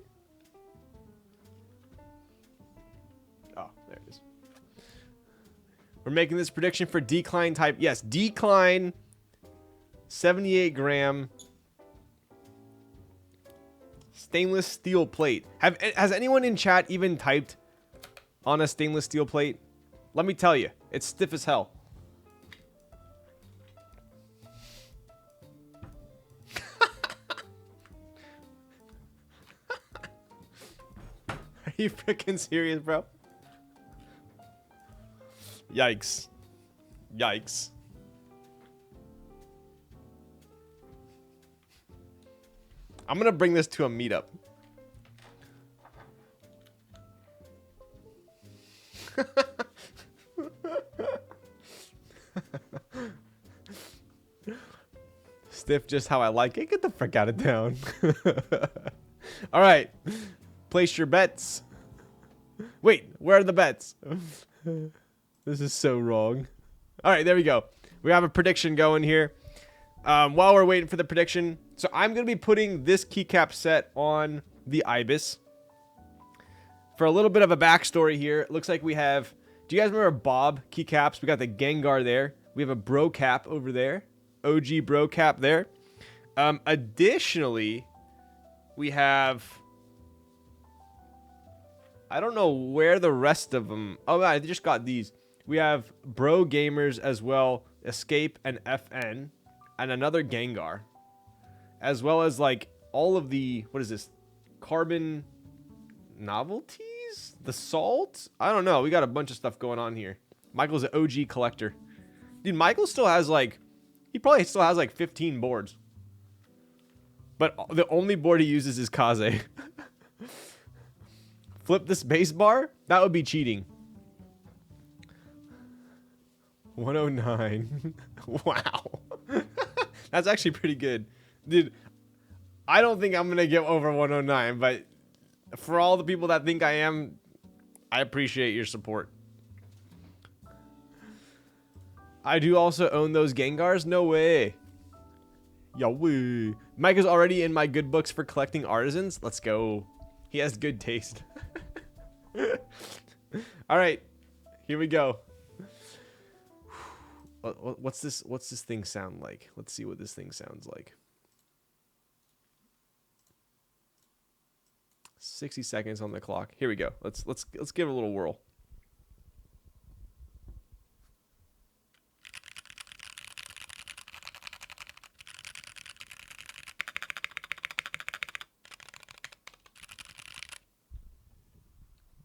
Oh, there it is. We're making this prediction for decline type. Yes, decline 78 gram stainless steel plate. Has anyone in chat even typed on a stainless steel plate? Let me tell you, it's stiff as hell. you freaking serious, bro? Yikes. Yikes. I'm gonna bring this to a meetup. Stiff just how I like it. Get the frick out of town. All right. Place your bets. Wait, where are the bets? This is so wrong. All right, there we go. We have a prediction going here. While we're waiting for the prediction, so I'm going to be putting this keycap set on the Ibis. For a little bit of a backstory here, it looks like we have... Do you guys remember Bob keycaps? We got the Gengar there. We have a Bro cap over there. OG Bro cap there. Additionally, we have... I don't know where the rest of them... Oh, I just got these. We have Bro Gamers as well. Escape and FN. And another Gengar. As well as, like, all of the... What is this? Carbon novelties? The salt? I don't know. We got a bunch of stuff going on here. Michael's an OG collector. Dude, Michael still has, like... He probably still has, like, 15 boards. But the only board he uses is Kaze. Flip the space bar? That would be cheating. 109. Wow. That's actually pretty good. Dude, I don't think I'm going to get over 109, but for all the people that think I am, I appreciate your support. I do also own those Gengars? No way. Yahweh. Mike is already in my good books for collecting artisans. Let's go. He has good taste. All right, here we go. What's this thing sound like? Let's see what this thing sounds like. 60 seconds on the clock. Here we go. Let's give it a little whirl.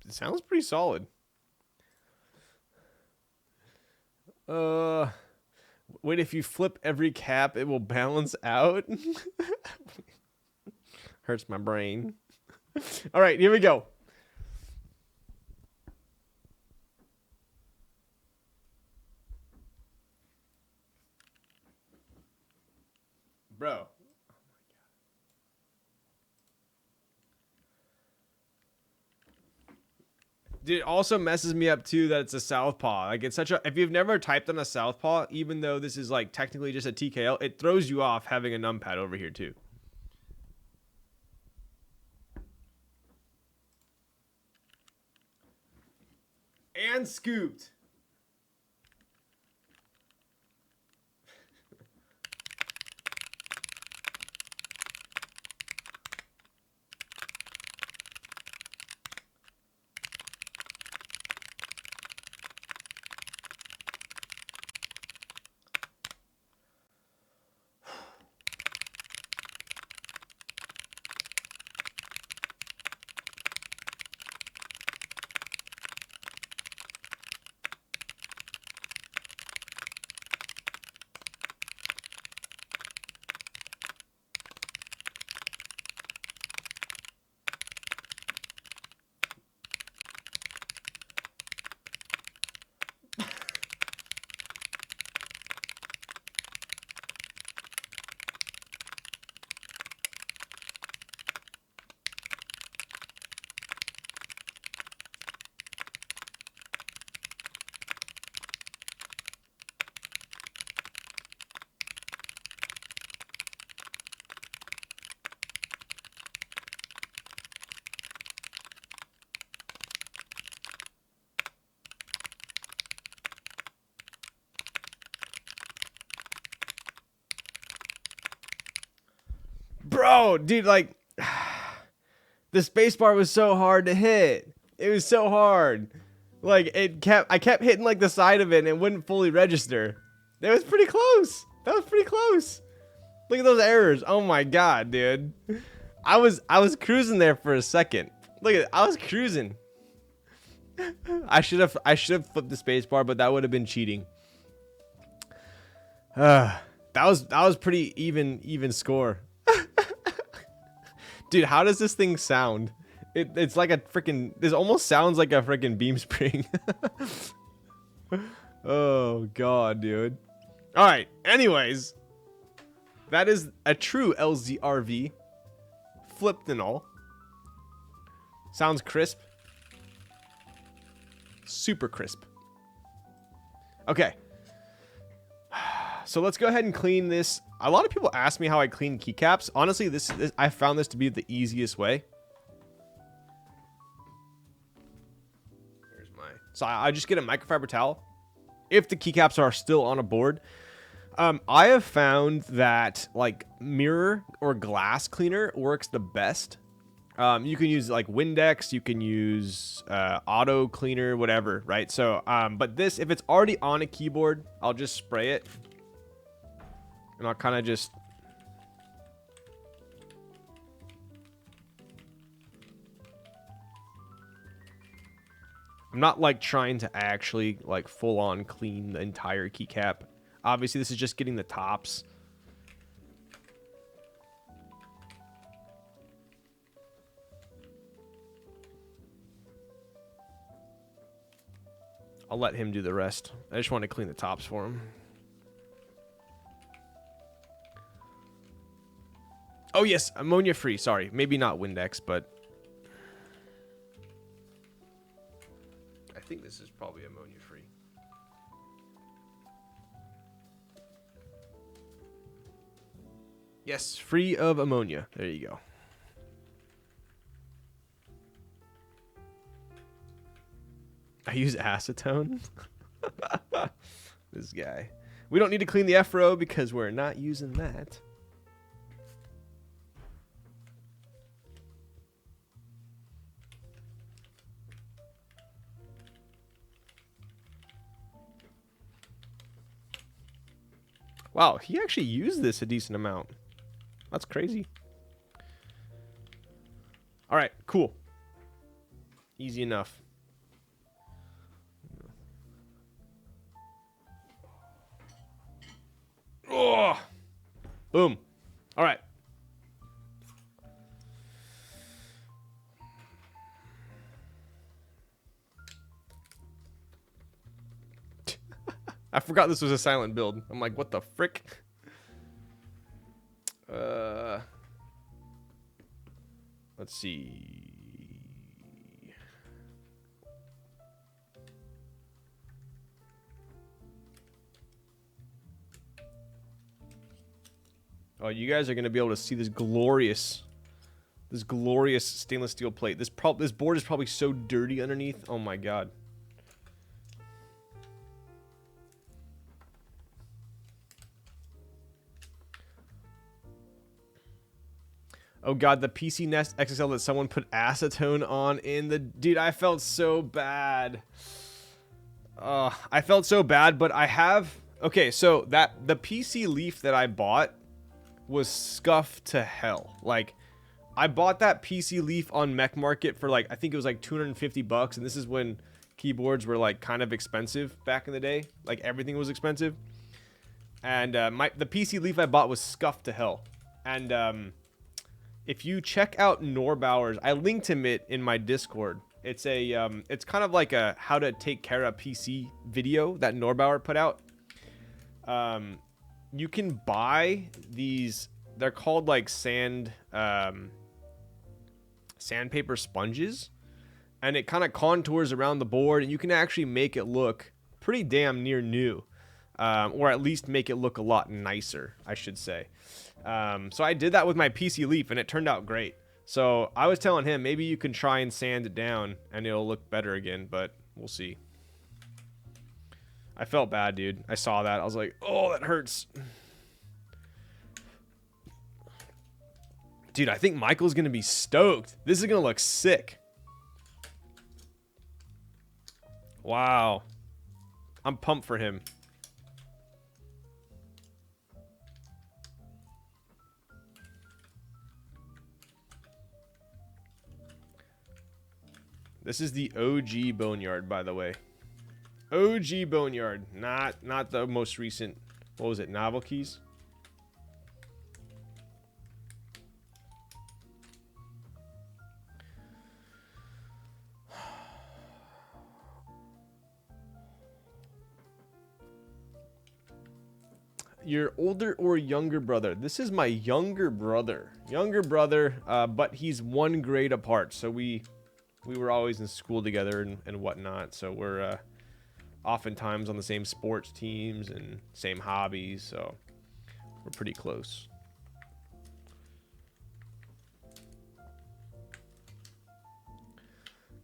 It sounds pretty solid. Wait, if you flip every cap, it will balance out? Hurts my brain. All right, here we go. Bro. Dude, it also messes me up too that it's a southpaw. Like, it's such a... If you've never typed on a southpaw, even though this is like technically just a TKL, it throws you off having a numpad over here too. And scooped. Bro, dude, like, the spacebar was so hard to hit. It was so hard. Like, I kept hitting like the side of it and it wouldn't fully register. It was pretty close. That was pretty close. Look at those errors. Oh my god, dude. I was cruising there for a second. Look at it. I was cruising. I should have flipped the space bar, but that would have been cheating. That was pretty even score. Dude, how does this thing sound? It's like a freaking. This almost sounds like a freaking beam spring. Oh god, dude. All right. Anyways, that is a true LZRV, flipped and all. Sounds crisp. Super crisp. Okay. So let's go ahead and clean this. A lot of people ask me how I clean keycaps. Honestly, this I found this to be the easiest way. Here's my. So I just get a microfiber towel. If the keycaps are still on a board, I have found that like mirror or glass cleaner works the best. You can use like Windex, you can use auto cleaner, whatever, right? So, but this, if it's already on a keyboard, I'll just spray it. And I'll kind of just... I'm not like trying to actually like full on clean the entire keycap. Obviously, this is just getting the tops. I'll let him do the rest. I just want to clean the tops for him. Oh, yes. Ammonia free. Sorry. Maybe not Windex, but... I think this is probably ammonia free. Yes. Free of ammonia. There you go. I use acetone. This guy. We don't need to clean the F-row because we're not using that. Wow, he actually used this a decent amount. That's crazy. All right, cool. Easy enough. Oh, boom. All right. I forgot this was a silent build. I'm like, what the frick? Let's see. Oh, you guys are gonna be able to see this glorious stainless steel plate. This board is probably so dirty underneath. Oh my god. Oh god, the PC Nest XXL that someone put acetone on in the... Dude, I felt so bad. I felt so bad, but I have... Okay, so the PC Leaf that I bought was scuffed to hell. Like, I bought that PC Leaf on Mech Market for like, I think it was like 250 bucks, and this is when keyboards were like kind of expensive back in the day. Like, everything was expensive. And the PC Leaf I bought was scuffed to hell. And if you check out Norbauer's, I linked him in my Discord. It's it's kind of like a how to take care of PC video that Norbauer put out. You can buy these. They're called like sandpaper sponges, and it kind of contours around the board, and you can actually make it look pretty damn near new, or at least make it look a lot nicer, I should say. So I did that with my PC Leaf, and it turned out great. So I was telling him maybe you can try and sand it down, and it'll look better again, but we'll see. I felt bad, dude. I saw that. I was like, oh, that hurts. Dude, I think Michael's going to be stoked. This is going to look sick. Wow. I'm pumped for him. This is the OG Boneyard, by the way. OG Boneyard, not the most recent. What was it? Novelties. Your older or younger brother? This is my younger brother. But he's 1 grade apart. So we were always in school together and whatnot. So we're oftentimes on the same sports teams and same hobbies. So we're pretty close.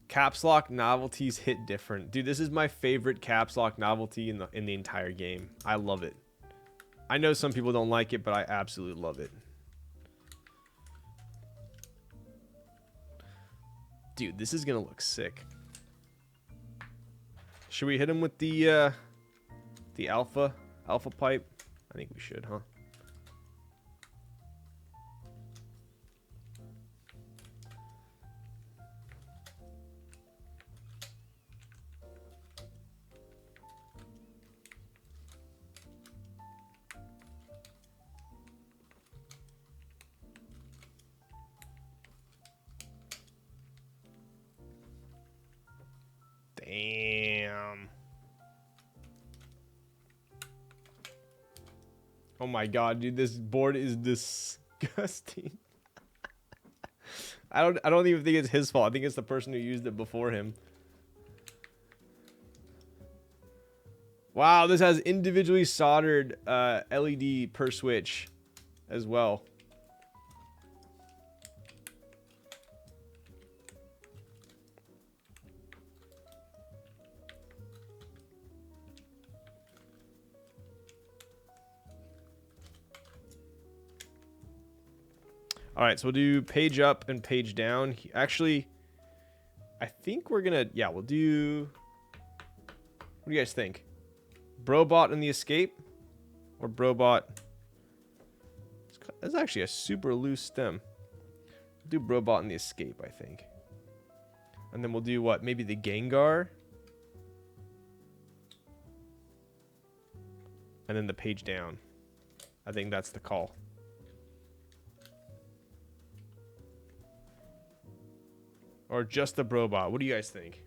Caps Lock novelties hit different. Dude, this is my favorite Caps Lock novelty in the entire game. I love it. I know some people don't like it, but I absolutely love it. Dude, this is gonna look sick. Should we hit him with the alpha pipe? I think we should, huh? Damn. Oh my god, dude, this board is disgusting. I don't even think it's his fault. I think it's the person who used it before him. Wow, this has individually soldered LED per switch as well. All right, so we'll do page up and page down. Actually, I think we're gonna, yeah, we'll do, what do you guys think? Brobot and the escape or Brobot? It's actually a super loose stem. We'll do Brobot and the escape, I think. And then we'll do what? Maybe the Gengar. And then the page down. I think that's the call. Or just the Brobot. What do you guys think?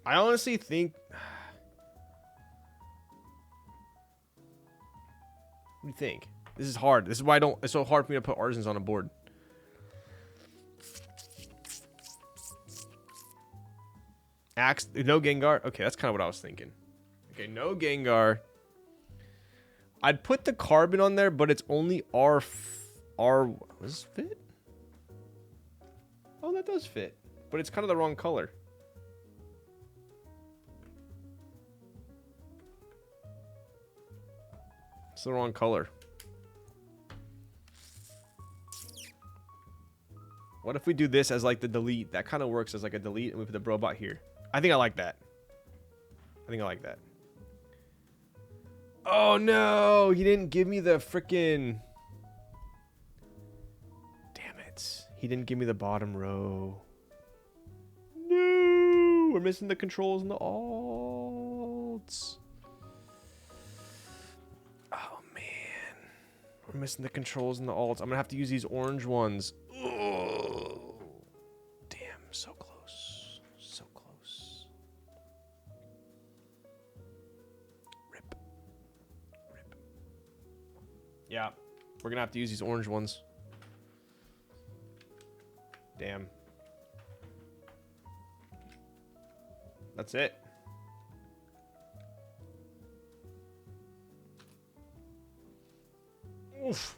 I honestly think... What do you think? This is hard. This is why it's so hard for me to put artisans on a board. Axe, no Gengar. Okay, that's kind of what I was thinking. Okay, no Gengar. I'd put the carbon on there, but it's only R. Does this fit? Oh, that does fit. But it's kind of the wrong color. It's the wrong color. What if we do this as like the delete? That kind of works as like a delete, and we put the Brobot here. I think I like that. I think I like that. Oh no, he didn't give me the frickin'... Damn it. He didn't give me the bottom row. No, we're missing the controls and the alts. Oh man. We're missing the controls and the alts. I'm gonna have to use these orange ones. Oh. Damn, so close. So close. Rip. Rip. Yeah, we're gonna have to use these orange ones. Damn. That's it. Oof.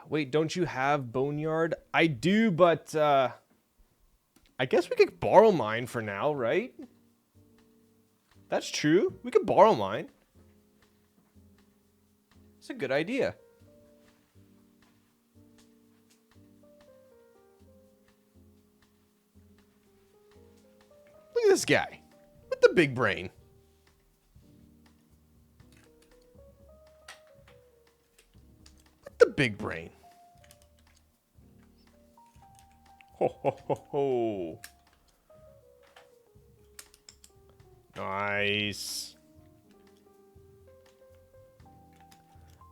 Wait, don't you have Boneyard? I do, but I guess we could borrow mine for now, right? That's true. We could borrow mine. It's a good idea. this guy with the big brain. With the big brain. Ho, ho, ho, ho. Nice.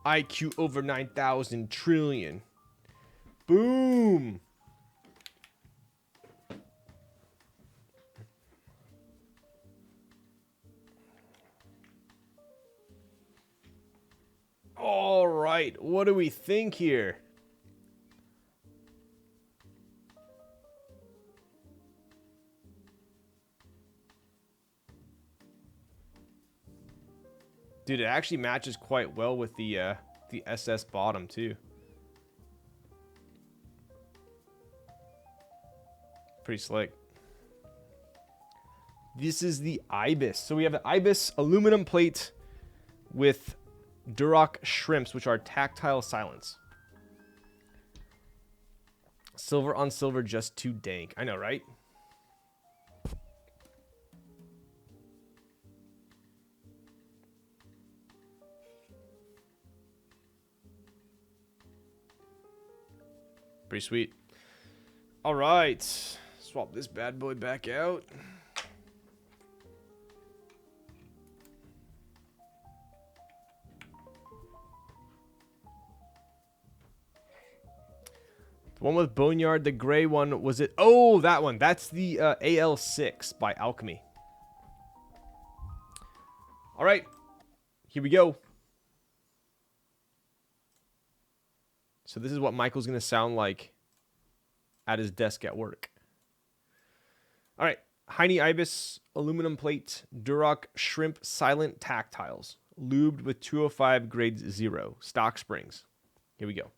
IQ over 9,000 trillion. Boom. All right. What do we think here? Dude, it actually matches quite well with the SS bottom too. Pretty slick. This is the Ibis. So we have the Ibis aluminum plate with Duroc shrimps, which are tactile silence. Silver on silver, just too dank. I know, right? Pretty sweet. All right. Swap this bad boy back out. The one with Boneyard, the gray one, was it? Oh, that one. That's the AL6 by Alchemy. All right. Here we go. So this is what Michael's going to sound like at his desk at work. All right. Heine Ibis, aluminum plate, Duroc shrimp silent tactiles. Lubed with 205 grade 0. Stock springs. Here we go.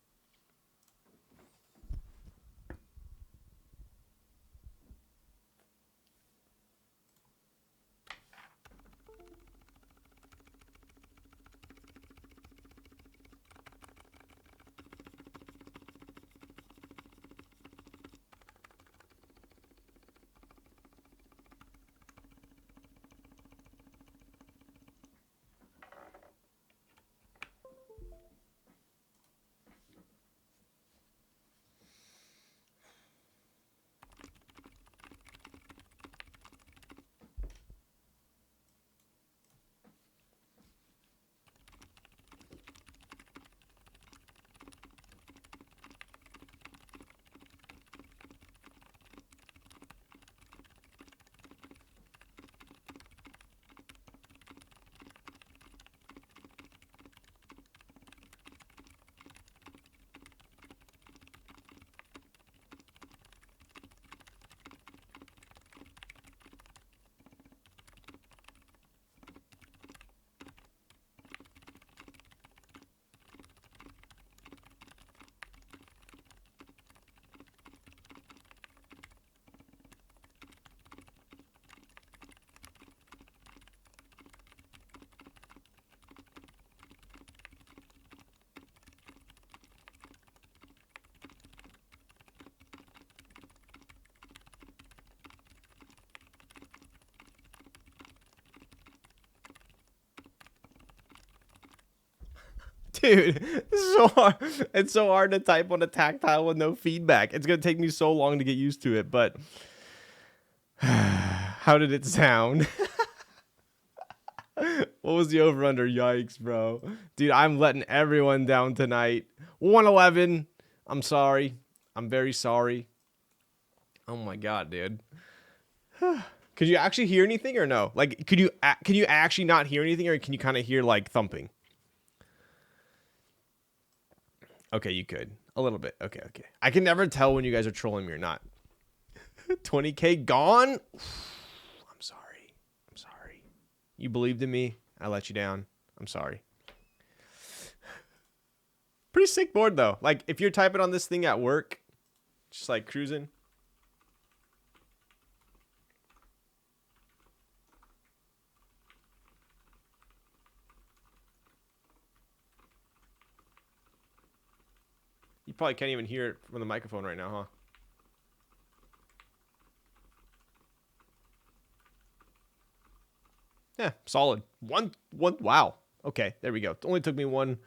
Dude, it's so hard. It's so hard to type on a tactile with no feedback. It's going to take me so long to get used to it, but how did it sound? What was the over-under? Yikes, bro. Dude, I'm letting everyone down tonight. 111. I'm sorry. I'm very sorry. Oh my God, dude. Could you actually hear anything or no? Like, can you actually not hear anything, or can you kind of hear like thumping? Okay, you could. A little bit. Okay. I can never tell when you guys are trolling me or not. 20K gone? I'm sorry. You believed in me. I let you down. I'm sorry. Pretty sick board, though. Like, if you're typing on this thing at work, just like cruising. You probably can't even hear it from the microphone right now, huh? Yeah, solid. One. Wow. Okay, there we go. It only took me one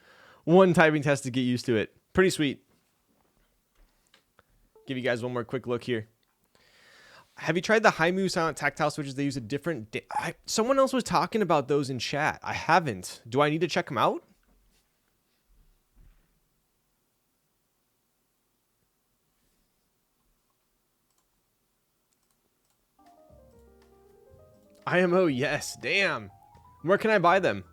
typing test to get used to it. Pretty sweet. Give you guys one more quick look here. Have you tried the Haimu silent tactile switches? They use a different... someone else was talking about those in chat. I haven't. Do I need to check them out? IMO, yes. Damn. Where can I buy them?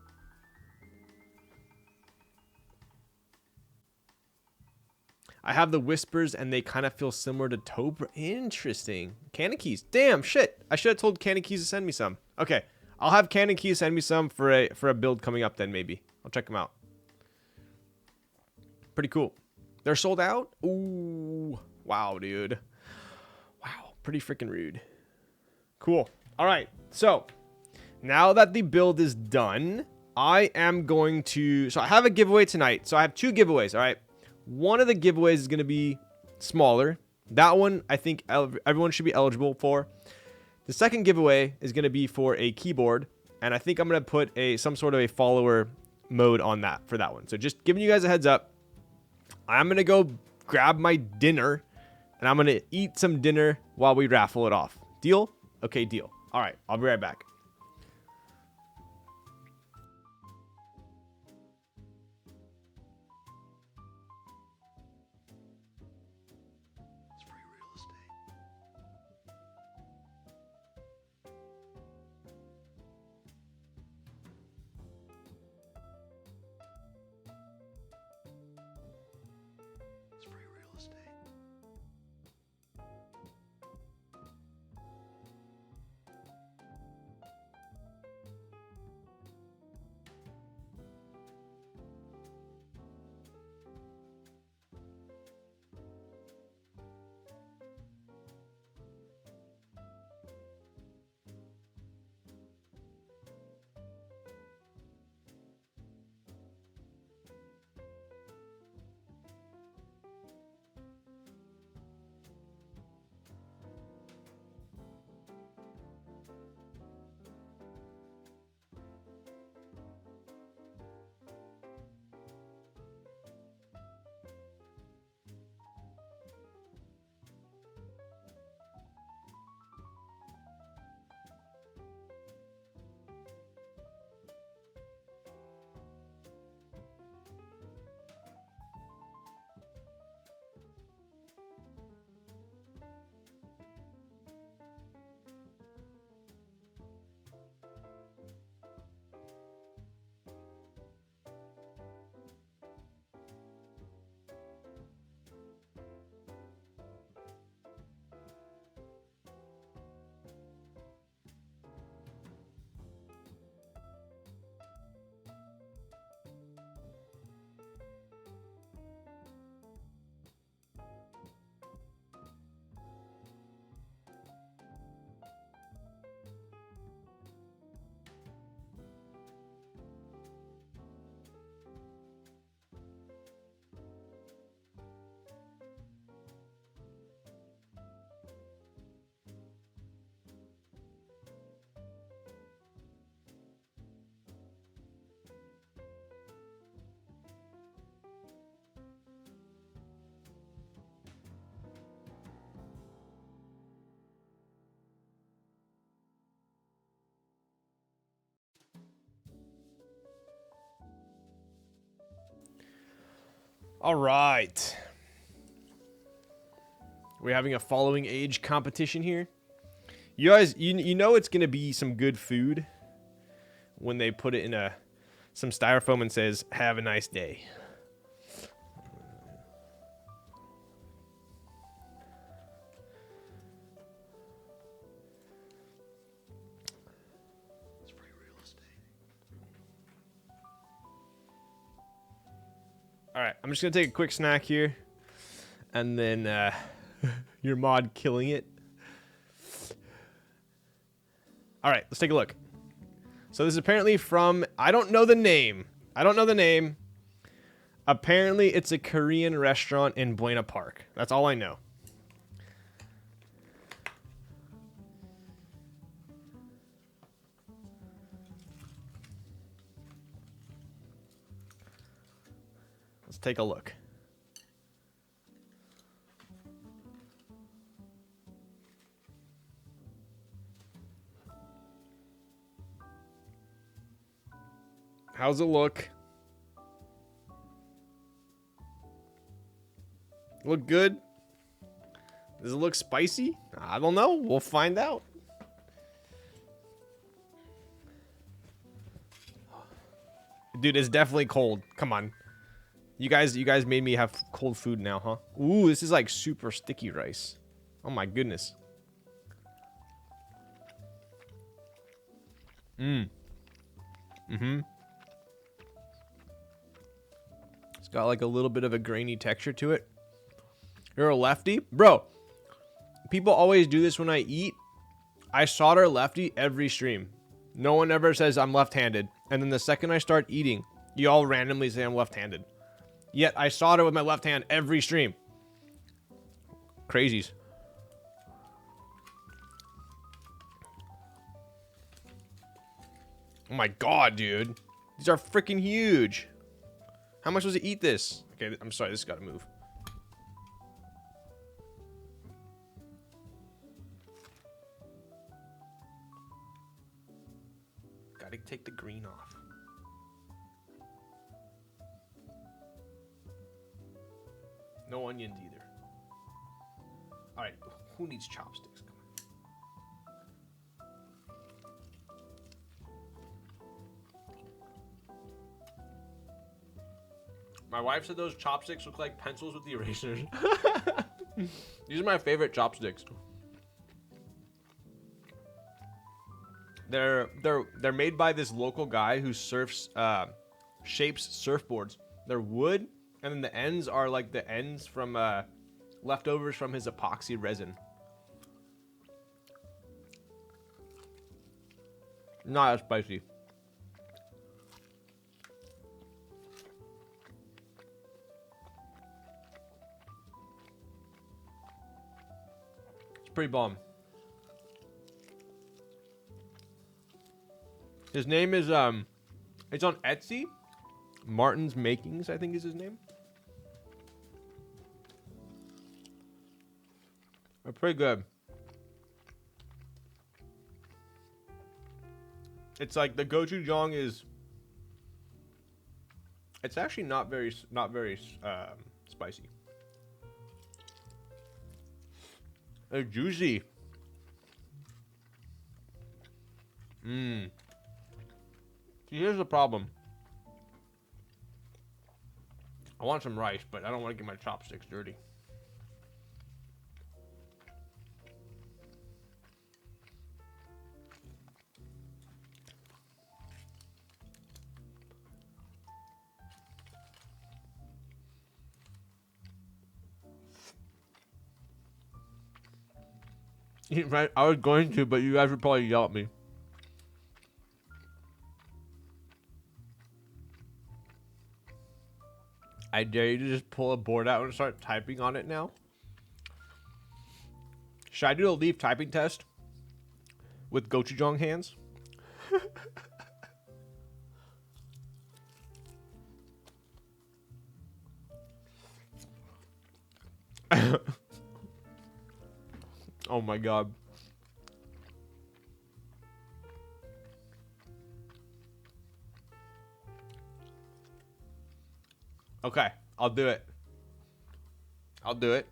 I have the whispers and they kind of feel similar to Tobra. Interesting. Cannon Keys. Damn, shit. I should have told Cannon Keys to send me some. Okay. I'll have Cannon Keys send me some for a build coming up then, maybe. I'll check them out. Pretty cool. They're sold out? Ooh. Wow, dude. Wow. Pretty freaking rude. Cool. All right. So, now that the build is done, I am going to... So, I have a giveaway tonight. So, I have 2 giveaways, all right? One of the giveaways is going to be smaller. That one, I think everyone should be eligible for. The second giveaway is going to be for a keyboard. And I think I'm going to put some sort of a follower mode on that for that one. So just giving you guys a heads up. I'm going to go grab my dinner. And I'm going to eat some dinner while we raffle it off. Deal? Okay, deal. All right, I'll be right back. All right. We're having a following age competition here. You guys, you know it's going to be some good food when they put it in some styrofoam and says, "Have a nice day." All right, I'm just going to take a quick snack here. And then your mod killing it. All right, let's take a look. So this is apparently from... I don't know the name. Apparently, it's a Korean restaurant in Buena Park. That's all I know. Let's take a look. How's it look? Look good? Does it look spicy? I don't know. We'll find out. Dude, it's definitely cold. Come on. You guys made me have cold food now, huh? Ooh, this is like super sticky rice. Oh my goodness. Mm-hmm. It's got like a little bit of a grainy texture to it. You're a lefty? Bro, people always do this when I eat. I solder lefty every stream. No one ever says I'm left-handed. And then the second I start eating, you all randomly say I'm left-handed. Yet I solder with my left hand every stream. Crazies. Oh my god, dude. These are freaking huge. How am I supposed to eat this? Okay, I'm sorry, this has got to move. Gotta take the green off. No onions either. Alright, who needs chopsticks? Come on. My wife said those chopsticks look like pencils with the erasers. These are my favorite chopsticks. They're made by this local guy who shapes surfboards. They're wood, and then the ends are like the ends from leftovers from his epoxy resin. Not as spicy. It's pretty bomb. His name is it's on Etsy. Martin's Makings, I think is his name. They're pretty good. It's like the gochujang is. It's actually not very spicy. They're juicy. Mmm. See, here's the problem. I want some rice, but I don't want to get my chopsticks dirty. Right, I was going to, but you guys would probably yell at me. I dare you to just pull a board out and start typing on it now. Should I do a leaf typing test with gochujang hands? Oh my god. Okay, I'll do it. I'll do it.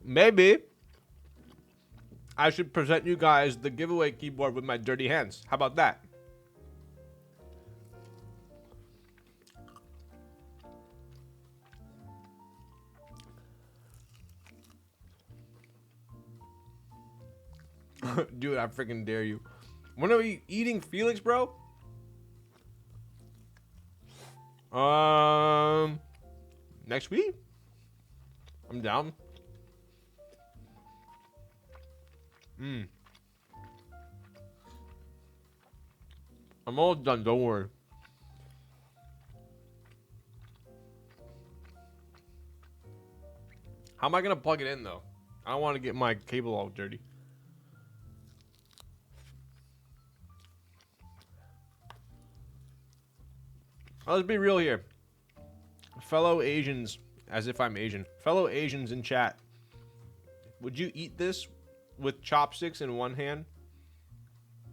Maybe I should present you guys the giveaway keyboard with my dirty hands. How about that? Dude, I freaking dare you. When are we eating Felix, bro? Next week? I'm down. I'm all done, don't worry. How am I gonna plug it in though? I don't want to get my cable all dirty. Let's be real here. Fellow Asians, as if I'm Asian. Fellow Asians in chat. Would you eat this with chopsticks in one hand?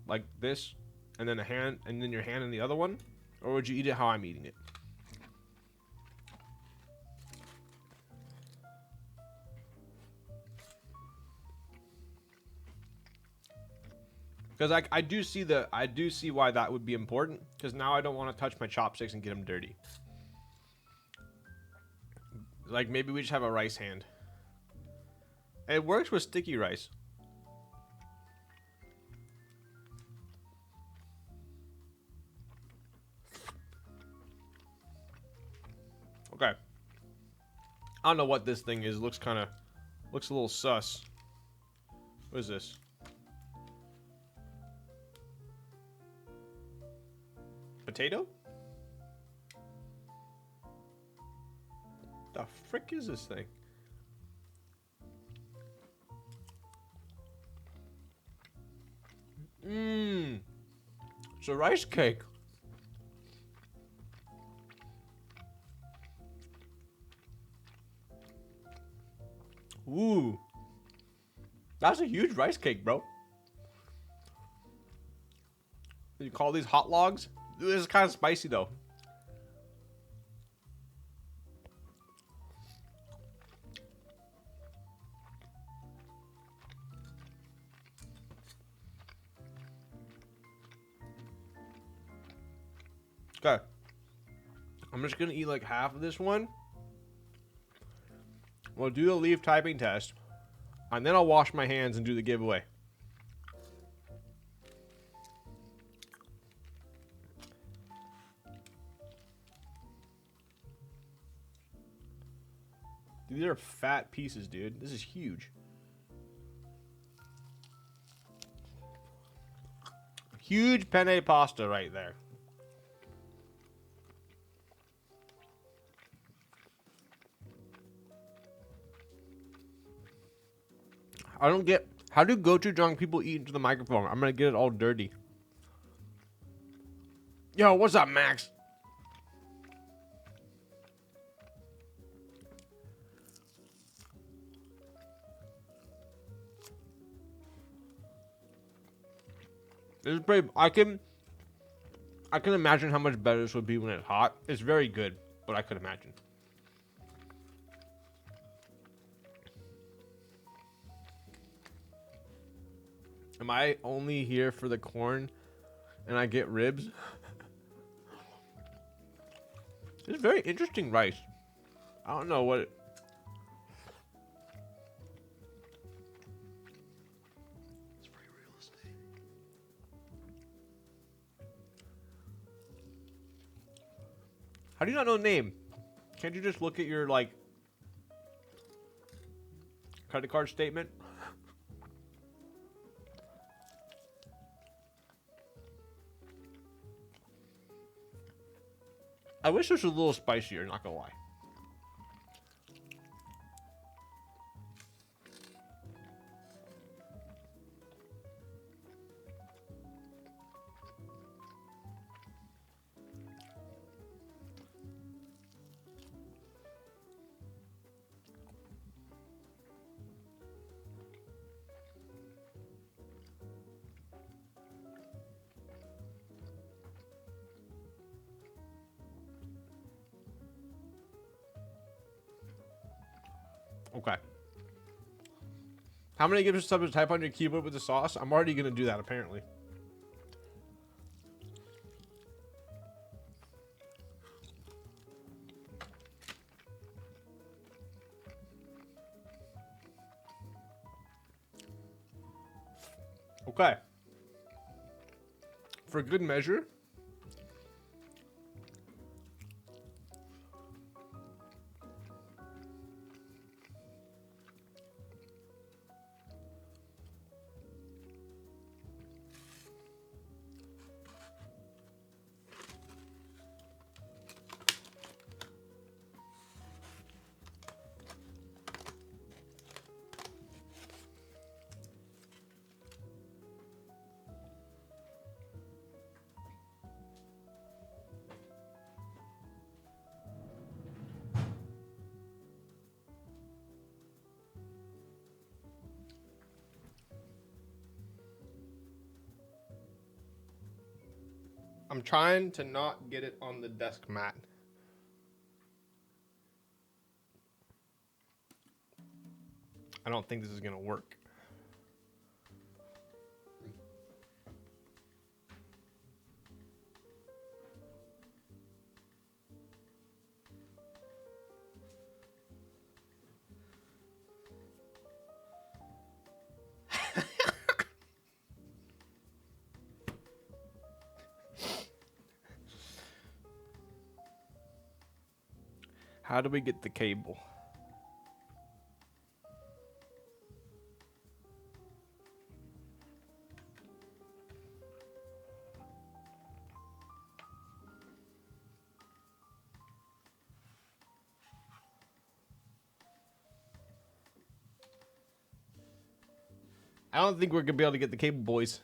Like this? And then a hand, and then your hand in the other one? Or would you eat it how I'm eating it? Because I do see why that would be important. Because now I don't want to touch my chopsticks and get them dirty. Like maybe we just have a rice hand. It works with sticky rice. Okay. I don't know what this thing is. Looks a little sus. What is this? Potato? The frick is this thing? Mmm. It's a rice cake. Ooh. That's a huge rice cake, bro. You call these hot logs? This is kind of spicy, though. Okay. I'm just going to eat like half of this one. We'll do the leave typing test. And then I'll wash my hands and do the giveaway. These are fat pieces, dude. This is huge. Huge penne pasta right there. I don't get... How do go-to drunk people eat into the microphone? I'm gonna get it all dirty. Yo, what's up, Max? This is pretty... I can imagine how much better this would be when it's hot. It's very good, but I could imagine. Am I only here for the corn and I get ribs? It's very interesting rice. I don't know what it... It's free real estate. How do you not know the name? Can't you just look at your, like, credit card statement? I wish this was a little spicier, not gonna lie. Okay. How many gives subs to type on your keyboard with the sauce? I'm already gonna do that apparently. Okay. For good measure. I'm trying to not get it on the desk mat. I don't think this is gonna work. How do we get the cable? I don't think we're gonna be able to get the cable, boys.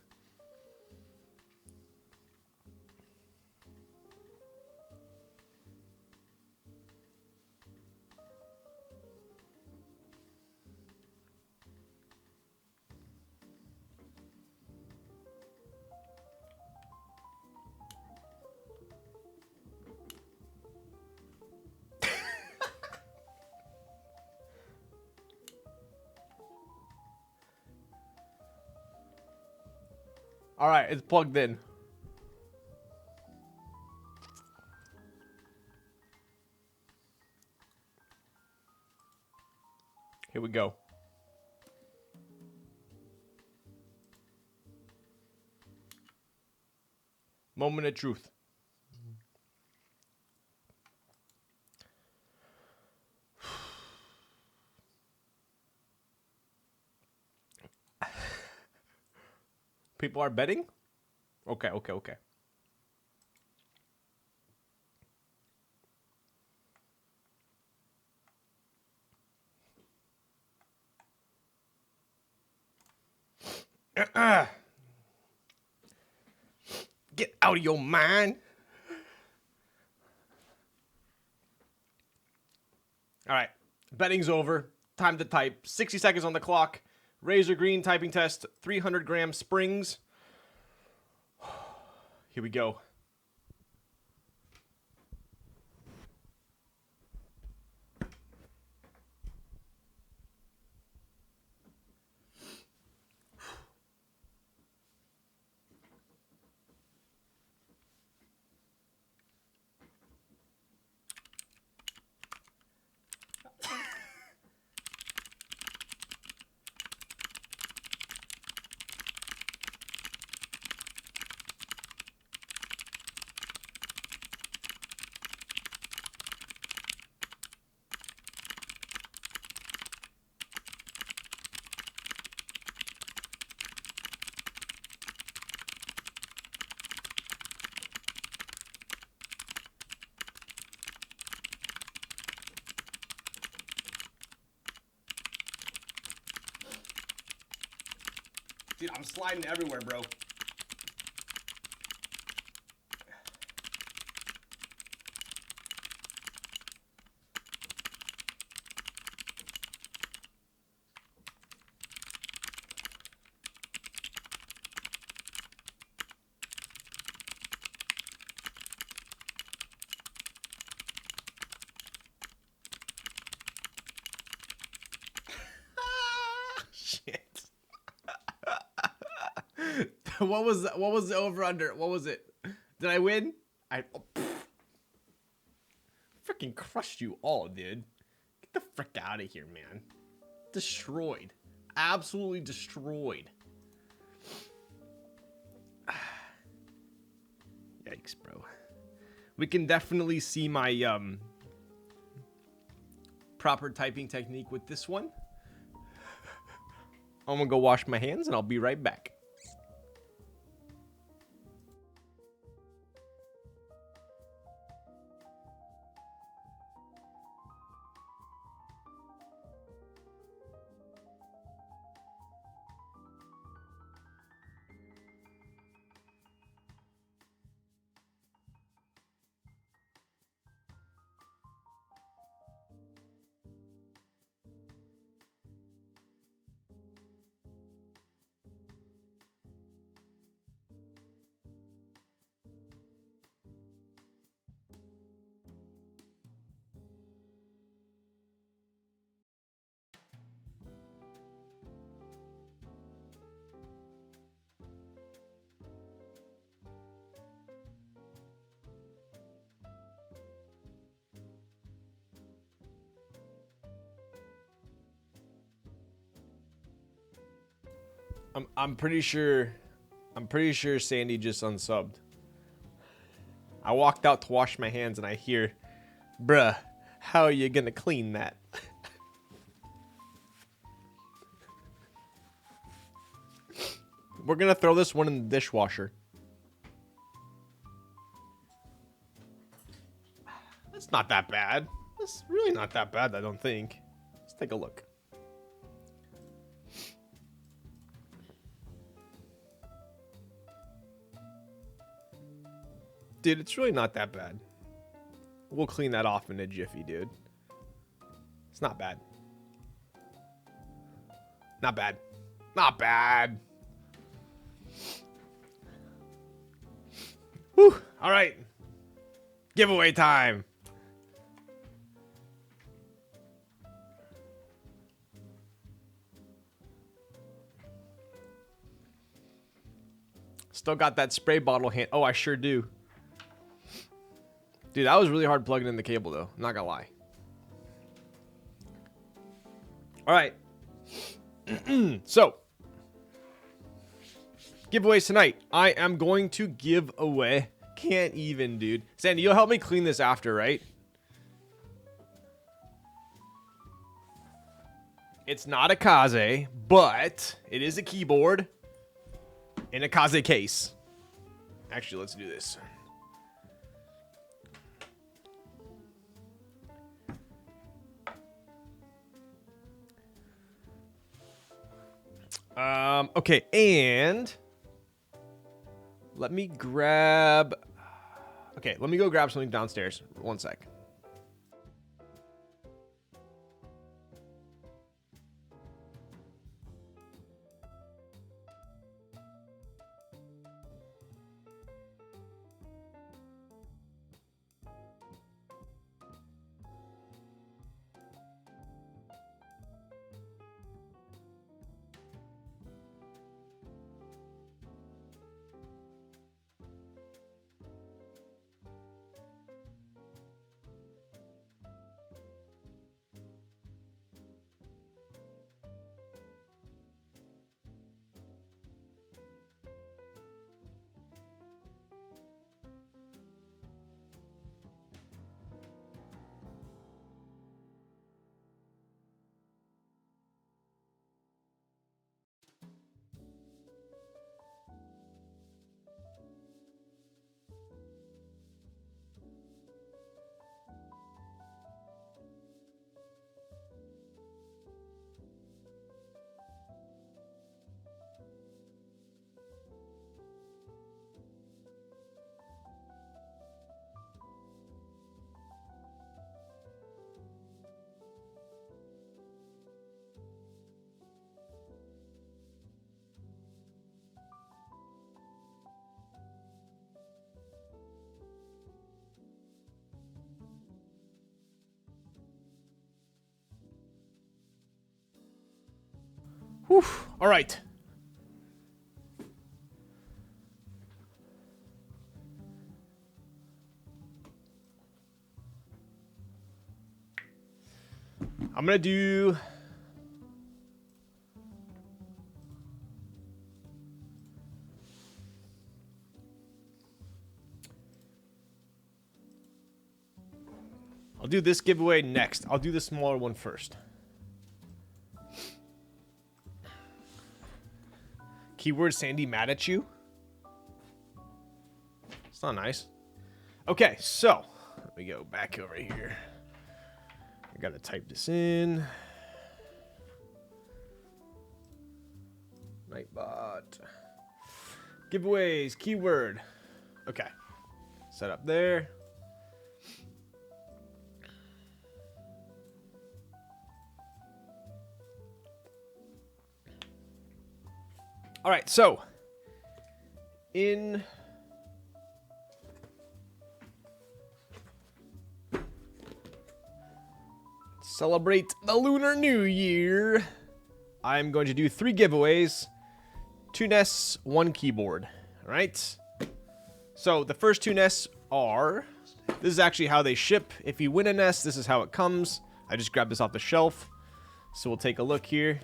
All right, it's plugged in. Here we go. Moment of truth. People are betting? Okay. Get out of your mind. All right. Betting's over. Time to type. 60 seconds on the clock. Razor Green typing test. 300-gram springs. Here we go. Dude, I'm sliding everywhere, bro. Shit. What was the over under? What was it? Did I win? Freaking crushed you all, dude. Get the frick out of here, man. Destroyed. Absolutely destroyed. Yikes, bro. We can definitely see my proper typing technique with this one. I'm gonna go wash my hands and I'll be right back. I'm pretty sure Sandy just unsubbed. I walked out to wash my hands and I hear, bruh, how are you gonna clean that? We're gonna throw this one in the dishwasher. That's not that bad. That's really not that bad, I don't think. Let's take a look. Dude, it's really not that bad. We'll clean that off in a jiffy, dude. It's not bad. Not bad. Not bad. Whew. All right. Giveaway time. Still got that spray bottle hand. Oh, I sure do. Dude, that was really hard plugging in the cable, though. I'm not gonna lie. All right. So, giveaways tonight. I am going to give away. Can't even, dude. Sandy, you'll help me clean this after, right? It's not a Kaze, but it is a keyboard in a Kaze case. Actually, let's do this. Okay, and let me grab. Okay, let me go grab something downstairs. One sec. Whew. All right. I'm going to do I'll do this giveaway next. I'll do the smaller one first. Keyword Sandy mad at you? It's not nice. Okay, so let me go back over here. I gotta type this in. Nightbot. Giveaways, keyword. Okay. Set up there. All right, so in celebrate the Lunar New Year, I'm going to do 3 giveaways, 2 nests, 1 keyboard. All right. So the first 2 nests are, this is actually how they ship. If you win a nest, this is how it comes. I just grabbed this off the shelf. So we'll take a look here.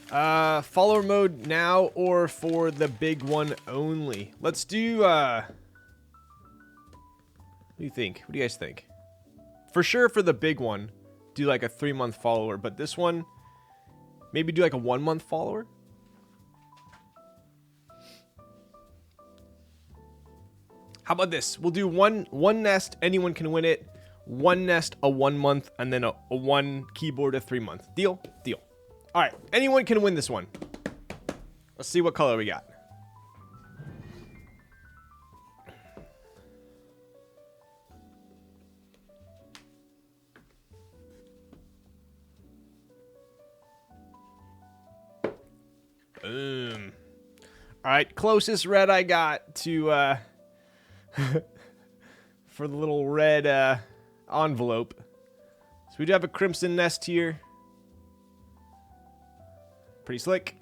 Follower mode now or for the big one only? Let's do, what do you think? What do you guys think? For sure for the big one, do like a 3-month follower, but this one, maybe do like a 1-month follower? How about this? We'll do one nest, anyone can win it. One nest, a 1 month, and then a 1 keyboard, a 3-month. Deal? Deal. All right, anyone can win this one. Let's see what color we got. Boom. All right, closest red I got to for the little red envelope. So we do have a crimson nest here. Pretty slick.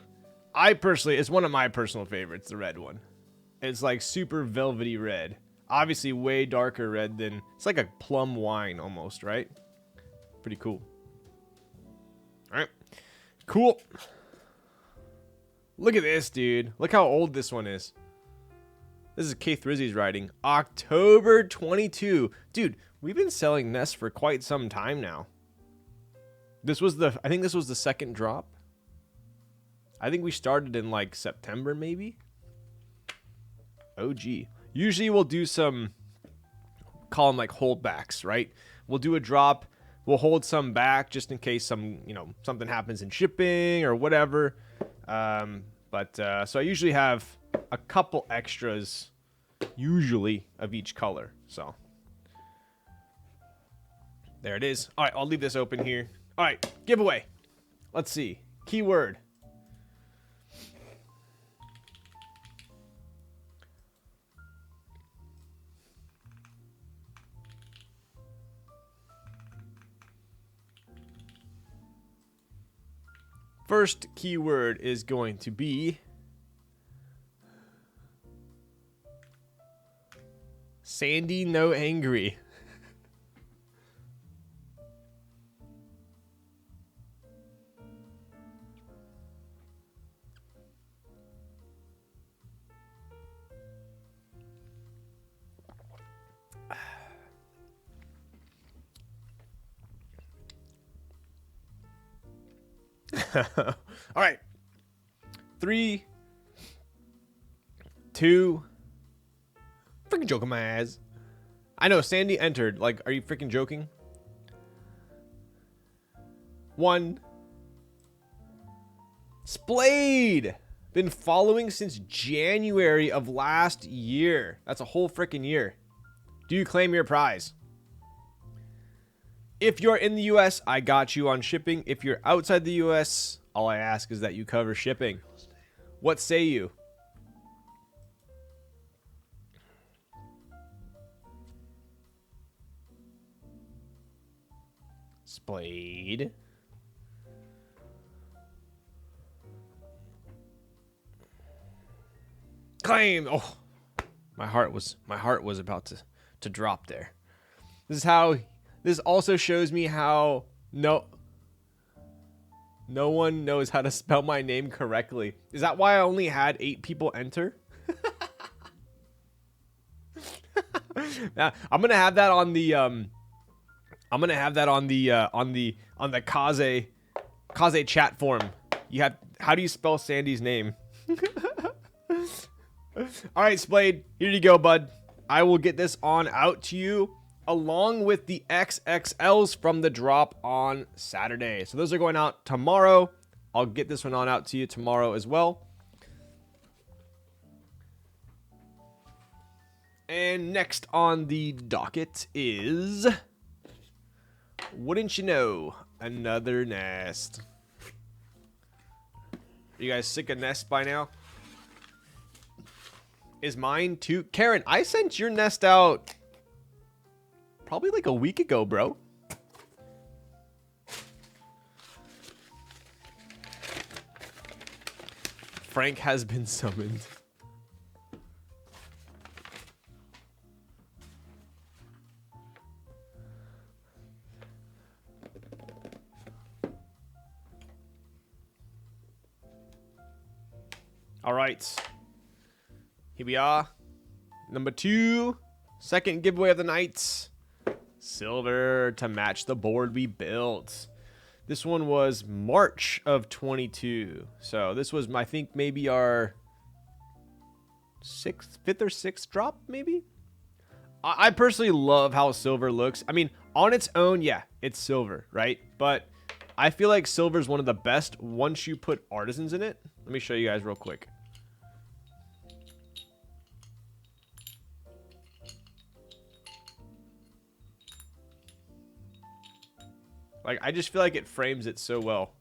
I personally, it's one of my personal favorites, the red one. It's like super velvety red. Obviously way darker red than, it's like a plum wine almost, right? Pretty cool. All right, cool. Look at this, dude. Look how old this one is. This is Keith Rizzi's writing. October 22. Dude, we've been selling nests for quite some time now. This was I think this was the second drop. I think we started in like September maybe. OG. Usually we'll do some, call them like holdbacks, right? We'll do a drop. We'll hold some back just in case something happens in shipping or whatever. So I usually have a couple extras, usually, of each color. So there it is. All right, I'll leave this open here. All right, giveaway. Let's see. Keyword. First keyword is going to be Sandy No Angry. All right. 3, 2. Freaking joking my ass. I know Sandy entered. Like, are you freaking joking? 1. Splayed. Been following since January of last year. That's a whole freaking year. Do you claim your prize? If you're in the US, I got you on shipping. If you're outside the US, all I ask is that you cover shipping. What say you? Splayed. Claim. Oh, my heart was about to drop there. This also shows me how no one knows how to spell my name correctly. Is that why I only had 8 people enter? Now, I'm gonna have that on the Kaze chat forum. How do you spell Sandy's name? All right, Splayed, here you go, bud. I will get this on out to you along with the XXLs from the drop on Saturday. So those are going out tomorrow. I'll get this one on out to you tomorrow as well. And next on the docket is, wouldn't you know, another nest. Are you guys sick of nests by now? Is mine too? Karen, I sent your nest out probably like a week ago, bro. Frank has been summoned. All right. Here we are. Number 2. Second giveaway of the night. Silver to match the board we built. This one was March of 22. So this was, I think, maybe our 5th or 6th drop, maybe? I personally love how silver looks. I mean, on its own, yeah, it's silver, right? But I feel like silver is one of the best once you put artisans in it. Let me show you guys real quick. Like, I just feel like it frames it so well.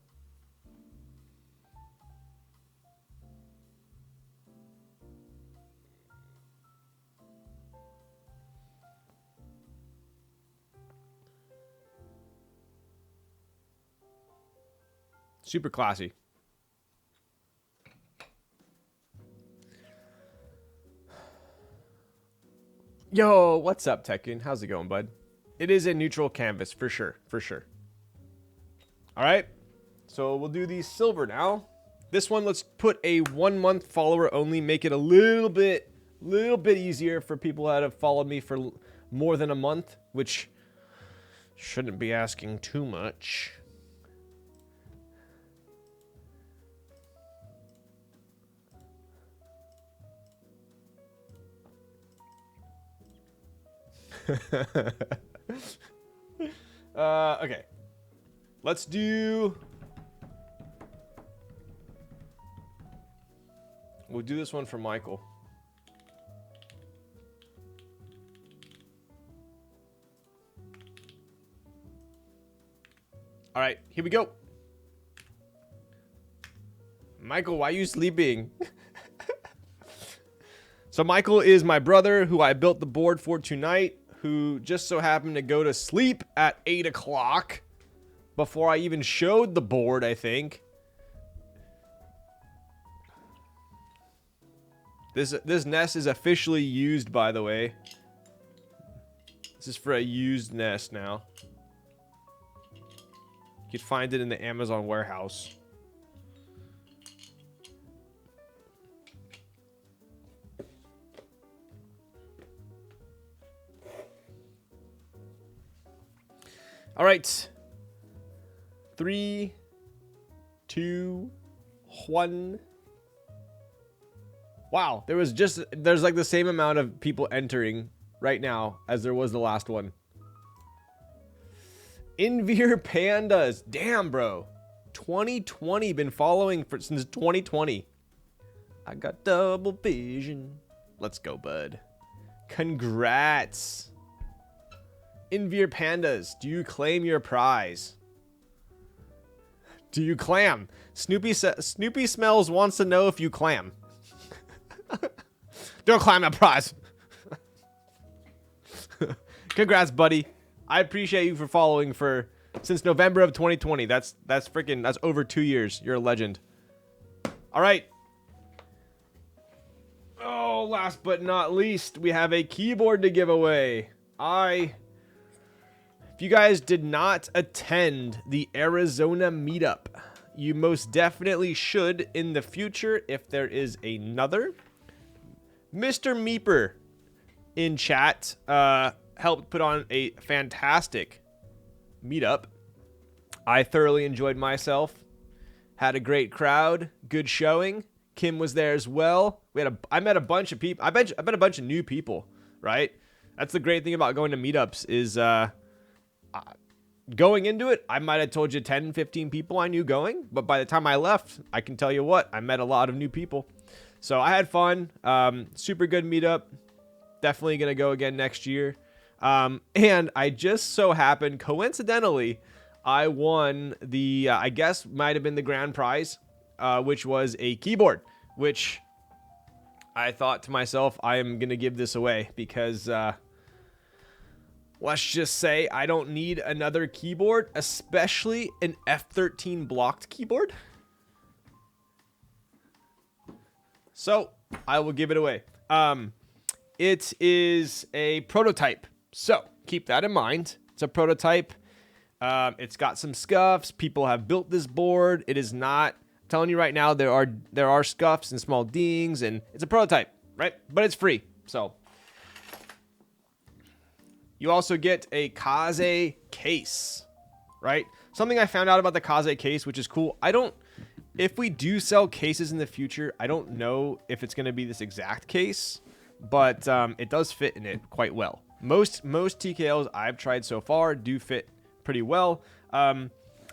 Super classy. Yo, what's up, Tekken? How's it going, bud? It is a neutral canvas, for sure, for sure. All right, so we'll do the silver now. This one, let's put a 1 month follower only, make it a little bit easier for people that have followed me for more than a month, which shouldn't be asking too much. Okay. Let's do... We'll do this one for Michael. All right, here we go. Michael, why are you sleeping? So Michael is my brother who I built the board for tonight, who just so happened to go to sleep at 8 o'clock before I even showed the board, I think. This nest is officially used, by the way. This is for a used nest now. You could find it in the Amazon warehouse. All right. 3, 2, 1. Wow, there's like the same amount of people entering right now as there was the last one. Inveer Pandas. Damn, bro. 2020, been following since 2020. I got double vision. Let's go, bud. Congrats. Inveer Pandas, do you claim your prize? Do you clam? Snoopy Smells wants to know if you clam. Don't climb that prize. Congrats, buddy. I appreciate you for following since November of 2020. That's over 2 years. You're a legend. All right. Oh, last but not least, we have a keyboard to give away. If you guys did not attend the Arizona meetup, you most definitely should in the future if there is another. Mr. Meeper in chat helped put on a fantastic meetup. I thoroughly enjoyed myself. Had a great crowd, good showing. Kim was there as well. I met a bunch of people. I met a bunch of new people, right? That's the great thing about going to meetups is going into it, I might have told you 10, 15 people I knew going, but by the time I left, I can tell you what, I met a lot of new people. So I had fun. Super good meetup. Definitely going to go again next year. And I just so happened, coincidentally, I won the, I guess might have been the grand prize, which was a keyboard, which I thought to myself, I am going to give this away because, let's just say I don't need another keyboard, especially an F13 blocked keyboard. So I will give it away. It is a prototype. So keep that in mind. It's a prototype. It's got some scuffs. People have built this board. It is not telling you right now, there are scuffs and small dings, and it's a prototype, right? But it's free, so. You also get a Kaze case, right? Something I found out about the Kaze case, which is cool. If we do sell cases in the future, I don't know if it's going to be this exact case, but it does fit in it quite well. Most TKLs I've tried so far do fit pretty well.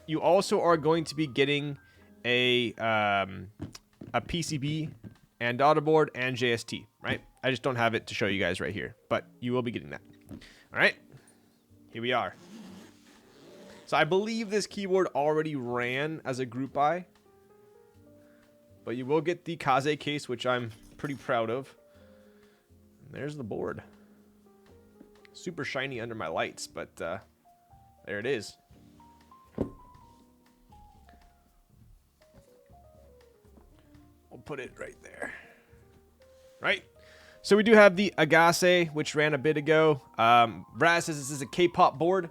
You also are going to be getting a PCB and daughterboard and JST, right? I just don't have it to show you guys right here, but you will be getting that. All right, here we are. So I believe this keyboard already ran as a group buy, but you will get the Kaze case, which I'm pretty proud of. And there's the board. Super shiny under my lights, but there it is. We'll put it right there. Right? So we do have the Agase, which ran a bit ago. Brad says this is a K-pop board.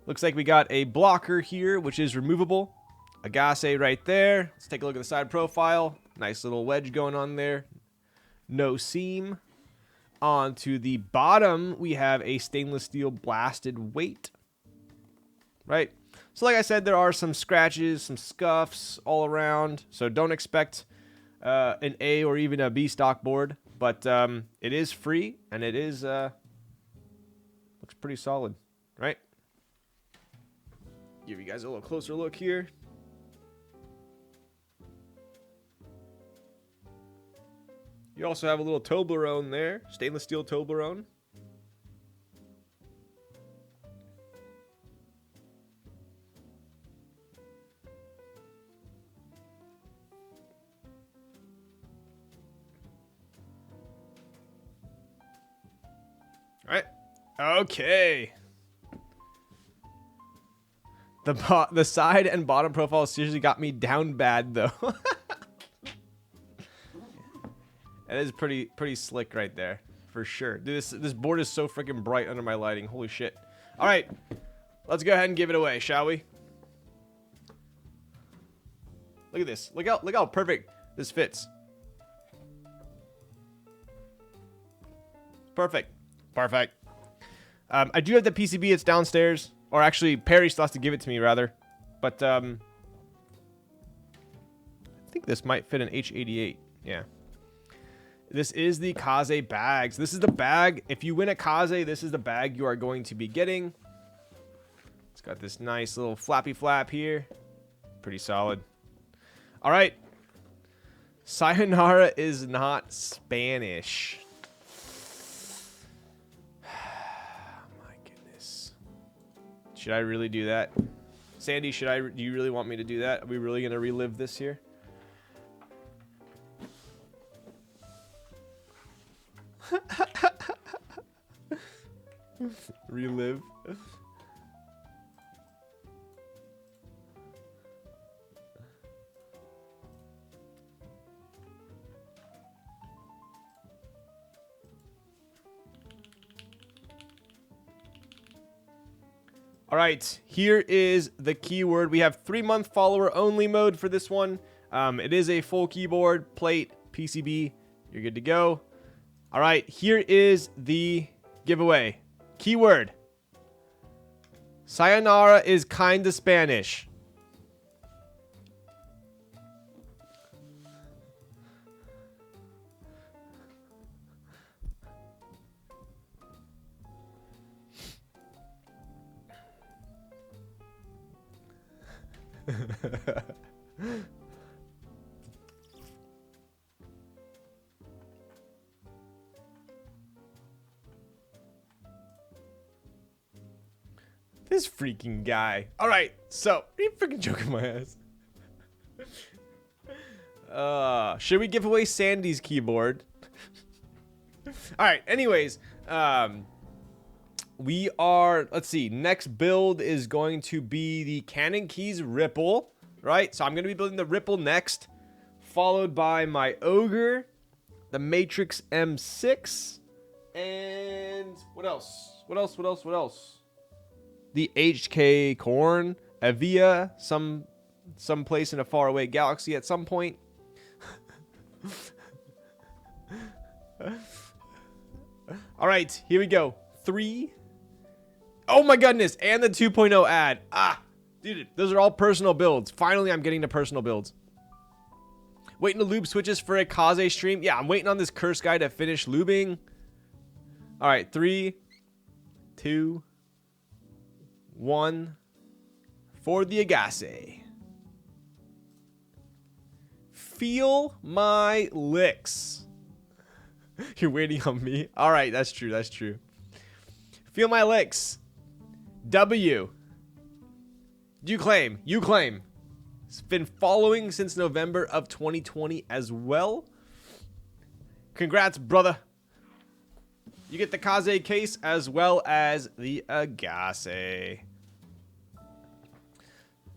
Looks like we got a blocker here, which is removable. Agase right there. Let's take a look at the side profile. Nice little wedge going on there. No seam. Onto the bottom, we have a stainless steel blasted weight. Right? So like I said, there are some scratches, some scuffs all around. So don't expect an A or even a B stock board. But it is free, and it is looks pretty solid, right? Give you guys a little closer look here. You also have a little Toblerone there, stainless steel Toblerone. All right. Okay. The side and bottom profile seriously got me down bad though. It is pretty slick right there, for sure. Dude, this board is so freaking bright under my lighting. Holy shit. All right. Let's go ahead and give it away, shall we? Look at this. Look how perfect this fits. Perfect. Perfect. I do have the PCB. It's downstairs. Or actually, Perry still has to give it to me, rather. But, I think this might fit an H88. Yeah. This is the Kaze bags. This is the bag. If you win a Kaze, this is the bag you are going to be getting. It's got this nice little flappy flap here. Pretty solid. All right. Sayonara is not Spanish. Should I really do that? Sandy, do you really want me to do that? Are we really going to relive this here? Relive? All right, here is the keyword. We have 3-month follower only mode for this one. It is a full keyboard, plate, PCB. You're good to go. All right, here is the giveaway. Keyword. Sayonara is kinda Spanish. This freaking guy. All right, so are you freaking joking my ass? Should we give away Sandy's keyboard? All right. Anyways, we are. Let's see. Next build is going to be the Canon Keys Ripple. Right. So I'm going to be building the Ripple next, followed by my Ogre, the Matrix M6, and what else? What else? The HK Corn, Avia, some someplace in a faraway galaxy at some point. All right, here we go. 3. Oh my goodness, and the 2.0 ad. Ah, dude, those are all personal builds. Finally, I'm getting to personal builds. Waiting to lube switches for a Kaze stream. Yeah, I'm waiting on this curse guy to finish lubing. All right, 3, 2, 1. For the Agasse. Feel my licks. You're waiting on me? All right, that's true. That's true. Feel my licks. W. You claim. You claim. It's been following since November of 2020 as well. Congrats, brother. You get the Kaze case as well as the Agasse.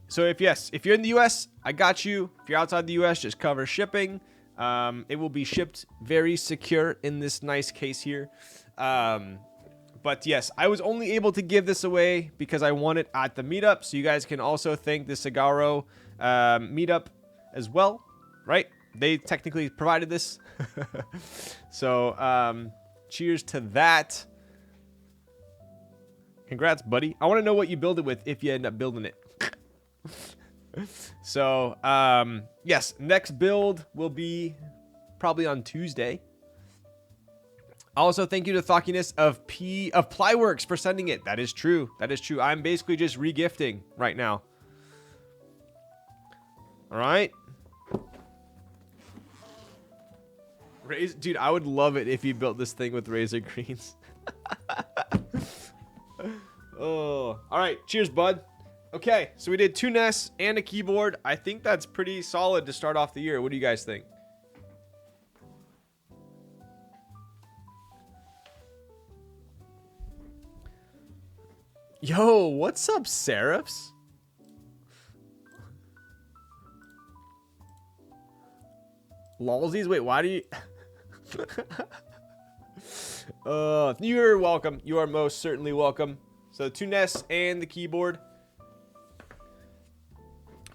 So if you're in the US, I got you. If you're outside the US, just cover shipping. It will be shipped very secure in this nice case here. But yes, I was only able to give this away because I won it at the meetup. So you guys can also thank the Sagaro meetup as well, right? They technically provided this. So cheers to that. Congrats, buddy. I want to know what you build it with if you end up building it. So yes, next build will be probably on Tuesday. Also, thank you to Thockiness of Plyworks for sending it. That is true. That is true. I'm basically just regifting right now. All right. Dude, I would love it if you built this thing with razor greens. Oh, all right. Cheers, bud. Okay, so we did 2 nests and a keyboard. I think that's pretty solid to start off the year. What do you guys think? Yo, what's up, Seraphs? Lolsies? Wait, why do you... You're welcome. You are most certainly welcome. So 2 nests and the keyboard.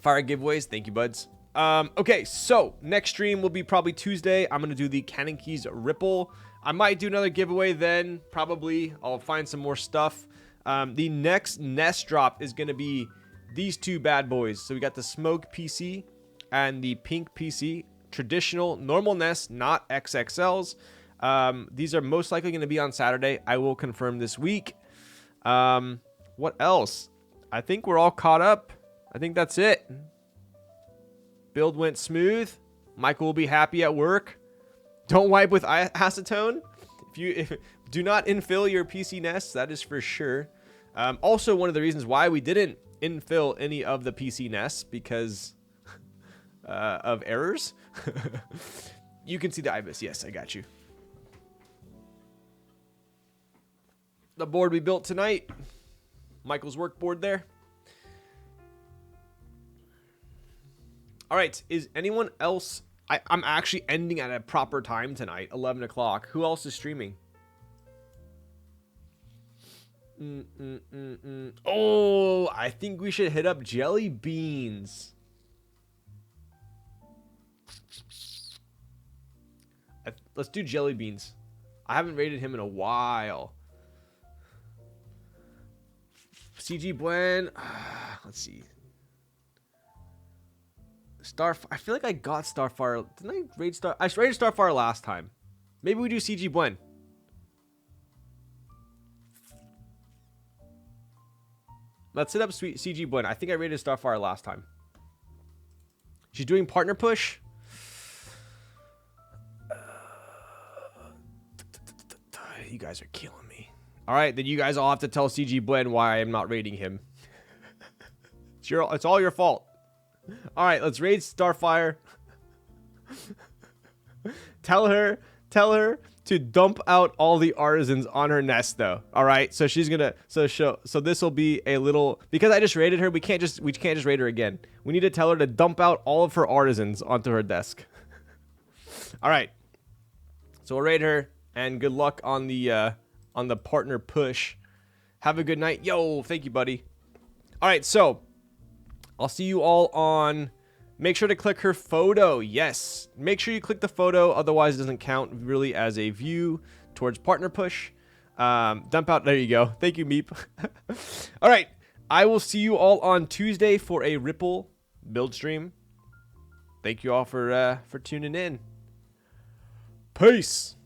Fire giveaways. Thank you, buds. Okay, so next stream will be probably Tuesday. I'm going to do the Cannon Keys Ripple. I might do another giveaway then. Probably. I'll find some more stuff. The next nest drop is going to be these 2 bad boys. So we got the Smoke PC and the Pink PC. Traditional, normal nests, not XXLs. These are most likely going to be on Saturday. I will confirm this week. What else? I think we're all caught up. I think that's it. Build went smooth. Michael will be happy at work. Don't wipe with acetone. If do not infill your PC nests, that is for sure. Also, one of the reasons why we didn't infill any of the PC nests because of errors. You can see the Ibis. Yes, I got you. The board we built tonight. Michael's work board there. All right, is anyone else... I'm actually ending at a proper time tonight, 11 o'clock. Who else is streaming? Oh, I think we should hit up Jelly Beans. Let's do Jelly Beans. I haven't rated him in a while. CG Buen. Let's see. I feel like I got Starfire. Didn't I raid Star? I raided Starfire last time. Maybe we do CG Buen. Let's hit up sweet CG Buen. I think I raided Starfire last time. She's doing partner push. You guys are killing me. All right, then you guys all have to tell CG Buen why I'm not raiding him. It's all your fault. All right, let's raid Starfire. Tell her to dump out all the artisans on her nest, though. All right, so she's gonna so this will be a little, because I just raided her. We can't just raid her again. We need to tell her to dump out all of her artisans onto her desk. All right, so we'll raid her, and good luck on the partner push. Have a good night, yo. Thank you, buddy. All right, so I'll see you all on. Make sure to click her photo. Yes. Make sure you click the photo. Otherwise, it doesn't count really as a view towards partner push. Dump out. There you go. Thank you, Meep. All right. I will see you all on Tuesday for a Ripple build stream. Thank you all for tuning in. Peace.